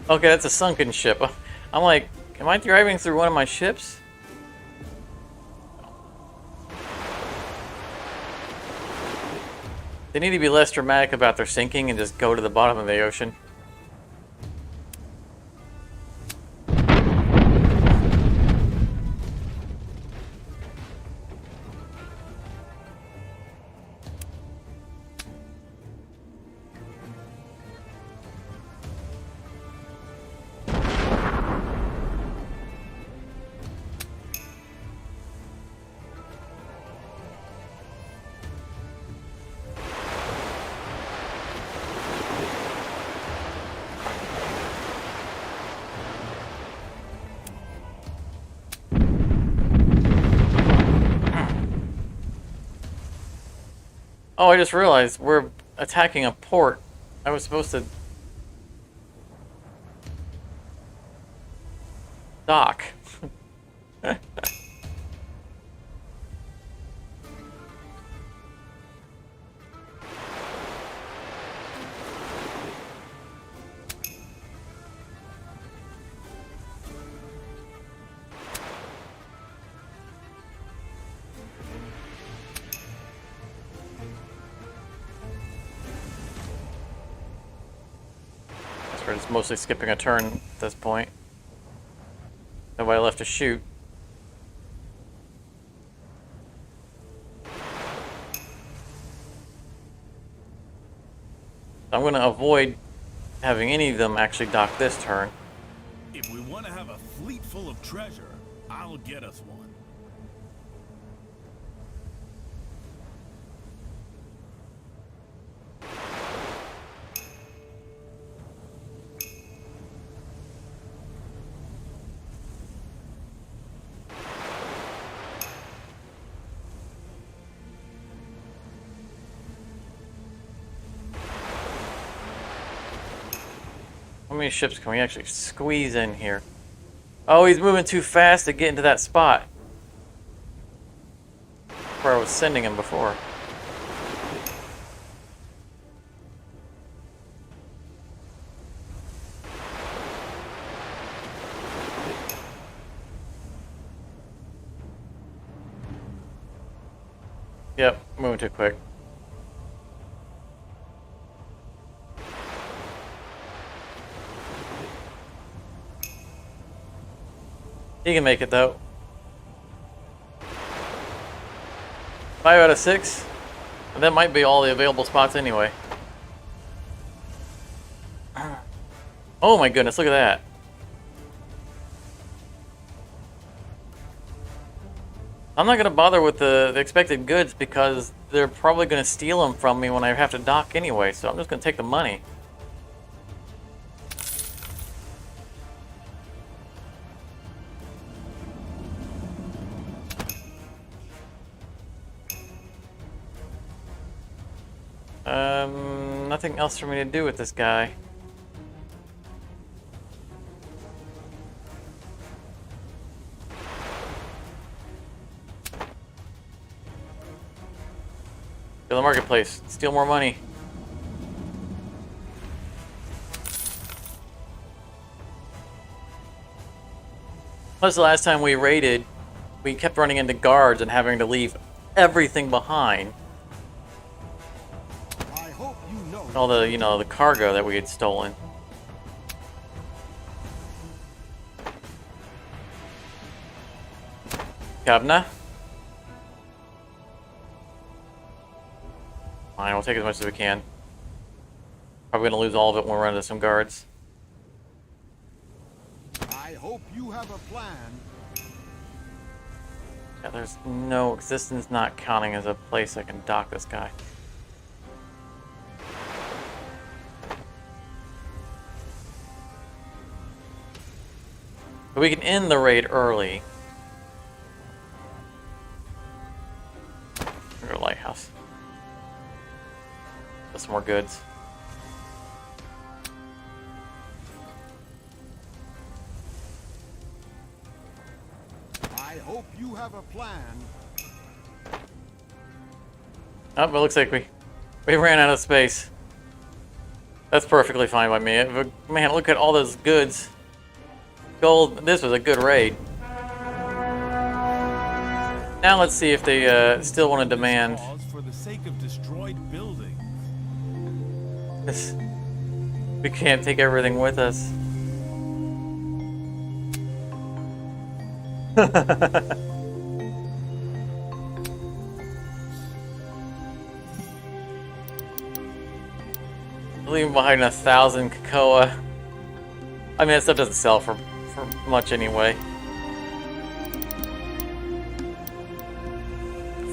Okay, that's a sunken ship. I'm like, am I driving through one of my ships? They need to be less dramatic about their sinking and just go to the bottom of the ocean. Oh, I just realized we're attacking a port. I was supposed to dock. We're just mostly skipping a turn at this point. Nobody left to shoot. I'm going to avoid having any of them actually dock this turn. If we want to have a fleet full of treasure, I'll get us one. How many ships can we actually squeeze in here? Oh, he's moving too fast to get into that spot where I was sending him before. Yep, moving too quick. He can make it though. 5 out of 6. And that might be all the available spots anyway. Oh my goodness, look at that. I'm not gonna bother with the expected goods because they're probably gonna steal them from me when I have to dock anyway. So I'm just gonna take the money. Nothing else for me to do with this guy. Go to the marketplace, steal more money. Plus, the last time we raided, we kept running into guards and having to leave everything behind. I hope you know. All the, you know, the cargo that we had stolen. Governor? Fine, we'll take as much as we can. Probably gonna lose all of it when we run into some guards. I hope you have a plan. Yeah, there's no existence not counting as a place I can dock this guy. But we can end the raid early. Go to lighthouse. Get some more goods. I hope you have a plan. Oh, but it looks like we ran out of space. That's perfectly fine by me. But, man, look at all those goods. Gold. This was a good raid. Now let's see if they still want to demand. Laws for the sake of destroyed buildings. This. We can't take everything with us. Leaving behind 1,000 cocoa. I mean, that stuff doesn't sell for much anyway.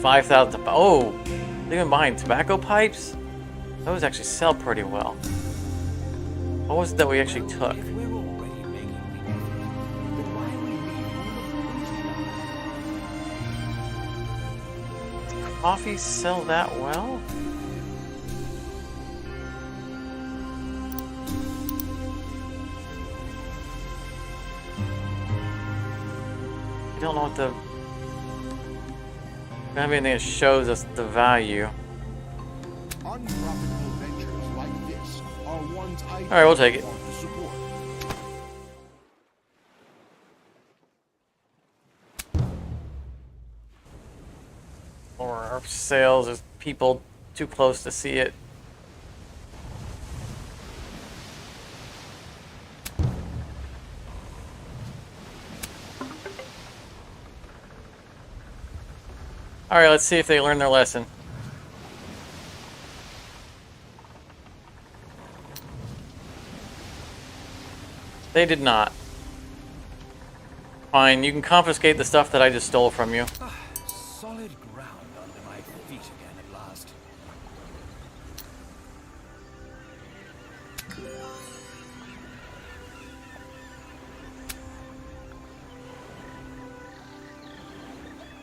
5,000. Oh, leaving behind tobacco pipes. Those actually sell pretty well. What was it that we actually took? If we're already making the effort, then why we leave all the booty Coffee sell that well? I don't know what the. I don't have anything that shows us the value. Unprofitable ventures like this are ones I All right, we'll take it. want to support. Or our sales, there's people too close to see it. Alright, let's see if they learned their lesson. They did not. Fine, you can confiscate the stuff that I just stole from you. solid ground under my feet again at last.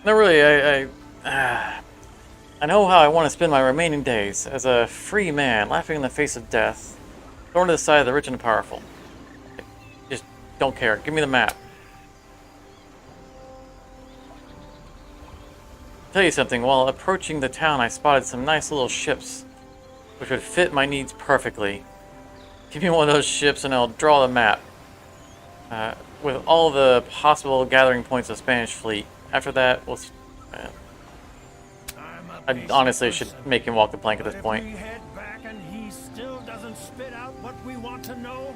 No, really, I know how I want to spend my remaining days as a free man, laughing in the face of death, thrown to the side of the rich and powerful. Just don't care. Give me the map. I'll tell you something. While approaching the town, I spotted some nice little ships, which would fit my needs perfectly. Give me one of those ships, and I'll draw the map with all the possible gathering points of Spanish fleet. After that, we'll. I honestly should make him walk the plank at this point. If we head back and he still doesn't spit out what we want to know,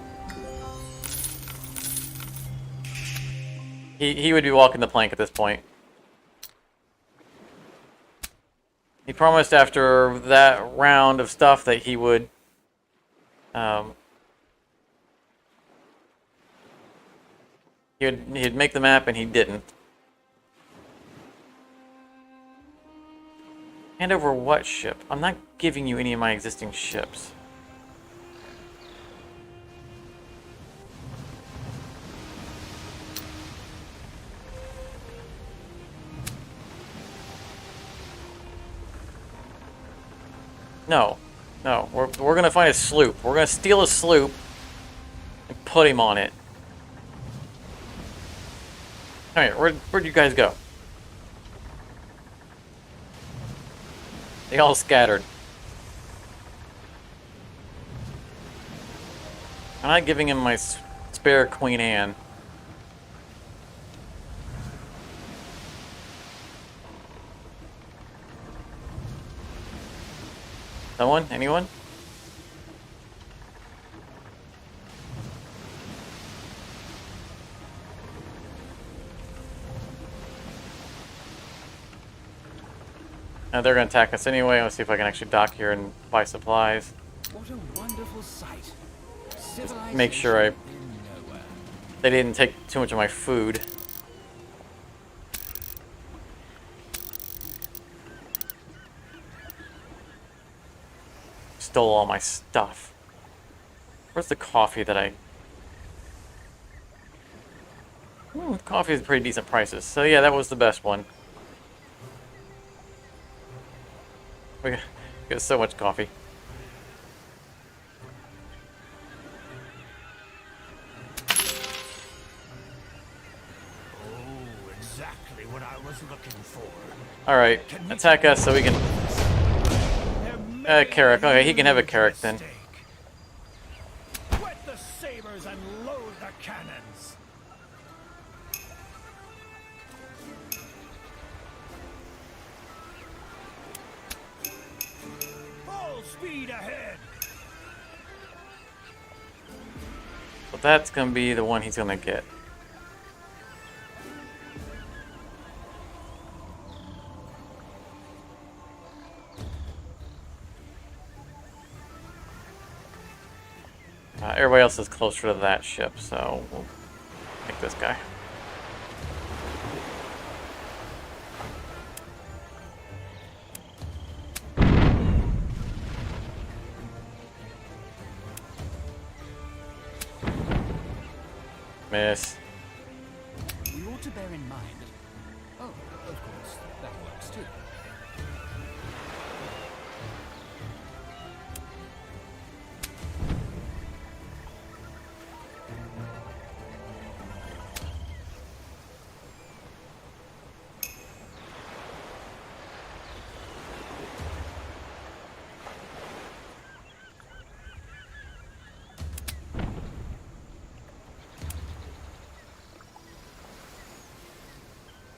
He would be walking the plank at this point. He promised after that round of stuff that he would he'd make the map, and he didn't. Hand over what ship? I'm not giving you any of my existing ships. No. No. We're gonna find a sloop. We're gonna steal a sloop and put him on it. Alright, where'd you guys go? They all scattered. I'm not giving him my spare Queen Anne. Someone? Anyone? They're going to attack us anyway. Let's see if I can actually dock here and buy supplies. What a wonderful sight. Make sure they didn't take too much of my food. Stole all my stuff. Where's the coffee that I... coffee is pretty decent prices. So yeah, that was the best one. We got so much coffee. Oh, exactly what I was looking for. Alright, attack us so we can... Carrick. Okay, he can have a Carrick then. Wet the sabers and load the cannons. Full speed ahead. So that's gonna be the one he's gonna get. Everybody else is closer to that ship, so we'll take this guy. Miss. We ought to bear in mind that... Oh, of course, that works too.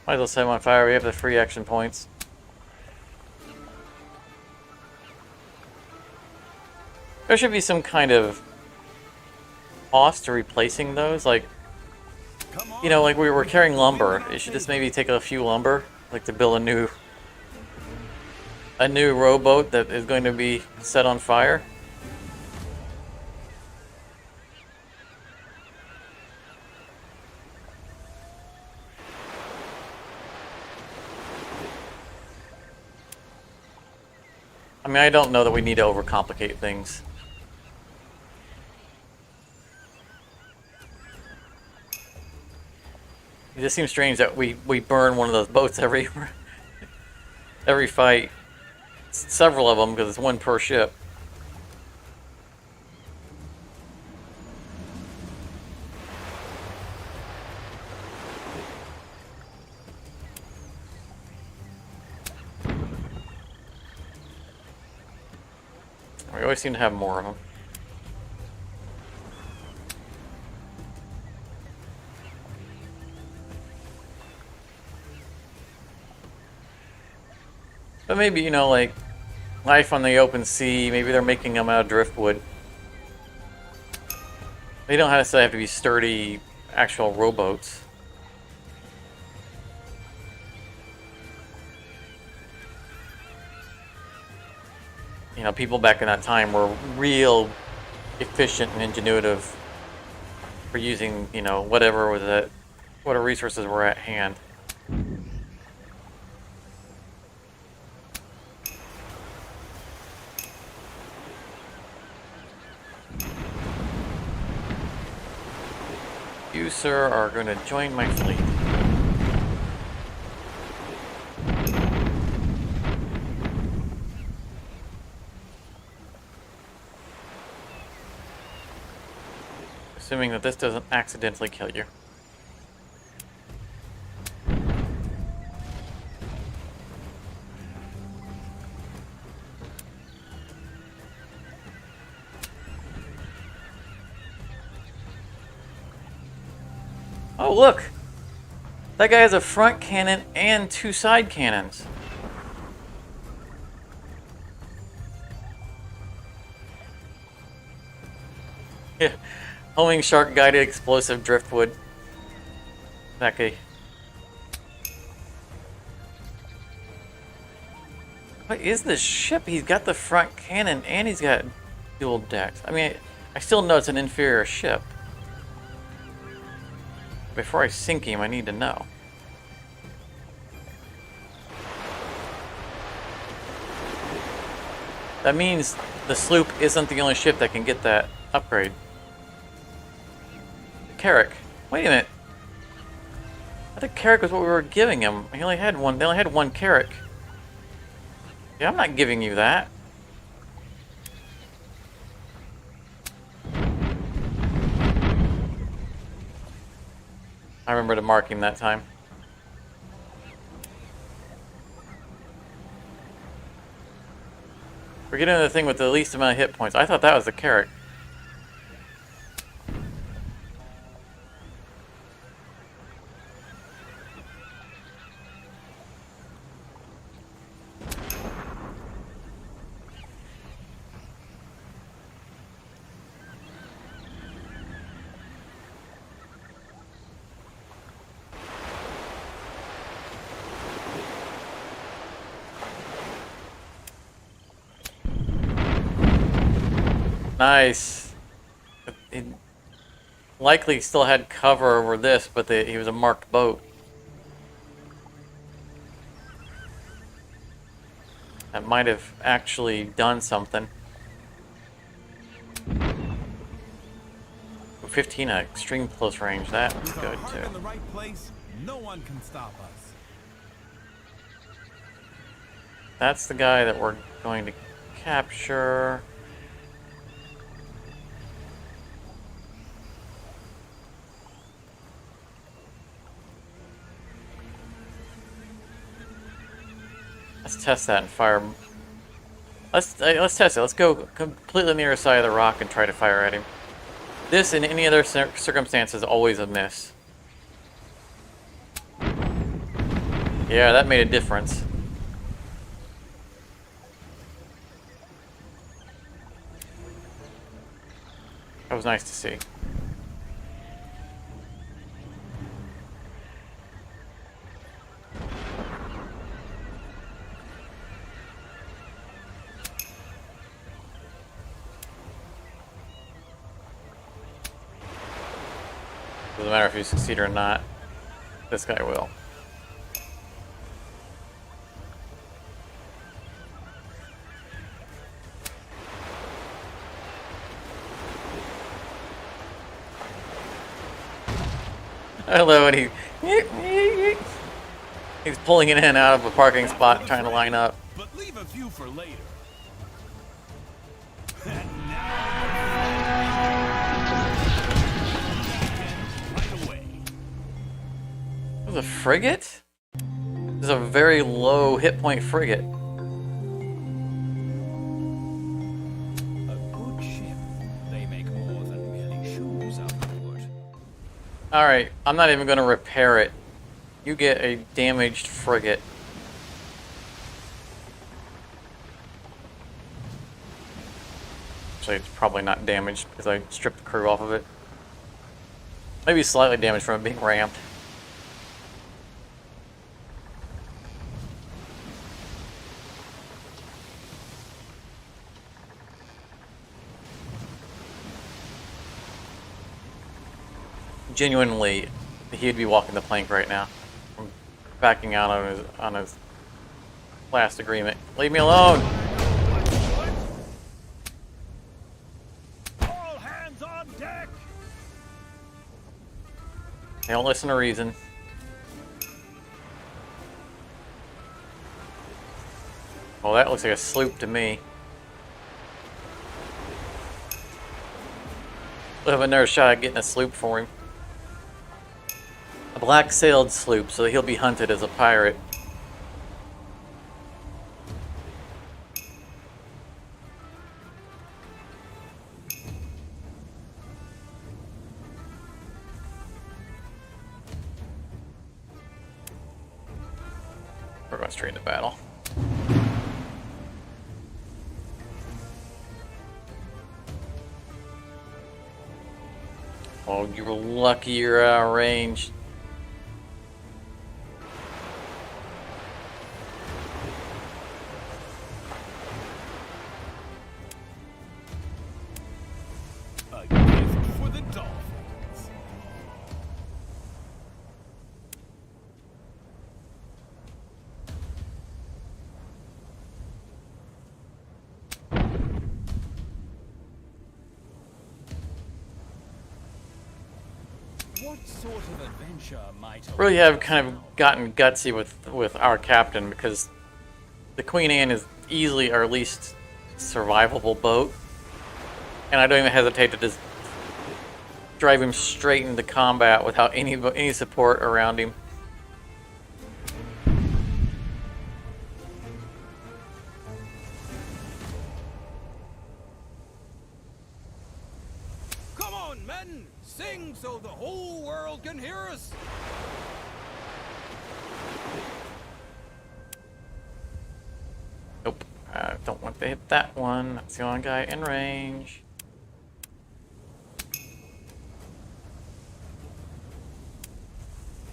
Might as well set him on fire. We have the free action points. There should be some kind of cost to replacing those. Like, you know, like we were carrying lumber. It should just maybe take a few lumber, like to build a new rowboat that is going to be set on fire. I mean, I don't know that we need to overcomplicate things. It just seems strange that we burn one of those boats every fight. Several of them, because it's one per ship. We always seem to have more of them. But maybe, you know, like, life on the open sea, maybe they're making them out of driftwood. They don't necessarily have to be sturdy, actual rowboats. You know, people back in that time were real efficient and ingenuitive for using, you know, whatever resources were at hand. You, sir, are going to join my fleet. Assuming that this doesn't accidentally kill you. Oh, look! That guy has a front cannon and 2 side cannons. Yeah. Homing shark guided explosive driftwood. That guy. What is this ship? He's got the front cannon and he's got dual decks. I mean, I still know it's an inferior ship. Before I sink him, I need to know. That means the sloop isn't the only ship that can get that upgrade. Carrack. Wait a minute. I think Carrack was what we were giving him. He only had one. They only had one Carrack. Yeah, I'm not giving you that. I remember to mark him that time. We're getting to the thing with the least amount of hit points. I thought that was the Carrack. Nice. He likely still had cover over this, but he was a marked boat. That might have actually done something. 15 at extreme close range. That was With our good heart too. in the right place, no one can stop us. That's the guy that we're going to capture. Let's test that and fire. Let's test it. Let's go completely near the side of the rock and try to fire at him. This, in any other circumstance, is always a miss. Yeah, that made a difference. That was nice to see. Doesn't matter if you succeed or not. This guy will. I love it. He's pulling it in and out of a parking spot, trying to line up. But leave a few for later. Right away. This is a frigate? This is a very low hit point frigate. A good ship. They make more than merely shoes out of wood. Alright, I'm not even going to repair it. You get a damaged frigate. Actually, it's probably not damaged because I stripped the crew off of it. Maybe slightly damaged from it being rammed. Genuinely, he'd be walking the plank right now. I'm backing out on his last agreement. Leave me alone! All hands on deck! They don't listen to reason. Well, that looks like a sloop to me. We'll have another shot at getting a sloop for him. A black-sailed sloop, so he'll be hunted as a pirate. We're going straight into battle. Oh, you were lucky you're out of range. A gift for the dolphins. What sort of adventure might Really have kind of gotten gutsy with our captain, because the Queen Anne is easily our least survivable boat, and I don't even hesitate to just drive him straight into combat without any support around him. Come on, men! Sing so the whole world can hear us! Nope, I don't want to hit that one. That's the only guy in range.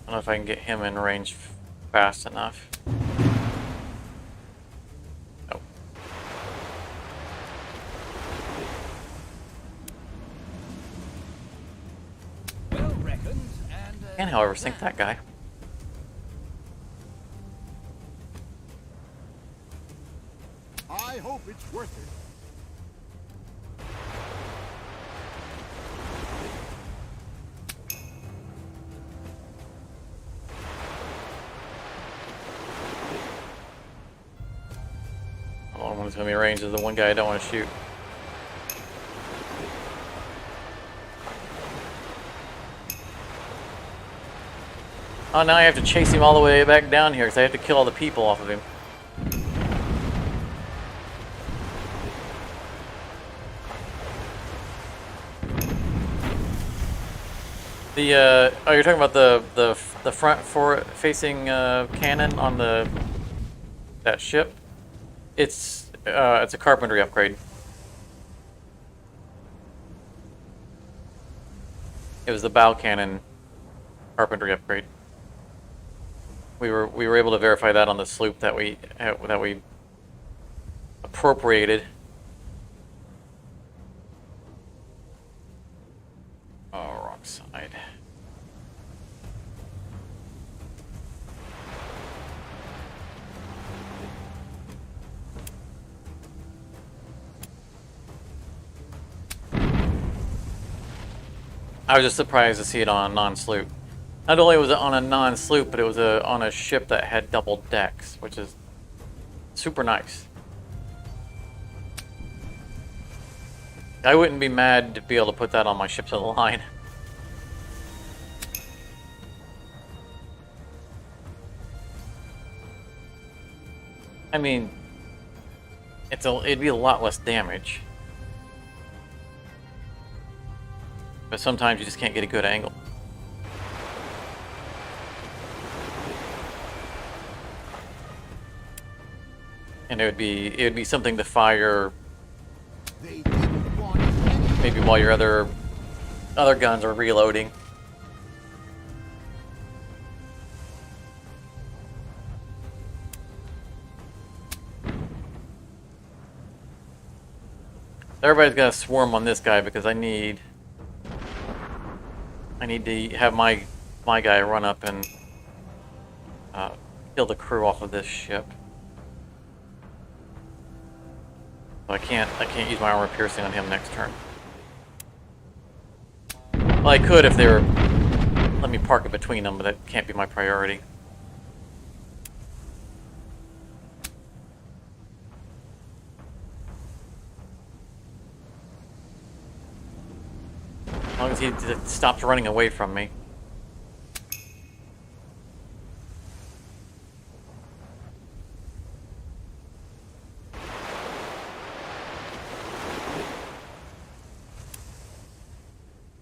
I don't know if I can get him in range fast enough. Nope. Well reckoned, and Can, however, sink that guy. I hope it's worth it. The only one who's going to be in range is the one guy I don't want to shoot. Oh, now I have to chase him all the way back down here because I have to kill all the people off of him. The oh, you're talking about the front facing cannon on that ship? It's a carpentry upgrade. It was the bow cannon carpentry upgrade. We were able to verify that on the sloop that we appropriated. Oh, wrong side. I was just surprised to see it on a non-sloop. Not only was it on a non-sloop, but it was on a ship that had double decks, which is super nice. I wouldn't be mad to be able to put that on my ships of the line. I mean, it'd be a lot less damage. But sometimes you just can't get a good angle. And it would be something to fire They didn't want any. maybe while your other guns are reloading. Everybody's gonna swarm on this guy because I need to have my guy run up and kill the crew off of this ship. So I can't use my armor piercing on him next turn. Well, I could if they were let me park it between them, but that can't be my priority. As long as he stops running away from me.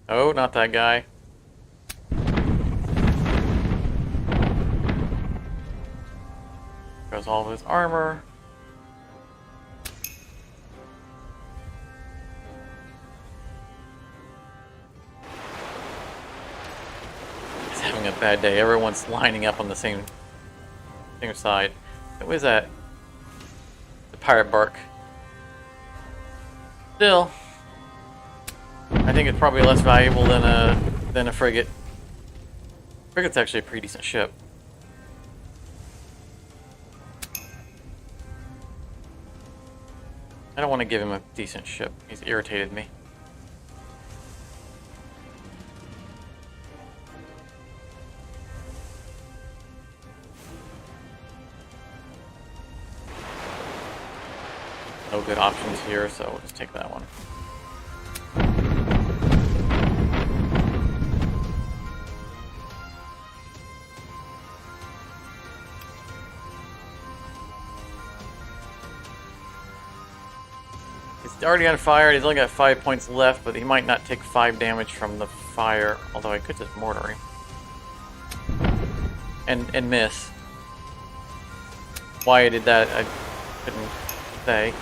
Oh, not that guy. Goes all of his armor. He's having a bad day. Everyone's lining up on the same side. What was that? The pirate bark. Still, I think it's probably less valuable than a frigate. Frigate's actually a pretty decent ship. I don't want to give him a decent ship. He's irritated me. No good options here, so we'll just take that one. He's already on fire. He's only got 5 points left, but he might not take 5 damage from the fire. Although I could just mortar him and miss. Why I did that, I couldn't say.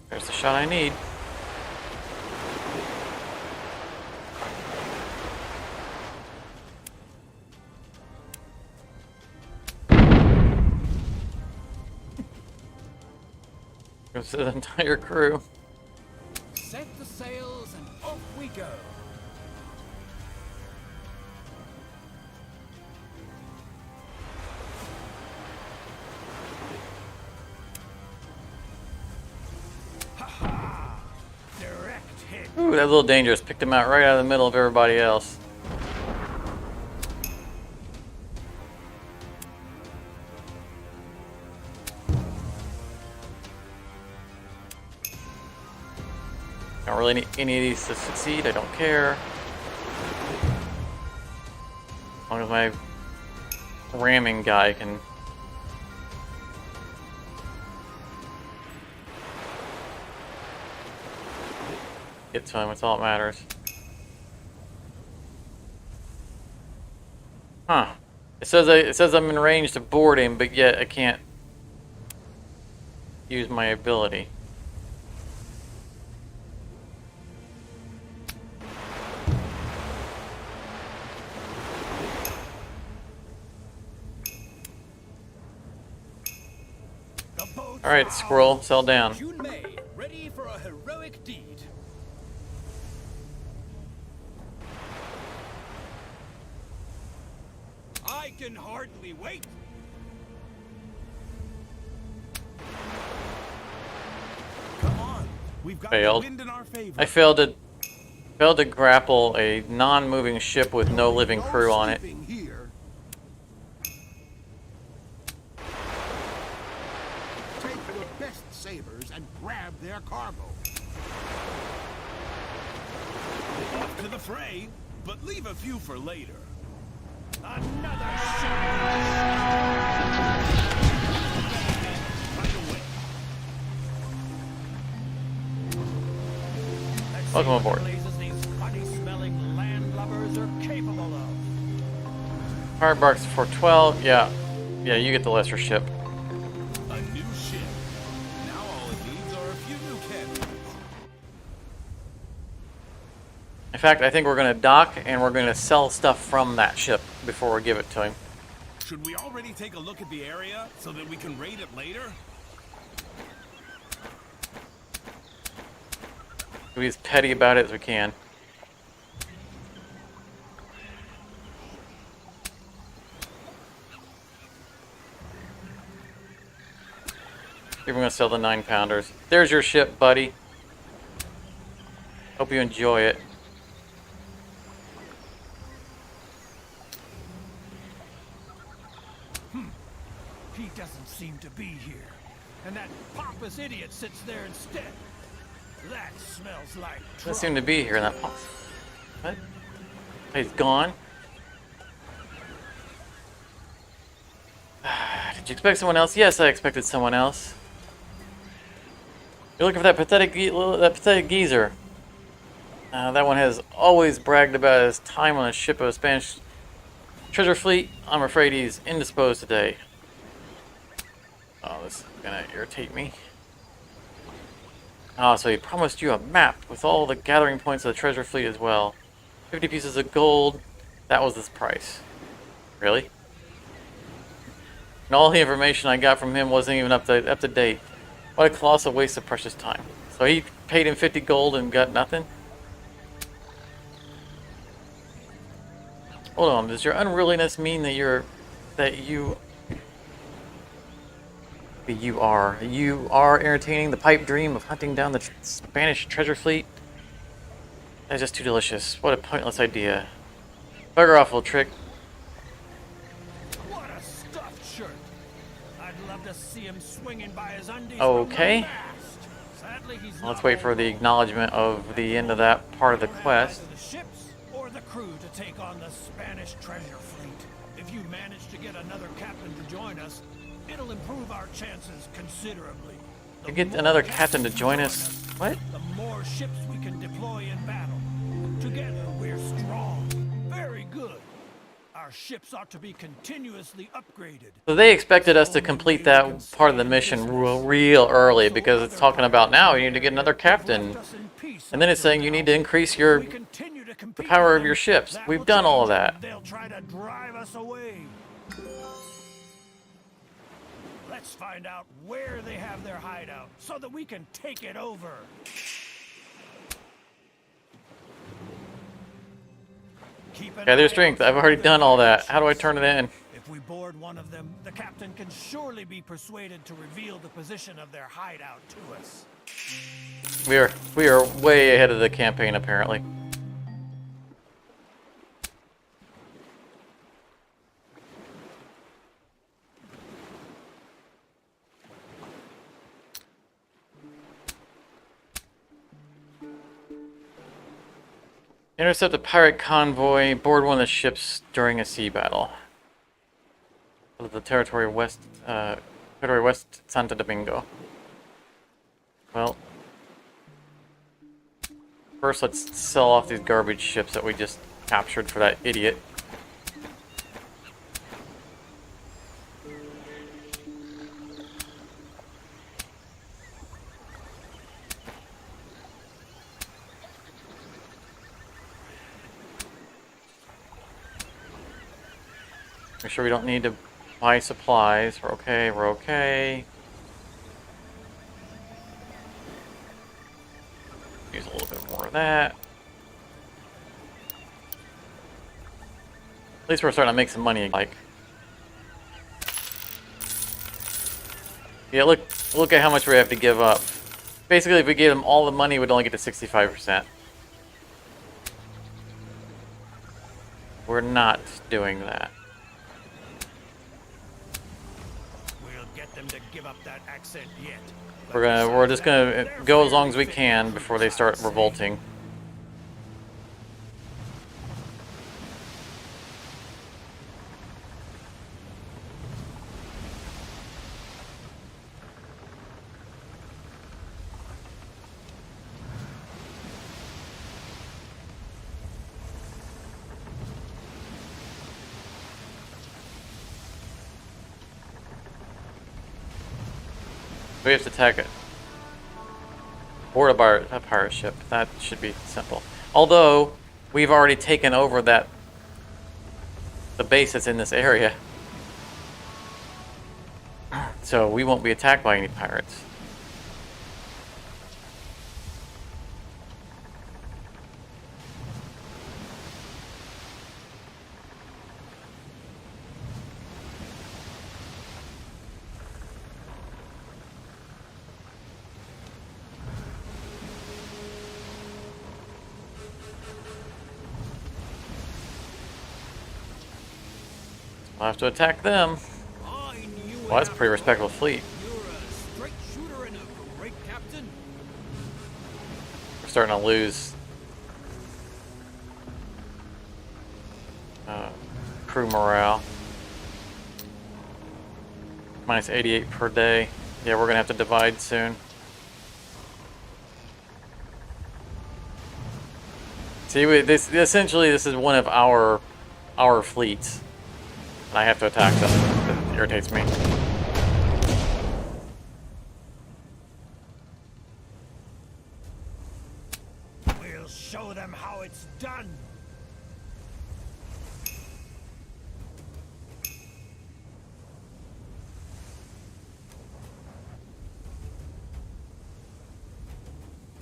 There's the shot I need. Goes to the entire crew. Set the sails and off we go. Direct hit. Ooh, that's a little dangerous. Picked him out right out of the middle of everybody else. Don't really need any of these to succeed. I don't care. As long as my ramming guy can get to him, it's all that matters. Huh. It says I'm in range to board him, but yet I can't use my ability. All right, squirrel, sell down. June May, ready for a heroic deed. I can hardly wait. Come on. We've got Failed. the wind in our favor. I failed to grapple a non-moving ship with no living crew on it. Sleeping here. Take your best sabers and grab their cargo. Off to the fray, but leave a few for later. Another shot. Right away. Let's see Welcome what aboard. blazes these funny-smelling landlubbers are capable of. Fire barks for 12. Yeah, you get the lesser ship. A new ship. Now all it needs are a few new cannons. In fact, I think we're going to dock and we're going to sell stuff from that ship before we give it to him. Should we already take a look at the area so that we can raid it later? Be as petty about it as we can. You're gonna sell the 9-pounders. There's your ship, buddy. Hope you enjoy it. He doesn't seem to be here. And that pompous idiot sits there instead. That smells like Doesn't trouble. seem to be here in that box. What? He's gone. Did you expect someone else? Yes, I expected someone else. You're looking for that pathetic geezer. That one has always bragged about his time on a ship of a Spanish treasure fleet. I'm afraid he's indisposed today. Oh, this is gonna irritate me. Ah, so he promised you a map with all the gathering points of the treasure fleet as well. 50 pieces of gold. That was his price. Really? And all the information I got from him wasn't even up to date. What a colossal waste of precious time. So he paid him 50 gold and got nothing? Hold on, does your unruliness mean that you are entertaining the pipe dream of hunting down the Spanish treasure fleet? That's just too delicious. What a pointless idea. Bugger off, little trick. What a stuffed shirt. I'd love to see him swinging by his undies. Okay. From the mast. Sadly, he's Let's not wait for the acknowledgement of the end of that part of the quest. either the ships or the crew to take on the Spanish treasure fleet. If you manage to get another captain to join us, it'll improve our chances considerably. To get another captain to join us? What? The more ships we can deploy in battle. Together we're strong. Very good. Our ships ought to be continuously upgraded. So they expected us to complete that part of the mission real early because it's talking about now you need to get another captain. And then it's saying you need to increase the power of your ships. We've done all of that. They'll try to drive us away. Let's find out where they have their hideout so that we can take it over. Gather strength. I've already done all that. How do I turn it in? If we board one of them, the captain can surely be persuaded to reveal the position of their hideout to us. We are way ahead of the campaign apparently. Intercept a pirate convoy, board one of the ships during a sea battle. The territory west Santo Domingo. Well, first let's sell off these garbage ships that we just captured for that idiot. Make sure we don't need to buy supplies. We're okay, we're okay. Use a little bit more of that. At least we're starting to make some money, like. Yeah, look at how much we have to give up. Basically, if we gave them all the money, we'd only get to 65%. We're not doing that. Them to give up that accent yet. We're just gonna go as long as we can before they start revolting. We have to attack it. Board a pirate ship. That should be simple. Although, we've already taken over the base that's in this area. So we won't be attacked by any pirates. I'll have to attack them. I knew Well, that's a pretty respectable fleet. You're a straight shooter and a great captain. We're starting to lose crew morale. Minus 88 per day. Yeah, we're gonna have to divide soon. See, this is one of our fleets, and I have to attack them. It irritates me. We'll show them how it's done.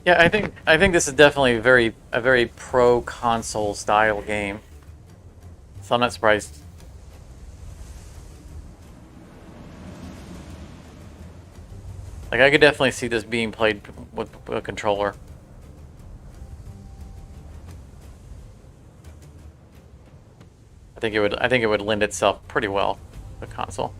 Yeah, I think this is definitely a very pro console style game. So I'm not surprised. Like, I could definitely see this being played with a controller. I think it would lend itself pretty well to the console.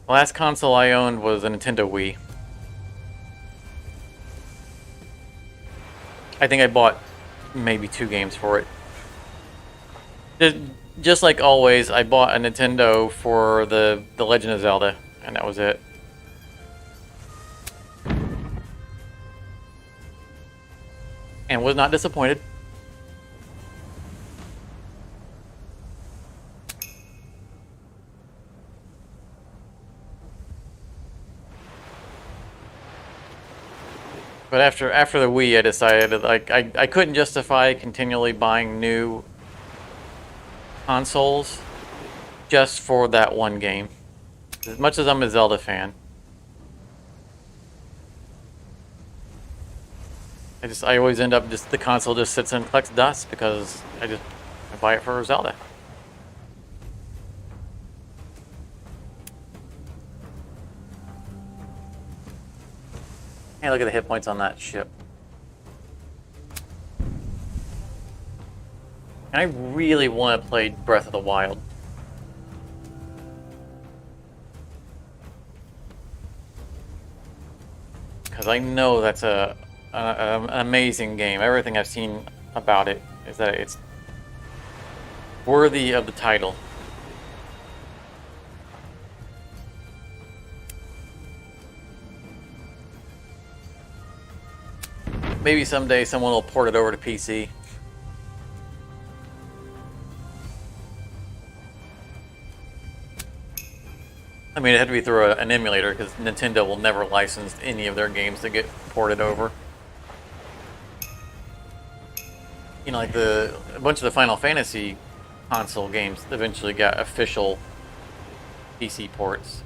The last console I owned was a Nintendo Wii. I think I bought maybe 2 games for it. Just like always, I bought a Nintendo for the Legend of Zelda, and that was it. And was not disappointed. But after the Wii, I decided like I couldn't justify continually buying new consoles just for that one game. As much as I'm a Zelda fan, I always end up the console just sits and collects dust because I buy it for Zelda. Hey, look at the hit points on that ship. And I really want to play Breath of the Wild. Because I know that's an amazing game. Everything I've seen about it is that it's worthy of the title. Maybe someday someone will port it over to PC. I mean, it had to be through an emulator because Nintendo will never license any of their games to get ported over. You know, like a bunch of the Final Fantasy console games eventually got official PC ports.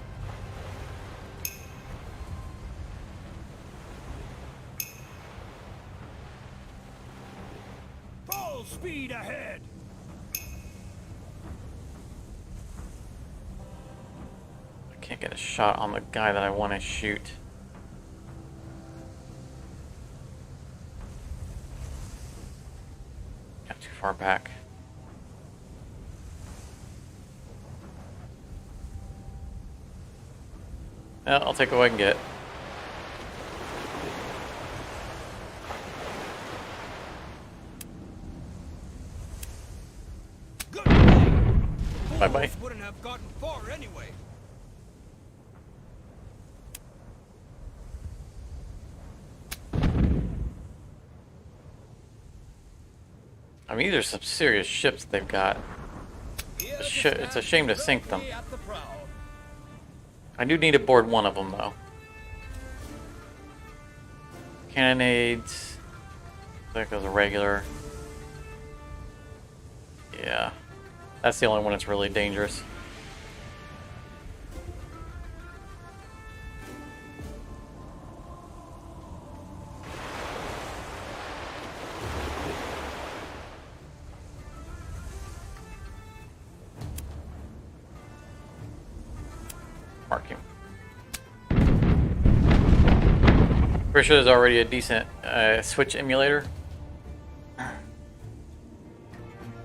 Full speed ahead. I can't get a shot on the guy that I want to shoot. Got too far back. Well, I'll take what I can get. Good play. Bye-bye. Fools wouldn't have gotten far anyway. I mean, these are some serious ships they've got. It's a shame to sink them. I do need to board one of them, though. Cannonades. There goes a regular. Yeah. That's the only one that's really dangerous. Marking. Pretty sure there's already a decent Switch emulator.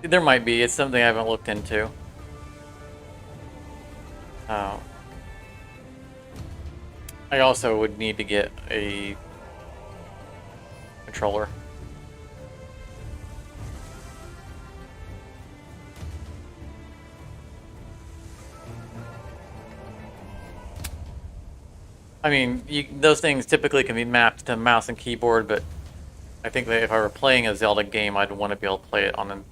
There might be. It's something I haven't looked into. I also would need to get a controller. I mean, those things typically can be mapped to mouse and keyboard, but I think that if I were playing a Zelda game, I'd want to be able to play it on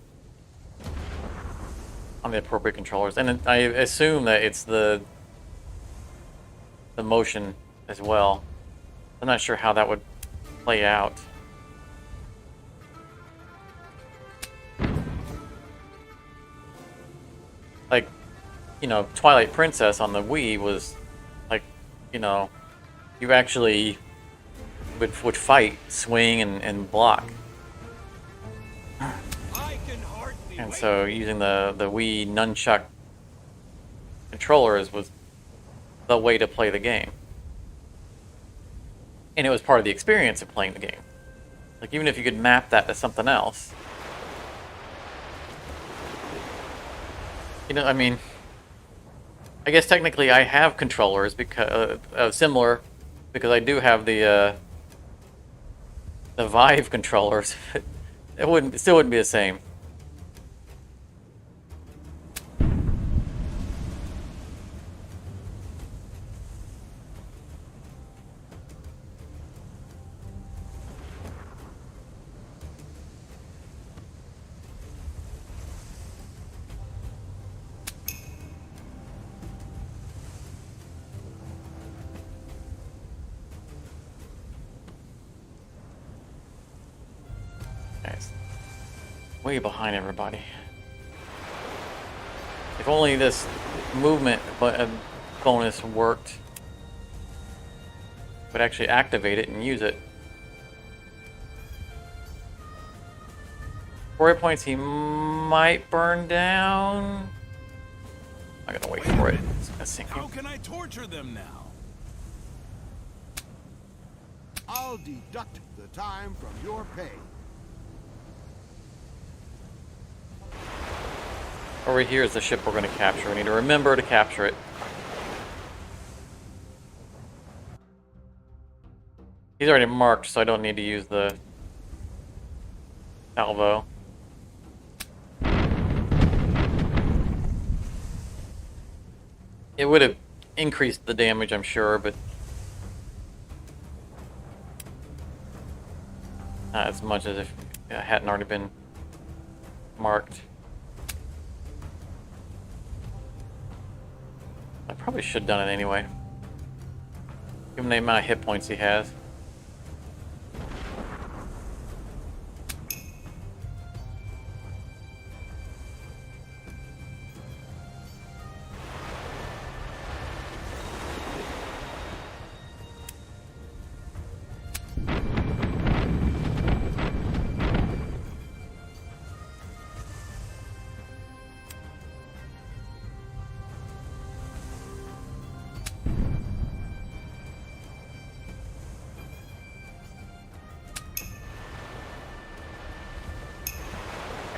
the appropriate controllers. And I assume that it's the motion as well. I'm not sure how that would play out. Like, you know, Twilight Princess on the Wii was like, you know, you actually would fight, swing, and block. And so using the Wii nunchuck controllers was the way to play the game. And it was part of the experience of playing the game. Like, even if you could map that to something else. You know, I mean, I guess technically I have controllers because similar, because I do have the Vive controllers. It still wouldn't be the same. Way behind everybody. If only this movement bonus worked. Would actually activate it and use it. 4 hit points he might burn down. I'm gonna wait for it. It's gonna sink him. How can I torture them now? I'll deduct the time from your pay. Over here is the ship we're going to capture. We need to remember to capture it. He's already marked, so I don't need to use the salvo. It would have increased the damage, I'm sure, but not as much as if it hadn't already been marked. I probably should have done it anyway. Given the amount of hit points he has.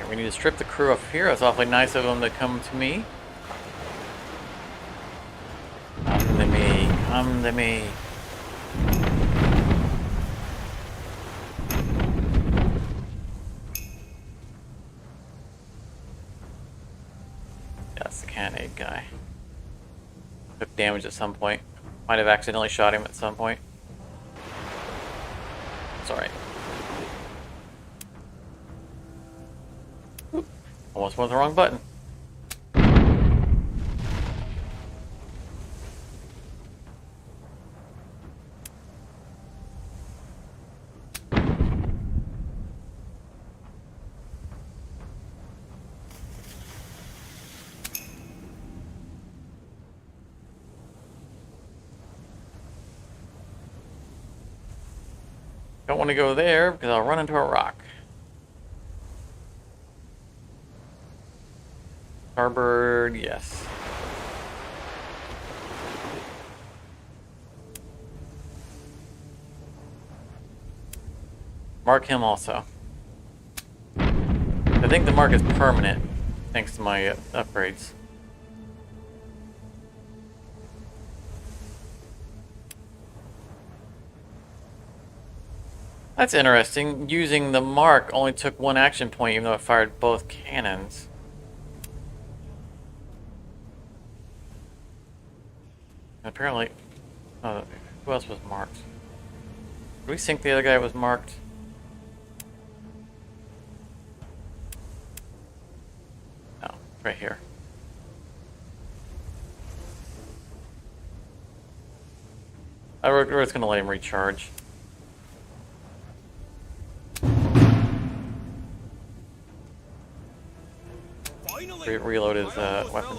We need to strip the crew off here. It's awfully nice of them to come to me. Come to me. Come to me. Yeah, that's the cannonade guy. Took damage at some point. Might have accidentally shot him at some point. It's alright. Almost went the wrong button. Don't want to go there because I'll run into a rock. Starboard, yes. Mark him also. I think the mark is permanent, thanks to my upgrades. That's interesting. Using the mark only took 1 action point, even though it fired both cannons. Apparently, who else was marked? Did we think the other guy was marked? No, it's right here. We're just gonna let him recharge. Reload his weapon.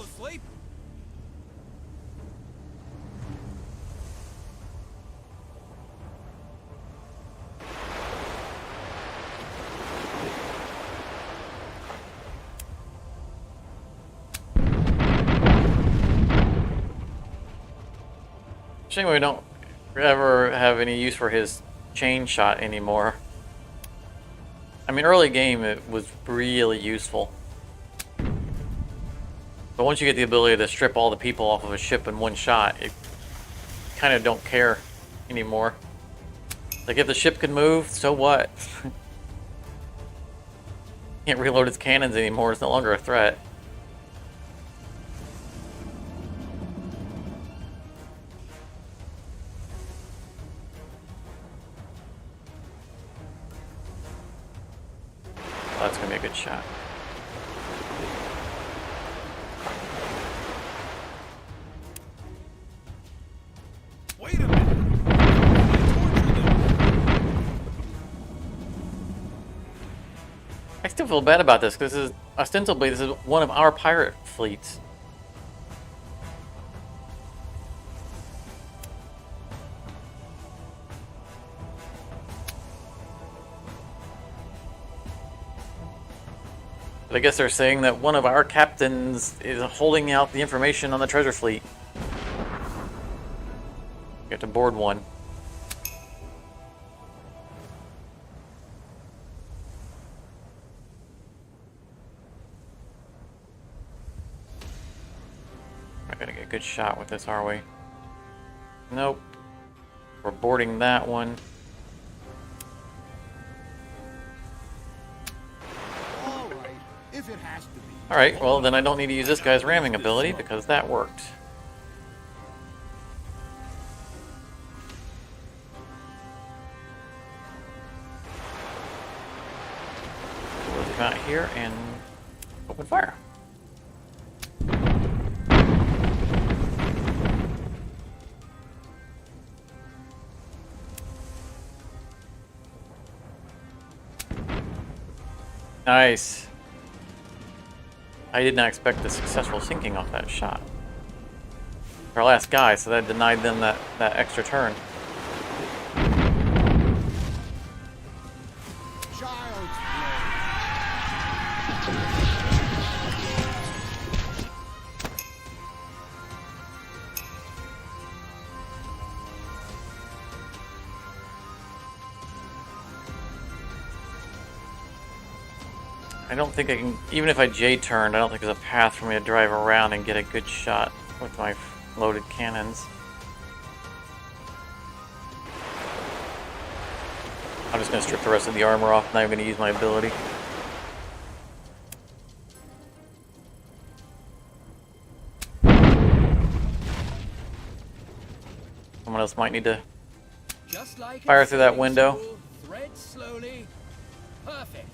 Shame we don't ever have any use for his chain shot anymore. I mean, early game it was really useful. But once you get the ability to strip all the people off of a ship in 1 shot, you kind of don't care anymore. Like, if the ship can move, so what? Can't reload its cannons anymore, it's no longer a threat. Oh, that's gonna be a good shot. Wait a minute. I still feel bad about this because this is ostensibly one of our pirate fleets. But I guess they're saying that one of our captains is holding out the information on the treasure fleet. You have to board one. We're not gonna get a good shot with this, are we? Nope. We're boarding that one. All right, if it has to be. Alright, well then I don't need to use this guy's ramming ability because that worked. We'll come out here and open fire. Nice. I did not expect the successful sinking off that shot. Our last guy, so that denied them that extra turn. Child's I don't think I can, even if I J-turned, I don't think there's a path for me to drive around and get a good shot with my loaded cannons. I'm just going to strip the rest of the armor off, not even going to use my ability. Someone else might need to Just like fire a through that sewing window. spool, thread slowly. Perfect.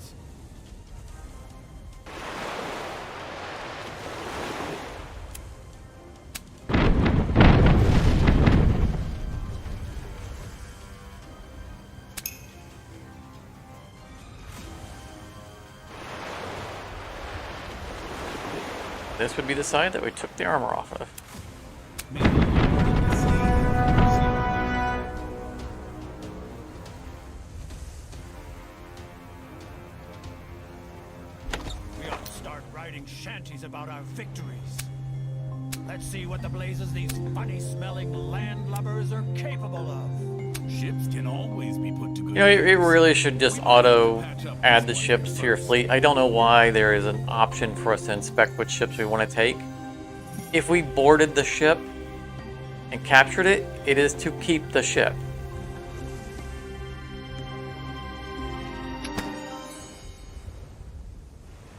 This would be the side that we took the armor off of. We ought to start writing shanties about our victories. Let's see what the blazes these funny-smelling landlubbers are capable of. Ships can always be put to good You know, it use. really should just auto add the ships to your fleet. I don't know why there is an option for us to inspect which ships we want to take. If we boarded the ship and captured it, it is to keep the ship.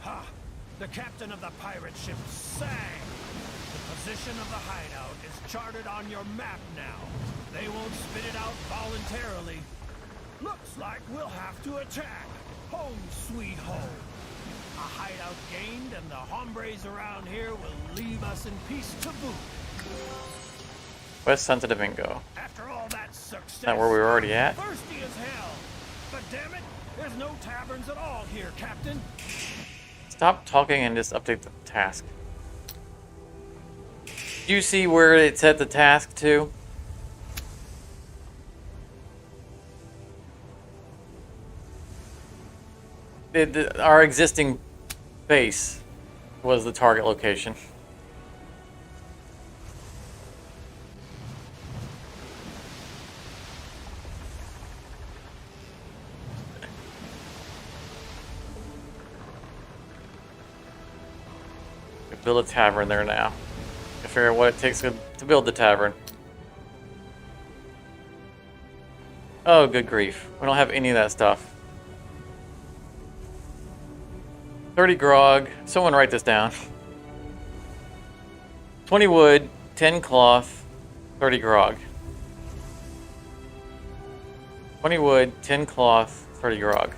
Ha! The captain of the pirate ship sang! The position of the hideout is charted on your map now. They won't spit it out voluntarily. Looks like we'll have to attack. Home sweet home. A hideout gained and the hombres around here will leave us in peace to boot. West Santa Domingo. After all that success, Is that where we were already at? thirsty as hell. But damn it, there's no taverns at all here, Captain. Stop talking and just update the task. Do you see where it set the task to? Our existing base was the target location. Build a tavern there now. I figure out what it takes to build the tavern. Oh, good grief. We don't have any of that stuff. 30 grog. Someone write this down. 20 wood, 10 cloth, 30 grog. 20 wood, 10 cloth, 30 grog.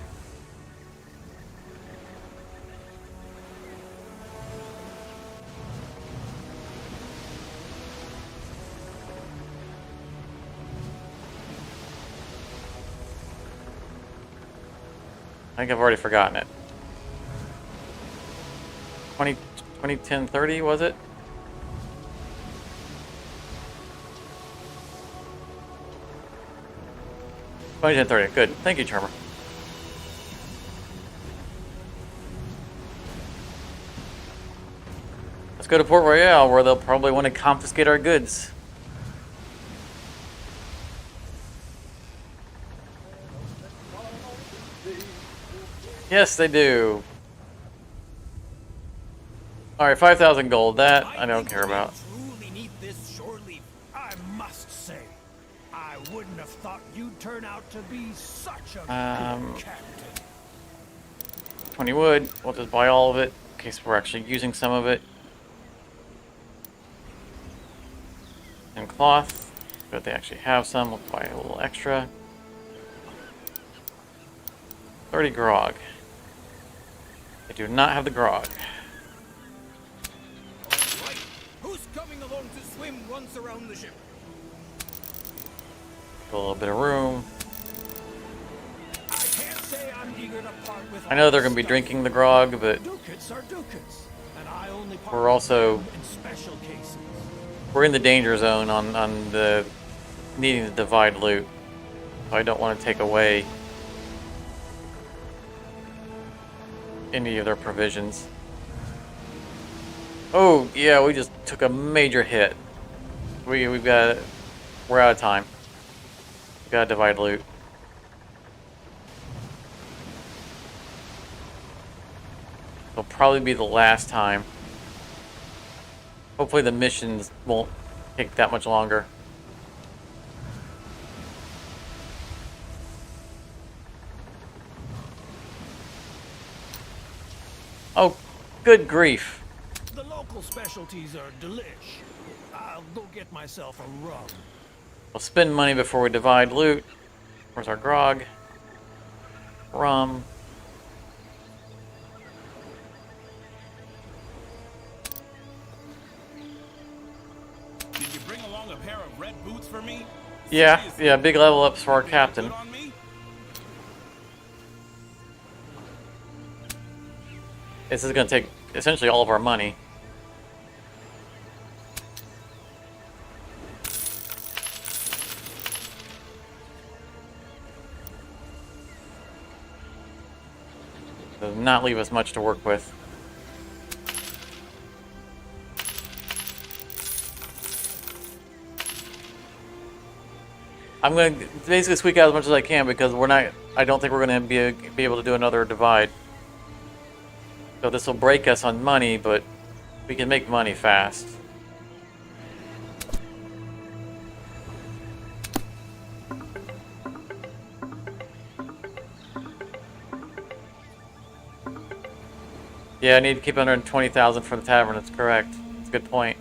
I think I've already forgotten it. 20, 10, 30, was it? Twenty, 10, 30. Good. Thank you, Charmer. Let's go to Port Royale, where they'll probably want to confiscate our goods. Yes, they do. Alright, 5,000 gold. That I don't care about. Truly need this shore leave. I must say, I wouldn't have thought you'd turn out to be such a good captain. 20 wood. We'll just buy all of it, in case we're actually using some of it. And cloth. But they actually have some. We'll buy a little extra. 30 grog. I do not have the grog. Right. Who's coming along to swim once around the ship? A little bit of room. I can't say I'm eager to part with I know all they're going to be stuff. drinking the grog, but Ducats are ducats, and I only part we're also with them in special cases. we're in the danger zone on the needing to divide loot. So I don't want to take away any of their provisions. Oh yeah, we just took a major hit. We're out of time. We gotta divide loot. It'll probably be the last time. Hopefully the missions won't take that much longer. Oh, good grief. The local specialties are delish. I'll go get myself a rum. We'll spend money before we divide loot. Where's our grog? Rum. Did you bring along a pair of red boots for me? Yeah, Seriously, yeah, big level ups for our think they look captain. good on me? This is going to take essentially all of our money. Does not leave us much to work with. I'm going to basically squeak out as much as I can because we're not. I don't think we're going to be able to do another divide. So this will break us on money, but we can make money fast. Yeah, I need to keep 120,000 for the tavern. That's correct. That's a good point.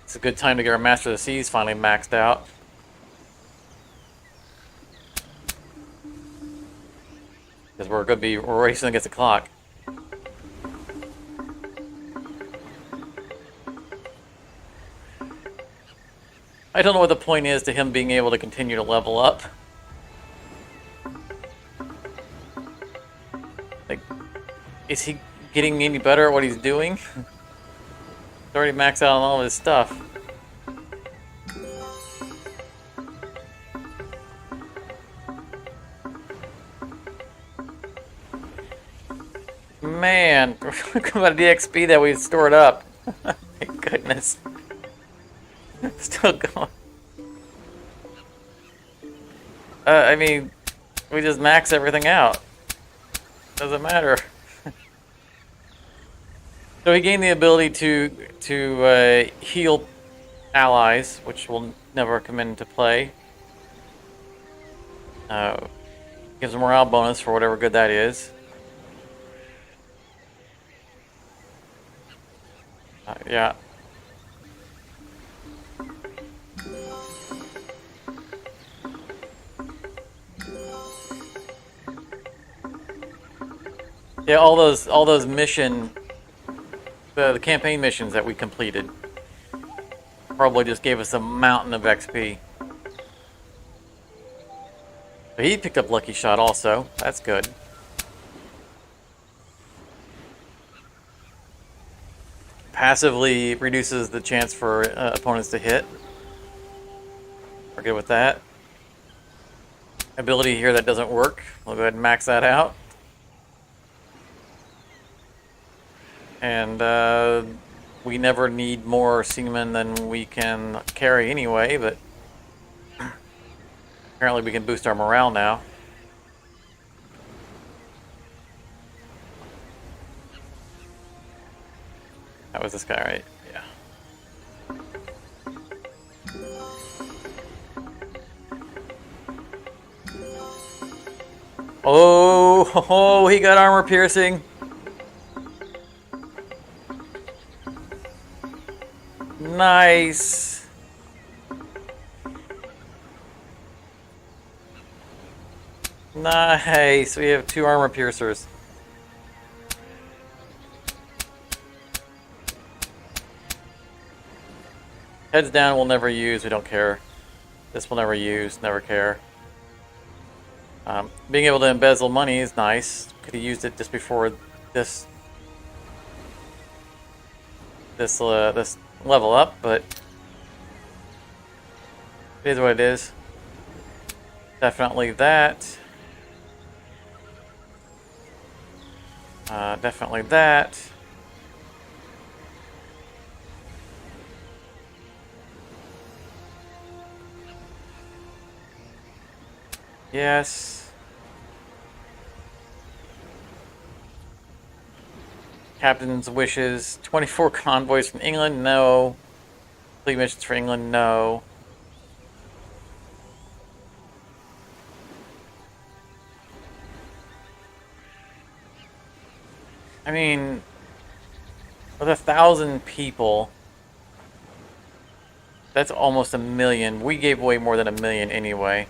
It's a good time to get our Master of the Seas finally maxed out. Because we're racing against the clock. I don't know what the point is to him being able to continue to level up. Like, is he getting any better at what he's doing? He's already maxed out on all of his stuff. Man, we're talking about the XP that we've stored up. My goodness. Still going. I mean, we just max everything out. Doesn't matter. So he gained the ability to heal allies, which will never come into play. Gives a morale bonus for whatever good that is. Yeah. Yeah, all those mission, the campaign missions that we completed, probably just gave us a mountain of XP. But he picked up Lucky Shot also. That's good. Passively reduces the chance for opponents to hit. We're good with that. Ability here that doesn't work. We'll go ahead and max that out. And we never need more seamen than we can carry anyway, but apparently we can boost our morale now. That was this guy, right? Yeah. Oh, he got armor piercing. Nice. Nice. We have 2 armor piercers. Heads down we'll never use. We don't care. This we'll never use. Never care. Being able to embezzle money is nice. Could have used it just before this level up, but it is what it is. Definitely that. Definitely that. Yes. Captain's wishes. 24 convoys from England? No. Fleet missions for England? No. I mean, with 1,000 people, that's almost 1 million. We gave away more than 1 million anyway.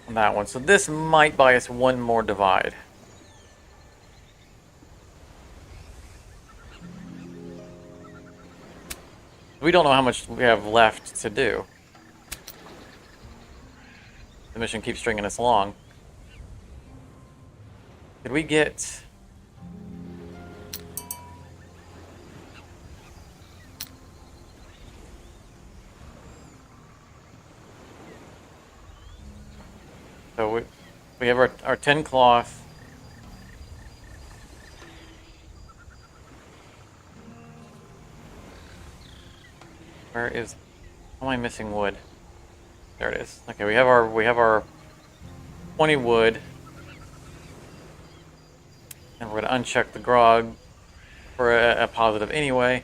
On that one. So this might buy us 1 more divide. We don't know how much we have left to do. The mission keeps stringing us along. Did we get... We have our 10 cloth. Where is... How am I missing wood? There it is. Okay, we have our 20 wood. And we're gonna uncheck the grog for a positive anyway.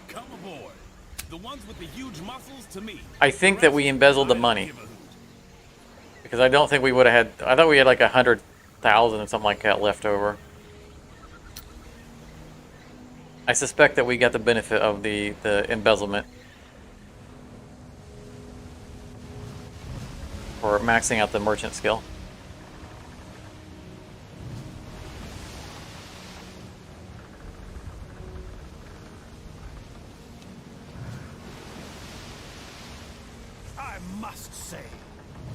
Come aboard. The ones with the huge muscles to me. I think that we embezzled the money. Because I don't think we would have had... I thought we had like 100,000 or something like that left over. I suspect that we got the benefit of the embezzlement. For maxing out the merchant skill. I must say,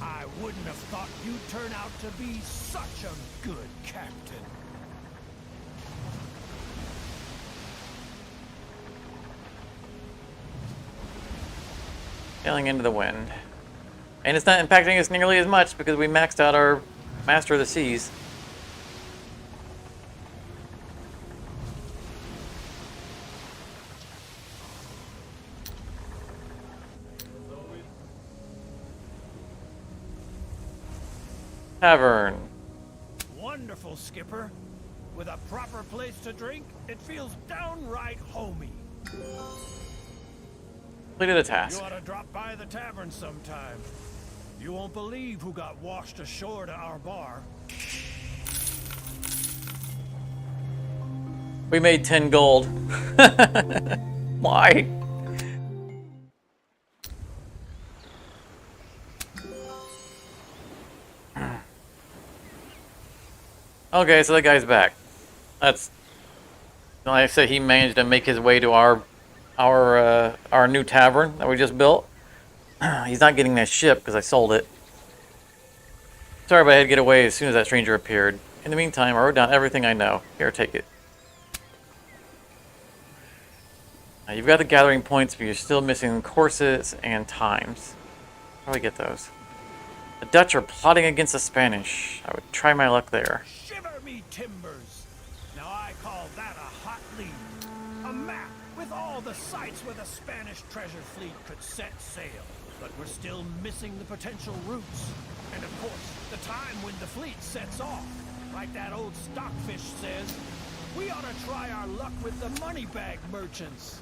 I wouldn't have thought you'd turn out to be such a good captain. Sailing into the wind. And it's not impacting us nearly as much because we maxed out our Master of the Seas. Tavern. Wonderful, Skipper. With a proper place to drink, it feels downright homey. Completed the task. You ought to drop by the tavern sometime. You won't believe who got washed ashore to our bar. We made 10 gold. Why? Okay, so that guy's back. That's... Like I said, he managed to make his way to our new tavern that we just built. He's not getting that ship because I sold it. Sorry, but I had to get away as soon as that stranger appeared. In the meantime, I wrote down everything I know. Here, take it. Now, you've got the gathering points, but you're still missing courses and times. How do I get those? The Dutch are plotting against the Spanish. I would try my luck there. Shiver me timbers! Now I call that a hot lead. A map with all the sites where the Spanish treasure fleet could set sail. But we're still missing the potential routes. And of course, the time when the fleet sets off. Like that old stockfish says, we ought to try our luck with the money bag merchants.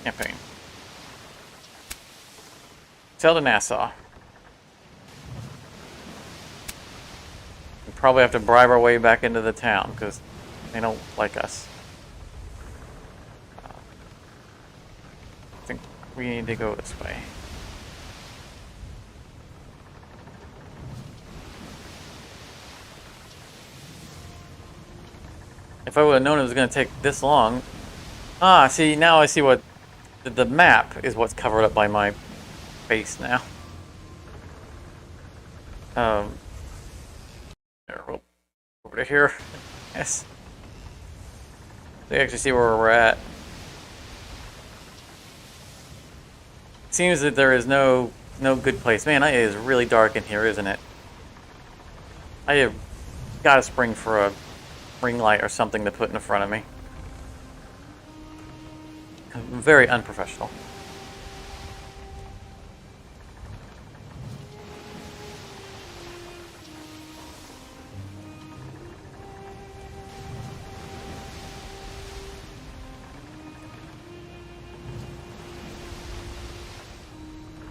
Campaign. Sail to Nassau. We probably have to bribe our way back into the town because they don't like us. I think we need to go this way. If I would have known it was going to take this long. Ah, see, now I see what... The map is what's covered up by my face now. There, we'll over to here. Yes. So you actually see where we're at. Seems that there is no good place. Man, it is really dark in here, isn't it? I have got to spring for a ring light or something to put in front of me. Very unprofessional.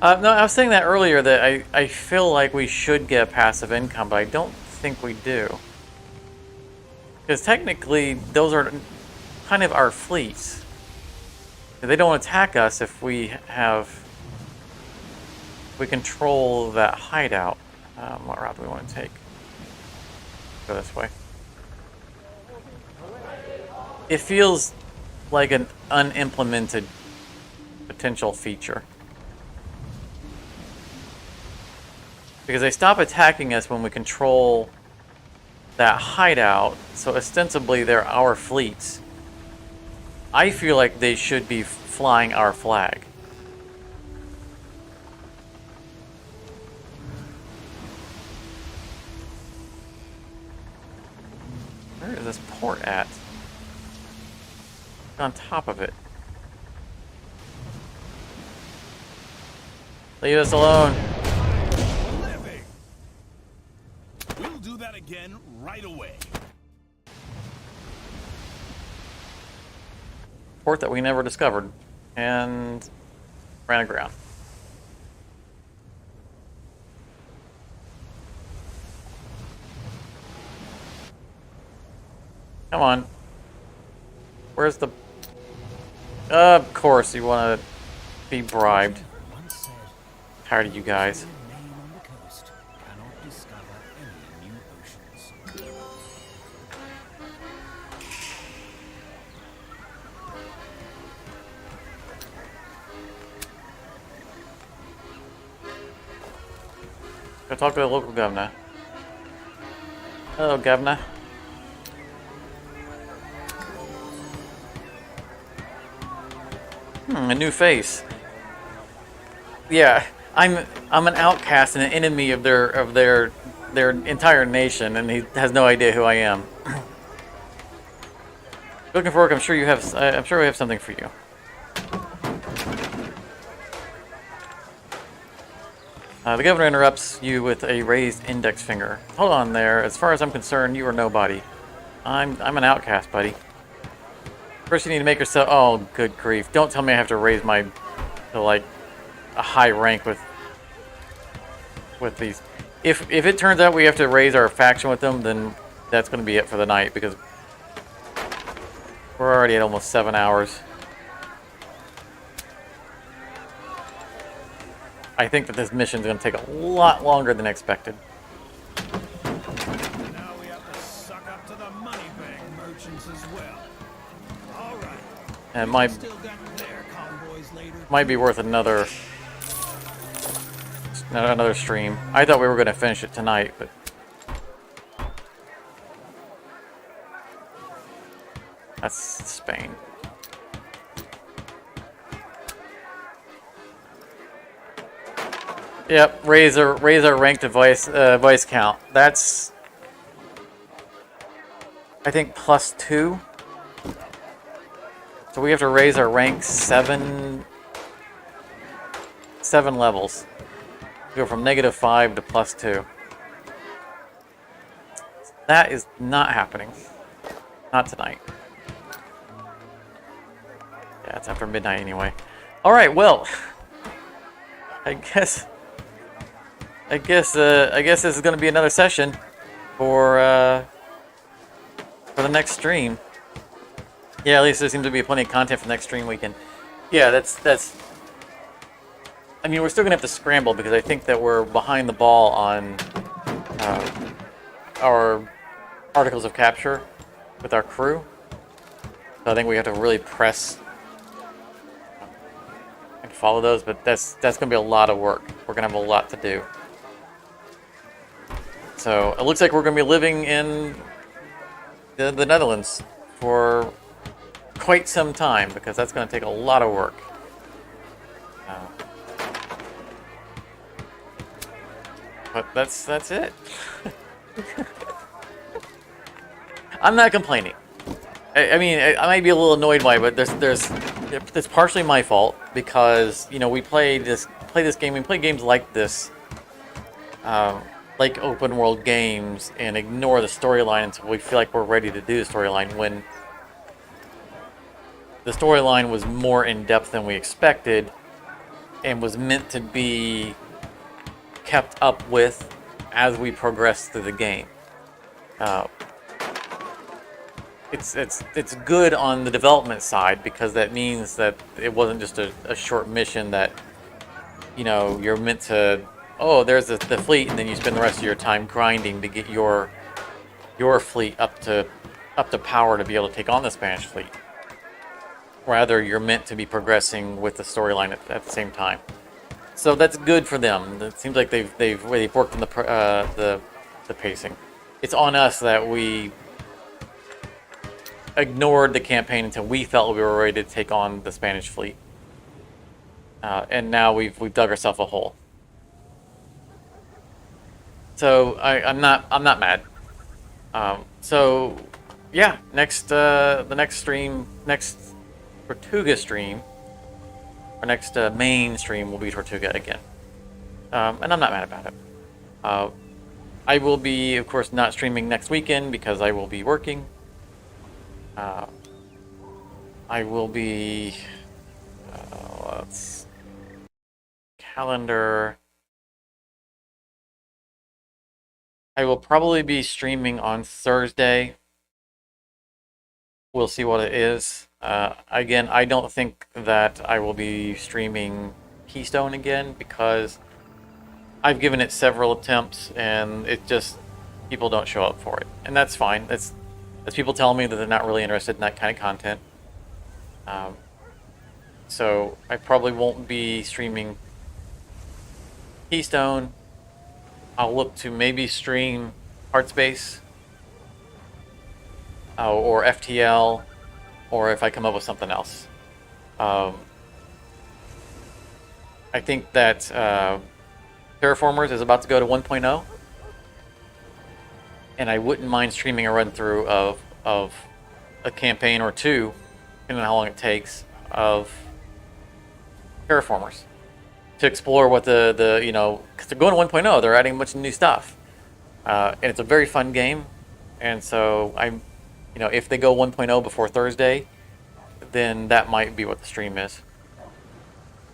No, I was saying that earlier that I feel like we should get passive income, but I don't think we do. Because technically, those are kind of our fleets. They don't attack us if we control that hideout. What route do we want to take? Go this way. It feels like an unimplemented potential feature. Because they stop attacking us when we control that hideout, so ostensibly they're our fleets. I feel like they should be flying our flag. Where is this port at? On top of it. Leave us alone. Living. We'll do that again right away. Port that we never discovered. And ran aground. Come on. Where's the... Of course you want to be bribed. Once said, Tired of you guys. "Those who remain on the coast cannot discover any new oceans." Go talk to the local governor. Hello, governor. A new face. Yeah, I'm an outcast and an enemy of their entire nation, and he has no idea who I am. Looking for work. I'm sure we have something for you. The governor interrupts you with a raised index finger. Hold on there. As far as I'm concerned, you are nobody. I'm an outcast, buddy. First, you need to make yourself. Oh, good grief! Don't tell me I have to raise my to like a high rank with these. If it turns out we have to raise our faction with them, then that's going to be it for the night because we're already at almost 7 hours. I think that this mission is going to take a lot longer than expected. Now we have to suck up to the money bag merchants as well. All right. And Still got their convoys later. might be worth another stream. I thought we were going to finish it tonight, but that's Spain. Yep, raise our rank to vice count. That's I think +2. So we have to raise our rank seven levels. Go from -5 to +2. That is not happening. Not tonight. Yeah, it's after midnight anyway. All right, well, I guess this is going to be another session for the next stream. Yeah, at least there seems to be plenty of content for the next stream weekend. Yeah, that's. I mean, we're still gonna have to scramble because I think that we're behind the ball on our articles of capture with our crew. So I think we have to really press and follow those. But that's gonna be a lot of work. We're gonna have a lot to do. So it looks like we're gonna be living in the Netherlands for quite some time because that's going to take a lot of work. But that's it. I'm not complaining. I mean, I might be a little annoyed by it, but it's partially my fault because we play this game. We play games like this, like open world games, and ignore the storyline until we feel like we're ready to do the storyline when the storyline was more in-depth than we expected and was meant to be kept up with as we progress through the game. It's good on the development side because that means that it wasn't just a short mission that you're meant to, oh, there's the fleet, and then you spend the rest of your time grinding to get your fleet up to power to be able to take on the Spanish fleet. Rather, you're meant to be progressing with the storyline at the same time. So that's good for them. It seems like they've worked on the pacing. it's on us that we ignored the campaign until we felt we were ready to take on the Spanish fleet. And now we've dug ourselves a hole. So I'm not mad. So yeah, the next stream, next Tortuga stream, our next main stream will be Tortuga again. And I'm not mad about it. I will be, of course, not streaming next weekend because I will be working. I will be, let's calendar. I will probably be streaming on Thursday. We'll see what it is. Again, I don't think that I will be streaming Keystone again because I've given it several attempts and it just, people don't show up for it. And that's fine. That's people telling me that they're not really interested in that kind of content. So I probably won't be streaming Keystone. I'll look to maybe stream Heartspace or FTL, or if I come up with something else. I think that Terraformers is about to go to 1.0, and I wouldn't mind streaming a run through of a campaign or two, depending on how long it takes, of Terraformers to explore what the you know, because they're going to 1.0, they're adding a bunch of new stuff, and it's a very fun game, and so I'm, you know, if they go 1.0 before Thursday, then that might be what the stream is,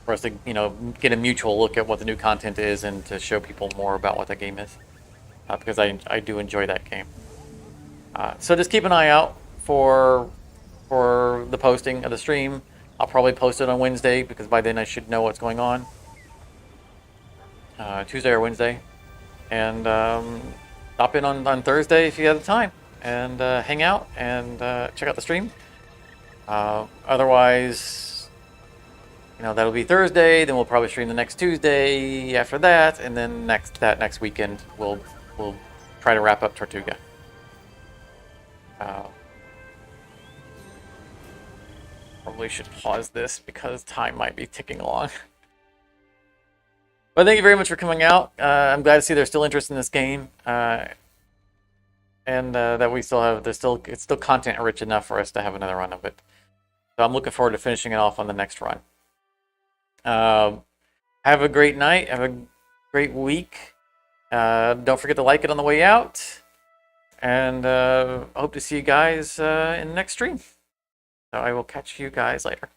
for us to, you know, get a mutual look at what the new content is and to show people more about what that game is, because I do enjoy that game. So just keep an eye out for the posting of the stream. I'll probably post it on Wednesday because by then I should know what's going on. Tuesday or Wednesday. And stop in on Thursday if you have the time and hang out and check out the stream. Otherwise, you know, that'll be Thursday. Then we'll probably stream the next Tuesday after that, and then next weekend we'll try to wrap up Tortuga. Probably should pause this because time might be ticking along. But thank you very much for coming out. I'm glad to see there's still interest in this game, and that we still have, it's still content rich enough for us to have another run of it. So I'm looking forward to finishing it off on the next run. Have a great night. Have a great week. Don't forget to like it on the way out. And hope to see you guys in the next stream. So I will catch you guys later.